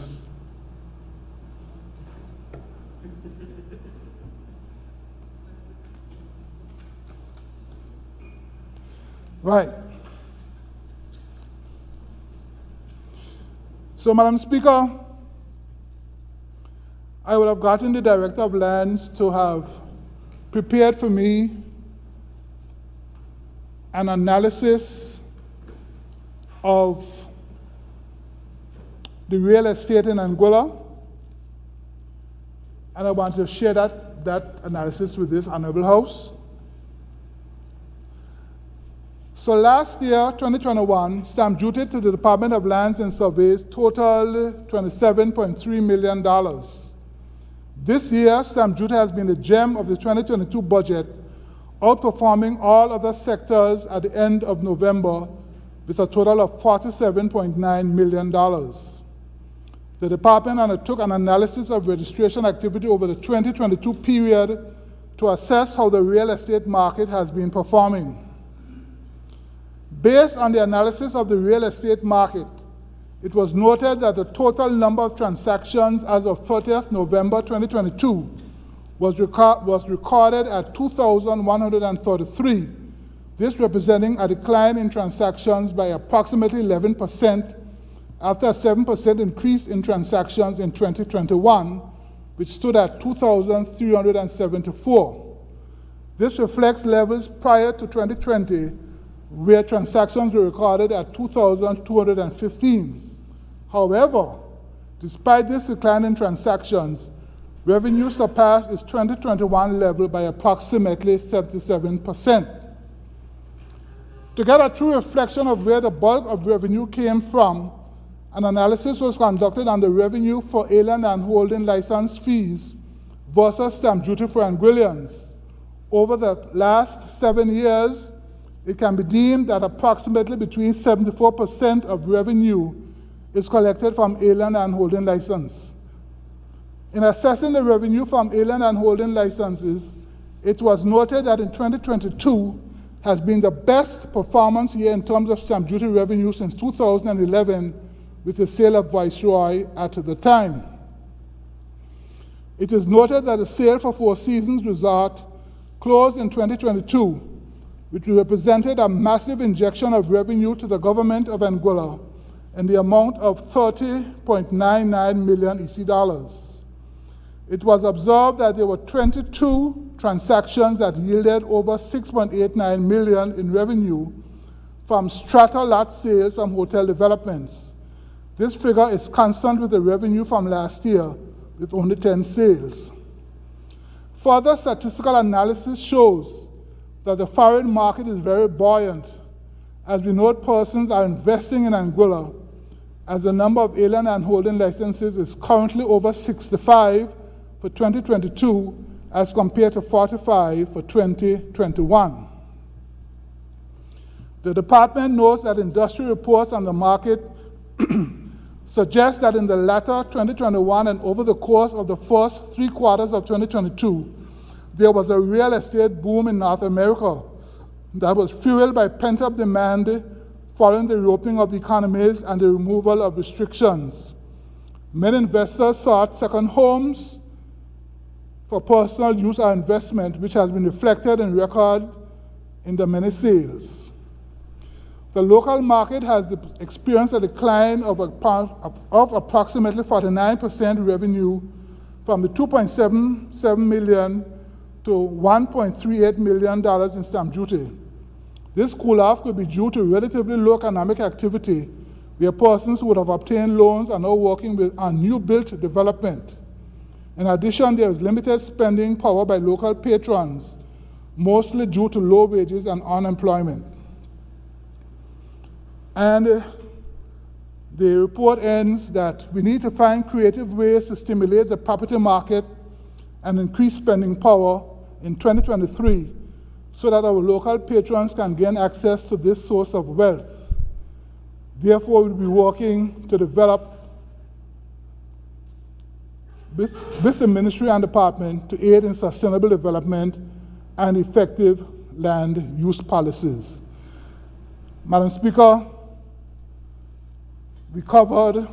Right. So, Madam Speaker, I would have gotten the Director of Lands to have prepared for me an analysis of the real estate in Anguilla, and I want to share that analysis with this Honorable House. So last year, 2021, stamp duty to the Department of Lands and Surveys totaled $27.3 million. This year, stamp duty has been the gem of the 2022 budget, outperforming all other sectors at the end of November with a total of $47.9 million. The department undertook an analysis of registration activity over the 2022 period to assess how the real estate market has been performing. Based on the analysis of the real estate market, it was noted that the total number of transactions as of 30th November 2022 was recorded at 2,133, this representing a decline in transactions by approximately 11% after a 7% increase in transactions in 2021, which stood at 2,374. This reflects levels prior to 2020, where transactions were recorded at 2,215. However, despite this decline in transactions, revenue surpassed its 2021 level by approximately 77%. To get a true reflection of where the bulk of revenue came from, an analysis was conducted on the revenue for alien and holding license fees versus stamp duty for Anguillians. Over the last 7 years, it can be deemed that approximately between 74% of revenue is collected from alien and holding license. In assessing the revenue from alien and holding licenses, it was noted that in 2022 has been the best performance year in terms of stamp duty revenue since 2011, with the sale of Viceroy at the time. It is noted that the sale for Four Seasons Resort closed in 2022, which represented a massive injection of revenue to the government of Anguilla in the amount of 30.99 million EC dollars. It was observed that there were 22 transactions that yielded over 6.89 million in revenue from strata lot sales from hotel developments. This figure is constant with the revenue from last year, with only 10 sales. Further statistical analysis shows that the foreign market is very buoyant, as we note persons are investing in Anguilla, as the number of alien and holding licenses is currently over 65 for 2022, as compared to 45 for 2021. The department notes that industry reports on the market suggest that in the latter 2021 and over the course of the first 3 quarters of 2022, there was a real estate boom in North America that was fueled by pent-up demand following the reopening of the economies and the removal of restrictions. Many investors sought second homes for personal use or investment, which has been reflected in record in the many sales. The local market has experienced a decline of approximately 49% revenue from the $2.77 million to $1.38 million in stamp duty. This cool-off could be due to relatively low economic activity, where persons who would have obtained loans are now working on new built development. In addition, there is limited spending power by local patrons, mostly due to low wages and unemployment. And the report ends that we need to find creative ways to stimulate the property market and increase spending power in 2023 so that our local patrons can gain access to this source of wealth. Therefore, we'll be working to develop with the ministry and department to aid in sustainable development and effective land use policies. Madam Speaker, we covered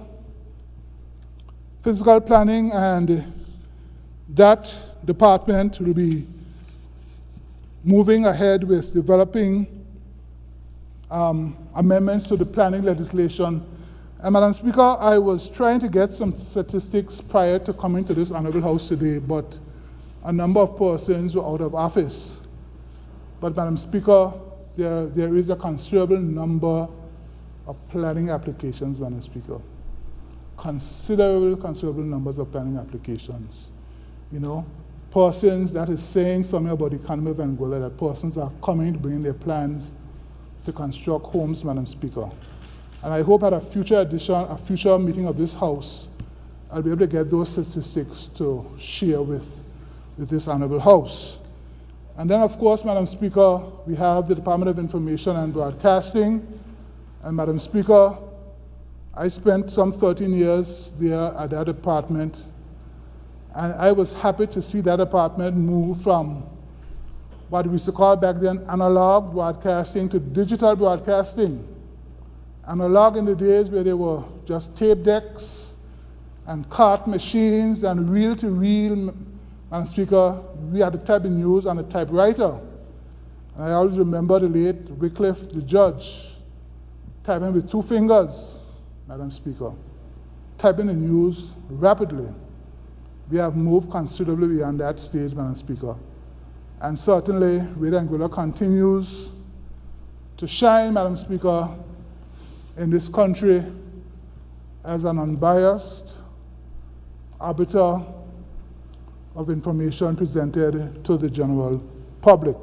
physical planning, and that department will be moving ahead with developing amendments to the planning legislation. And Madam Speaker, I was trying to get some statistics prior to coming to this Honorable House today, but a number of persons were out of office. But Madam Speaker, there is a considerable number of planning applications, Madam Speaker. Considerable numbers of planning applications. You know, persons, that is saying something about the economy of Anguilla, that persons are coming to bring their plans to construct homes, Madam Speaker. And I hope at a future meeting of this House, I'll be able to get those statistics to share with this Honorable House. And then, of course, Madam Speaker, we have the Department of Information and Broadcasting. And Madam Speaker, I spent some 13 years there at that department, and I was happy to see that department move from what we used to call back then analog broadcasting to digital broadcasting. Analog in the days where there were just tape decks and cart machines and reel-to-reel. Madam Speaker, we had to type in news on a typewriter. And I always remember the late Wycliffe, the judge, typing with 2 fingers, Madam Speaker, typing the news rapidly. We have moved considerably beyond that stage, Madam Speaker. And certainly, Radio Anguilla continues to shine, Madam Speaker, in this country as an unbiased arbiter of information presented to the general public.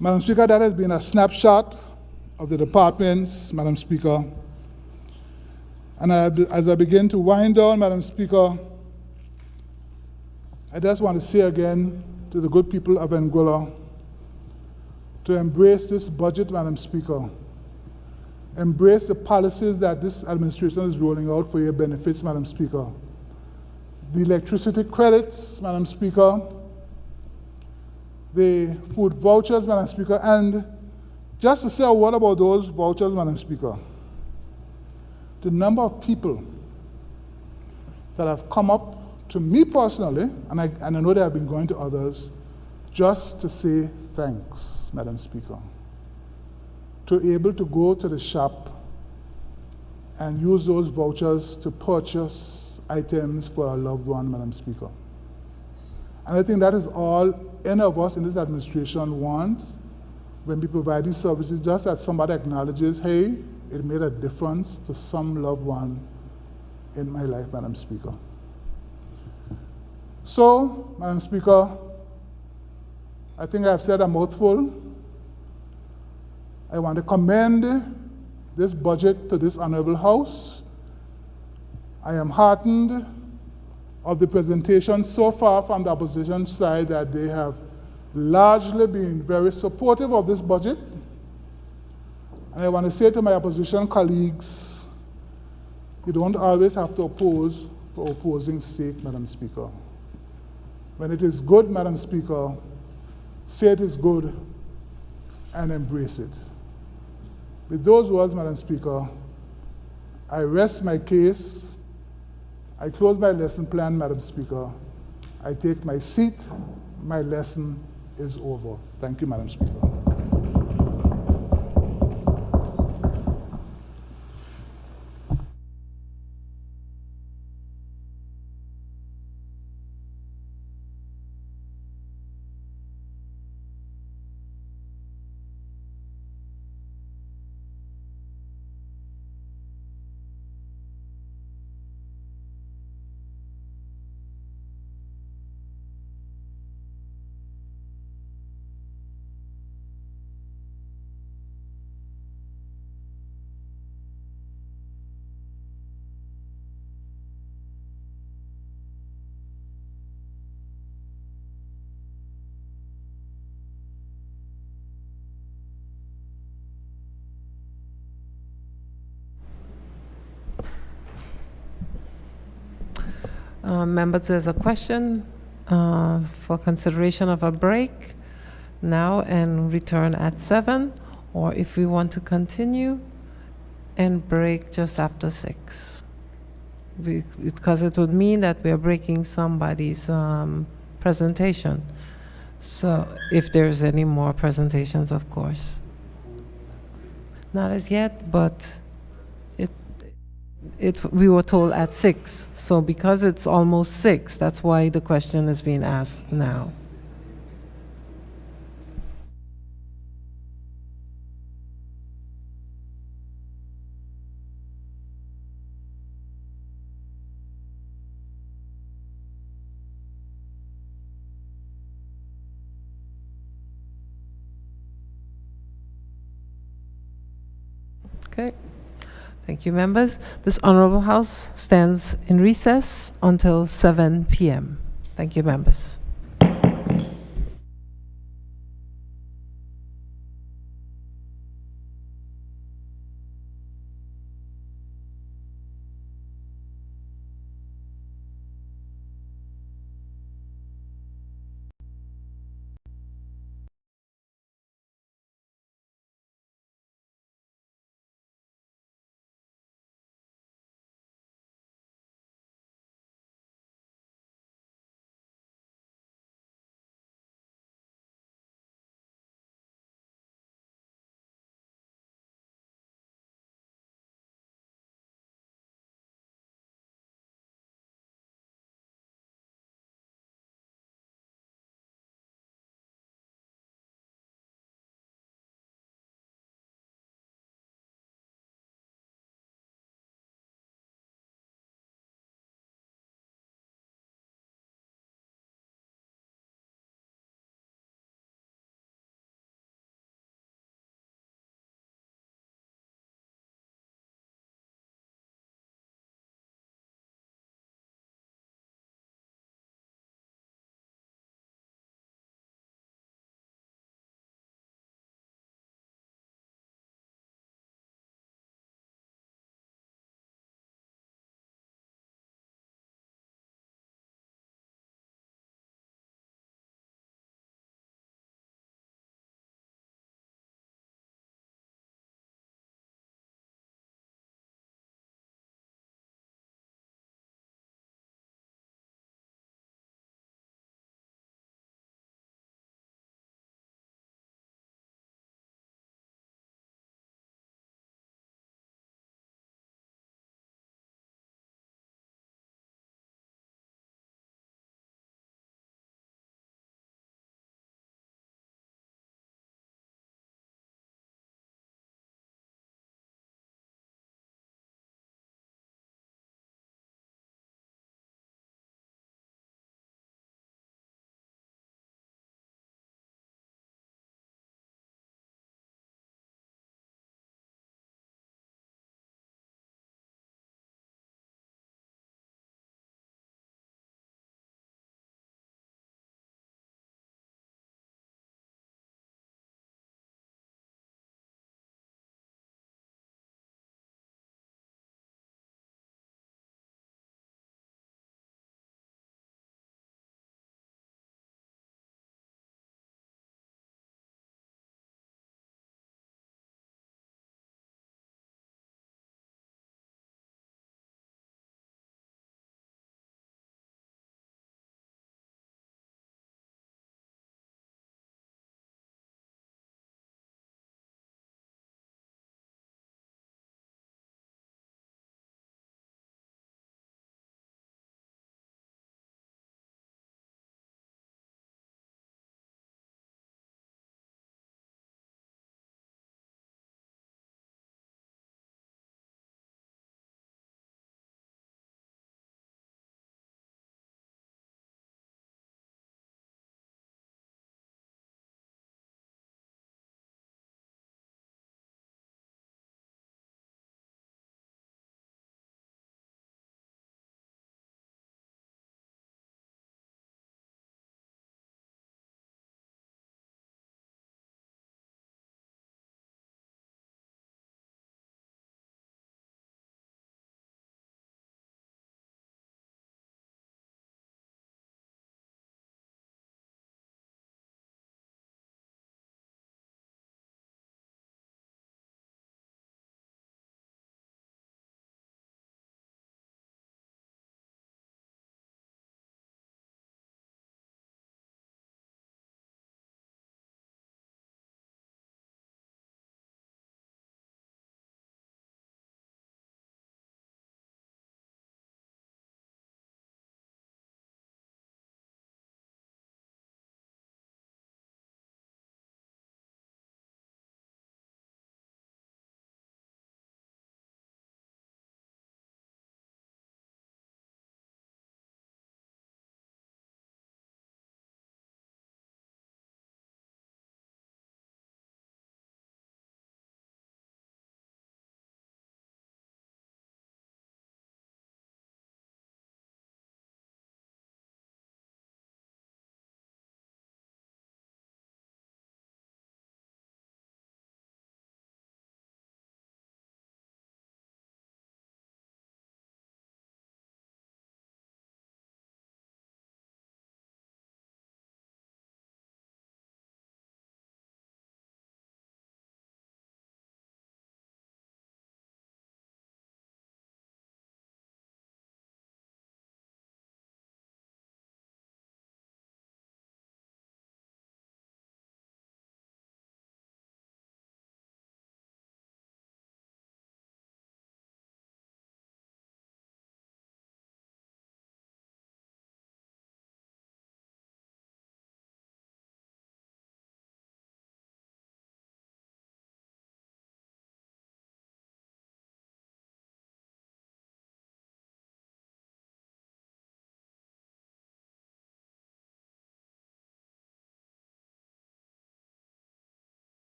Madam Speaker, that has been a snapshot of the departments, Madam Speaker. And as I begin to wind down, Madam Speaker, I just want to say again to the good people of Anguilla to embrace this budget, Madam Speaker. Embrace the policies that this administration is rolling out for your benefits, Madam Speaker. The electricity credits, Madam Speaker, the food vouchers, Madam Speaker, and just to say a word about those vouchers, Madam Speaker, the number of people that have come up to me personally, and I know they have been going to others, just to say thanks, Madam Speaker, to able to go to the shop and use those vouchers to purchase items for our loved one, Madam Speaker. And I think that is all any of us in this administration want when we provide these services, just that somebody acknowledges, hey, it made a difference to some loved one in my life, Madam Speaker. So, Madam Speaker, I think I've said a mouthful. I want to commend this budget to this Honorable House. I am heartened of the presentation so far from the opposition side that they have largely been very supportive of this budget. And I want to say to my opposition colleagues, you don't always have to oppose for opposing's sake, Madam Speaker. When it is good, Madam Speaker, say it is good and embrace it. With those words, Madam Speaker, I rest my case. I close my lesson plan, Madam Speaker. I take my seat. My lesson is over. Thank you, Madam Speaker. Members, there's a question for consideration of a break now and return at 7, or if we want to continue and break just after 6. Because it would mean that we are breaking somebody's presentation. So if there's any more presentations, of course. Not as yet, but we were told at 6. So because it's almost 6, that's why the question is being asked now. Okay. Thank you, members. This Honorable House stands in recess until 7 p.m. Thank you, members.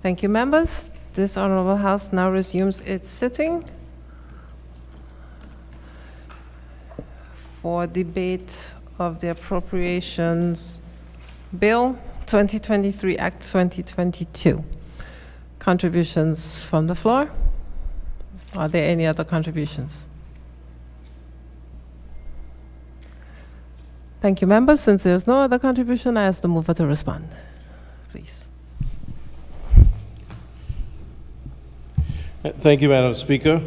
Thank you, members. This Honorable House now resumes its sitting for debate of the Appropriations Bill 2023, Act 2022. Contributions from the floor? Are there any other contributions? Thank you, members. Since there's no other contribution, I ask the mover to respond, please. Thank you, Madam Speaker.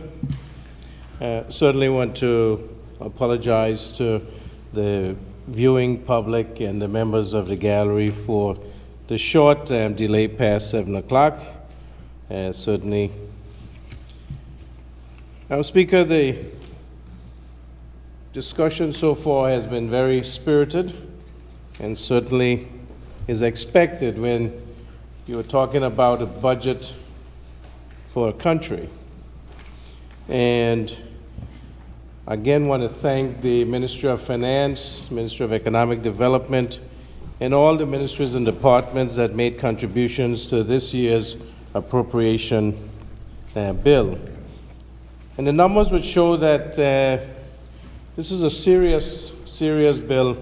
Certainly want to apologize to the viewing public and the members of the gallery for the short delay past 7 o'clock. Certainly, Madam Speaker, the discussion so far has been very spirited and certainly is expected when you are talking about a budget for a country. And again, want to thank the Ministry of Finance, Ministry of Economic Development, and all the ministries and departments that made contributions to this year's appropriation bill. And the numbers would show that this is a serious bill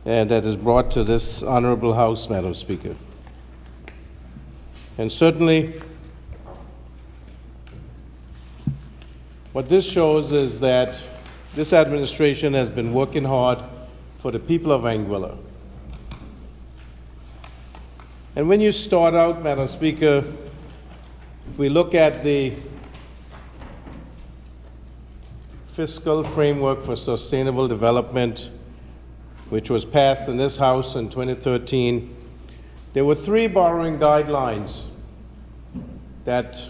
that is brought to this honorable House, Madam Speaker. And certainly, what this shows is that this administration has been working hard for the people of Anguilla. And when you start out, Madam Speaker, if we look at the fiscal framework for sustainable development, which was passed in this House in 2013, there were 3 borrowing guidelines that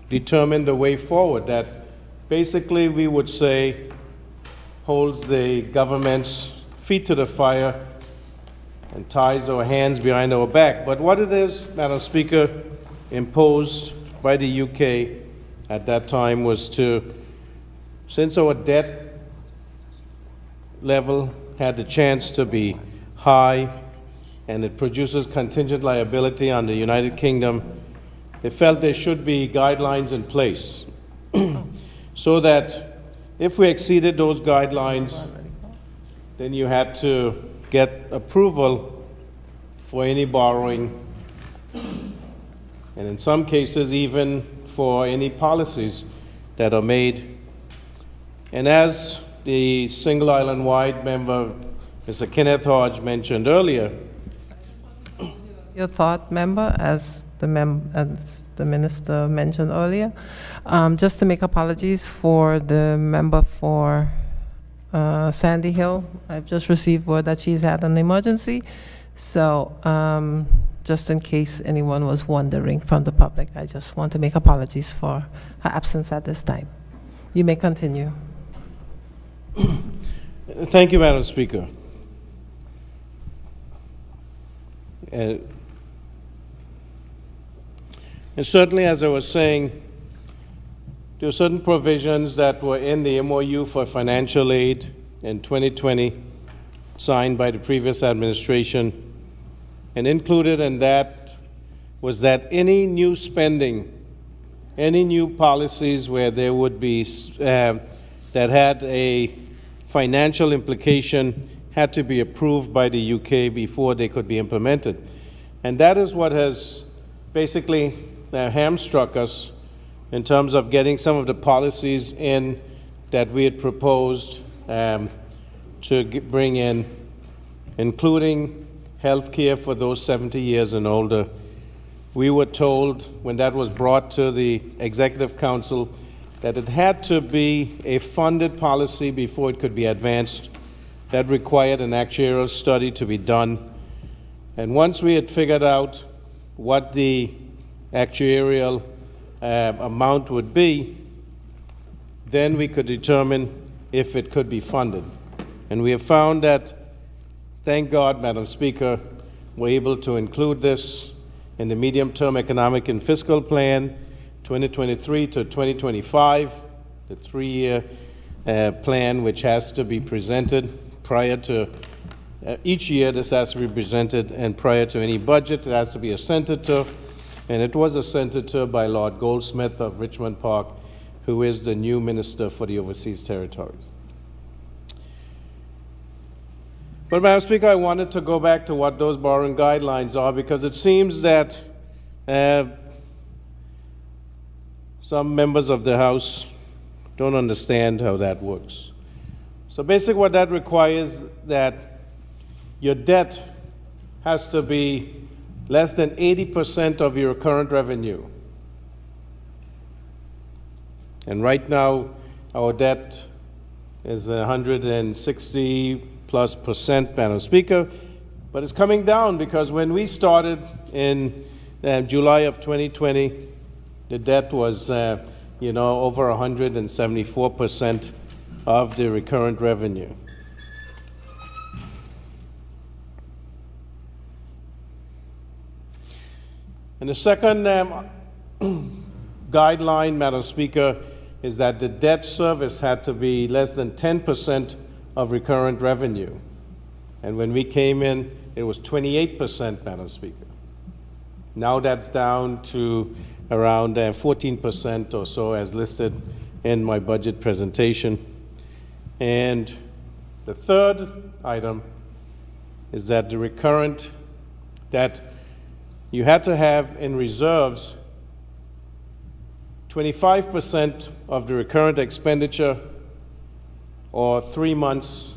determined the way forward, that basically we would say holds the government's feet to the fire and ties our hands behind our back. But what it is, Madam Speaker, imposed by the UK at that time was to, since our debt level had the chance to be high and it produces contingent liability on the United Kingdom, they felt there should be guidelines in place so that if we exceeded those guidelines, then you had to get approval for any borrowing, and in some cases even for any policies that are made. And as the single island-wide member, Mr. Kenneth Hodge, mentioned earlier, Your thought, member, as the minister mentioned earlier, just to make apologies for the member for Sandy Hill. I've just received word that she's had an emergency, so just in case anyone was wondering from the public, I just want to make apologies for her absence at this time. You may continue. Thank you, Madam Speaker. And certainly, as I was saying, there were certain provisions that were in the MOU for financial aid in 2020, signed by the previous administration, and included in that was that any new spending, any new policies where there would be that had a financial implication had to be approved by the UK before they could be implemented. And that is what has basically hamstruck us in terms of getting some of the policies in that we had proposed to bring in, including health care for those 70 years and older. We were told when that was brought to the Executive Council that it had to be a funded policy before it could be advanced. That required an actuarial study to be done. And once we had figured out what the actuarial amount would be, then we could determine if it could be funded. And we have found that, thank God, Madam Speaker, we're able to include this in the medium-term economic and fiscal plan, 2023 to 2025, the 3-year plan which has to be presented prior to each year. This has to be presented, and prior to any budget, it has to be assented to. and it was assented to by Lord Goldsmith of Richmond Park, who is the new Minister for the Overseas Territories. But, Madam Speaker, I wanted to go back to what those borrowing guidelines are, because it seems that some members of the House don't understand how that works. So basically what that requires, that your debt has to be less than 80% of your current revenue. And right now, our debt is 160 plus percent, Madam Speaker, but it's coming down, because when we started in July of 2020, the debt was, over 174% of the recurrent revenue. And the second guideline, Madam Speaker, is that the debt service had to be less than 10% of recurrent revenue. And when we came in, it was 28%, Madam Speaker. Now that's down to around 14% or so, as listed in my budget presentation. And the third item is that the recurrent, that you had to have in reserves 25% of the recurrent expenditure, or 3 months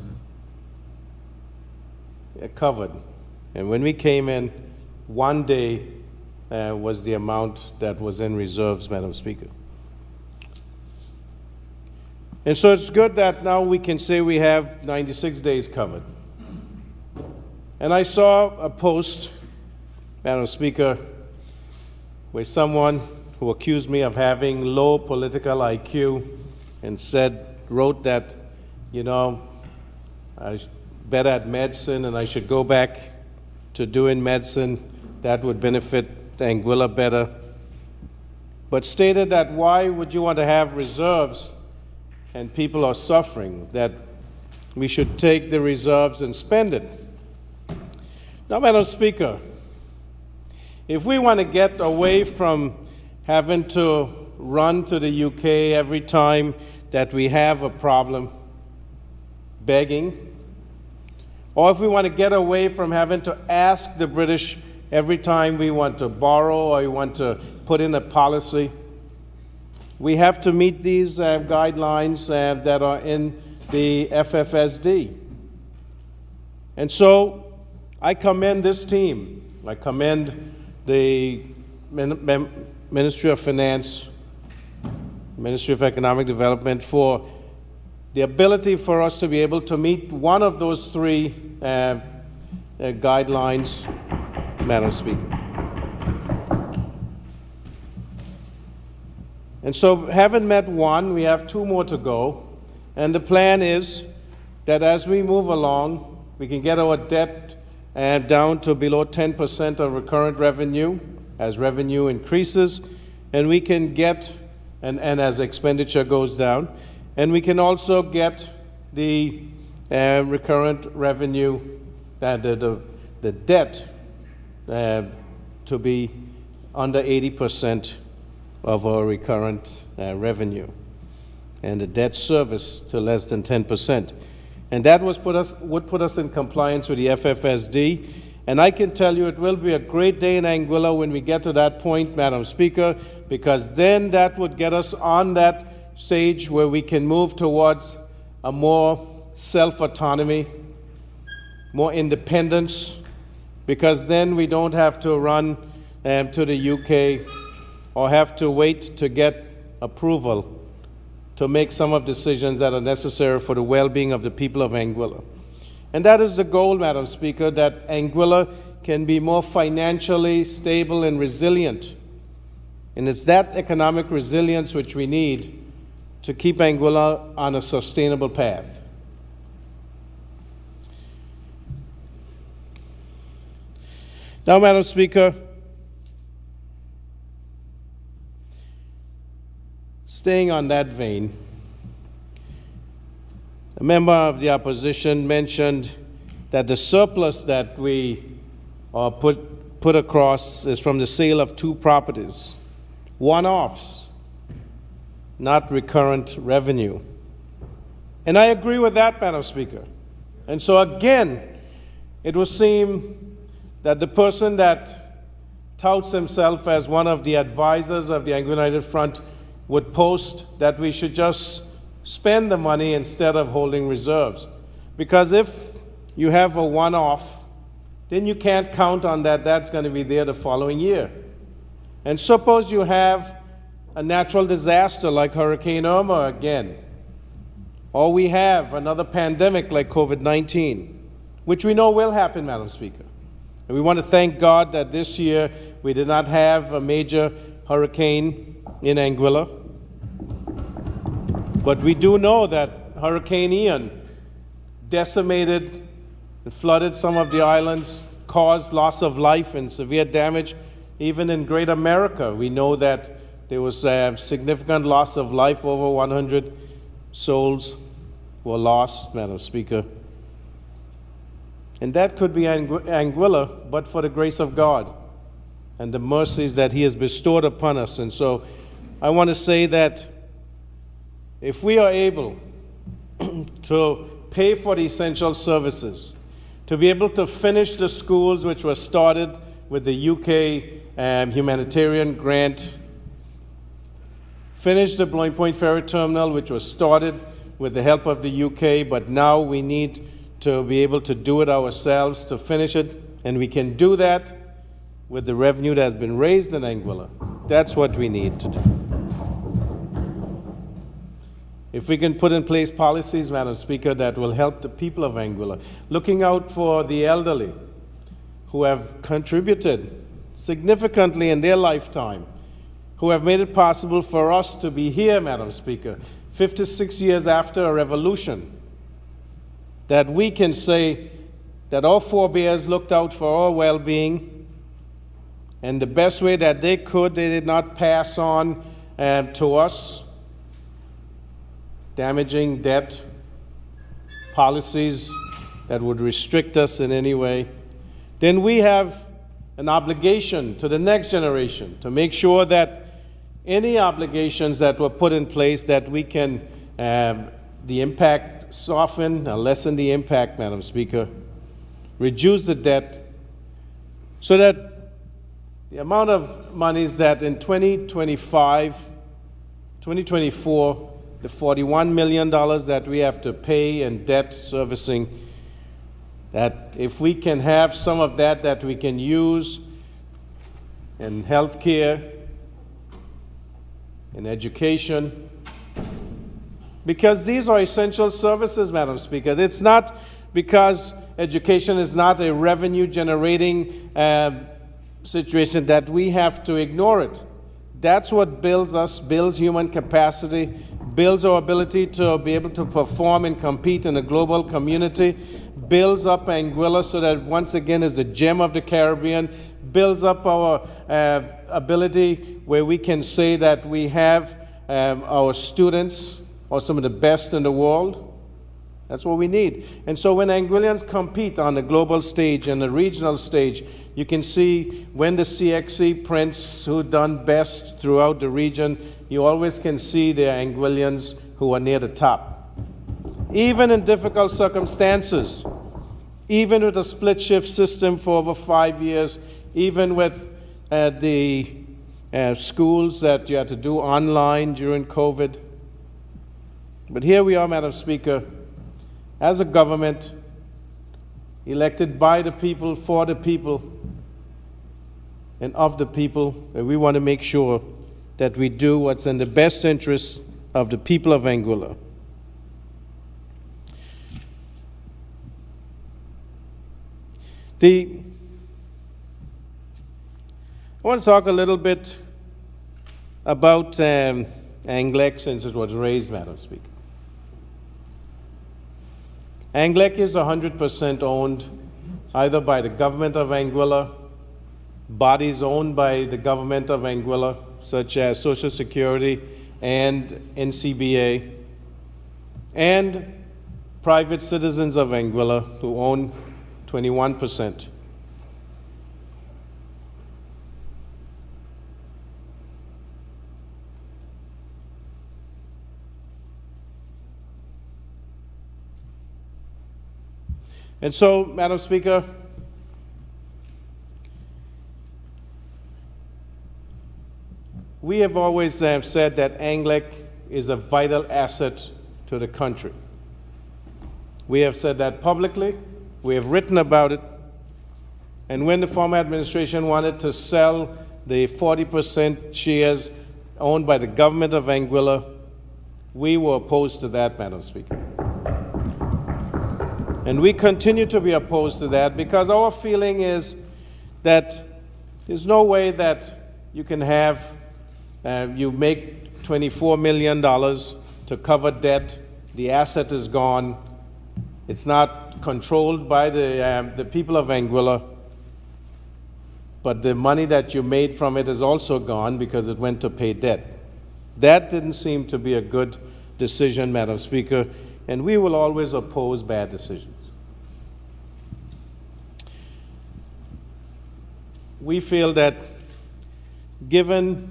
covered. And when we came in, 1 day was the amount that was in reserves, Madam Speaker. And so it's good that now we can say we have 96 days covered. And I saw a post, Madam Speaker, where someone who accused me of having low political IQ and wrote that, I'm better at medicine and I should go back to doing medicine. That would benefit Anguilla better. But stated that why would you want to have reserves and people are suffering, that we should take the reserves and spend it. Now, Madam Speaker, if we want to get away from having to run to the UK every time that we have a problem, begging, or if we want to get away from having to ask the British every time we want to borrow or we want to put in a policy, we have to meet these guidelines that are in the FFSD. And so I commend this team. I commend the Ministry of Finance, Ministry of Economic Development, for the ability for us to be able to meet one of those three guidelines, Madam Speaker. And so, having met one, we have 2 more to go. And the plan is that as we move along, we can get our debt down to below 10% of recurrent revenue as revenue increases, and we can get, and as expenditure goes down, and we can also get the recurrent revenue, the debt to be under 80% of our recurrent revenue, and the debt service to less than 10%. And that would put us in compliance with the FFSD. And I can tell you it will be a great day in Anguilla when we get to that point, Madam Speaker, because then that would get us on that stage where we can move towards a more self-autonomy, more independence, because then we don't have to run to the UK or have to wait to get approval to make some of the decisions that are necessary for the well-being of the people of Anguilla. And that is the goal, Madam Speaker, that Anguilla can be more financially stable and resilient. And it's that economic resilience which we need to keep Anguilla on a sustainable path. Now, Madam Speaker, staying on that vein, a member of the opposition mentioned that the surplus that we are put across is from the sale of 2 properties, one-offs, not recurrent revenue. And I agree with that, Madam Speaker. And so again, it would seem that the person that touts himself as one of the advisors of the Anguilla United Front would post that we should just spend the money instead of holding reserves. Because if you have a one-off, then you can't count on that that's going to be there the following year. And suppose you have a natural disaster like Hurricane Irma again, or we have another pandemic like COVID-19, which we know will happen, Madam Speaker. And we want to thank God that this year we did not have a major hurricane in Anguilla. But we do know that Hurricane Ian decimated and flooded some of the islands, caused loss of life and severe damage. Even in Great America, we know that there was a significant loss of life. Over 100 souls were lost, Madam Speaker. And that could be Anguilla, but for the grace of God and the mercies that He has bestowed upon us. And so I want to say that if we are able to pay for the essential services, to be able to finish the schools which were started with the UK humanitarian grant, finish the Blowing Point Ferry Terminal, which was started with the help of the UK, but now we need to be able to do it ourselves to finish it, and we can do that with the revenue that has been raised in Anguilla. That's what we need to do. If we can put in place policies, Madam Speaker, that will help the people of Anguilla, looking out for the elderly who have contributed significantly in their lifetime, who have made it possible for us to be here, Madam Speaker, 56 years after a revolution, that we can say that our forebears looked out for our well-being, and the best way that they could, they did not pass on to us damaging debt policies that would restrict us in any way. Then we have an obligation to the next generation to make sure that any obligations that were put in place, that we can the impact soften or lessen the impact, Madam Speaker, reduce the debt, so that the amount of monies that in 2024, the $41 million that we have to pay in debt servicing, that if we can have some of that we can use in health care, in education, because these are essential services, Madam Speaker. It's not because education is not a revenue-generating situation that we have to ignore it. That's what builds us, builds human capacity, builds our ability to be able to perform and compete in a global community, builds up Anguilla so that once again is the gem of the Caribbean, builds up our ability where we can say that we have our students are some of the best in the world. That's what we need. And so when Anguillians compete on the global stage and the regional stage, you can see when the CXC prints who done best throughout the region, you always can see the Anguillians who are near the top. Even in difficult circumstances, even with a split shift system for over 5 years, even with the schools that you had to do online during COVID. But here we are, Madam Speaker, as a government elected by the people, for the people, and of the people, and we want to make sure that we do what's in the best interest of the people of Anguilla. I want to talk a little bit about ANGLEC since it was raised, Madam Speaker. ANGLEC is 100% owned either by the government of Anguilla, bodies owned by the government of Anguilla, such as Social Security and NCBA, and private citizens of Anguilla who own 21%. And so, Madam Speaker, we have always said that Anglic is a vital asset to the country. We have said that publicly. We have written about it. And when the former administration wanted to sell the 40% shares owned by the government of Anguilla, we were opposed to that, Madam Speaker. And we continue to be opposed to that because our feeling is that there's no way that you can have, you make $24 million to cover debt, the asset is gone, it's not controlled by the people of Anguilla, but the money that you made from it is also gone because it went to pay debt. That didn't seem to be a good decision, Madam Speaker, and we will always oppose bad decisions. We feel that given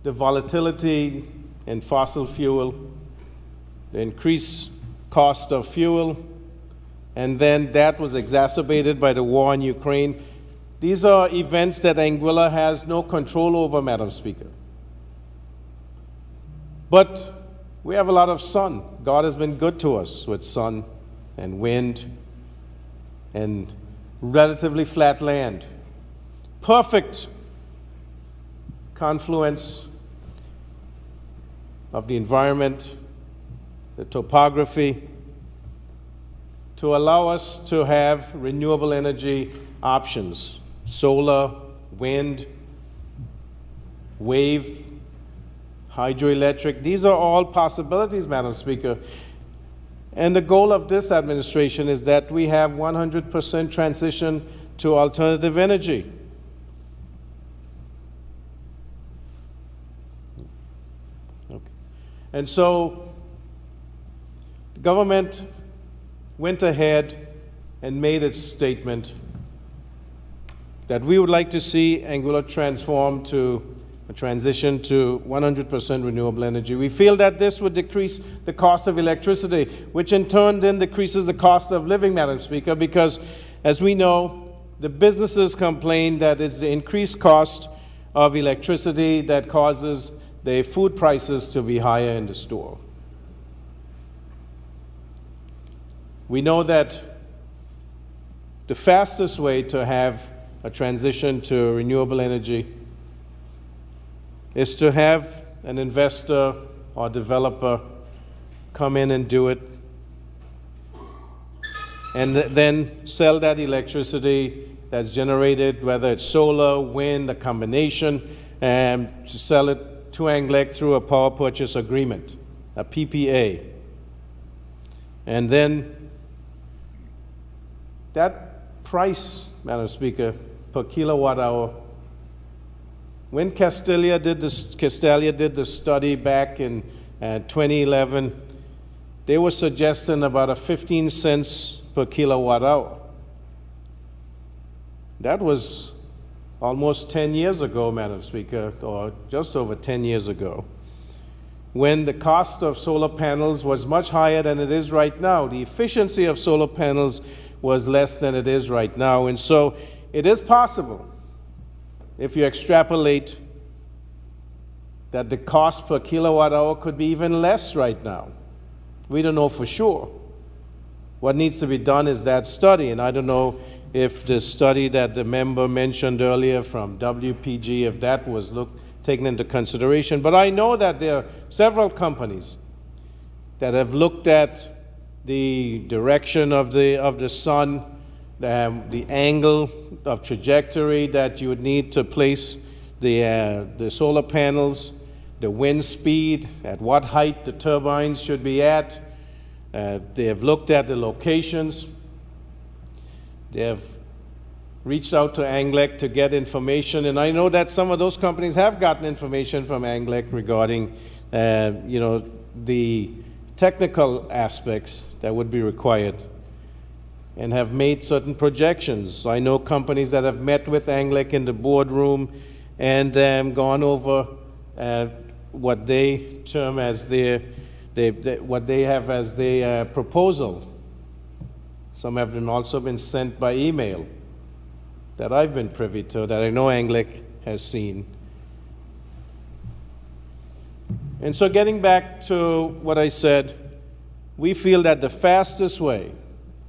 the volatility in fossil fuel, the increased cost of fuel, and then that was exacerbated by the war in Ukraine, these are events that Anguilla has no control over, Madam Speaker. But we have a lot of sun. God has been good to us with sun and wind and relatively flat land. Perfect confluence of the environment, the topography, to allow us to have renewable energy options, solar, wind, wave, hydroelectric. These are all possibilities, Madam Speaker. And the goal of this administration is that we have 100% transition to alternative energy. Okay. And so the government went ahead and made its statement that we would like to see Anguilla transform to a transition to 100% renewable energy. We feel that this would decrease the cost of electricity, which in turn then decreases the cost of living, Madam Speaker, because as we know, the businesses complain that it's the increased cost of electricity that causes the food prices to be higher in the store. We know that the fastest way to have a transition to renewable energy is to have an investor or developer come in and do it, and then sell that electricity that's generated, whether it's solar, wind, a combination, and to sell it to Anglic through a power purchase agreement, a PPA. And then that price, Madam Speaker, per kilowatt hour, when Castalia did the study back in 2011, they were suggesting about a 15 cents per kilowatt hour. That was almost 10 years ago, Madam Speaker, or just over 10 years ago, when the cost of solar panels was much higher than it is right now. The efficiency of solar panels was less than it is right now. And so it is possible, if you extrapolate, that the cost per kilowatt hour could be even less right now. We don't know for sure. What needs to be done is that study, and I don't know if the study that the member mentioned earlier from WPG, if that was taken into consideration. But I know that there are several companies that have looked at the direction of the sun, the angle of trajectory that you would need to place the solar panels, the wind speed, at what height the turbines should be at. They have looked at the locations. They have reached out to Anglic to get information, and I know that some of those companies have gotten information from Anglic regarding, the technical aspects that would be required, and have made certain projections. I know companies that have met with Anglic in the boardroom and gone over what they term as what they have as their proposal. Some have also been sent by email that I've been privy to, that I know Anglic has seen. And so getting back to what I said, we feel that the fastest way,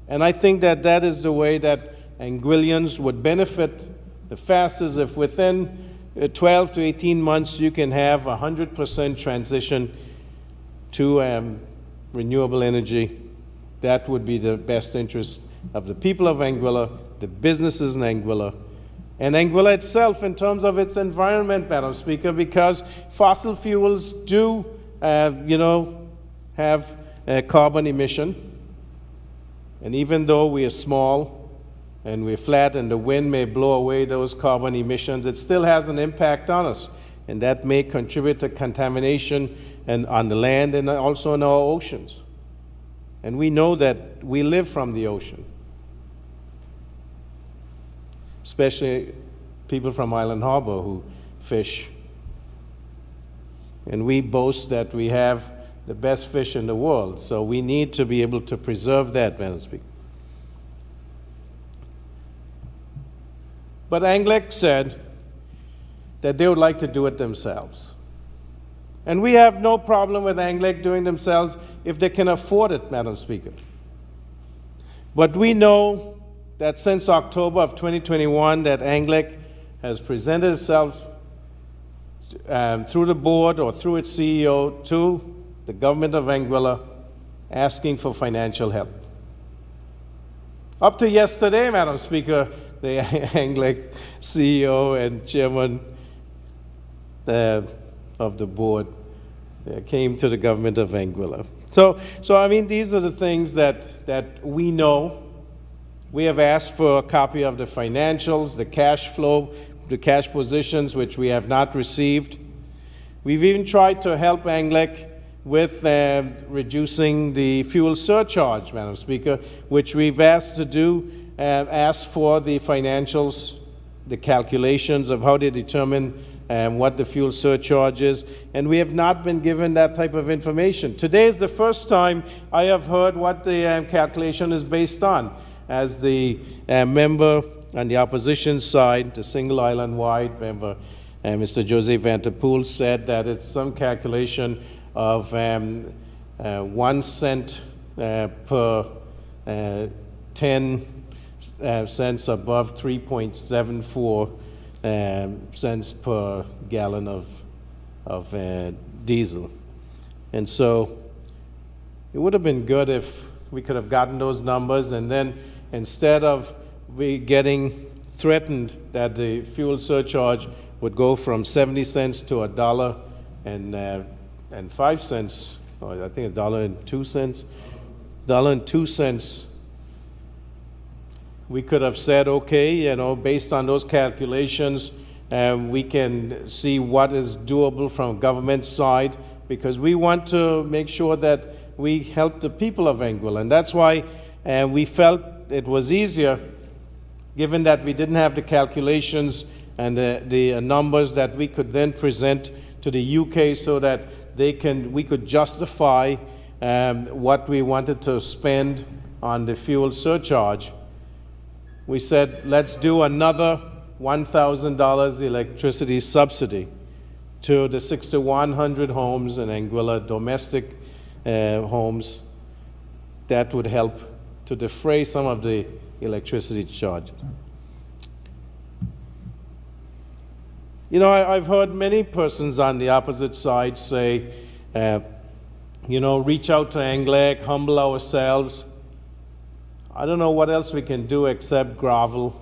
and I think that that is the way that Anguillians would benefit the fastest, if within 12 to 18 months you can have 100% transition to renewable energy. That would be the best interest of the people of Anguilla, the businesses in Anguilla, and Anguilla itself in terms of its environment, Madam Speaker, because fossil fuels do, have carbon emission. And even though we are small and we're flat and the wind may blow away those carbon emissions, it still has an impact on us. And that may contribute to contamination and on the land and also in our oceans. And we know that we live from the ocean, especially people from Island Harbor who fish. And we boast that we have the best fish in the world, so we need to be able to preserve that, Madam Speaker. But Anglic said that they would like to do it themselves. And we have no problem with Anglic doing themselves if they can afford it, Madam Speaker. But we know that since October of 2021 that Anglic has presented itself through the board or through its CEO to the government of Anguilla asking for financial help. Up to yesterday, Madam Speaker, the Anglic CEO and chairman of the board came to the government of Anguilla. So I mean, these are the things that we know. We have asked for a copy of the financials, the cash flow, the cash positions, which we have not received. We've even tried to help Anglic with reducing the fuel surcharge, Madam Speaker, which we've asked to do, asked for the financials, the calculations of how they determine what the fuel surcharge is, and we have not been given that type of information. Today is the first time I have heard what the calculation is based on, as the member on the opposition side, the single island-wide member, Mr. Jose Vanterpool, said that it's some calculation of 1 cent per 10 cents above 3.74 cents per gallon of diesel. And so it would have been good if we could have gotten those numbers, and then instead of we getting threatened that the fuel surcharge would go from 70 cents to $1.05, or I think $1.02, $1.02, we could have said, okay, based on those calculations, we can see what is doable from government side, because we want to make sure that we help the people of Anguilla. And that's why we felt it was easier, given that we didn't have the calculations and the numbers that we could then present to the UK so that we could justify what we wanted to spend on the fuel surcharge. We said, let's do another $1,000 electricity subsidy to the 6,100 homes in Anguilla, domestic homes. That would help to defray some of the electricity charges. I've heard many persons on the opposite side say, reach out to Anglic, humble ourselves. I don't know what else we can do except grovel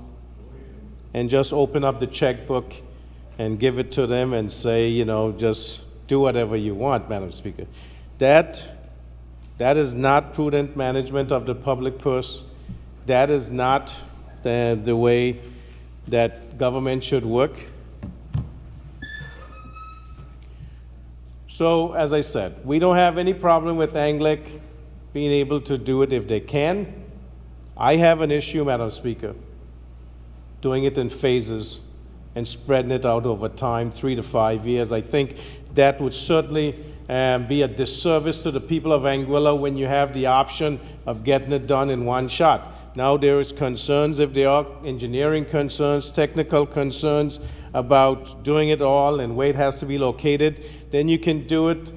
and just open up the checkbook and give it to them and say, just do whatever you want, Madam Speaker. That is not prudent management of the public purse. That is not the way that government should work. So, as I said, we don't have any problem with Anglic being able to do it if they can. I have an issue, Madam Speaker, doing it in phases and spreading it out over time, 3 to 5 years. I think that would certainly be a disservice to the people of Anguilla when you have the option of getting it done in one shot. Now there is concerns, if there are engineering concerns, technical concerns about doing it all and where it has to be located, then you can do it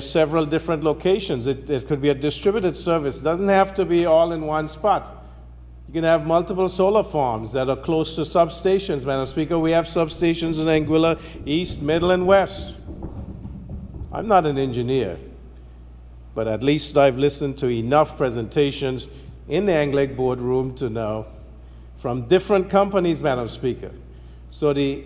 several different locations. It could be a distributed service. It doesn't have to be all in one spot. You can have multiple solar farms that are close to substations, Madam Speaker. We have substations in Anguilla, east, middle, and west. I'm not an engineer, but at least I've listened to enough presentations in the Anglic boardroom to know from different companies, Madam Speaker. So the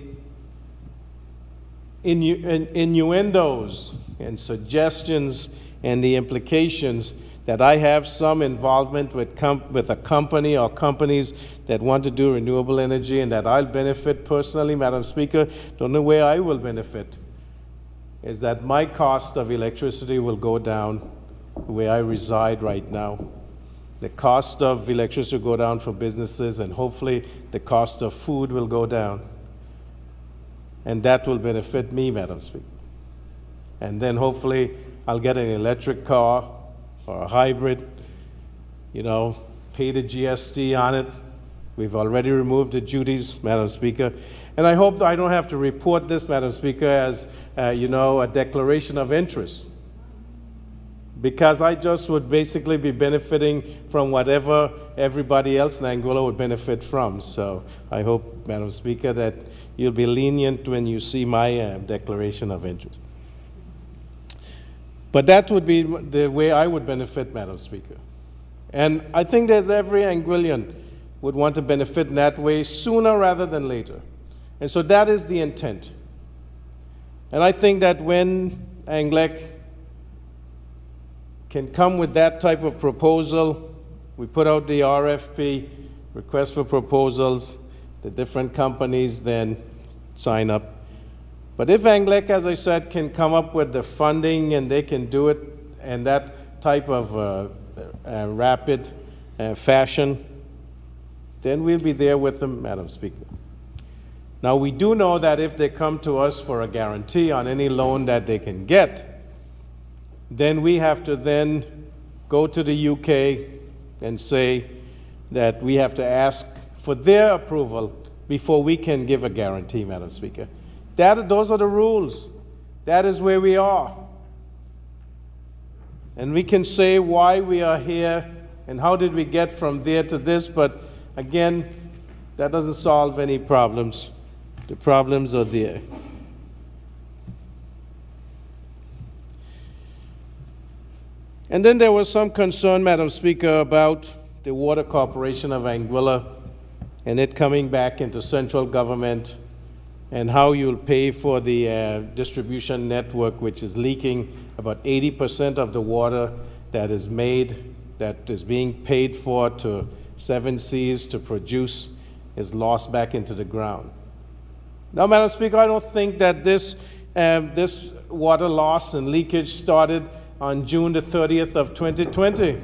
innuendos and suggestions and the implications that I have some involvement with a company or companies that want to do renewable energy and that I'll benefit personally, Madam Speaker, the only way I will benefit is that my cost of electricity will go down where I reside right now. The cost of electricity will go down for businesses, and hopefully the cost of food will go down. And that will benefit me, Madam Speaker. And then hopefully I'll get an electric car or a hybrid, pay the GST on it. We've already removed the duties, Madam Speaker. And I hope that I don't have to report this, Madam Speaker, as, a declaration of interest, because I just would basically be benefiting from whatever everybody else in Anguilla would benefit from. So I hope, Madam Speaker, that you'll be lenient when you see my declaration of interest. But that would be the way I would benefit, Madam Speaker. And I think there's every Anguillian would want to benefit in that way sooner rather than later. And so that is the intent. And I think that when Anglec can come with that type of proposal, we put out the RFP, request for proposals, the different companies then sign up. But if Anglec, as I said, can come up with the funding and they can do it in that type of rapid fashion, then we'll be there with them, Madam Speaker. Now, we do know that if they come to us for a guarantee on any loan that they can get, then we have to then go to the UK and say that we have to ask for their approval before we can give a guarantee, Madam Speaker. Those are the rules. That is where we are. And we can say why we are here and how did we get from there to this, but again, that doesn't solve any problems. The problems are there. And then there was some concern, Madam Speaker, about the Water Corporation of Anguilla and it coming back into central government and how you'll pay for the distribution network, which is leaking about 80% of the water that is being paid for to 7 Seas to produce is lost back into the ground. Now, Madam Speaker, I don't think that this water loss and leakage started on June the 30th of 2020.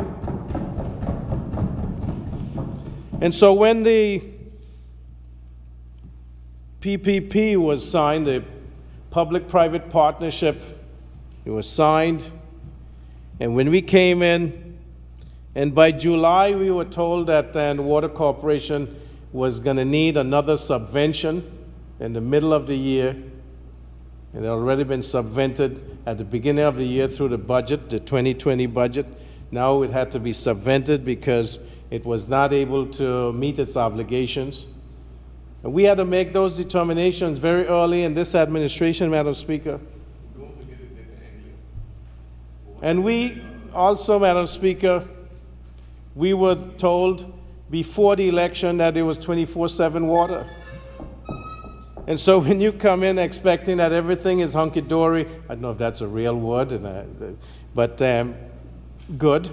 And so when the PPP was signed, the public-private partnership, it was signed, and when we came in, and by July we were told that the Water Corporation was going to need another subvention in the middle of the year, and it had already been subvented at the beginning of the year through the budget, the 2020 budget. Now it had to be subvented because it was not able to meet its obligations. And we had to make those determinations very early in this administration, Madam Speaker. And we also, Madam Speaker, we were told before the election that there was 24/7 water. And so when you come in expecting that everything is hunky-dory, I don't know if that's a real word, but good,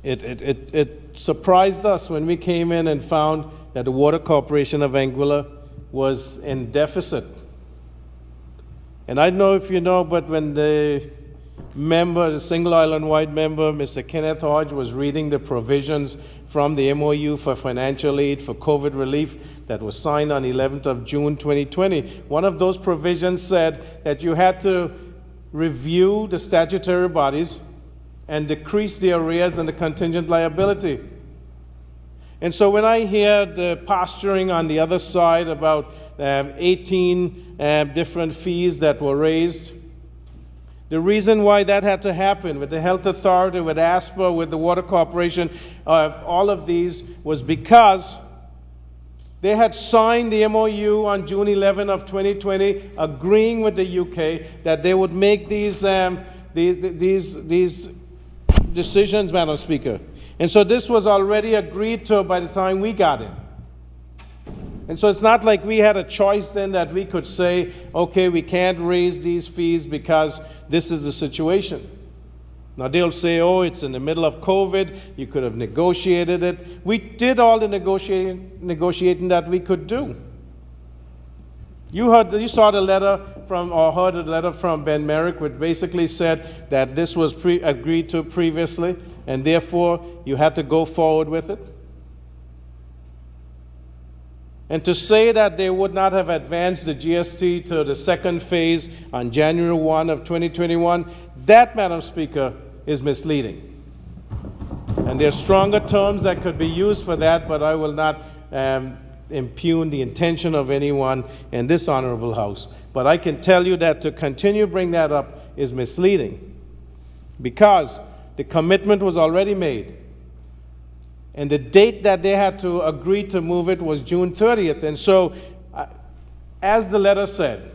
it surprised us when we came in and found that the Water Corporation of Anguilla was in deficit. And I don't know if you know, but when the member, the single island-wide member, Mr. Kenneth Hodge, was reading the provisions from the MOU for financial aid for COVID relief that was signed on 11th of June 2020. One of those provisions said that you had to review the statutory bodies and decrease the arrears and the contingent liability. And so when I hear the posturing on the other side about 18 different fees that were raised, the reason why that had to happen with the Health Authority, with ASPA, with the Water Corporation, all of these was because they had signed the MOU on June 11 of 2020, agreeing with the UK that they would make these decisions, Madam Speaker. And so this was already agreed to by the time we got in. And so it's not like we had a choice then that we could say, okay, we can't raise these fees because this is the situation. Now they'll say, oh, it's in the middle of COVID, you could have negotiated it. We did all the negotiating that we could do. You saw the letter from, or heard the letter from Ben Merrick, which basically said that this was agreed to previously, and therefore you had to go forward with it. And to say that they would not have advanced the GST to the second phase on January 1 of 2021, that, Madam Speaker, is misleading. And there are stronger terms that could be used for that, but I will not impugn the intention of anyone in this honorable House. But I can tell you that to continue to bring that up is misleading, because the commitment was already made. And the date that they had to agree to move it was June 30th. And so, as the letter said,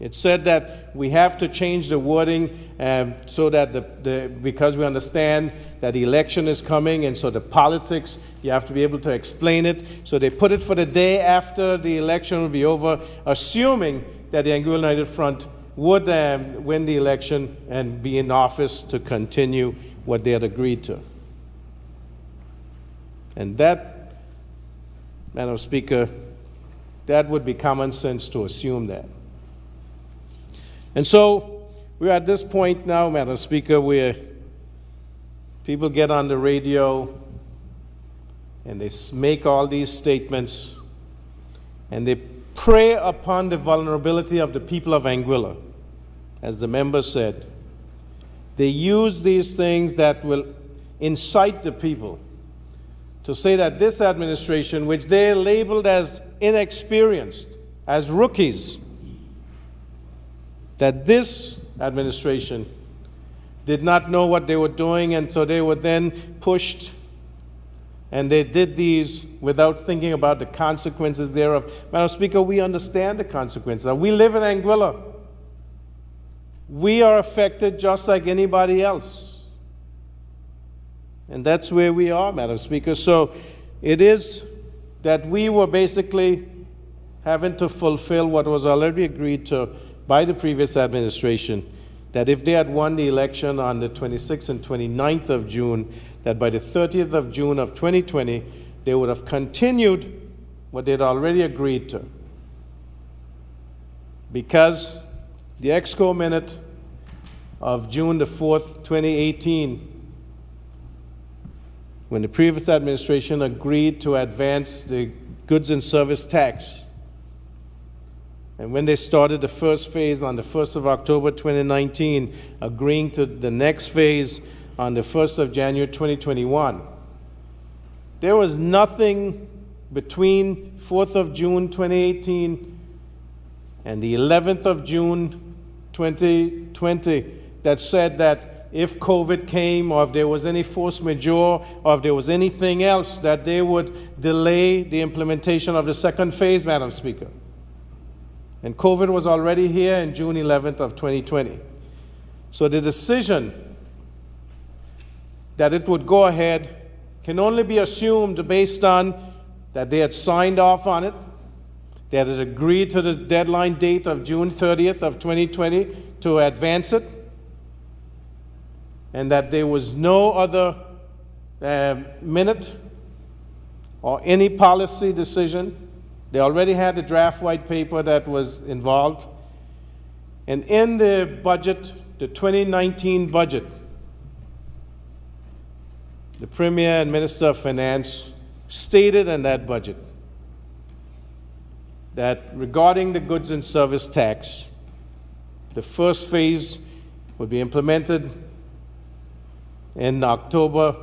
it said that we have to change the wording so that because we understand that the election is coming, and so the politics, you have to be able to explain it. So they put it for the day after the election will be over, assuming that the Anguilla United Front would win the election and be in office to continue what they had agreed to. And that, Madam Speaker, that would be common sense to assume that. And so we're at this point now, Madam Speaker, where people get on the radio and they make all these statements and they prey upon the vulnerability of the people of Anguilla. As the member said, they use these things that will incite the people to say that this administration, which they labeled as inexperienced, as rookies, that this administration did not know what they were doing, and so they were then pushed, and they did these without thinking about the consequences thereof. Madam Speaker, we understand the consequences. We live in Anguilla. We are affected just like anybody else. And that's where we are, Madam Speaker. So it is that we were basically having to fulfill what was already agreed to by the previous administration, that if they had won the election on the 26th and 29th of June, that by the 30th of June of 2020, they would have continued what they had already agreed to. Because the EXCO minute of June the 4th, 2018, when the previous administration agreed to advance the goods and service tax, and when they started the first phase on the 1st of October 2019, agreeing to the next phase on the 1st of January 2021, there was nothing between 4th of June 2018 and the 11th of June 2020 that said that if COVID came, or if there was any force majeure, or if there was anything else, that they would delay the implementation of the second phase, Madam Speaker. And COVID was already here in June 11th of 2020. So the decision that it would go ahead can only be assumed based on that they had signed off on it, they had agreed to the deadline date of June 30th of 2020 to advance it, and that there was no other minute or any policy decision. They already had the draft white paper that was involved. And in the budget the 2019 budget, the Premier and Minister of Finance stated in that budget that regarding the goods and service tax, the first phase would be implemented in October.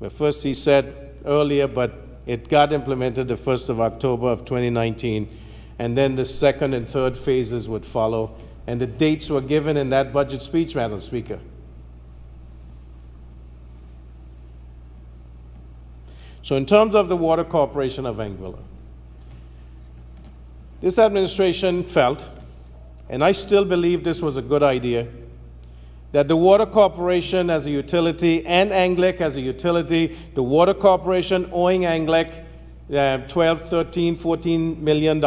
Well, first he said earlier, but it got implemented the 1st of October of 2019, and then the second and third phases would follow, and the dates were given in that budget speech, Madam Speaker. So in terms of the Water Corporation of Anguilla, this administration felt, and I still believe this was a good idea, that the Water Corporation as a utility and Anglic as a utility, the Water Corporation owing Anglic $12, 13, $14 million,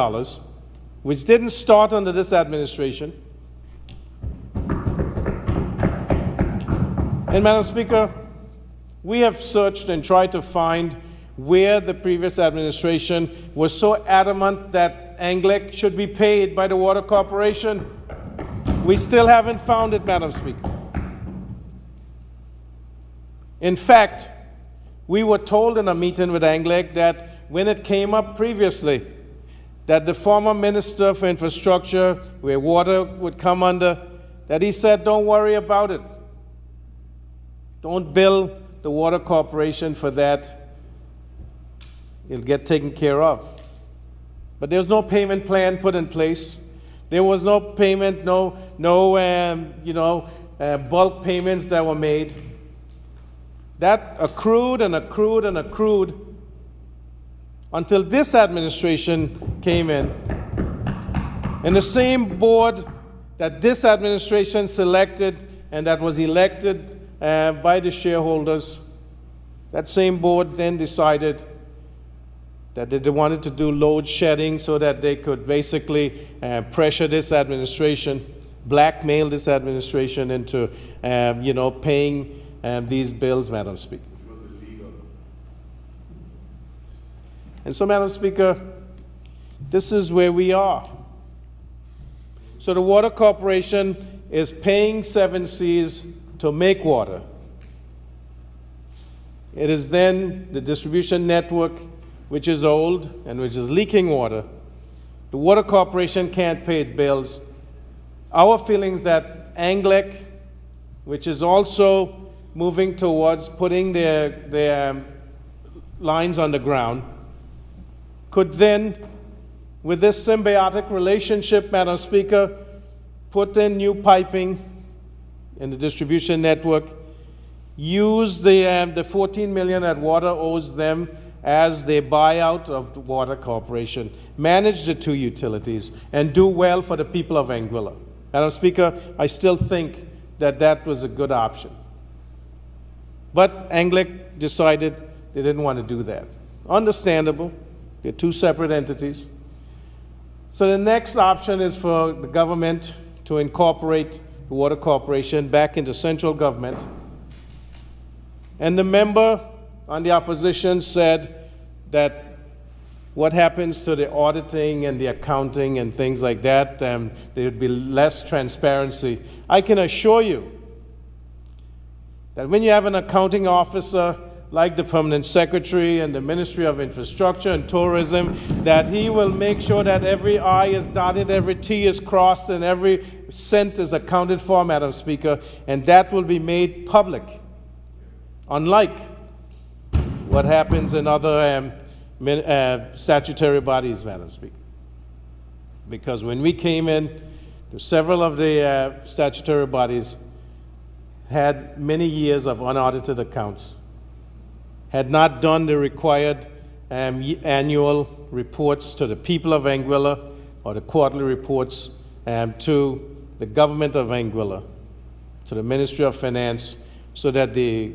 which didn't start under this administration. And Madam Speaker, we have searched and tried to find where the previous administration was so adamant that Anglic should be paid by the Water Corporation. We still haven't found it, Madam Speaker. In fact, we were told in a meeting with Anglic that when it came up previously, that the former Minister for Infrastructure, where water would come under, that he said, don't worry about it. Don't bill the Water Corporation for that. It'll get taken care of. But there's no payment plan put in place. There was no payment, bulk payments that were made. That accrued and accrued and accrued until this administration came in. And the same board that this administration selected and that was elected by the shareholders, that same board then decided that they wanted to do load shedding so that they could basically pressure this administration, blackmail this administration into, paying these bills, Madam Speaker. Which was illegal. And so, Madam Speaker, this is where we are. So the Water Corporation is paying 7 Seas to make water. It is then the distribution network, which is old and which is leaking water. The Water Corporation can't pay its bills. Our feelings that Anglic, which is also moving towards putting their lines underground, could then, with this symbiotic relationship, Madam Speaker, put in new piping in the distribution network, use the 14 million that water owes them as they buy out of the Water Corporation, manage the 2 utilities, and do well for the people of Anguilla. Madam Speaker, I still think that that was a good option. But Anglic decided they didn't want to do that. Understandable. They're 2 separate entities. So the next option is for the government to incorporate the Water Corporation back into central government. And the member on the opposition said that what happens to the auditing and the accounting and things like that, there would be less transparency. I can assure you that when you have an accounting officer like the permanent secretary and the Ministry of Infrastructure and Tourism, that he will make sure that every I is dotted, every T is crossed, and every cent is accounted for, Madam Speaker, and that will be made public. Unlike what happens in other statutory bodies, Madam Speaker. Because when we came in, several of the statutory bodies had many years of unaudited accounts, had not done the required annual reports to the people of Anguilla or the quarterly reports to the government of Anguilla, to the Ministry of Finance, so that they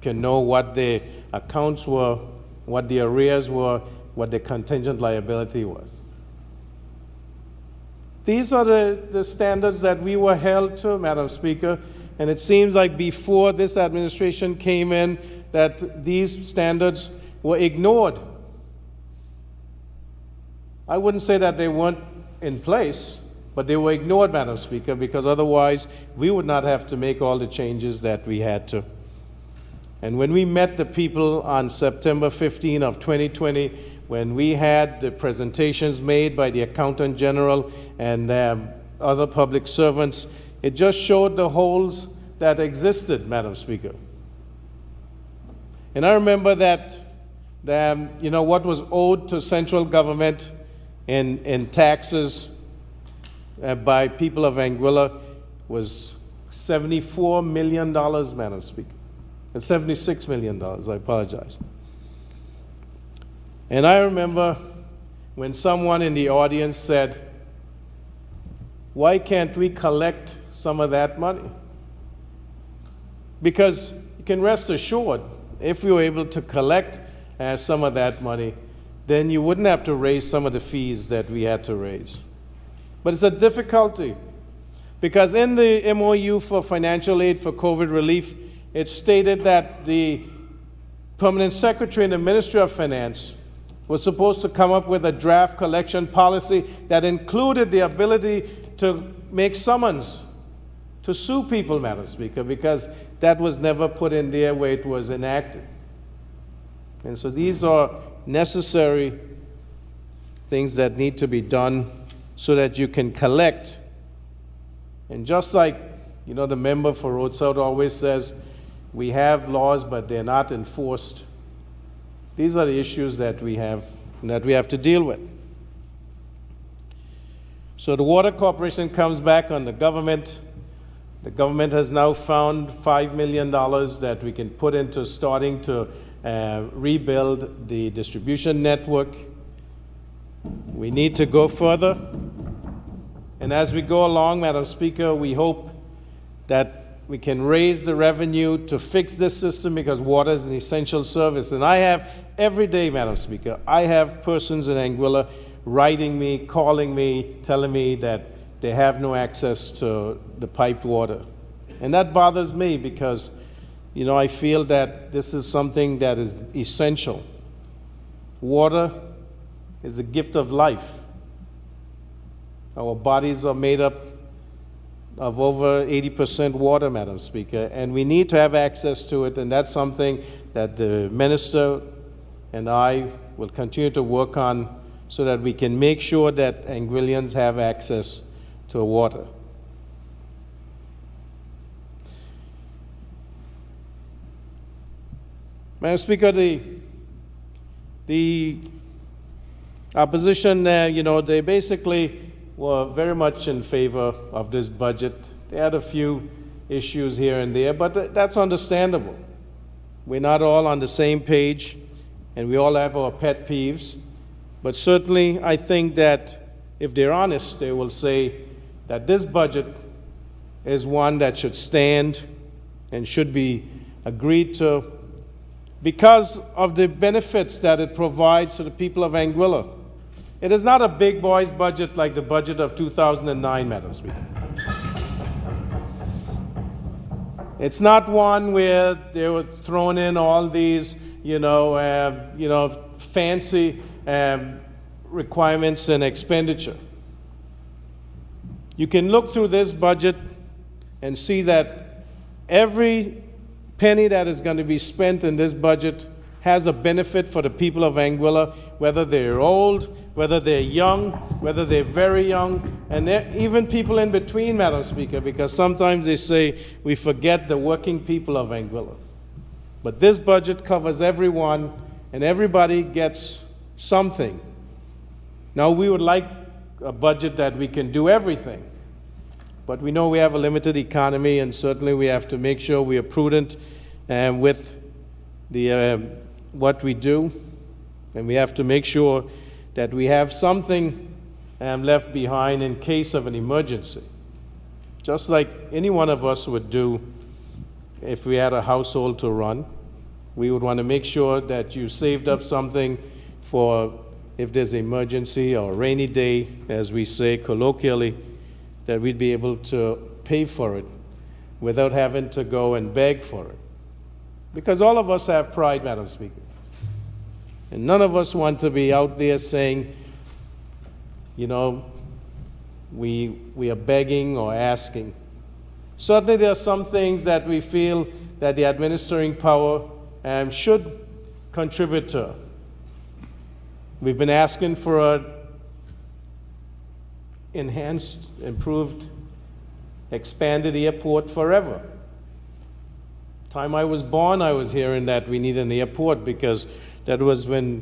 can know what the accounts were, what the arrears were, what the contingent liability was. These are the standards that we were held to, Madam Speaker, and it seems like before this administration came in that these standards were ignored. I wouldn't say that they weren't in place, But they were ignored, Madam Speaker, because otherwise we would not have to make all the changes that we had to. And when we met the people on September 15 of 2020, when we had the presentations made by the Accountant General and other public servants, it just showed the holes that existed, Madam Speaker. And I remember that what was owed to central government in taxes by people of Anguilla was $74 million, Madam Speaker. It's $76 million, I apologize. And I remember when someone in the audience said, why can't we collect some of that money? Because you can rest assured, if we were able to collect some of that money, then you wouldn't have to raise some of the fees that we had to raise. But it's a difficulty, because in the MOU for financial aid for COVID relief, it stated that the permanent secretary in the Ministry of Finance was supposed to come up with a draft collection policy that included the ability to make summons to sue people, Madam Speaker, because that was never put in there where it was enacted. And so these are necessary things that need to be done so that you can collect. And just like, the member for Road South always says, we have laws, but they're not enforced. These are the issues that we have to deal with. So the Water Corporation comes back on the government. The government has now found $5 million that we can put into starting to rebuild the distribution network. We need to go further. And as we go along, Madam Speaker, we hope that we can raise the revenue to fix this system, because water is an essential service. And I have, every day, Madam Speaker, I have persons in Anguilla writing me, calling me, telling me that they have no access to the piped water. And that bothers me, because, I feel that this is something that is essential. Water is a gift of life. Our bodies are made up of over 80% water, Madam Speaker, and we need to have access to it, and that's something that the Minister and I will continue to work on so that we can make sure that Anguillians have access to water. Madam Speaker, the opposition, they basically were very much in favor of this budget. They had a few issues here and there, but that's understandable. We're not all on the same page, and we all have our pet peeves. But certainly, I think that if they're honest, they will say that this budget is one that should stand and should be agreed to because of the benefits that it provides to the people of Anguilla. It is not a big boys budget like the budget of 2009, Madam Speaker. It's not one where they were thrown in all these, fancy requirements and expenditure. You can look through this budget and see that every penny that is going to be spent in this budget has a benefit for the people of Anguilla, whether they're old, whether they're young, whether they're very young, and even people in between, Madam Speaker, because sometimes they say we forget the working people of Anguilla. But this budget covers everyone, and everybody gets something. Now, we would like a budget that we can do everything, but we know we have a limited economy, and certainly we have to make sure we are prudent with what we do, and we have to make sure that we have something left behind in case of an emergency, just like any one of us would do if we had a household to run. We would want to make sure that you saved up something for if there's an emergency or a rainy day, as we say colloquially, that we'd be able to pay for it without having to go and beg for it. Because all of us have pride, Madam Speaker. And none of us want to be out there saying, we are begging or asking. Certainly there are some things that we feel that the administering power should contribute to. We've been asking for an enhanced, improved, expanded airport forever. Time I was born, I was hearing that we need an airport, because that was when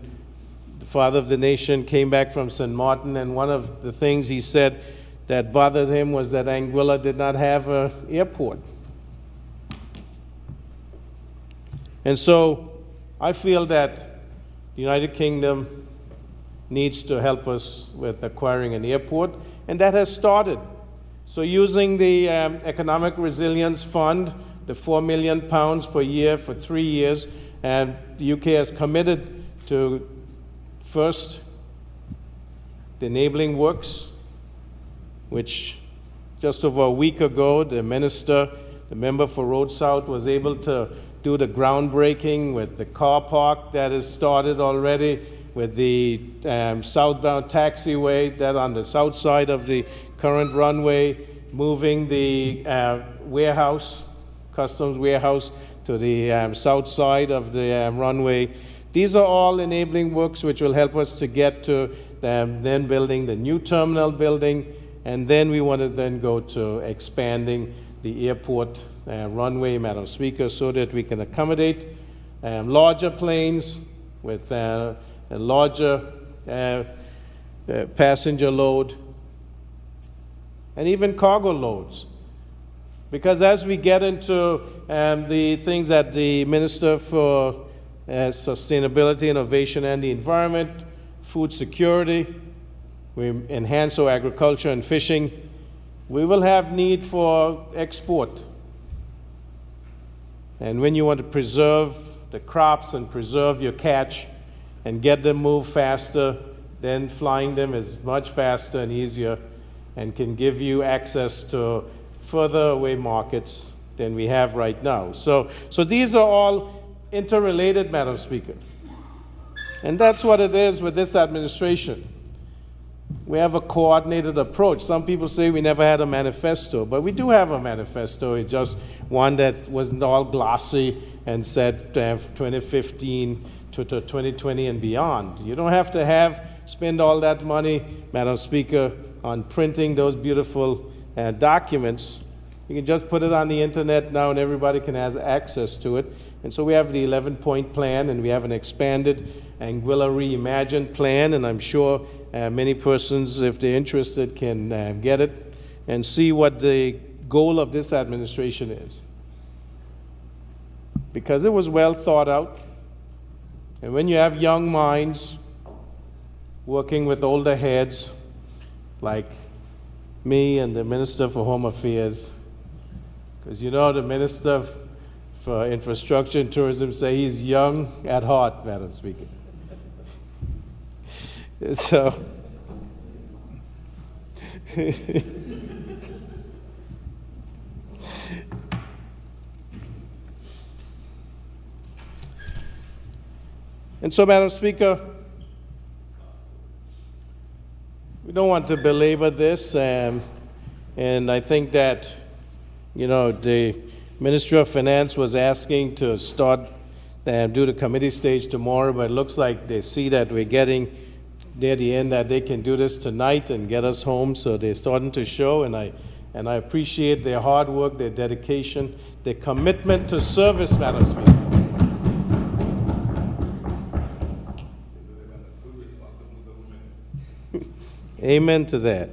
the father of the nation came back from St. Martin, and one of the things he said that bothered him was that Anguilla did not have an airport. And so I feel that the United Kingdom needs to help us with acquiring an airport, and that has started. So using the Economic Resilience Fund, the £4 million per year for 3 years, and the UK has committed to, first, the enabling works, which just over a week ago, the minister, the member for Road South, was able to do the groundbreaking with the car park that has started already, with the southbound taxiway that on the south side of the current runway, moving the warehouse, customs warehouse, to the south side of the runway. These are all enabling works which will help us to get to then building the new terminal building, and then we want to then go to expanding the airport runway, Madam Speaker, so that we can accommodate larger planes with a larger passenger load, and even cargo loads. Because as we get into the things that the Minister for Sustainability, Innovation and the Environment, food security, we enhance our agriculture and fishing, we will have need for export. And when you want to preserve the crops and preserve your catch and get them moved faster, then flying them is much faster and easier and can give you access to further away markets than we have right now. So these are all interrelated, Madam Speaker. And that's what it is with this administration. We have a coordinated approach. Some people say we never had a manifesto, but we do have a manifesto. It's just one that wasn't all glossy and said 2015 to 2020 and beyond. You don't have to spend all that money, Madam Speaker, on printing those beautiful documents. You can just put it on the internet now and everybody can have access to it. And so we have the 11-point plan, and we have an expanded Anguilla Reimagined plan, and I'm sure many persons, if they're interested, can get it and see what the goal of this administration is. Because it was well thought out, and when you have young minds working with older heads like me and the Minister for Home Affairs, because you know the Minister for Infrastructure and Tourism say he's young at heart, Madam Speaker. So, and so, Madam Speaker, we don't want to belabor this, and I think that, you know, the Ministry of Finance was asking to start and do the committee stage tomorrow, but it looks like they see that we're getting near the end, that they can do this tonight and get us home, so they're starting to show, and I appreciate their hard work, their dedication, their commitment to service, Madam Speaker. Amen to that.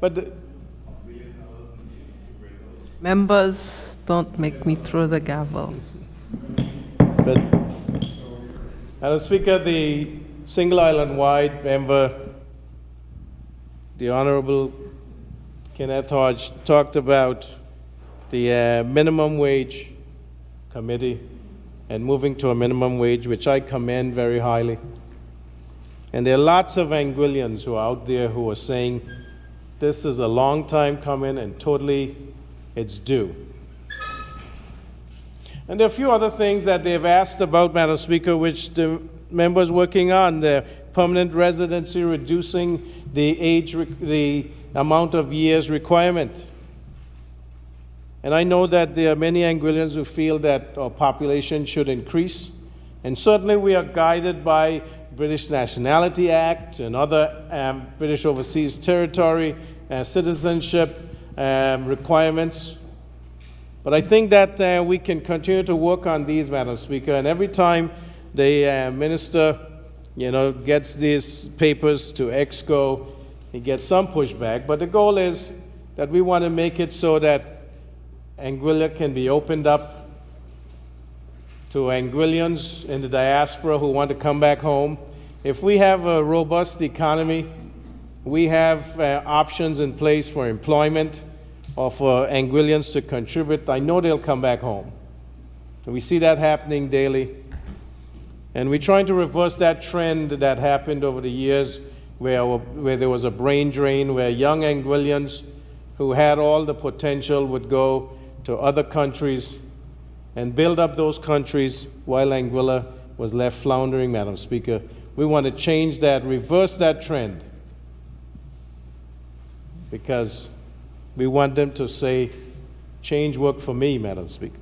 But Members, don't make me throw the gavel. But, Madam Speaker, the single island-wide member, the Honorable Kenneth Hodge, talked about the minimum wage committee and moving to a minimum wage, which I commend very highly. And there are lots of Anguillians who are out there who are saying, this is a long time coming and totally it's due. And there are a few other things that they've asked about, Madam Speaker, which the members working on, the permanent residency, reducing the amount of years requirement. And I know that there are many Anguillians who feel that our population should increase. And certainly we are guided by British Nationality Act and other British Overseas Territory citizenship requirements. But I think that we can continue to work on these, Madam Speaker, and every time the minister, gets these papers to EXCO, he gets some pushback. But the goal is that we want to make it so that Anguilla can be opened up to Anguillians in the diaspora who want to come back home. If we have a robust economy, we have options in place for employment or for Anguillians to contribute, I know they'll come back home. And we see that happening daily. And we're trying to reverse that trend that happened over the years where there was a brain drain, where young Anguillians who had all the potential would go to other countries and build up those countries while Anguilla was left floundering, Madam Speaker. We want to change that, reverse that trend, because we want them to say, change worked for me, Madam Speaker.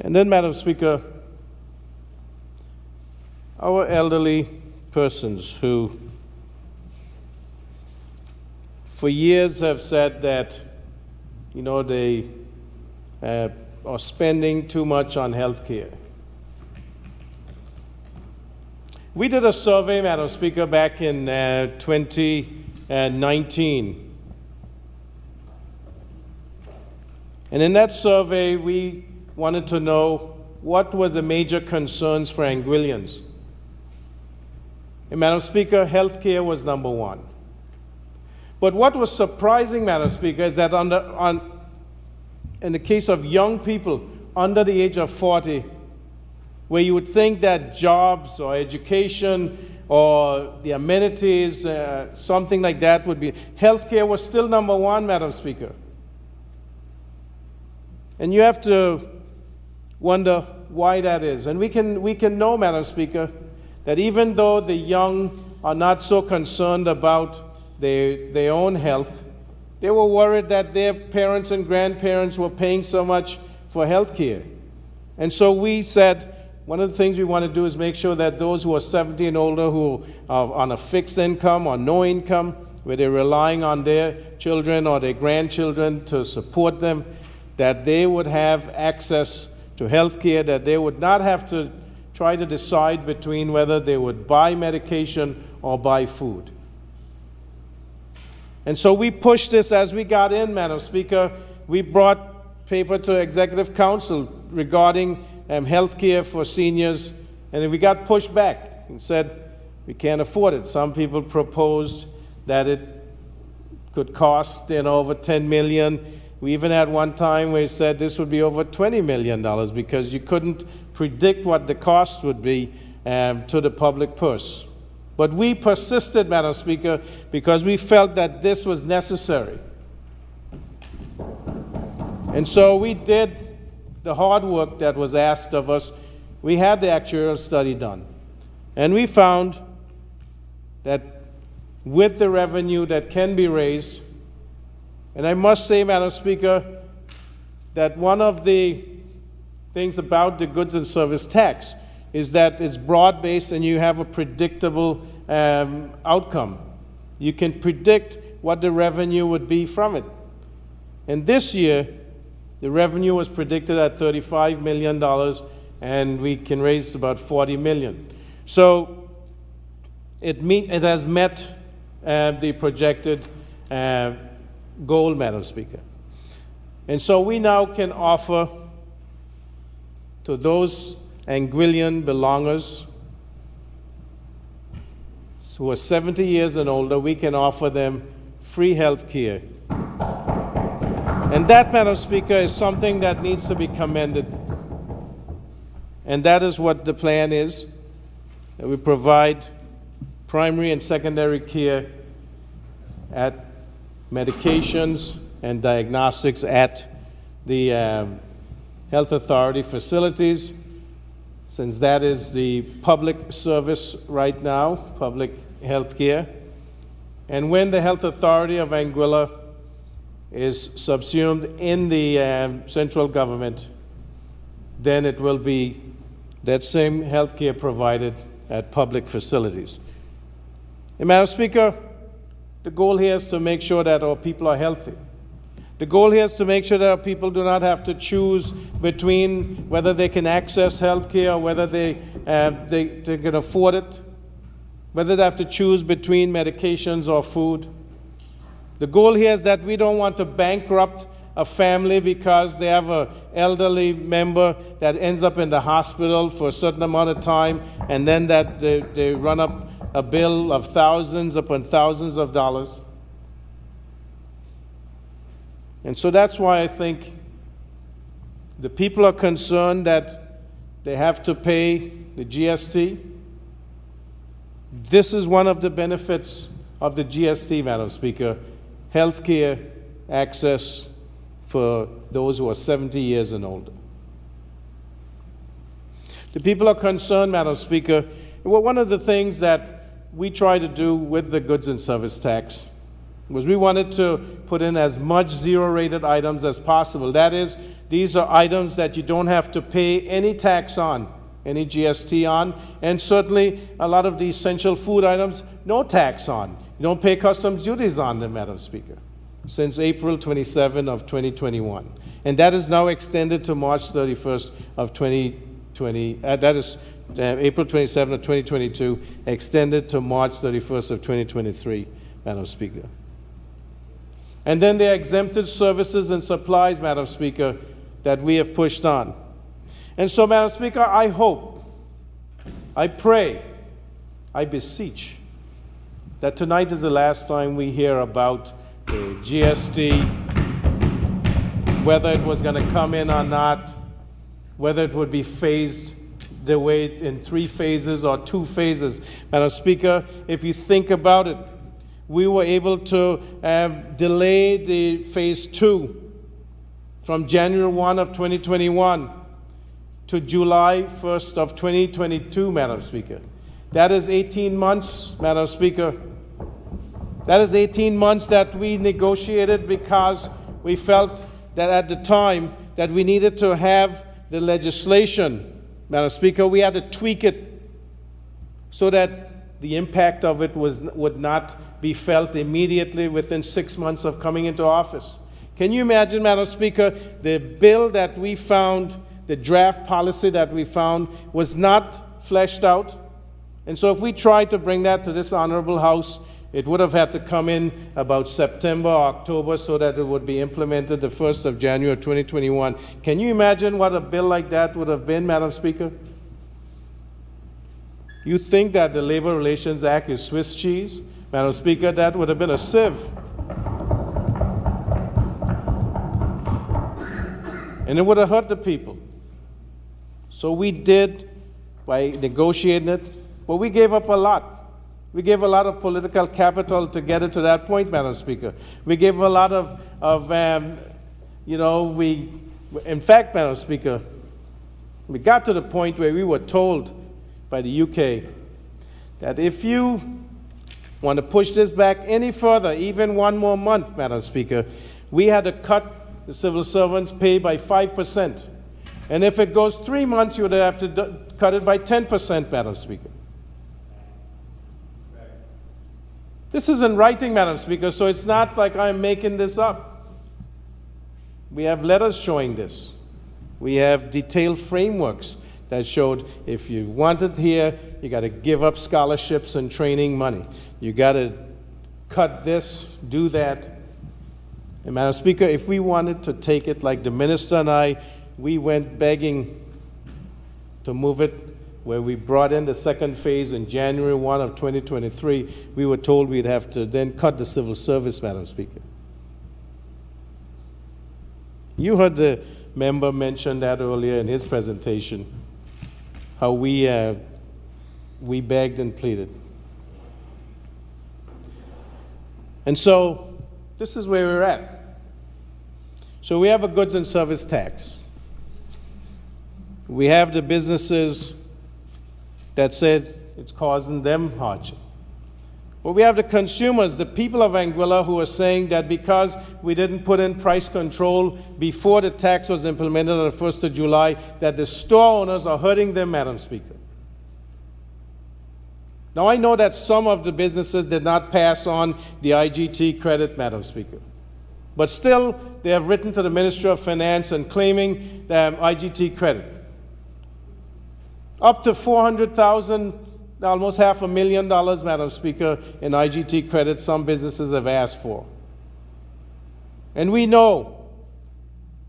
And then, Madam Speaker, our elderly persons who for years have said that, they are spending too much on health care. We did a survey, Madam Speaker, back in 2019. And in that survey, we wanted to know what were the major concerns for Anguillians. And Madam Speaker, health care was number one. But what was surprising, Madam Speaker, is that in the case of young people under the age of 40, where you would think that jobs or education or the amenities, something like that would be, healthcare was still number one, Madam Speaker. And you have to wonder why that is. And we can know, Madam Speaker, that even though the young are not so concerned about their own health, they were worried that their parents and grandparents were paying so much for health care. And so we said, one of the things we want to do is make sure that those who are 70 and older, who are on a fixed income or no income, where they're relying on their children or their grandchildren to support them, that they would have access to health care, that they would not have to try to decide between whether they would buy medication or buy food. And so we pushed this as we got in, Madam Speaker. We brought paper to Executive Council regarding health care for seniors, and we got pushed back and said we can't afford it. Some people proposed that it could cost over $10 million. We even had one time where it said this would be over $20 million because you couldn't predict what the cost would be to the public purse. But we persisted, Madam Speaker, because we felt that this was necessary. And so we did the hard work that was asked of us. We had the actuarial study done. And we found that with the revenue that can be raised, and I must say, Madam Speaker, that one of the things about the goods and service tax is that it's broad-based and you have a predictable outcome. You can predict what the revenue would be from it. And this year, the revenue was predicted at $35 million, and we can raise about $40 million. So it has met the projected goal, Madam Speaker. And so we now can offer to those Anguillian belongers who are 70 years and older, we can offer them free health care. And that, Madam Speaker, is something that needs to be commended. And that is what the plan is, that we provide primary and secondary care at medications and diagnostics at the health authority facilities, since that is the public service right now, public health care. And when the health authority of Anguilla is subsumed in the central government, then it will be that same health care provided at public facilities. And Madam Speaker, the goal here is to make sure that our people are healthy. The goal here is to make sure that our people do not have to choose between whether they can access health care or whether they can afford it, whether they have to choose between medications or food. The goal here is that we don't want to bankrupt a family because they have an elderly member that ends up in the hospital for a certain amount of time, and then that they run up a bill of thousands upon thousands of dollars. And so that's why I think the people are concerned that they have to pay the GST. This is one of the benefits of the GST, Madam Speaker, health care access for those who are 70 years and older. The people are concerned, Madam Speaker. Well, one of the things that we try to do with the goods and service tax was we wanted to put in as much zero-rated items as possible. That is, these are items that you don't have to pay any tax on, any GST on, and certainly a lot of the essential food items, no tax on. You don't pay customs duties on them, Madam Speaker, since April 27 of 2021. And that is now extended to March 31st of 2020. That is April 27 of 2022, extended to March 31st of 2023, Madam Speaker. And then there are exempted services and supplies, Madam Speaker, that we have pushed on. And so, Madam Speaker, I hope, I pray, I beseech that tonight is the last time we hear about the GST, whether it was going to come in or not, whether it would be phased the way in 3 phases or 2 phases. Madam Speaker, if you think about it, we were able to delay the phase 2 from January 1 of 2021 to July 1st of 2022, Madam Speaker. That is 18 months, Madam Speaker. That is 18 months that we negotiated because we felt that at the time that we needed to have the legislation, Madam Speaker, we had to tweak it so that the impact of it would not be felt immediately within 6 months of coming into office. Can you imagine, Madam Speaker, the bill that we found, the draft policy that we found, was not fleshed out? And so if we tried to bring that to this honorable House, it would have had to come in about September or October so that it would be implemented the 1st of January 2021. Can you imagine what a bill like that would have been, Madam Speaker? You think that the Labor Relations Act is Swiss cheese? Madam Speaker, that would have been a sieve. And it would have hurt the people. So we did by negotiating it, but we gave up a lot. We gave a lot of political capital to get it to that point, Madam Speaker. We gave a lot of in fact, Madam Speaker, we got to the point where we were told by the UK that if you want to push this back any further, even 1 more month, Madam Speaker, we had to cut the civil servants' pay by 5%. And if it goes 3 months, you would have to cut it by 10%, Madam Speaker. This is in writing, Madam Speaker, so it's not like I'm making this up. We have letters showing this. We have detailed frameworks that showed if you want it here, you got to give up scholarships and training money. You got to cut this, do that. And Madam Speaker, if we wanted to take it like the minister and I, we went begging to move it where we brought in the 2nd phase in January 1 of 2023, we were told we'd have to then cut the civil service, Madam Speaker. You heard the member mention that earlier in his presentation, how we begged and pleaded. And so this is where we're at. So we have a goods and service tax. We have the businesses that says it's causing them hardship. But we have the consumers, the people of Anguilla, who are saying that because we didn't put in price control before the tax was implemented on the 1st of July, that the store owners are hurting them, Madam Speaker. Now, I know that some of the businesses did not pass on the IGT credit, Madam Speaker. But still, they have written to the Ministry of Finance and claiming the IGT credit. Up to $400,000, almost $500,000, Madam Speaker, in IGT credit some businesses have asked for. And we know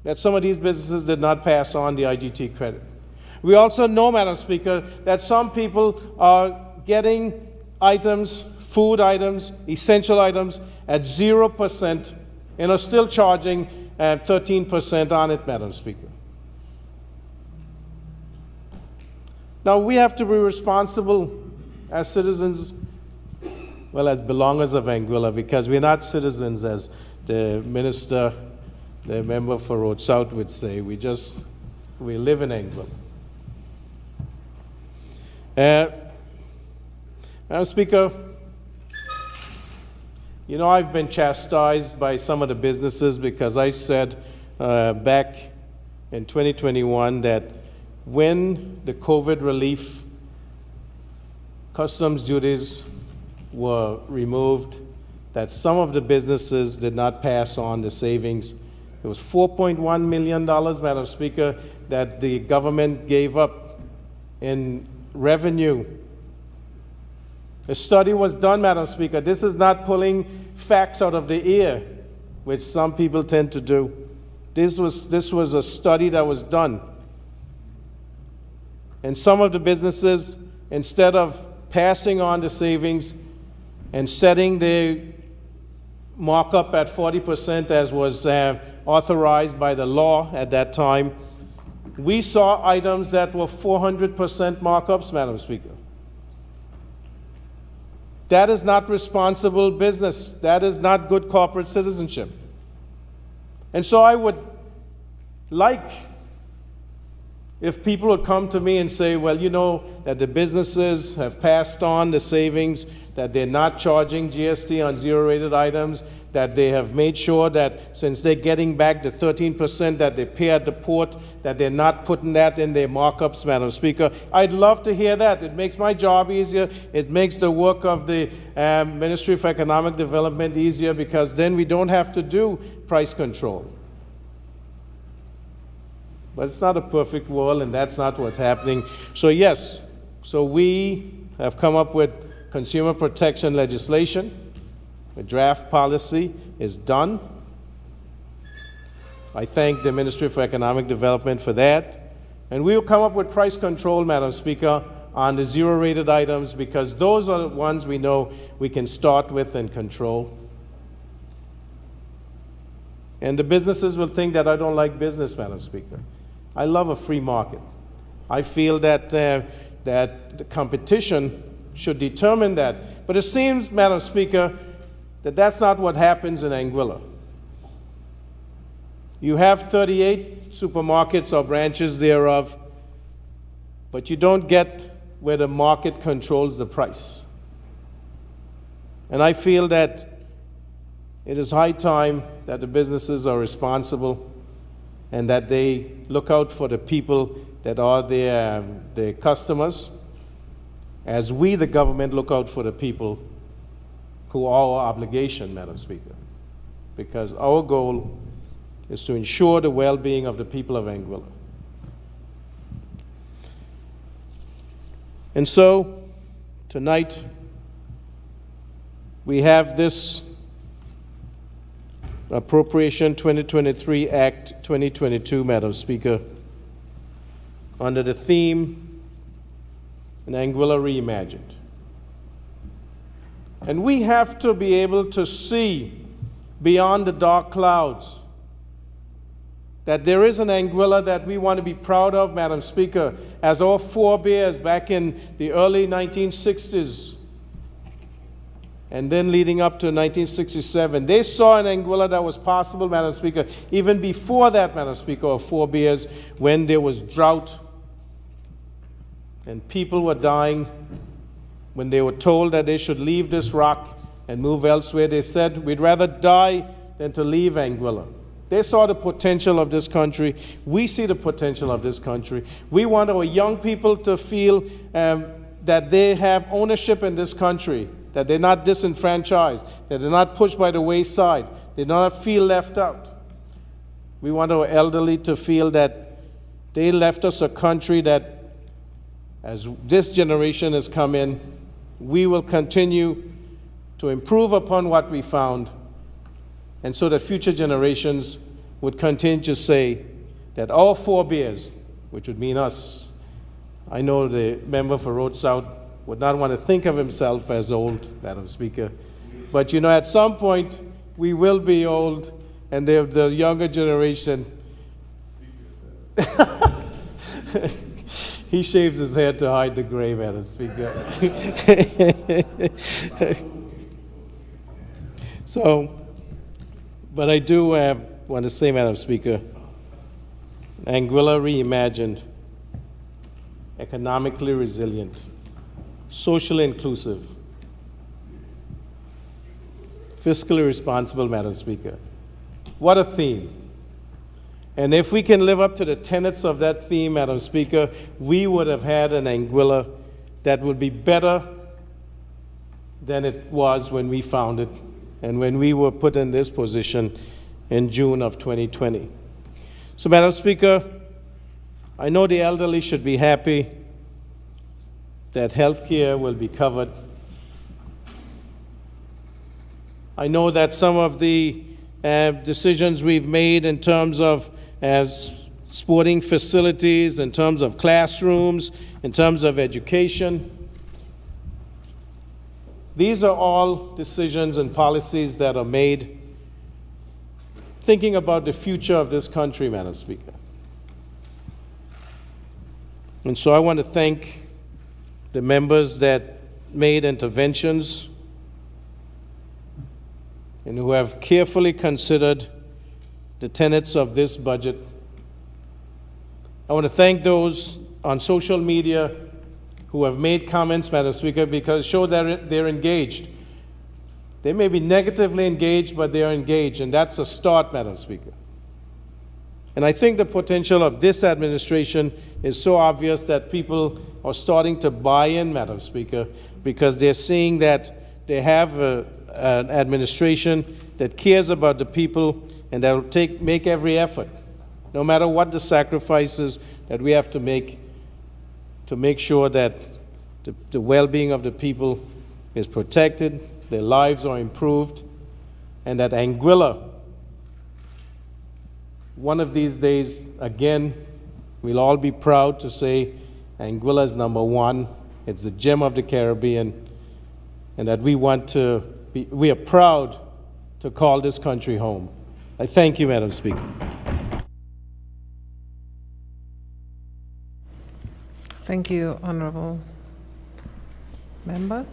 that some of these businesses did not pass on the IGT credit. We also know, Madam Speaker, that some people are getting items, food items, essential items at 0% and are still charging 13% on it, Madam Speaker. Now, we have to be responsible as citizens, well, as belongers of Anguilla, because we're not citizens, as the minister, the member for Road South would say. We live in Anguilla. Madam Speaker, you know, I've been chastised by some of the businesses because I said back in 2021 that when the COVID relief customs duties were removed, that some of the businesses did not pass on the savings. It was $4.1 million, Madam Speaker, that the government gave up in revenue. A study was done, Madam Speaker. This is not pulling facts out of the air, which some people tend to do. This was a study that was done. And some of the businesses, instead of passing on the savings and setting the markup at 40% as was authorized by the law at that time, we saw items that were 400% markups, Madam Speaker. That is not responsible business. That is not good corporate citizenship. And so I would like if people would come to me and say, well, you know, that the businesses have passed on the savings, that they're not charging GST on zero-rated items, that they have made sure that since they're getting back the 13% that they pay at the port, that they're not putting that in their markups, Madam Speaker. I'd love to hear that. It makes my job easier. It makes the work of the Ministry for Economic Development easier, because then we don't have to do price control. But it's not a perfect world, and that's not what's happening. So yes, so we have come up with consumer protection legislation. The draft policy is done. I thank the Ministry for Economic Development for that. And we will come up with price control, Madam Speaker, on the zero-rated items, because those are the ones we know we can start with and control. And the businesses will think that I don't like business, Madam Speaker. I love a free market. I feel that that the competition should determine that. But it seems, Madam Speaker, that that's not what happens in Anguilla. You have 38 supermarkets or branches thereof, but you don't get where the market controls the price. And I feel that it is high time that the businesses are responsible and that they look out for the people that are their customers, as we, the government, look out for the people who are our obligation, Madam Speaker. Because our goal is to ensure the well-being of the people of Anguilla. And so, tonight, we have this Appropriation 2023 Act 2022, Madam Speaker, under the theme, An Anguilla Reimagined. And we have to be able to see beyond the dark clouds that there is an Anguilla that we want to be proud of, Madam Speaker, as our forebears back in the early 1960s and then leading up to 1967. They saw in Anguilla that was possible, Madam Speaker, even before that, Madam Speaker, of forebears, when there was drought and people were dying. When they were told that they should leave this rock and move elsewhere, they said, we'd rather die than to leave Anguilla. They saw the potential of this country. We see the potential of this country. We want our young people to feel that they have ownership in this country, that they're not disenfranchised, that they're not pushed by the wayside, they do not feel left out. We want our elderly to feel that they left us a country that, as this generation has come in, we will continue to improve upon what we found, and so that future generations would continue to say that our forebears, which would mean us, I know the member for Road South would not want to think of himself as old, Madam Speaker, but you know, at some point we will be old, and the younger generation, he shaves his head to hide the gray, Madam Speaker. So, but I do want to say, Madam Speaker, Anguilla reimagined, economically resilient, socially inclusive, fiscally responsible, Madam Speaker. What a theme. And if we can live up to the tenets of that theme, Madam Speaker, we would have had an Anguilla that would be better than it was when we found it and when we were put in this position in June of 2020. So, Madam Speaker, I know the elderly should be happy that health care will be covered. I know that some of the decisions we've made in terms of sporting facilities, in terms of classrooms, in terms of education, these are all decisions and policies that are made thinking about the future of this country, Madam Speaker. And so I want to thank the members that made interventions and who have carefully considered the tenets of this budget. I want to thank those on social media who have made comments, Madam Speaker, because show that they're engaged. They may be negatively engaged, but they're engaged, and that's a start, Madam Speaker. And I think the potential of this administration is so obvious that people are starting to buy in, Madam Speaker, because they're seeing that they have an administration that cares about the people and that will make every effort, no matter what the sacrifices that we have to make sure that the well-being of the people is protected, their lives are improved, and that Anguilla, one of these days, again, we'll all be proud to say Anguilla is number one. It's the gem of the Caribbean, and that we are proud to call this country home. I thank you, Madam Speaker. Thank you, Honorable Member.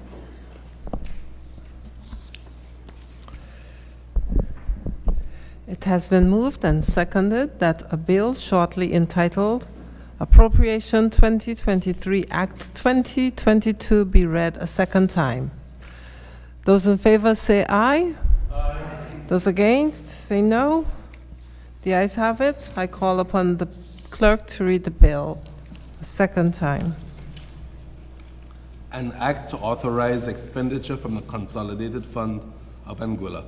It has been moved and seconded that a bill shortly entitled Appropriation 2023 Act 2022 be read a second time. Those in favor say aye. Aye. Those against say no. The ayes have it. I call upon the clerk to read the bill a second time. An act to authorize expenditure from the Consolidated Fund of Anguilla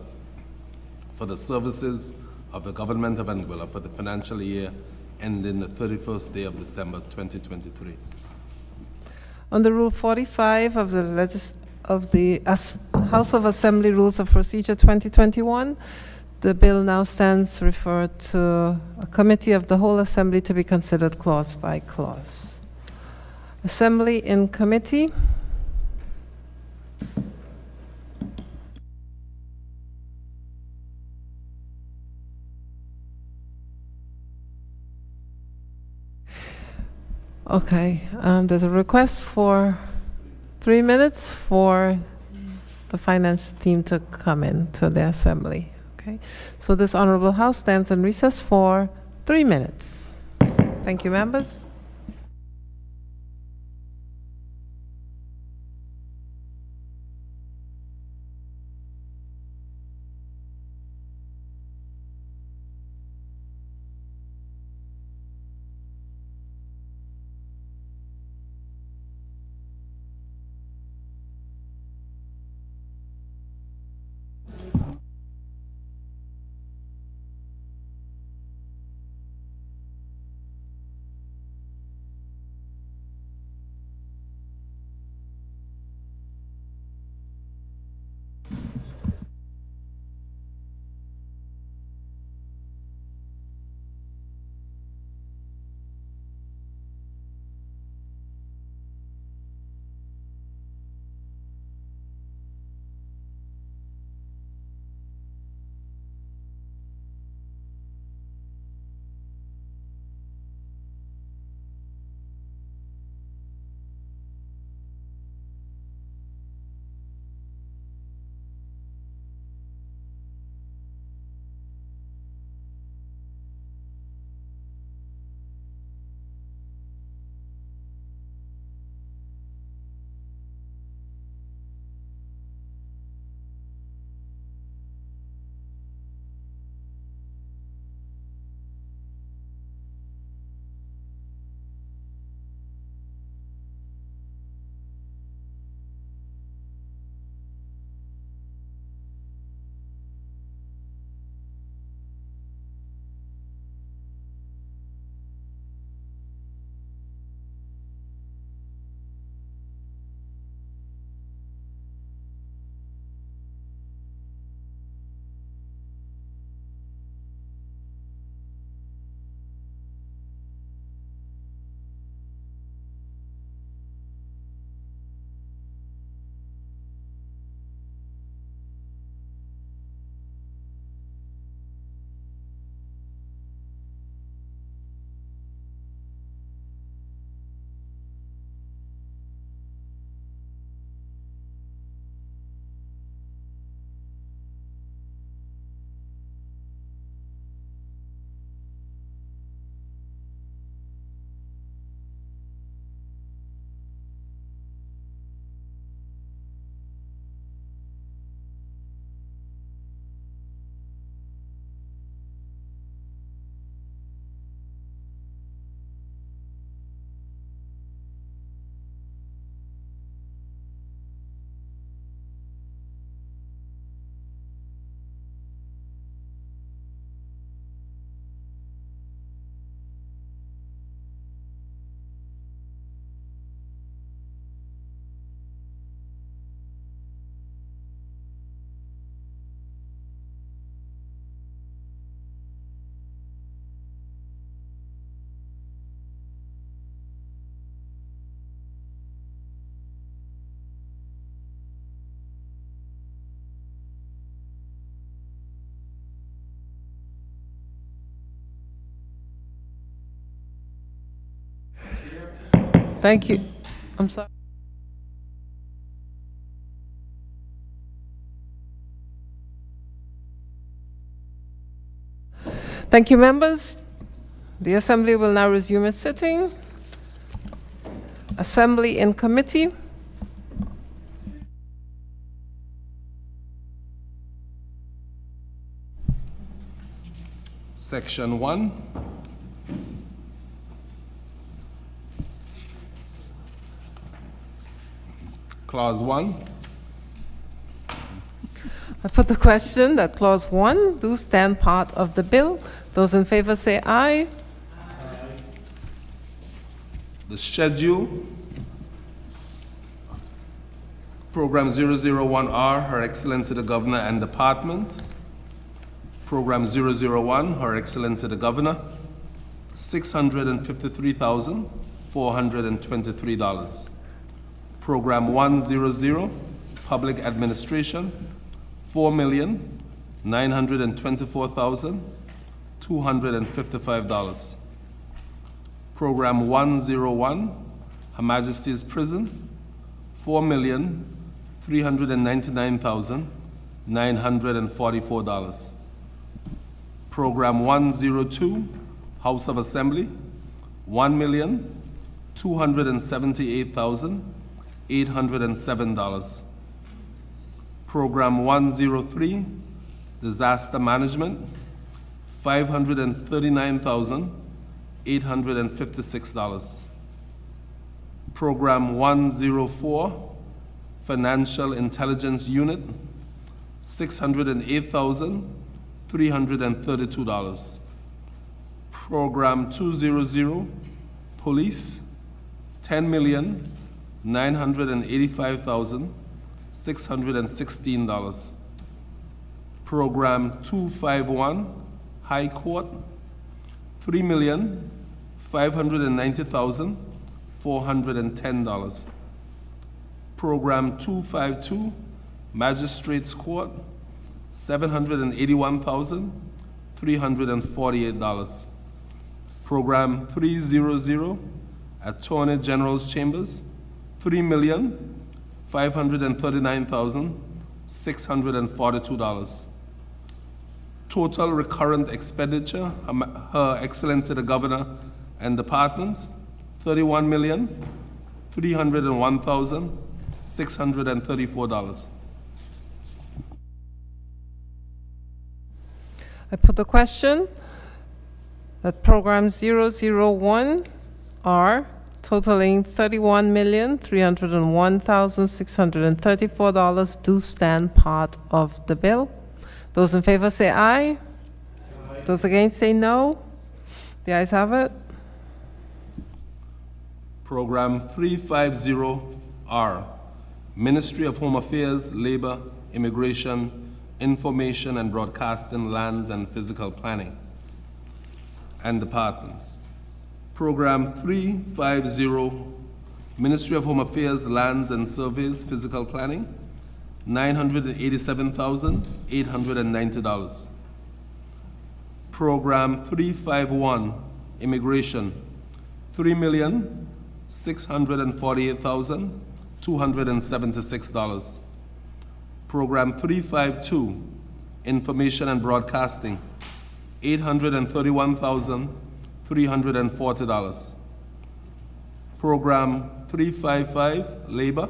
for the services of the Government of Anguilla for the financial year ending the 31st day of December 2023. Under Rule 45 of the House of Assembly Rules of Procedure 2021, the bill now stands referred to a committee of the whole Assembly to be considered clause by clause. Assembly in committee. Okay, there's a request for 3 minutes for the finance team to come in to the assembly. Okay, so this honorable house stands in recess for 3 minutes. Thank you, members. Thank you. I'm sorry. Thank you, members. The Assembly will now resume its sitting. Assembly in committee. Section 1. Clause 1. I put the question that Clause 1 do stand part of the bill. Those in favor say aye. The schedule. Program 001R, Her Excellency the Governor and Departments. Program 001, Her Excellency the Governor, $653,423. Program 100, Public Administration, $4,924,255. Program 101, Her Majesty's Prison, $399,944. Program 102, House of Assembly, $1,278,807. Program 103, Disaster Management, $539,856. Program 104, Financial Intelligence Unit, $608,332. Program 200, Police, $10,985,616. Program 251, High Court, $3,590,410. Program 252, Magistrates Court, $781,348. Program 300, Attorney General's Chambers, $3,539,642. Total recurrent expenditure, Her Excellency the Governor and departments, $31,301,634. I put the question that program 001R totaling $31,301,634 do stand part of the bill. Those in favor say aye. Those against say no. The ayes have it. Program 350R, Ministry of Home Affairs, Labor, Immigration, Information and Broadcasting, Lands and Physical Planning, and departments. Program 350, Ministry of Home Affairs, Lands and Surveys, Physical Planning, $987,890. Program 351, Immigration, $3,648,276. Program 352, Information and Broadcasting, $831,340. Program 355, Labor,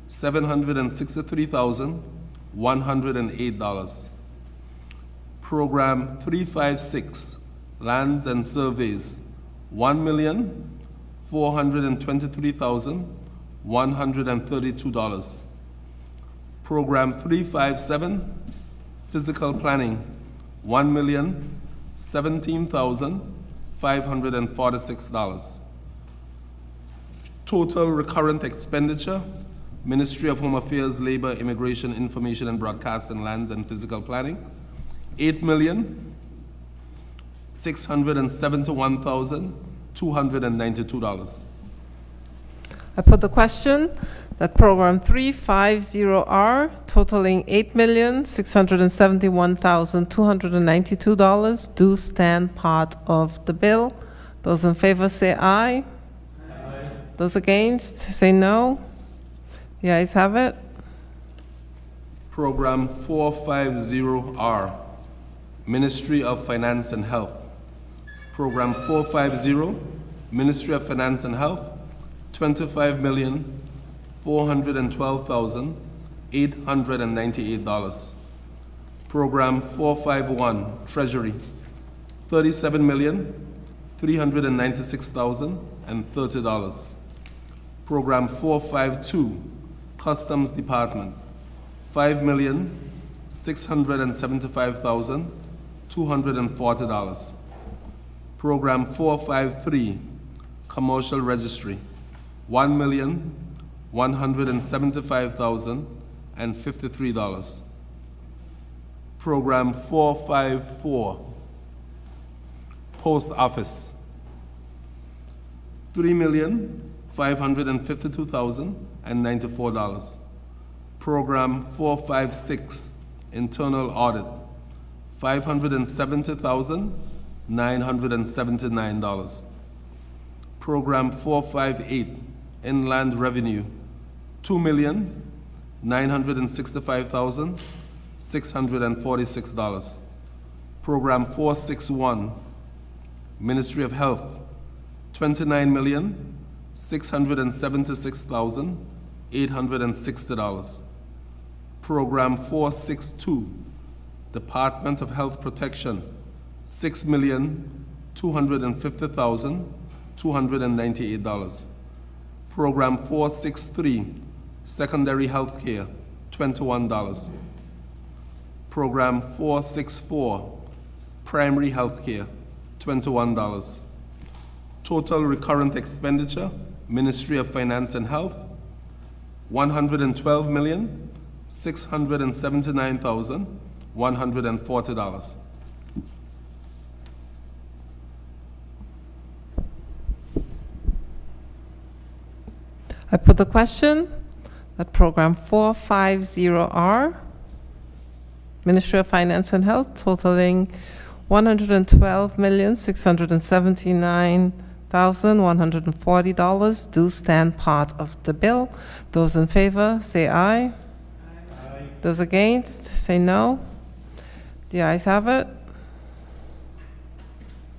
$763,108. Program 356, Lands and Surveys, $1,423,132. Program 357, Physical Planning, $1,017,546. Total recurrent expenditure, Ministry of Home Affairs, Labor, Immigration, Information and Broadcasting, Lands and Physical Planning, $8,671,292. I put the question that program 350R totaling $8,671,292 do stand part of the bill. Those in favor say aye. Those against say no. The ayes have it. Program 450R, Ministry of Finance and Health. Program 450, Ministry of Finance and Health, $25,412,898. Program 451, Treasury, $37,396,030. Program 452, Customs Department, $5,675,240. Program 453, Commercial Registry, $1,175,053. Program 454, Post Office, $3,552,094. Program 456, Internal Audit, $570,979. Program 458, Inland Revenue, $965,646. Program 461, Ministry of Health, $29,676,860. Program 462, Department of Health Protection, $6,250,298. Program 463, Secondary Health Care, $21. Program 464, Primary Health Care, $21. Total recurrent expenditure, Ministry of Finance and Health, $112,679,140. I put the question that Program 450R, Ministry of Finance and Health, totaling $112,679,140 do stand part of the bill. Those in favor, say aye. Aye. Those against, say no. The ayes have it.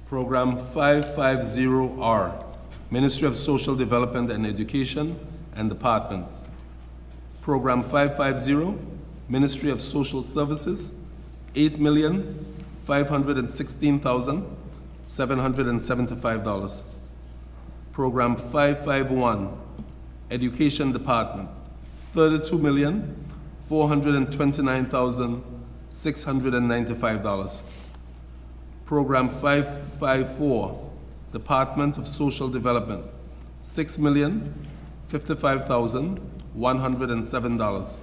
Program 550R, Ministry of Social Development and Education and Departments. Program 550, Ministry of Social Services, $8,516,775. Program 551, Education Department, $32,429,695. Program 554, Department of Social Development, $6,055,107.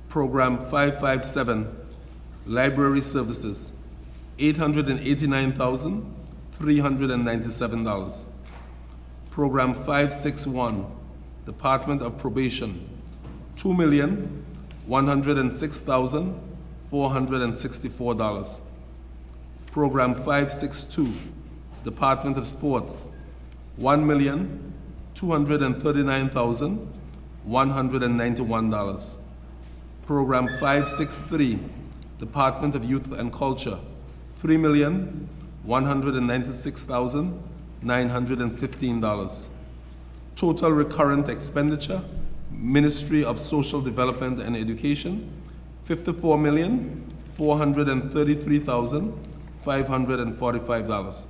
Program 557, Library Services, $889,397. Program 561, Department of Probation, $2,106,464. Program 562, Department of Sports, $1,239,191. Program 563, Department of Youth and Culture, $3,196,915. Total recurrent expenditure, Ministry of Social Development and Education, $54,433,545.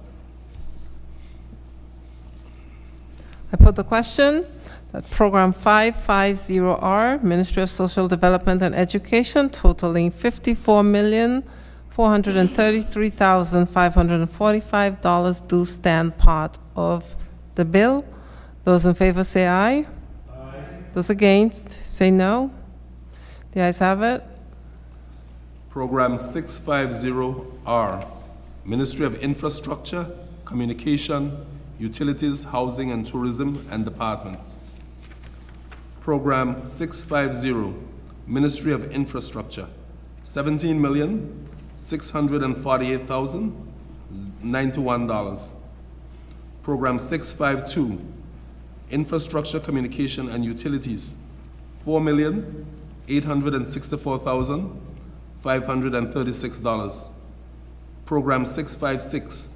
I put the question that Program 550R, Ministry of Social Development and Education, totaling $54,433,545 do stand part of the bill. Those in favor say aye. Aye. Those against say no. The ayes have it. Program 650R, Ministry of Infrastructure, Communication, Utilities, Housing and Tourism and Departments. Program 650, Ministry of Infrastructure, $17,648,091. Program 652, Infrastructure, Communication and Utilities, $4,864,536. Program 656,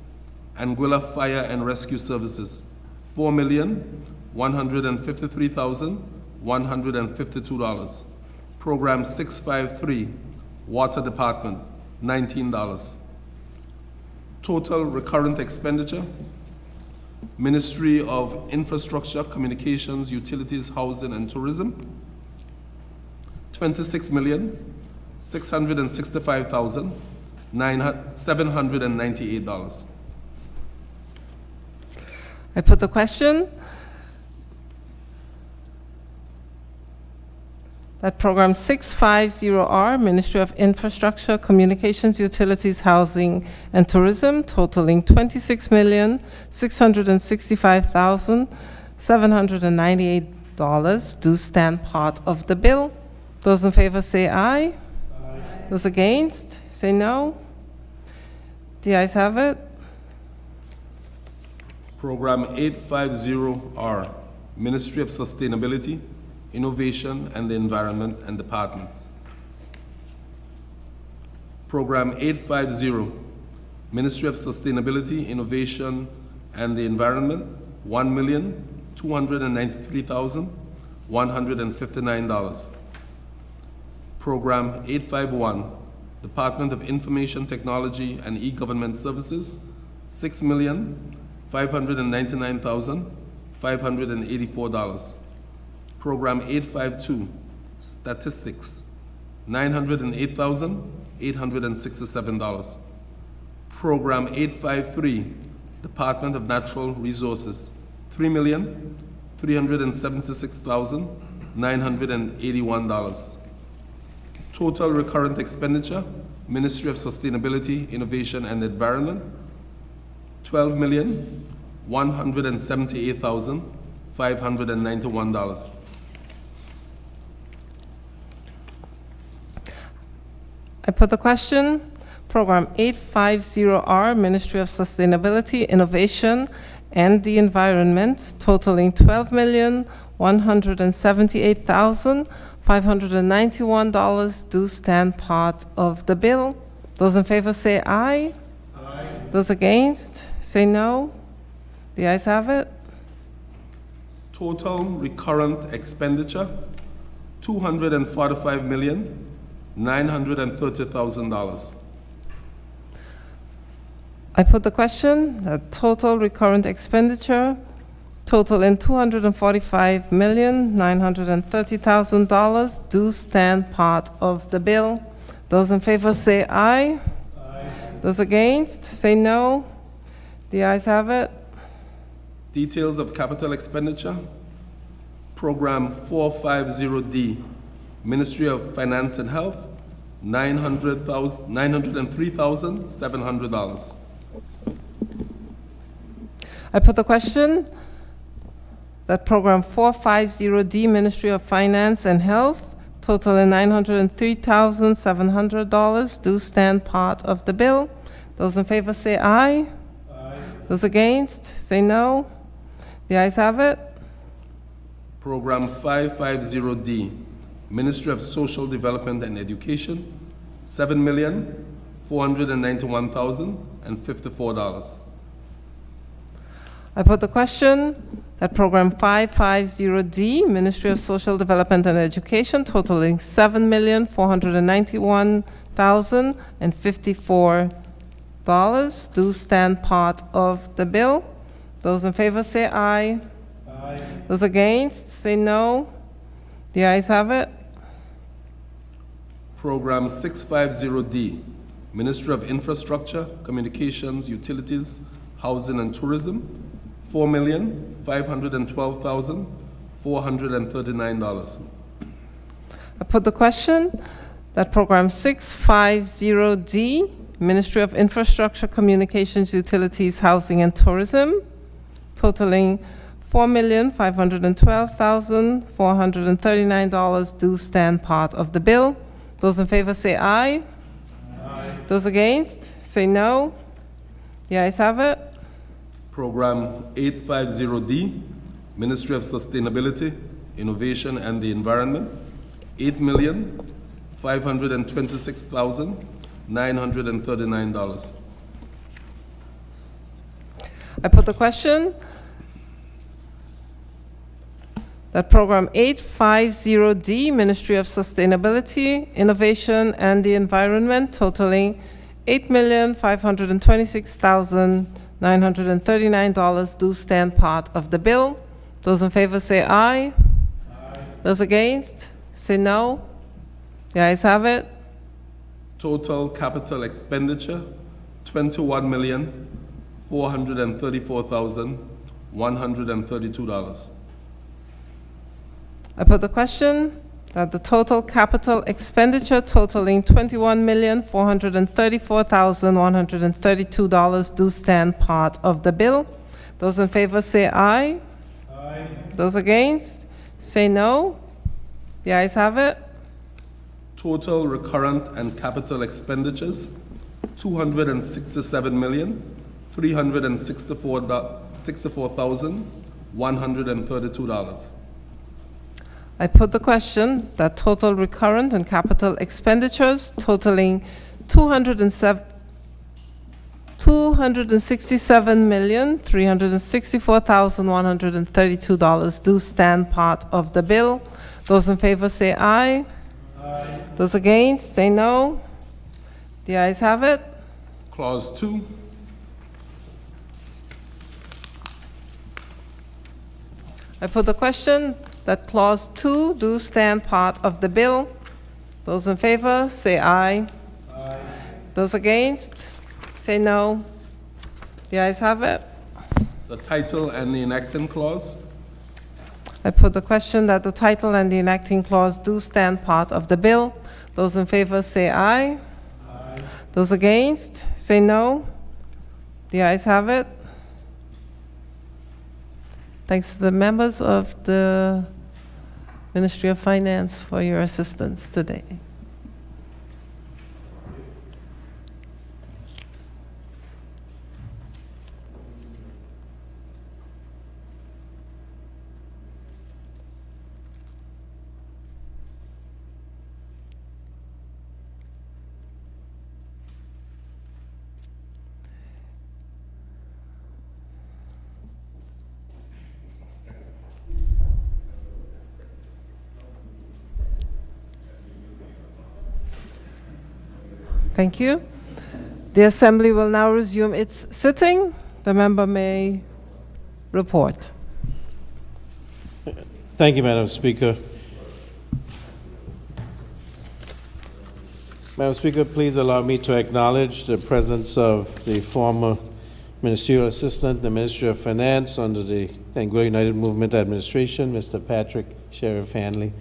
Anguilla Fire and Rescue Services, $4,153,152. Program 653, Water Department, $19. Total recurrent expenditure, Ministry of Infrastructure, Communications, Utilities, Housing and Tourism, $26,665,798. I put the question that Program 650R, Ministry of Infrastructure, Communications, Utilities, Housing, and Tourism, totaling $26,665,798 do stand part of the bill. Those in favor say aye. Aye. Those against say no. The ayes have it. Program 850R, Ministry of Sustainability, Innovation and the Environment, and departments. Program 850, Ministry of Sustainability, Innovation and the Environment, $1,293,159. Program 851, Department of Information Technology and E-Government Services, $6,599,584. Program 852, Statistics, $908,867. Program 853, Department of Natural Resources, $3,376,981. Total recurrent expenditure, Ministry of Sustainability, Innovation and Environment, $12,178,591. I put the question. Program 850R, Ministry of Sustainability, Innovation and the Environment, totaling $12,178,591 do stand part of the bill. Those in favor say aye. Aye. Those against say no. The ayes have it. Total recurrent expenditure, $245,930,000. I put the question that total recurrent expenditure totaling $245,930,000 do stand part of the bill. Those in favor say aye. Aye. Those against say no. The ayes have it. Details of capital expenditure. Program 450D, Ministry of Finance and Health, $903,700. I put the question that Program 450D, Ministry of Finance and Health, totaling $903,700 do stand part of the bill. Those in favor say aye. Aye. Those against say no. The ayes have it. Program 550D, Ministry of Social Development and Education, $7,491,054. I put the question that Program 550D, Ministry of Social Development and Education, totaling $7,491,054 do stand part of the bill. Those in favor say aye. Aye. Those against say no. The ayes have it. Program 650D, Ministry of Infrastructure, Communications, Utilities, Housing and Tourism, $4,512,439. I put the question that Program 650D, Ministry of Infrastructure, Communications, Utilities, Housing and Tourism, totaling $4,512,439 do stand part of the bill. Those in favor say aye. Aye. Those against say no. The ayes have it. Program 850D, Ministry of Sustainability, Innovation and the Environment, $8,526,939. I put the question that Program 850D, Ministry of Sustainability, Innovation and the Environment, totaling $8,526,939 do stand part of the bill. Those in favor say aye. Aye. Those against say no. The ayes have it. Total capital expenditure, $21,434,132. I put the question that the total capital expenditure totaling $21,434,132 do stand part of the bill. Those in favor say aye. Aye. Those against say no. The ayes have it. Total recurrent and capital expenditures, $267,364,132. I put the question that total recurrent and capital expenditures totaling $267,364,132 do stand part of the bill. Those in favor say aye. Aye. Those against say no. The ayes have it. Clause 2. I put the question that clause 2 do stand part of the bill. Those in favor say aye. Aye. Those against say no. The ayes have it. The title and the enacting clause. I put the question that the title and the enacting clause do stand part of the bill. Those in favor say aye. Aye. Those against say no. The ayes have it. Thanks to the members of the Ministry of Finance for your assistance today. Thank you. The Assembly will now resume its sitting. The member may report. Thank you, Madam Speaker. Madam Speaker, please allow me to acknowledge the presence of the former Ministerial Assistant, the Ministry of Finance under the Anguilla United Movement Administration, Mr. Patrick Sheriff Hanley,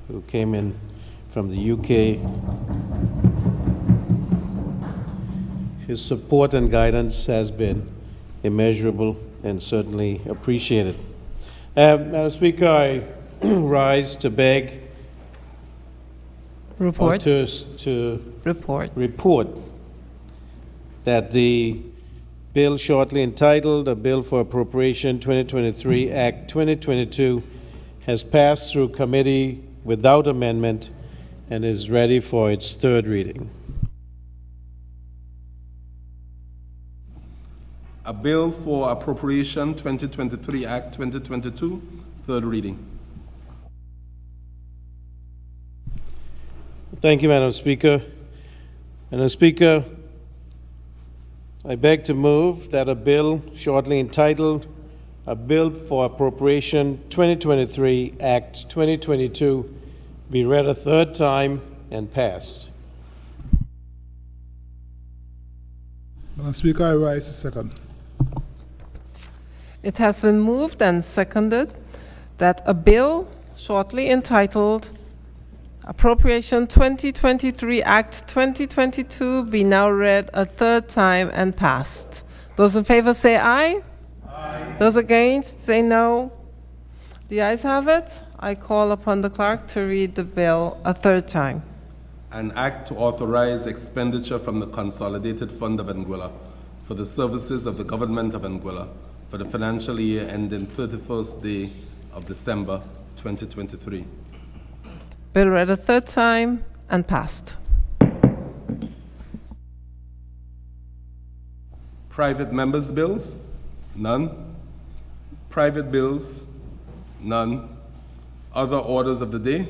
who came in from the UK. His support and guidance has been immeasurable and certainly appreciated. Madam Speaker, I rise to beg Report. to report that the bill shortly entitled A Bill for Appropriation 2023 Act 2022 has passed through committee without amendment and is ready for its third reading. A bill for appropriation 2023 Act 2022, third reading. Thank you, Madam Speaker. Madam Speaker, I beg to move that a bill shortly entitled A Bill for Appropriation 2023 Act 2022 be read a third time and passed. Madam Speaker, I rise to second. It has been moved and seconded that a bill shortly entitled Appropriation 2023 Act 2022 be now read a third time and passed. Those in favor say aye. Aye. Those against say no. The ayes have it. I call upon the clerk to read the bill a third time. An act to authorize expenditure from the Consolidated Fund of Anguilla for the services of the Government of Anguilla for the financial year ending 31st day of December 2023. Bill read a third time and passed. Private members' bills? None. Private bills? None. Other orders of the day?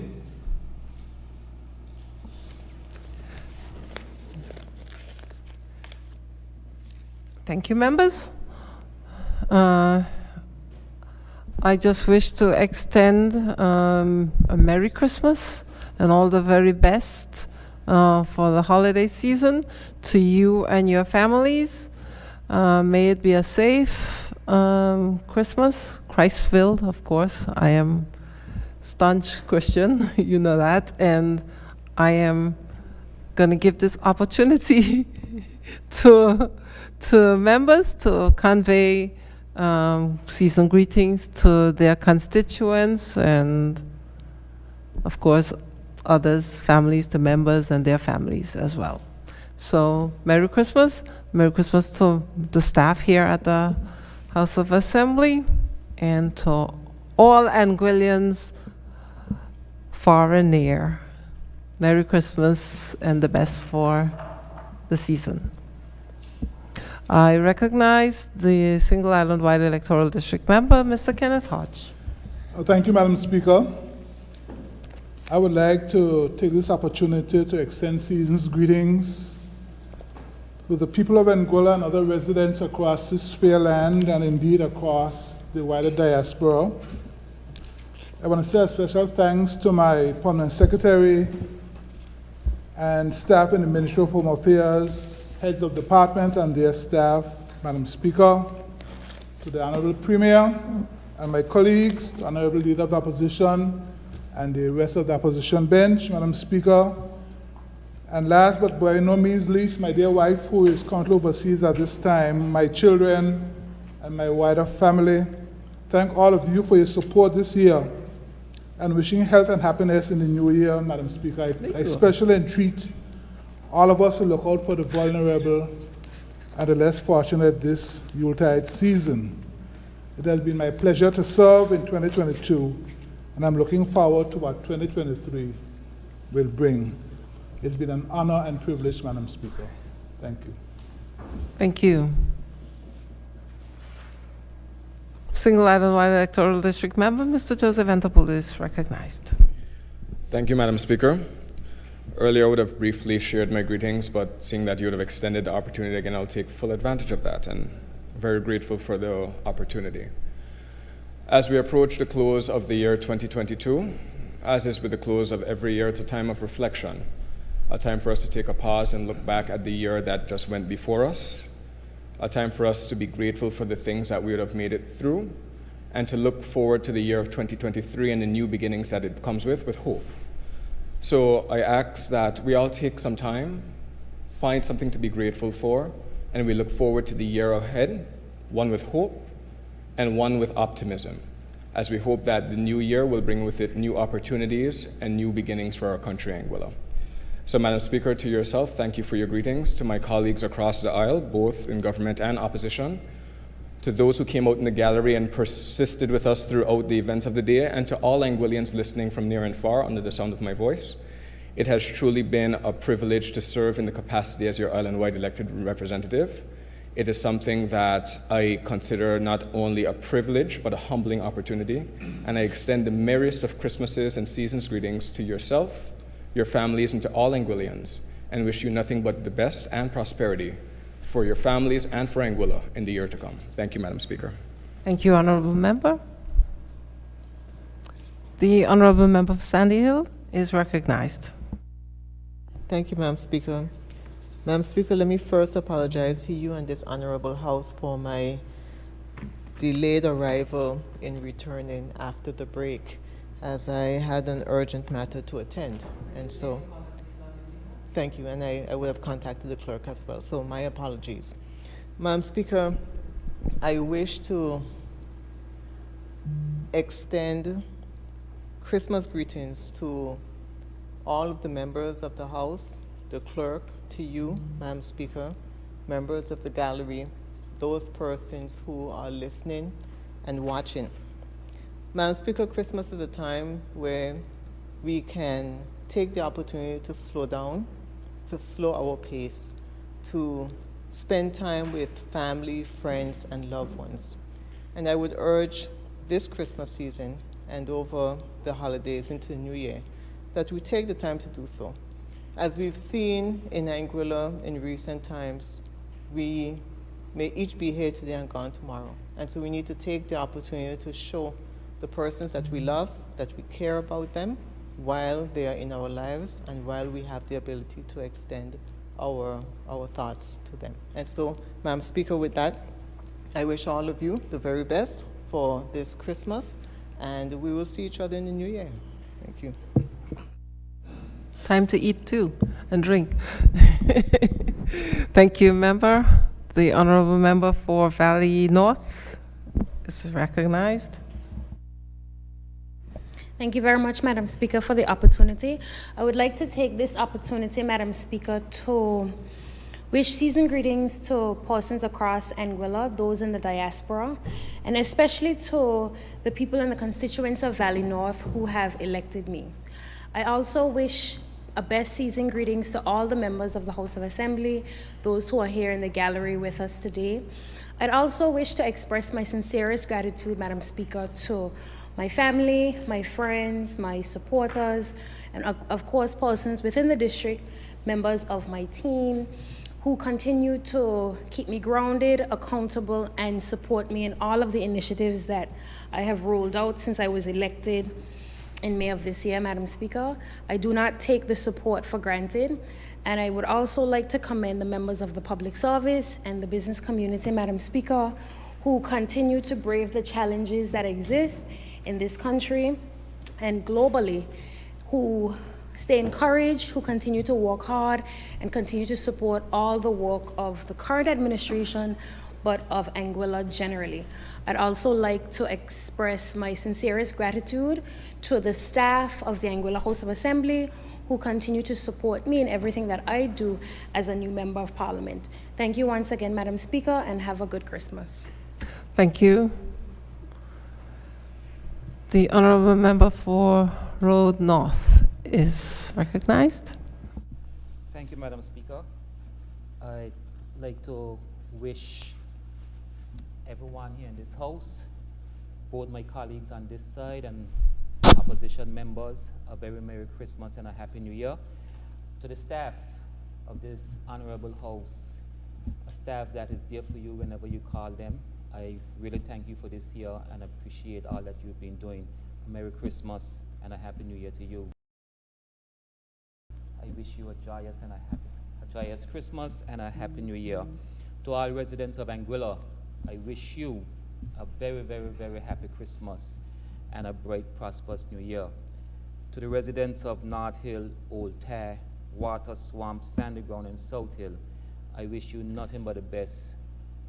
Thank you, members. I just wish to extend a Merry Christmas and all the very best for the holiday season to you and your families. May it be a safe Christmas, Christ-filled, of course. I am staunch Christian, you know that, and I am going to give this opportunity to members to convey season greetings to their constituents and, of course, others, families, the members and their families as well. So, Merry Christmas. Merry Christmas to the staff here at the House of Assembly and to all Anguillians far and near. Merry Christmas and the best for the season. I recognize the Single Island Wide Electoral District member, Mr. Kenneth Hodge. Thank you, Madam Speaker. I would like to take this opportunity to extend season's greetings to the people of Anguilla and other residents across this fair land and indeed across the wider diaspora. I want to say a special thanks to my permanent secretary and staff in the Ministry of Home Affairs, heads of department and their staff, Madam Speaker, to the Honorable Premier and my colleagues, the Honorable Leader of the Opposition and the rest of the opposition bench, Madam Speaker. And last but by no means least, my dear wife, who is currently overseas at this time, my children, and my wider family. Thank all of you for your support this year, and wishing health and happiness in the new year, Madam Speaker. I especially entreat all of us to look out for the vulnerable and the less fortunate this Yuletide season. It has been my pleasure to serve in 2022, and I'm looking forward to what 2023 will bring. It's been an honor and privilege, Madam Speaker. Thank you. Thank you. Single Island Wide Electoral District member, Mr. Joseph Entapule is recognized. Thank you, Madam Speaker. Earlier, I would have briefly shared my greetings, but seeing that you would have extended the opportunity again, I'll take full advantage of that, and very grateful for the opportunity. As we approach the close of the year 2022, as is with the close of every year, it's a time of reflection, a time for us to take a pause and look back at the year that just went before us, a time for us to be grateful for the things that we would have made it through, and to look forward to the year of 2023 and the new beginnings that it comes with hope. So I ask that we all take some time, find something to be grateful for, and we look forward to the year ahead, one with hope and one with optimism, as we hope that the new year will bring with it new opportunities and new beginnings for our country, Anguilla. So, Madam Speaker, to yourself, thank you for your greetings. To my colleagues across the aisle, both in government and opposition, to those who came out in the gallery and persisted with us throughout the events of the day, and to all Anguillians listening from near and far under the sound of my voice. It has truly been a privilege to serve in the capacity as your island-wide elected representative. It is something that I consider not only a privilege, but a humbling opportunity, and I extend the merriest of Christmases and season's greetings to yourself, your families, and to all Anguillians, and wish you nothing but the best and prosperity for your families and for Anguilla in the year to come. Thank you, Madam Speaker. Thank you, Honorable Member. The Honorable Member of Sandy Hill is recognized. Thank you, Madam Speaker. Madam Speaker, let me first apologize to you and this honorable House for my delayed arrival in returning after the break, as I had an urgent matter to attend. And so, thank you, and I would have contacted the clerk as well, so my apologies. Madam Speaker, I wish to extend Christmas greetings to all of the members of the House, the clerk, to you, Madam Speaker, members of the gallery, those persons who are listening and watching. Madam Speaker, Christmas is a time where we can take the opportunity to slow down, to slow our pace, to spend time with family, friends, and loved ones. And I would urge this Christmas season and over the holidays into the new year that we take the time to do so. As we've seen in Anguilla in recent times, we may each be here today and gone tomorrow. And so we need to take the opportunity to show the persons that we love, that we care about them while they are in our lives and while we have the ability to extend our thoughts to them. And so, Madam Speaker, with that, I wish all of you the very best for this Christmas, and we will see each other in the new year. Thank you. Time to eat too and drink. Thank you, member. The honorable member for Valley North is recognized. Thank you very much, Madam Speaker, for the opportunity. I would like to take this opportunity, Madam Speaker, to wish season greetings to persons across Anguilla, those in the diaspora, and especially to the people in the constituents of Valley North who have elected me. I also wish a best season greetings to all the members of the House of Assembly, those who are here in the gallery with us today. I'd also wish to express my sincerest gratitude, Madam Speaker, to my family, my friends, my supporters, and of course, persons within the district, members of my team, who continue to keep me grounded, accountable, and support me in all of the initiatives that I have rolled out since I was elected in May of this year, Madam Speaker. I do not take the support for granted, and I would also like to commend the members of the public service and the business community, Madam Speaker, who continue to brave the challenges that exist in this country and globally, who stay encouraged, who continue to work hard and continue to support all the work of the current administration, but of Anguilla generally. I'd also like to express my sincerest gratitude to the staff of the Anguilla House of Assembly, who continue to support me in everything that I do as a new member of Parliament. Thank you once again, Madam Speaker, and have a good Christmas. Thank you. The honorable member for Road North is recognized. Thank you, Madam Speaker. I'd like to wish everyone here in this House, both my colleagues on this side and opposition members, a very Merry Christmas and a Happy New Year. To the staff of this honorable House, a staff that is there for you whenever you call them, I really thank you for this year and appreciate all that you've been doing. A Merry Christmas and a Happy New Year to you. I wish you a joyous Christmas and a Happy New Year. To all residents of Anguilla, I wish you a very, very, very happy Christmas and a bright, prosperous New Year. To the residents of North Hill, Old Tare, Water Swamp, Sandy Ground, and South Hill, I wish you nothing but the best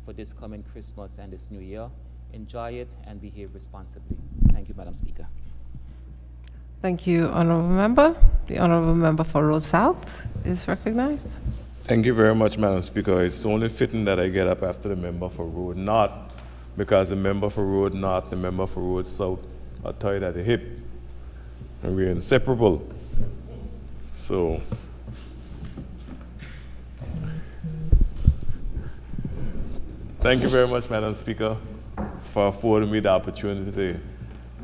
for this coming Christmas and this New Year. Enjoy it and behave responsibly. Thank you, Madam Speaker. Thank you, honorable member. The honorable member for Road South is recognized. Thank you very much, Madam Speaker. It's only fitting that I get up after the member for Road North, because the member for Road North, the member for Road South are tied at the hip, and we're inseparable. So, thank you very much, Madam Speaker, for affording me the opportunity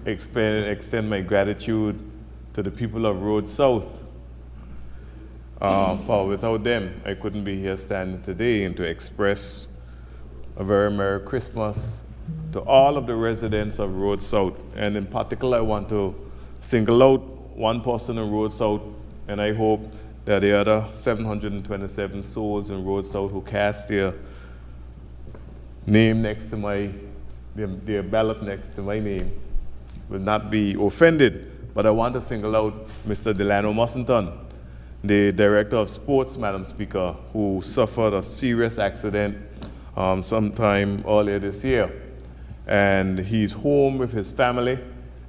to extend my gratitude to the people of Road South. For without them, I couldn't be here standing today, and to express a very Merry Christmas to all of the residents of Road South. And in particular, I want to single out one person in Road South, and I hope that the other 727 souls in Road South who cast their name next to their ballot next to my name will not be offended. But I want to single out Mr. Delano Mussington, the Director of Sports, Madam Speaker, who suffered a serious accident sometime earlier this year. And he's home with his family,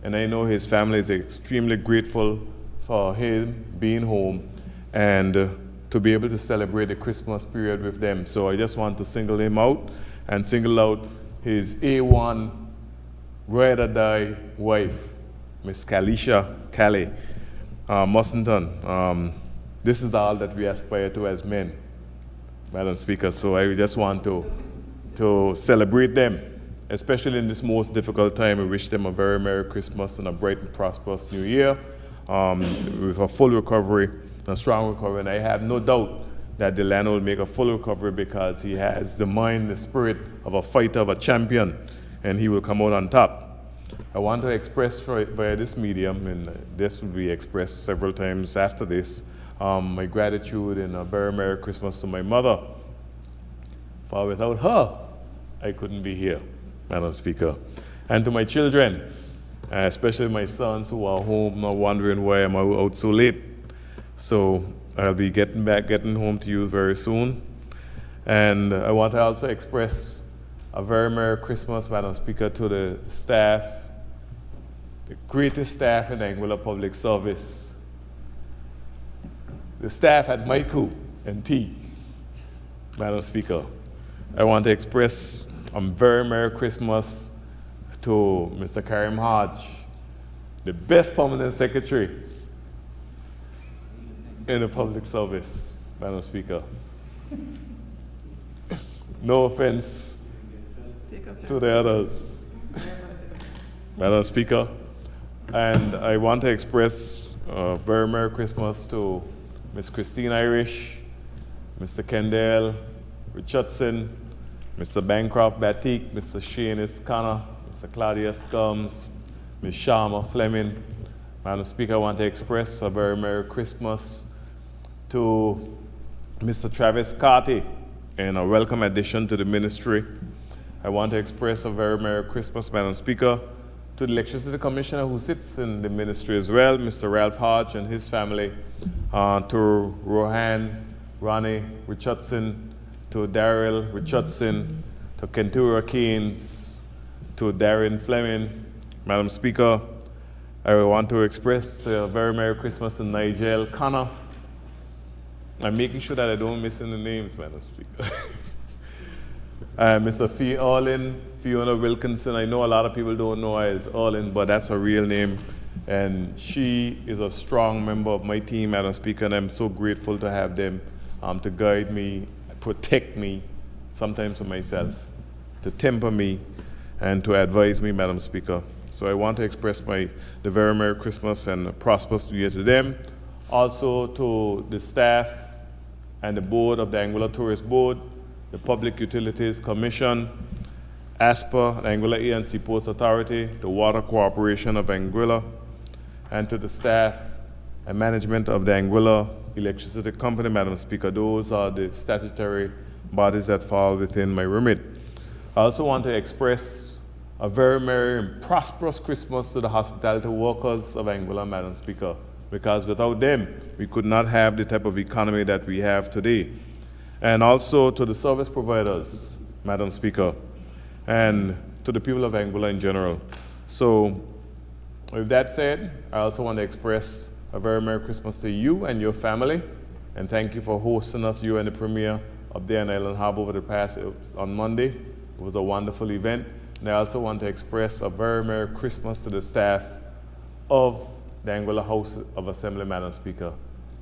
and I know his family is extremely grateful for him being home and to be able to celebrate the Christmas period with them. So I just want to single him out and single out his A1 ride or die wife, Miss Kalisha Callie Mussington. This is all that we aspire to as men, Madam Speaker. So I just want to celebrate them, especially in this most difficult time. I wish them a very Merry Christmas and a bright and prosperous New Year with a full recovery, a strong recovery. And I have no doubt that Delano will make a full recovery, because he has the mind, the spirit of a fighter, of a champion, and he will come out on top. I want to express via this medium, and this will be expressed several times after this, my gratitude and a very Merry Christmas to my mother. For without her, I couldn't be here, Madam Speaker. And to my children, especially my sons who are home now wondering why I'm out so late. So I'll be getting home to you very soon. And I want to also express a very Merry Christmas, Madam Speaker, to the staff, the greatest staff in Anguilla Public Service, the staff at Maiku and T, Madam Speaker. I want to express a very Merry Christmas to Mr. Karim Hodge, the best permanent secretary in the public service, Madam Speaker. No offense to the others, Madam Speaker. And I want to express a very Merry Christmas to Ms. Christine Irish, Mr. Kendall Richardson, Mr. Bancroft Batik, Mr. Shane Iskana, Mr. Claudius Gums, Ms. Sharma Fleming. Madam Speaker, I want to express a very Merry Christmas to Mr. Travis Carty and a welcome addition to the ministry. I want to express a very Merry Christmas, Madam Speaker, to the Electricity Commissioner who sits in the ministry as well, Mr. Ralph Hodge and his family, to Rohan, Ronnie Richardson, to Daryl Richardson, to Kentura Keynes, to Darren Fleming. Madam Speaker, I want to express a very Merry Christmas to Nigel Connor. I'm making sure that I don't miss any names, Madam Speaker. Mr. Fee Orlin, Fiona Wilkinson. I know a lot of people don't know her as Orlin, but that's her real name. And she is a strong member of my team, Madam Speaker, and I'm so grateful to have them to guide me, protect me, sometimes for myself, to temper me, and to advise me, Madam Speaker. So I want to express the very Merry Christmas and a prosperous New Year to them. Also to the staff and the board of the Anguilla Tourist Board, the Public Utilities Commission, ASPA, the Anguilla ANC Ports Authority, the Water Corporation of Anguilla, and to the staff and management of the Anguilla Electricity Company, Madam Speaker. Those are the statutory bodies that fall within my remit. I also want to express a very merry and prosperous Christmas to the hospitality workers of Anguilla, Madam Speaker, because without them, we could not have the type of economy that we have today. And also to the service providers, Madam Speaker, and to the people of Anguilla in general. So with that said, I also want to express a very Merry Christmas to you and your family, and thank you for hosting us, you and the Premier, up there in Island Harbor over the past, on Monday. It was a wonderful event. And I also want to express a very Merry Christmas to the staff of the Anguilla House of Assembly, Madam Speaker,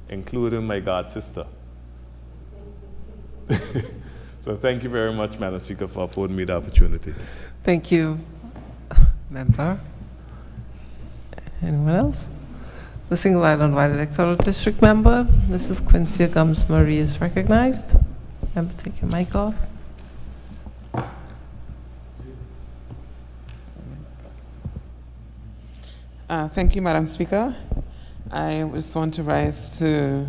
including my god sister. So thank you very much, Madam Speaker, for affording me the opportunity. Thank you, Member. Anyone else? The Single Island Wide Electoral District Member, Mrs. Quincy Gums Marie, is recognized. Member, take your mic off. Thank you, Madam Speaker. I just want to rise to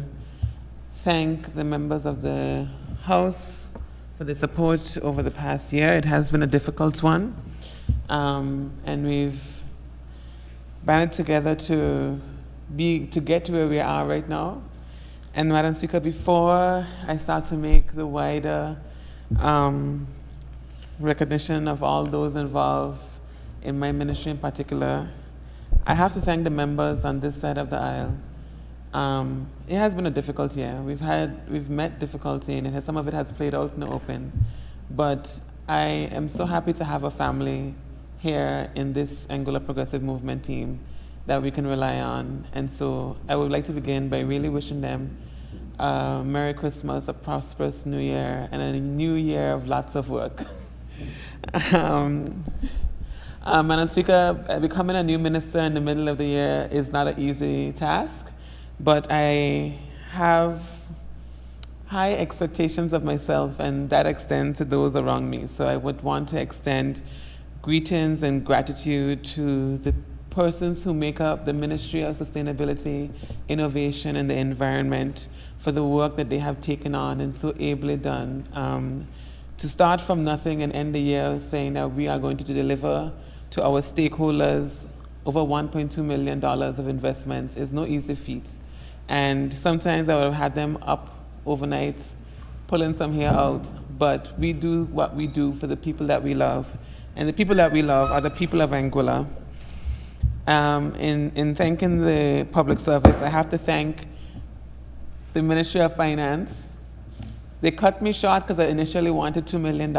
thank the members of the House for the support over the past year. It has been a difficult one, and we've banded together to get to where we are right now. And Madam Speaker, before I start to make the wider recognition of all those involved in my ministry in particular, I have to thank the members on this side of the aisle. It has been a difficult year. We've met difficulty, and some of it has played out in the open. But I am so happy to have a family here in this Anguilla Progressive Movement team that we can rely on. And so I would like to begin by really wishing them a Merry Christmas, a prosperous New Year, and a new year of lots of work. Madam Speaker, becoming a new minister in the middle of the year is not an easy task, but I have high expectations of myself, and that extends to those around me. So I would want to extend greetings and gratitude to the persons who make up the Ministry of Sustainability, Innovation, and the Environment for the work that they have taken on and so ably done. To start from nothing and end the year saying that we are going to deliver to our stakeholders over $1.2 million of investments is no easy feat. And sometimes I would have had them up overnight, pulling some hair out, but we do what we do for the people that we love. And the people that we love are the people of Anguilla. In thanking the public service, I have to thank the Ministry of Finance. They cut me short because I initially wanted $2 million.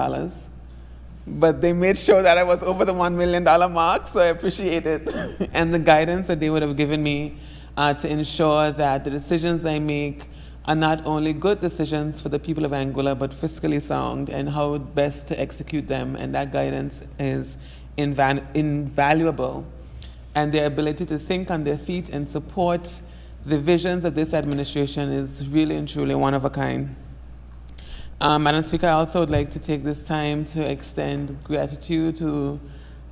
But they made sure that I was over the $1 million mark, so I appreciate it. And the guidance that they would have given me to ensure that the decisions I make are not only good decisions for the people of Anguilla, but fiscally sound and how best to execute them. And that guidance is invaluable. And their ability to think on their feet and support the visions of this administration is really and truly one of a kind. Madam Speaker, I also would like to take this time to extend gratitude to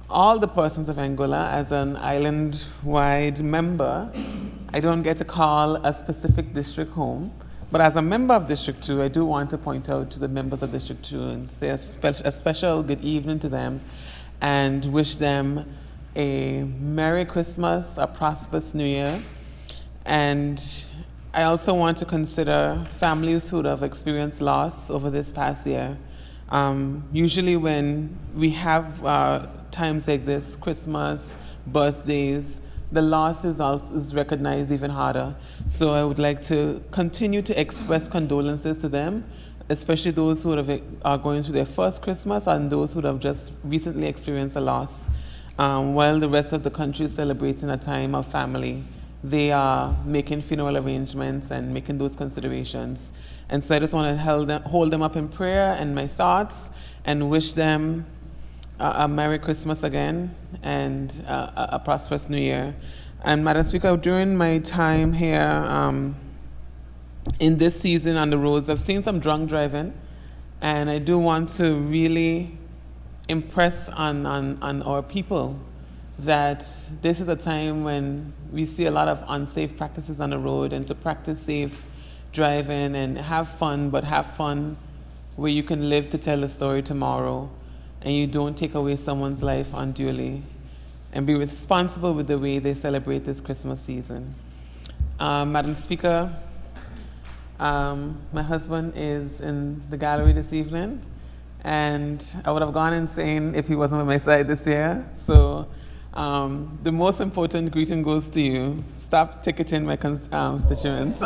all the persons of Anguilla. As an island-wide member, I don't get to call a specific district home, but as a member of District 2, I do want to point out to the members of District 2 and say a special good evening to them and wish them a Merry Christmas, a prosperous New Year. And I also want to consider families who have experienced loss over this past year. Usually when we have times like this, Christmas, birthdays, the loss is recognized even harder. So I would like to continue to express condolences to them, especially those who are going through their first Christmas and those who have just recently experienced a loss. While the rest of the country is celebrating a time of family, they are making funeral arrangements and making those considerations. And so I just want to hold them up in prayer and my thoughts and wish them a Merry Christmas again and a prosperous New Year. And Madam Speaker, during my time here in this season on the roads, I've seen some drunk driving, and I do want to really impress on our people that this is a time when we see a lot of unsafe practices on the road, and to practice safe driving and have fun, but have fun where you can live to tell the story tomorrow and you don't take away someone's life unduly, and be responsible with the way they celebrate this Christmas season. Madam Speaker, my husband is in the gallery this evening, and I would have gone insane if he wasn't by my side this year. So the most important greeting goes to you. Stop ticketing my constituents.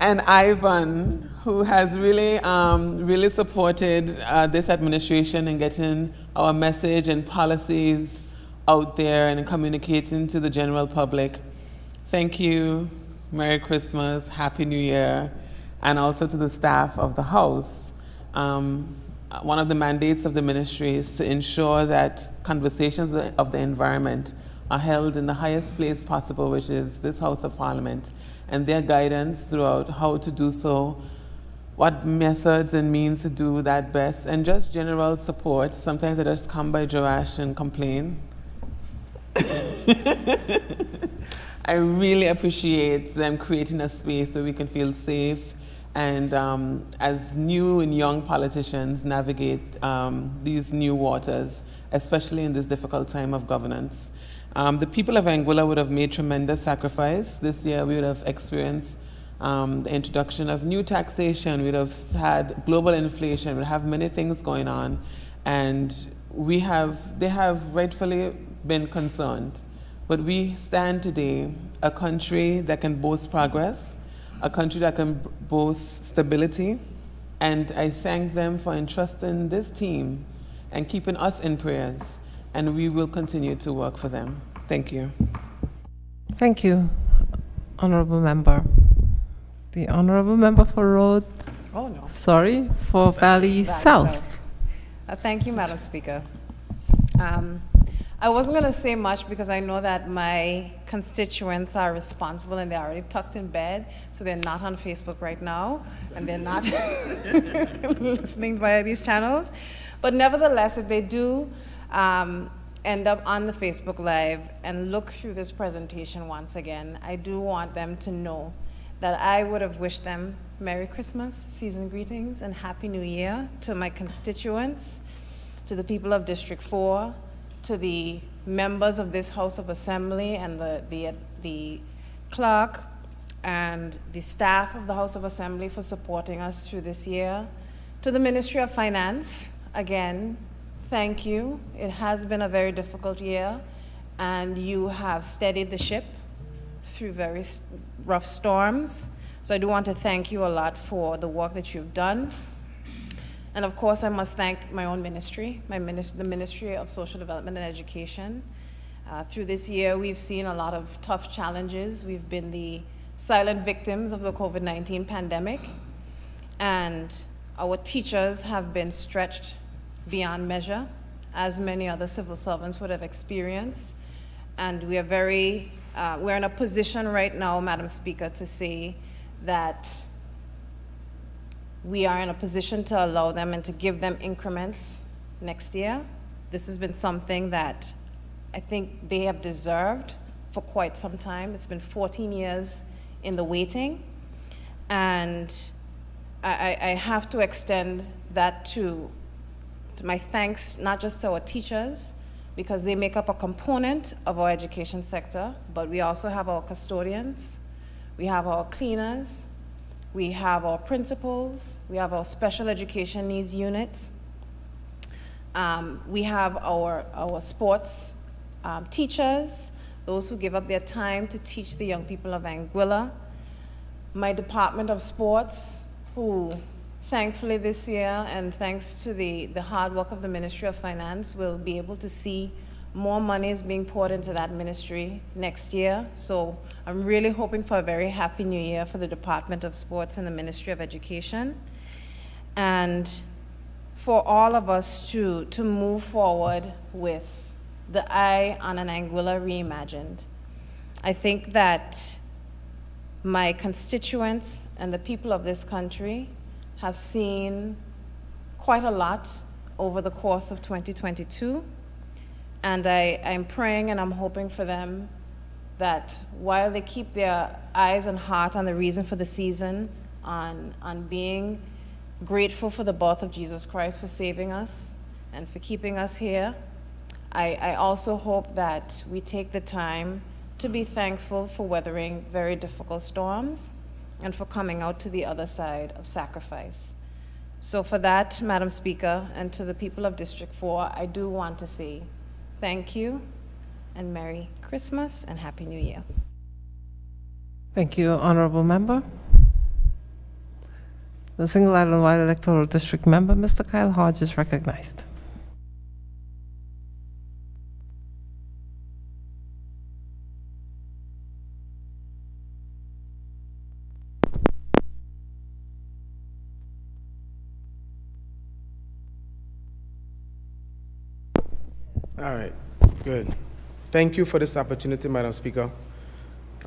And Ivan, who has really, really supported this administration in getting our message and policies out there and communicating to the general public. Thank you. Merry Christmas, Happy New Year, and also to the staff of the House. One of the mandates of the ministry is to ensure that conversations of the environment are held in the highest place possible, which is this House of Parliament, and their guidance throughout how to do so, what methods and means to do that best, and just general support. Sometimes I just come by Joash and complain. I really appreciate them creating a space where we can feel safe and as new and young politicians navigate these new waters, especially in this difficult time of governance. The people of Anguilla would have made tremendous sacrifice. This year we would have experienced the introduction of new taxation, we would have had global inflation, we would have many things going on, and they have rightfully been concerned. But we stand today a country that can boast progress, a country that can boast stability, and I thank them for entrusting this team and keeping us in prayers, and we will continue to work for them. Thank you. Thank you, Honorable Member. The Honorable Member for for Valley South. Thank you, Madam Speaker. I wasn't going to say much because I know that my constituents are responsible and they're already tucked in bed, so they're not on Facebook right now, and they're not listening via these channels. But nevertheless, if they do end up on the Facebook Live and look through this presentation once again, I do want them to know that I would have wished them Merry Christmas, season greetings, and Happy New Year to my constituents, to the people of District 4, to the members of this House of Assembly and the clerk and the staff of the House of Assembly for supporting us through this year. To the Ministry of Finance, again, thank you. It has been a very difficult year, and you have steadied the ship through very rough storms. So I do want to thank you a lot for the work that you've done. And of course, I must thank my own ministry, the Ministry of Social Development and Education. Through this year, we've seen a lot of tough challenges. We've been the silent victims of the COVID-19 pandemic, and our teachers have been stretched beyond measure, as many other civil servants would have experienced. And we are we're in a position right now, Madam Speaker, to say that we are in a position to allow them and to give them increments next year. This has been something that I think they have deserved for quite some time. It's been 14 years in the waiting. And I have to extend that to my thanks, not just to our teachers, because they make up a component of our education sector, but we also have our custodians, we have our cleaners, we have our principals, we have our special education needs units, we have our sports teachers, those who give up their time to teach the young people of Anguilla, my Department of Sports, who thankfully this year, and thanks to the hard work of the Ministry of Finance, will be able to see more monies being poured into that ministry next year. So I'm really hoping for a very happy new year for the Department of Sports and the Ministry of Education. And for all of us to move forward with the eye on an Anguilla reimagined. I think that my constituents and the people of this country have seen quite a lot over the course of 2022. And I'm praying and I'm hoping for them that while they keep their eyes and heart on the reason for the season, on being grateful for the birth of Jesus Christ for saving us and for keeping us here, I also hope that we take the time to be thankful for weathering very difficult storms and for coming out to the other side of sacrifice. So for that, Madam Speaker, and to the people of District 4, I do want to say thank you and Merry Christmas and Happy New Year. Thank you, Honorable Member. The Single Island Wide Electoral District Member, Mr. Kyle Hodge, is recognized. All right, good. Thank you for this opportunity, Madam Speaker.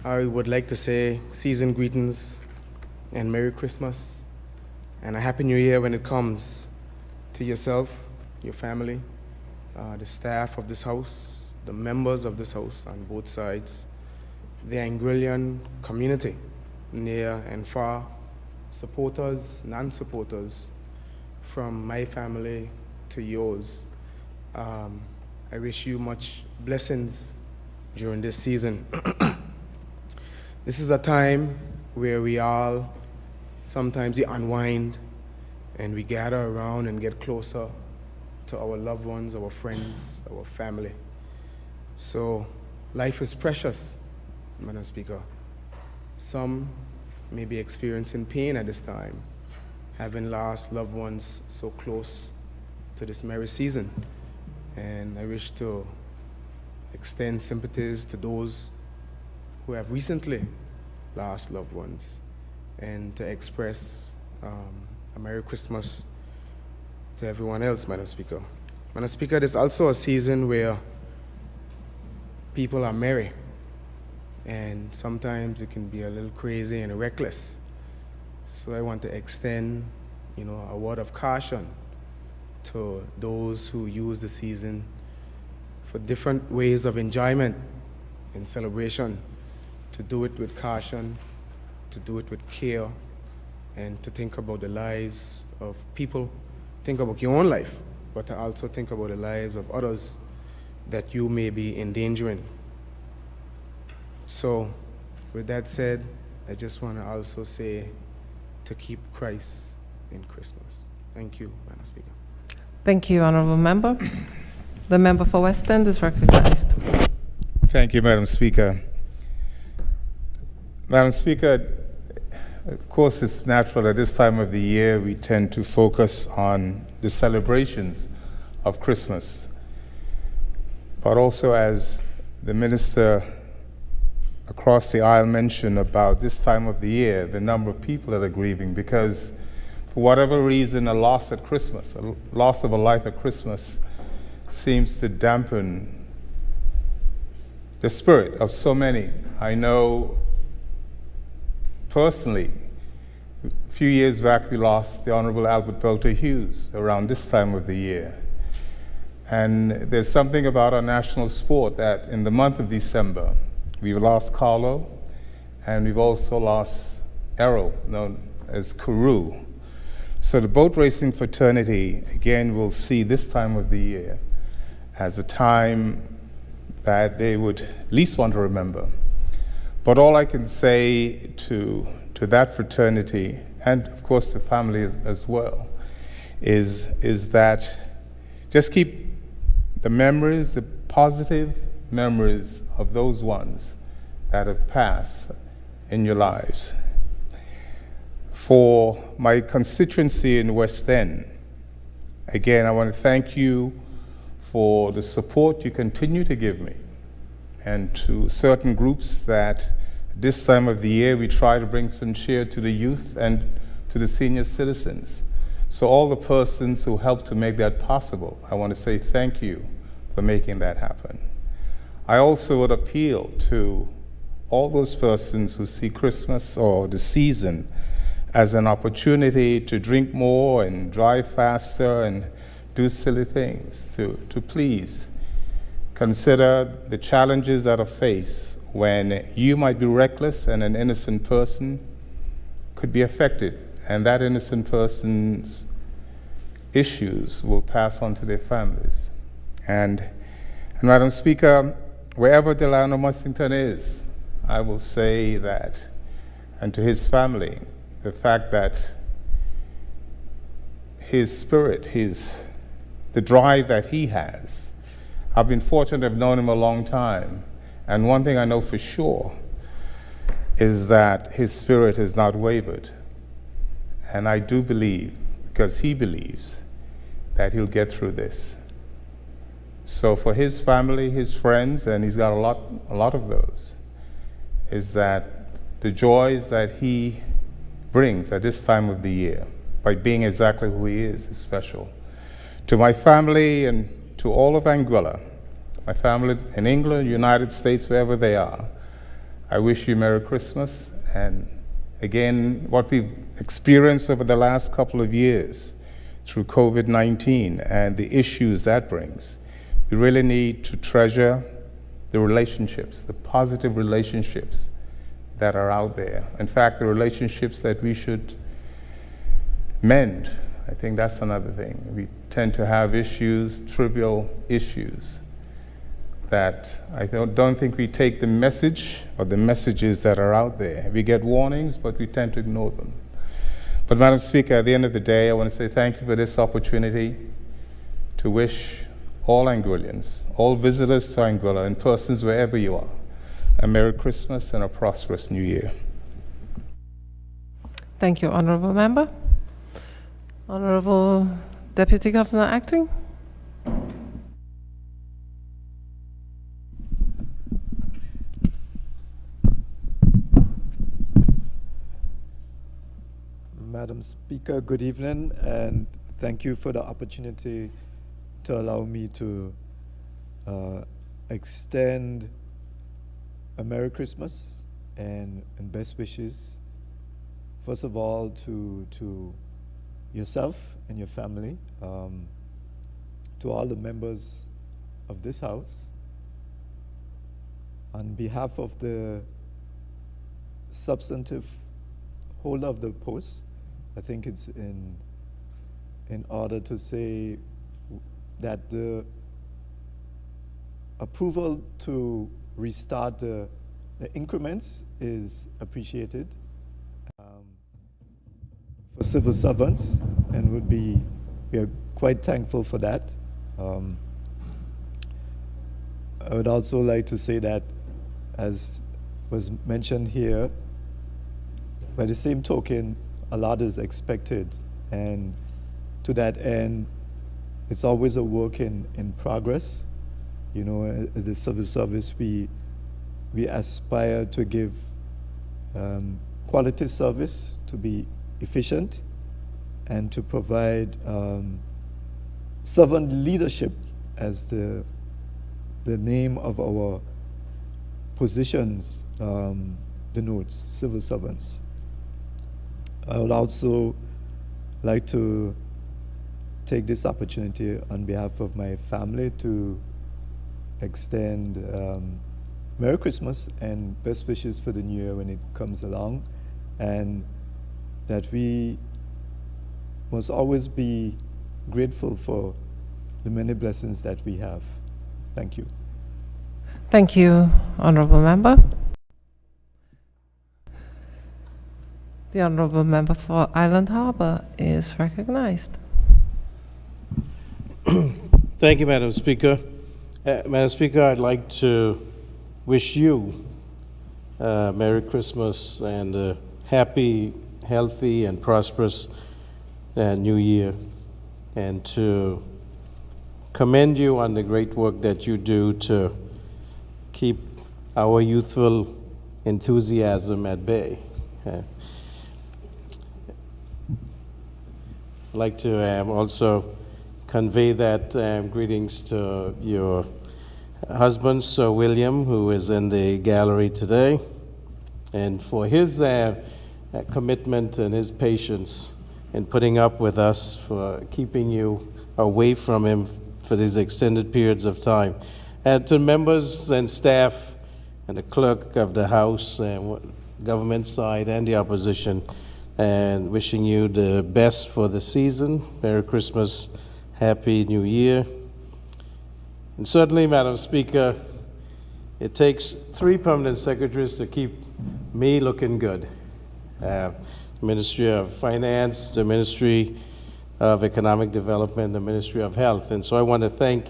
I would like to say season greetings and Merry Christmas and a Happy New Year when it comes to yourself, your family, the staff of this house, the members of this house on both sides, the Anguillian community, near and far, supporters, non-supporters, from my family to yours. I wish you much blessings during this season. This is a time where we all, sometimes we unwind and we gather around and get closer to our loved ones, our friends, our family. So life is precious, Madam Speaker. Some may be experiencing pain at this time, having lost loved ones so close to this merry season. And I wish to extend sympathies to those who have recently lost loved ones and to express a Merry Christmas to everyone else, Madam Speaker. Madam Speaker, there's also a season where people are merry, and sometimes it can be a little crazy and reckless. So I want to extend, a word of caution to those who use the season for different ways of enjoyment and celebration, to do it with caution, to do it with care, and to think about the lives of people. Think about your own life, but to also think about the lives of others that you may be endangering. So, with that said, I just want to also say to keep Christ in Christmas. Thank you, Madam Speaker. Thank you, Honorable Member. The member for West End is recognized. Thank you, Madam Speaker. Madam Speaker, of course, it's natural at this time of the year we tend to focus on the celebrations of Christmas. But also, as the minister across the aisle mentioned about this time of the year, the number of people that are grieving, because for whatever reason, a loss at Christmas, a loss of a life at Christmas seems to dampen the spirit of so many. I know personally, a few years back, we lost the Honorable Albert Belter Hughes around this time of the year. And there's something about our national sport that in the month of December, we've lost Carlo, and we've also lost Errol, known as Kuru. So the boat racing fraternity, again, will see this time of the year as a time that they would least want to remember. But all I can say to that fraternity, and of course the family as well, is that just keep the memories, the positive memories of those ones that have passed in your lives. For my constituency in West End, again, I want to thank you for the support you continue to give me, and to certain groups that this time of the year we try to bring some cheer to the youth and to the senior citizens. So all the persons who helped to make that possible, I want to say thank you for making that happen. I also would appeal to all those persons who see Christmas or the season as an opportunity to drink more and drive faster and do silly things, to please consider the challenges that are faced when you might be reckless and an innocent person could be affected, and that innocent person's issues will pass on to their families. And Madam Speaker, wherever Delano Mussington is, I will say that, and to his family, the fact that his spirit, the drive that he has, I've been fortunate to have known him a long time, and one thing I know for sure is that his spirit has not wavered. And I do believe, because he believes, that he'll get through this. So for his family, his friends, and he's got a lot of those, is that the joys that he brings at this time of the year, by being exactly who he is special. To my family and to all of Anguilla, my family in England, United States, wherever they are, I wish you Merry Christmas. And again, what we've experienced over the last couple of years through COVID-19 and the issues that brings, we really need to treasure the relationships, the positive relationships that are out there. In fact, the relationships that we should mend. I think that's another thing. We tend to have issues, trivial issues, that I don't think we take the message or the messages that are out there. We get warnings, but we tend to ignore them. But Madam Speaker, at the end of the day, I want to say thank you for this opportunity to wish all Anguillians, all visitors to Anguilla, and persons wherever you are, a Merry Christmas and a prosperous New Year. Thank you, Honorable Member. Honorable Deputy Governor Acting. Madam Speaker, good evening, and thank you for the opportunity to allow me to extend a Merry Christmas and best wishes, first of all, to yourself and your family, to all the members of this House. On behalf of the substantive holder of the post, I think it's in order to say that the approval to restart the increments is appreciated for civil servants, and we are quite thankful for that. I would also like to say that, as was mentioned here, by the same token, a lot is expected, and to that end, it's always a work in progress. You know, as the civil service, we aspire to give quality service, to be efficient, and to provide servant leadership as the name of our positions denotes, civil servants. I would also like to take this opportunity on behalf of my family to extend Merry Christmas and best wishes for the new year when it comes along, and that we must always be grateful for the many blessings that we have. Thank you. Thank you, Honorable Member. The Honorable Member for Island Harbor is recognized. Thank you, Madam Speaker. Madam Speaker, I'd like to wish you Merry Christmas and a happy, healthy, and prosperous New Year, and to commend you on the great work that you do to keep our youthful enthusiasm at bay. I'd like to also convey that greetings to your husband, Sir William, who is in the gallery today, and for his commitment and his patience in putting up with us, for keeping you away from him for these extended periods of time. And to members and staff and the clerk of the House, government side, and the opposition, and wishing you the best for the season. Merry Christmas, Happy New Year. And certainly, Madam Speaker, it takes 3 permanent secretaries to keep me looking good. The Ministry of Finance, the Ministry of Economic Development, the Ministry of Health. And so I want to thank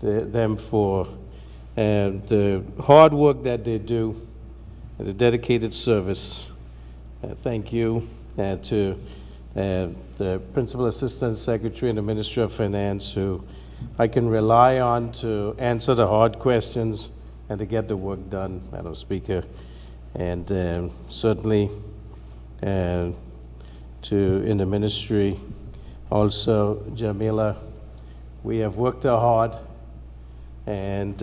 them for the hard work that they do and the dedicated service. Thank you to the Principal Assistant Secretary in the Ministry of Finance, who I can rely on to answer the hard questions and to get the work done, Madam Speaker. And certainly in the ministry, also Jamila, we have worked hard, and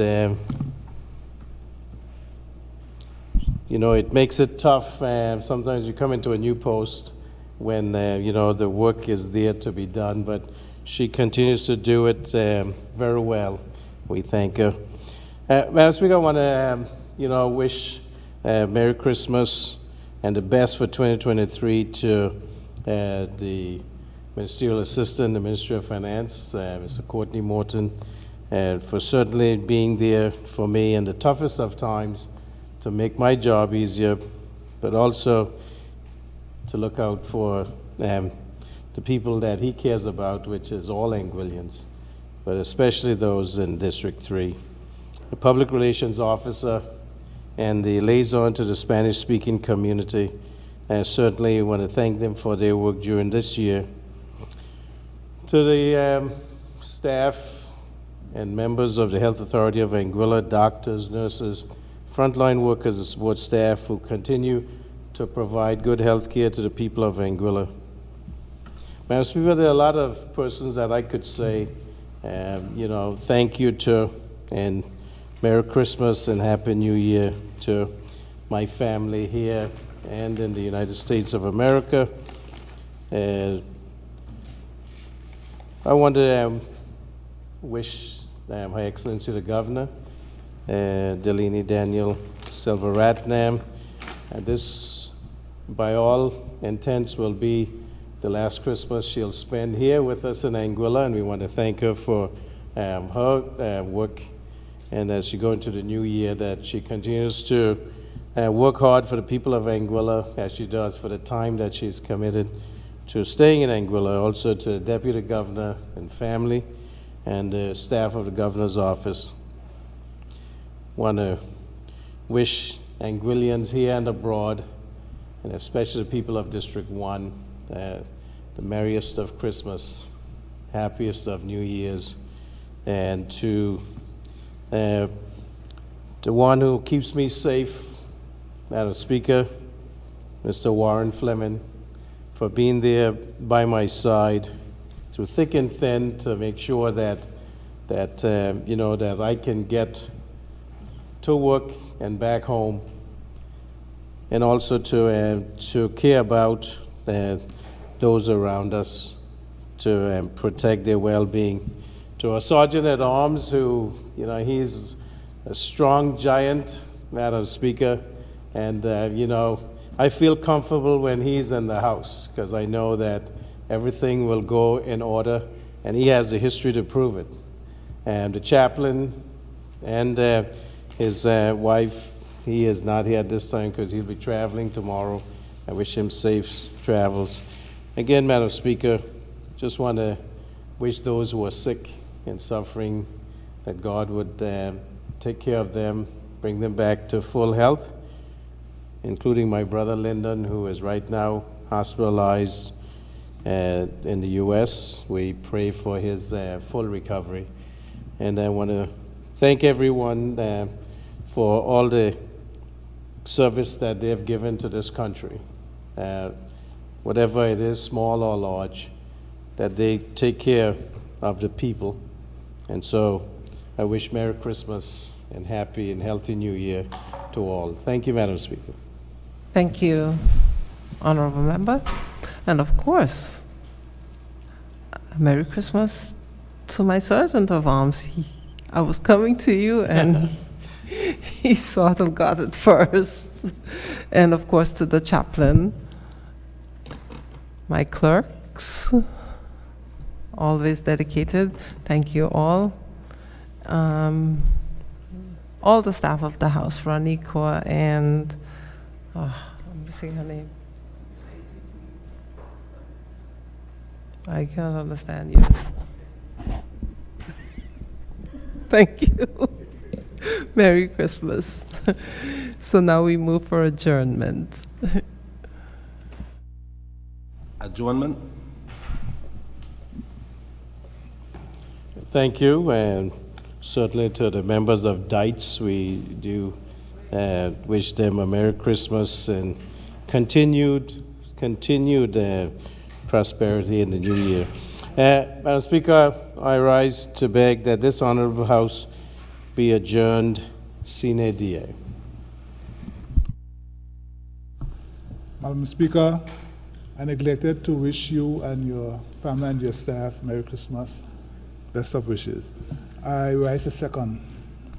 you know, it makes it tough. Sometimes you come into a new post when you know, the work is there to be done, but she continues to do it very well. We thank her. Madam Speaker, I want to you know, wish Merry Christmas and the best for 2023 to the Ministerial Assistant, the Ministry of Finance, Mr. Courtney Morton, for certainly being there for me in the toughest of times to make my job easier, but also to look out for the people that he cares about, which is all Anguillians, but especially those in District 3. The Public Relations Officer and the liaison to the Spanish-speaking community, I certainly want to thank them for their work during this year. To the staff and members of the Health Authority of Anguilla, doctors, nurses, frontline workers, and support staff who continue to provide good health care to the people of Anguilla. Madam Speaker, there are a lot of persons that I could say, you know, thank you to, and Merry Christmas and Happy New Year to my family here and in the United States of America. I want to wish Her Excellency the Governor, Delini Daniel Silvaratnam, and this, by all intents, will be the last Christmas she'll spend here with us in Anguilla, and we want to thank her for her work, and as she goes into the new year, that she continues to work hard for the people of Anguilla, as she does for the time that she's committed to staying in Anguilla. Also to the Deputy Governor and family and the staff of the Governor's office. Want to wish Anguillians here and abroad, and especially the people of District 1, the merriest of Christmas, happiest of New Year's, and to the one who keeps me safe, Madam Speaker, Mr. Warren Fleming, for being there by my side through thick and thin to make sure that I can get to work and back home, and also to care about those around us, to protect their well-being. To our Sergeant at Arms, who, he's a strong giant, Madam Speaker, and, I feel comfortable when he's in the house because I know that everything will go in order, and he has a history to prove it. And the chaplain and his wife, he is not here at this time because he'll be traveling tomorrow. I wish him safe travels. Again, Madam Speaker, just want to wish those who are sick and suffering that God would take care of them, bring them back to full health, including my brother Lyndon, who is right now hospitalized in the U.S. We pray for his full recovery. And I want to thank everyone for all the service that they have given to this country. Whatever it is, small or large, that they take care of the people. And so I wish Merry Christmas and Happy and Healthy New Year to all. Thank you, Madam Speaker. Thank you, Honorable Member. And of course, Merry Christmas to my Sergeant of Arms. I was coming to you and he sort of got it first. And of course to the chaplain, my clerks, always dedicated. Thank you all. All the staff of the House, Ronika and, I'm missing her name. I can't understand you. Thank you. Merry Christmas. So now we move for adjournment. Adjournment. Thank you, and certainly to the members of DITES, we do wish them a Merry Christmas and continued prosperity in the new year. Madam Speaker, I rise to beg that this honorable House be adjourned sine die. Madam Speaker, I neglected to wish you and your family and your staff Merry Christmas. Best of wishes. I rise a second.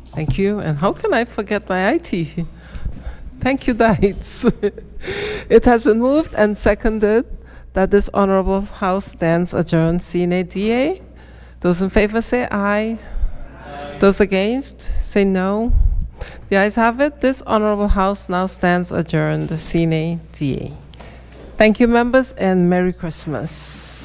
Thank you. And how can I forget my IT? Thank you, Dites. It has been moved and seconded that this honorable House stands adjourned sine die. Those in favor say aye. Those against say no. The ayes have it. This honorable House now stands adjourned sine die. Thank you, members, and Merry Christmas.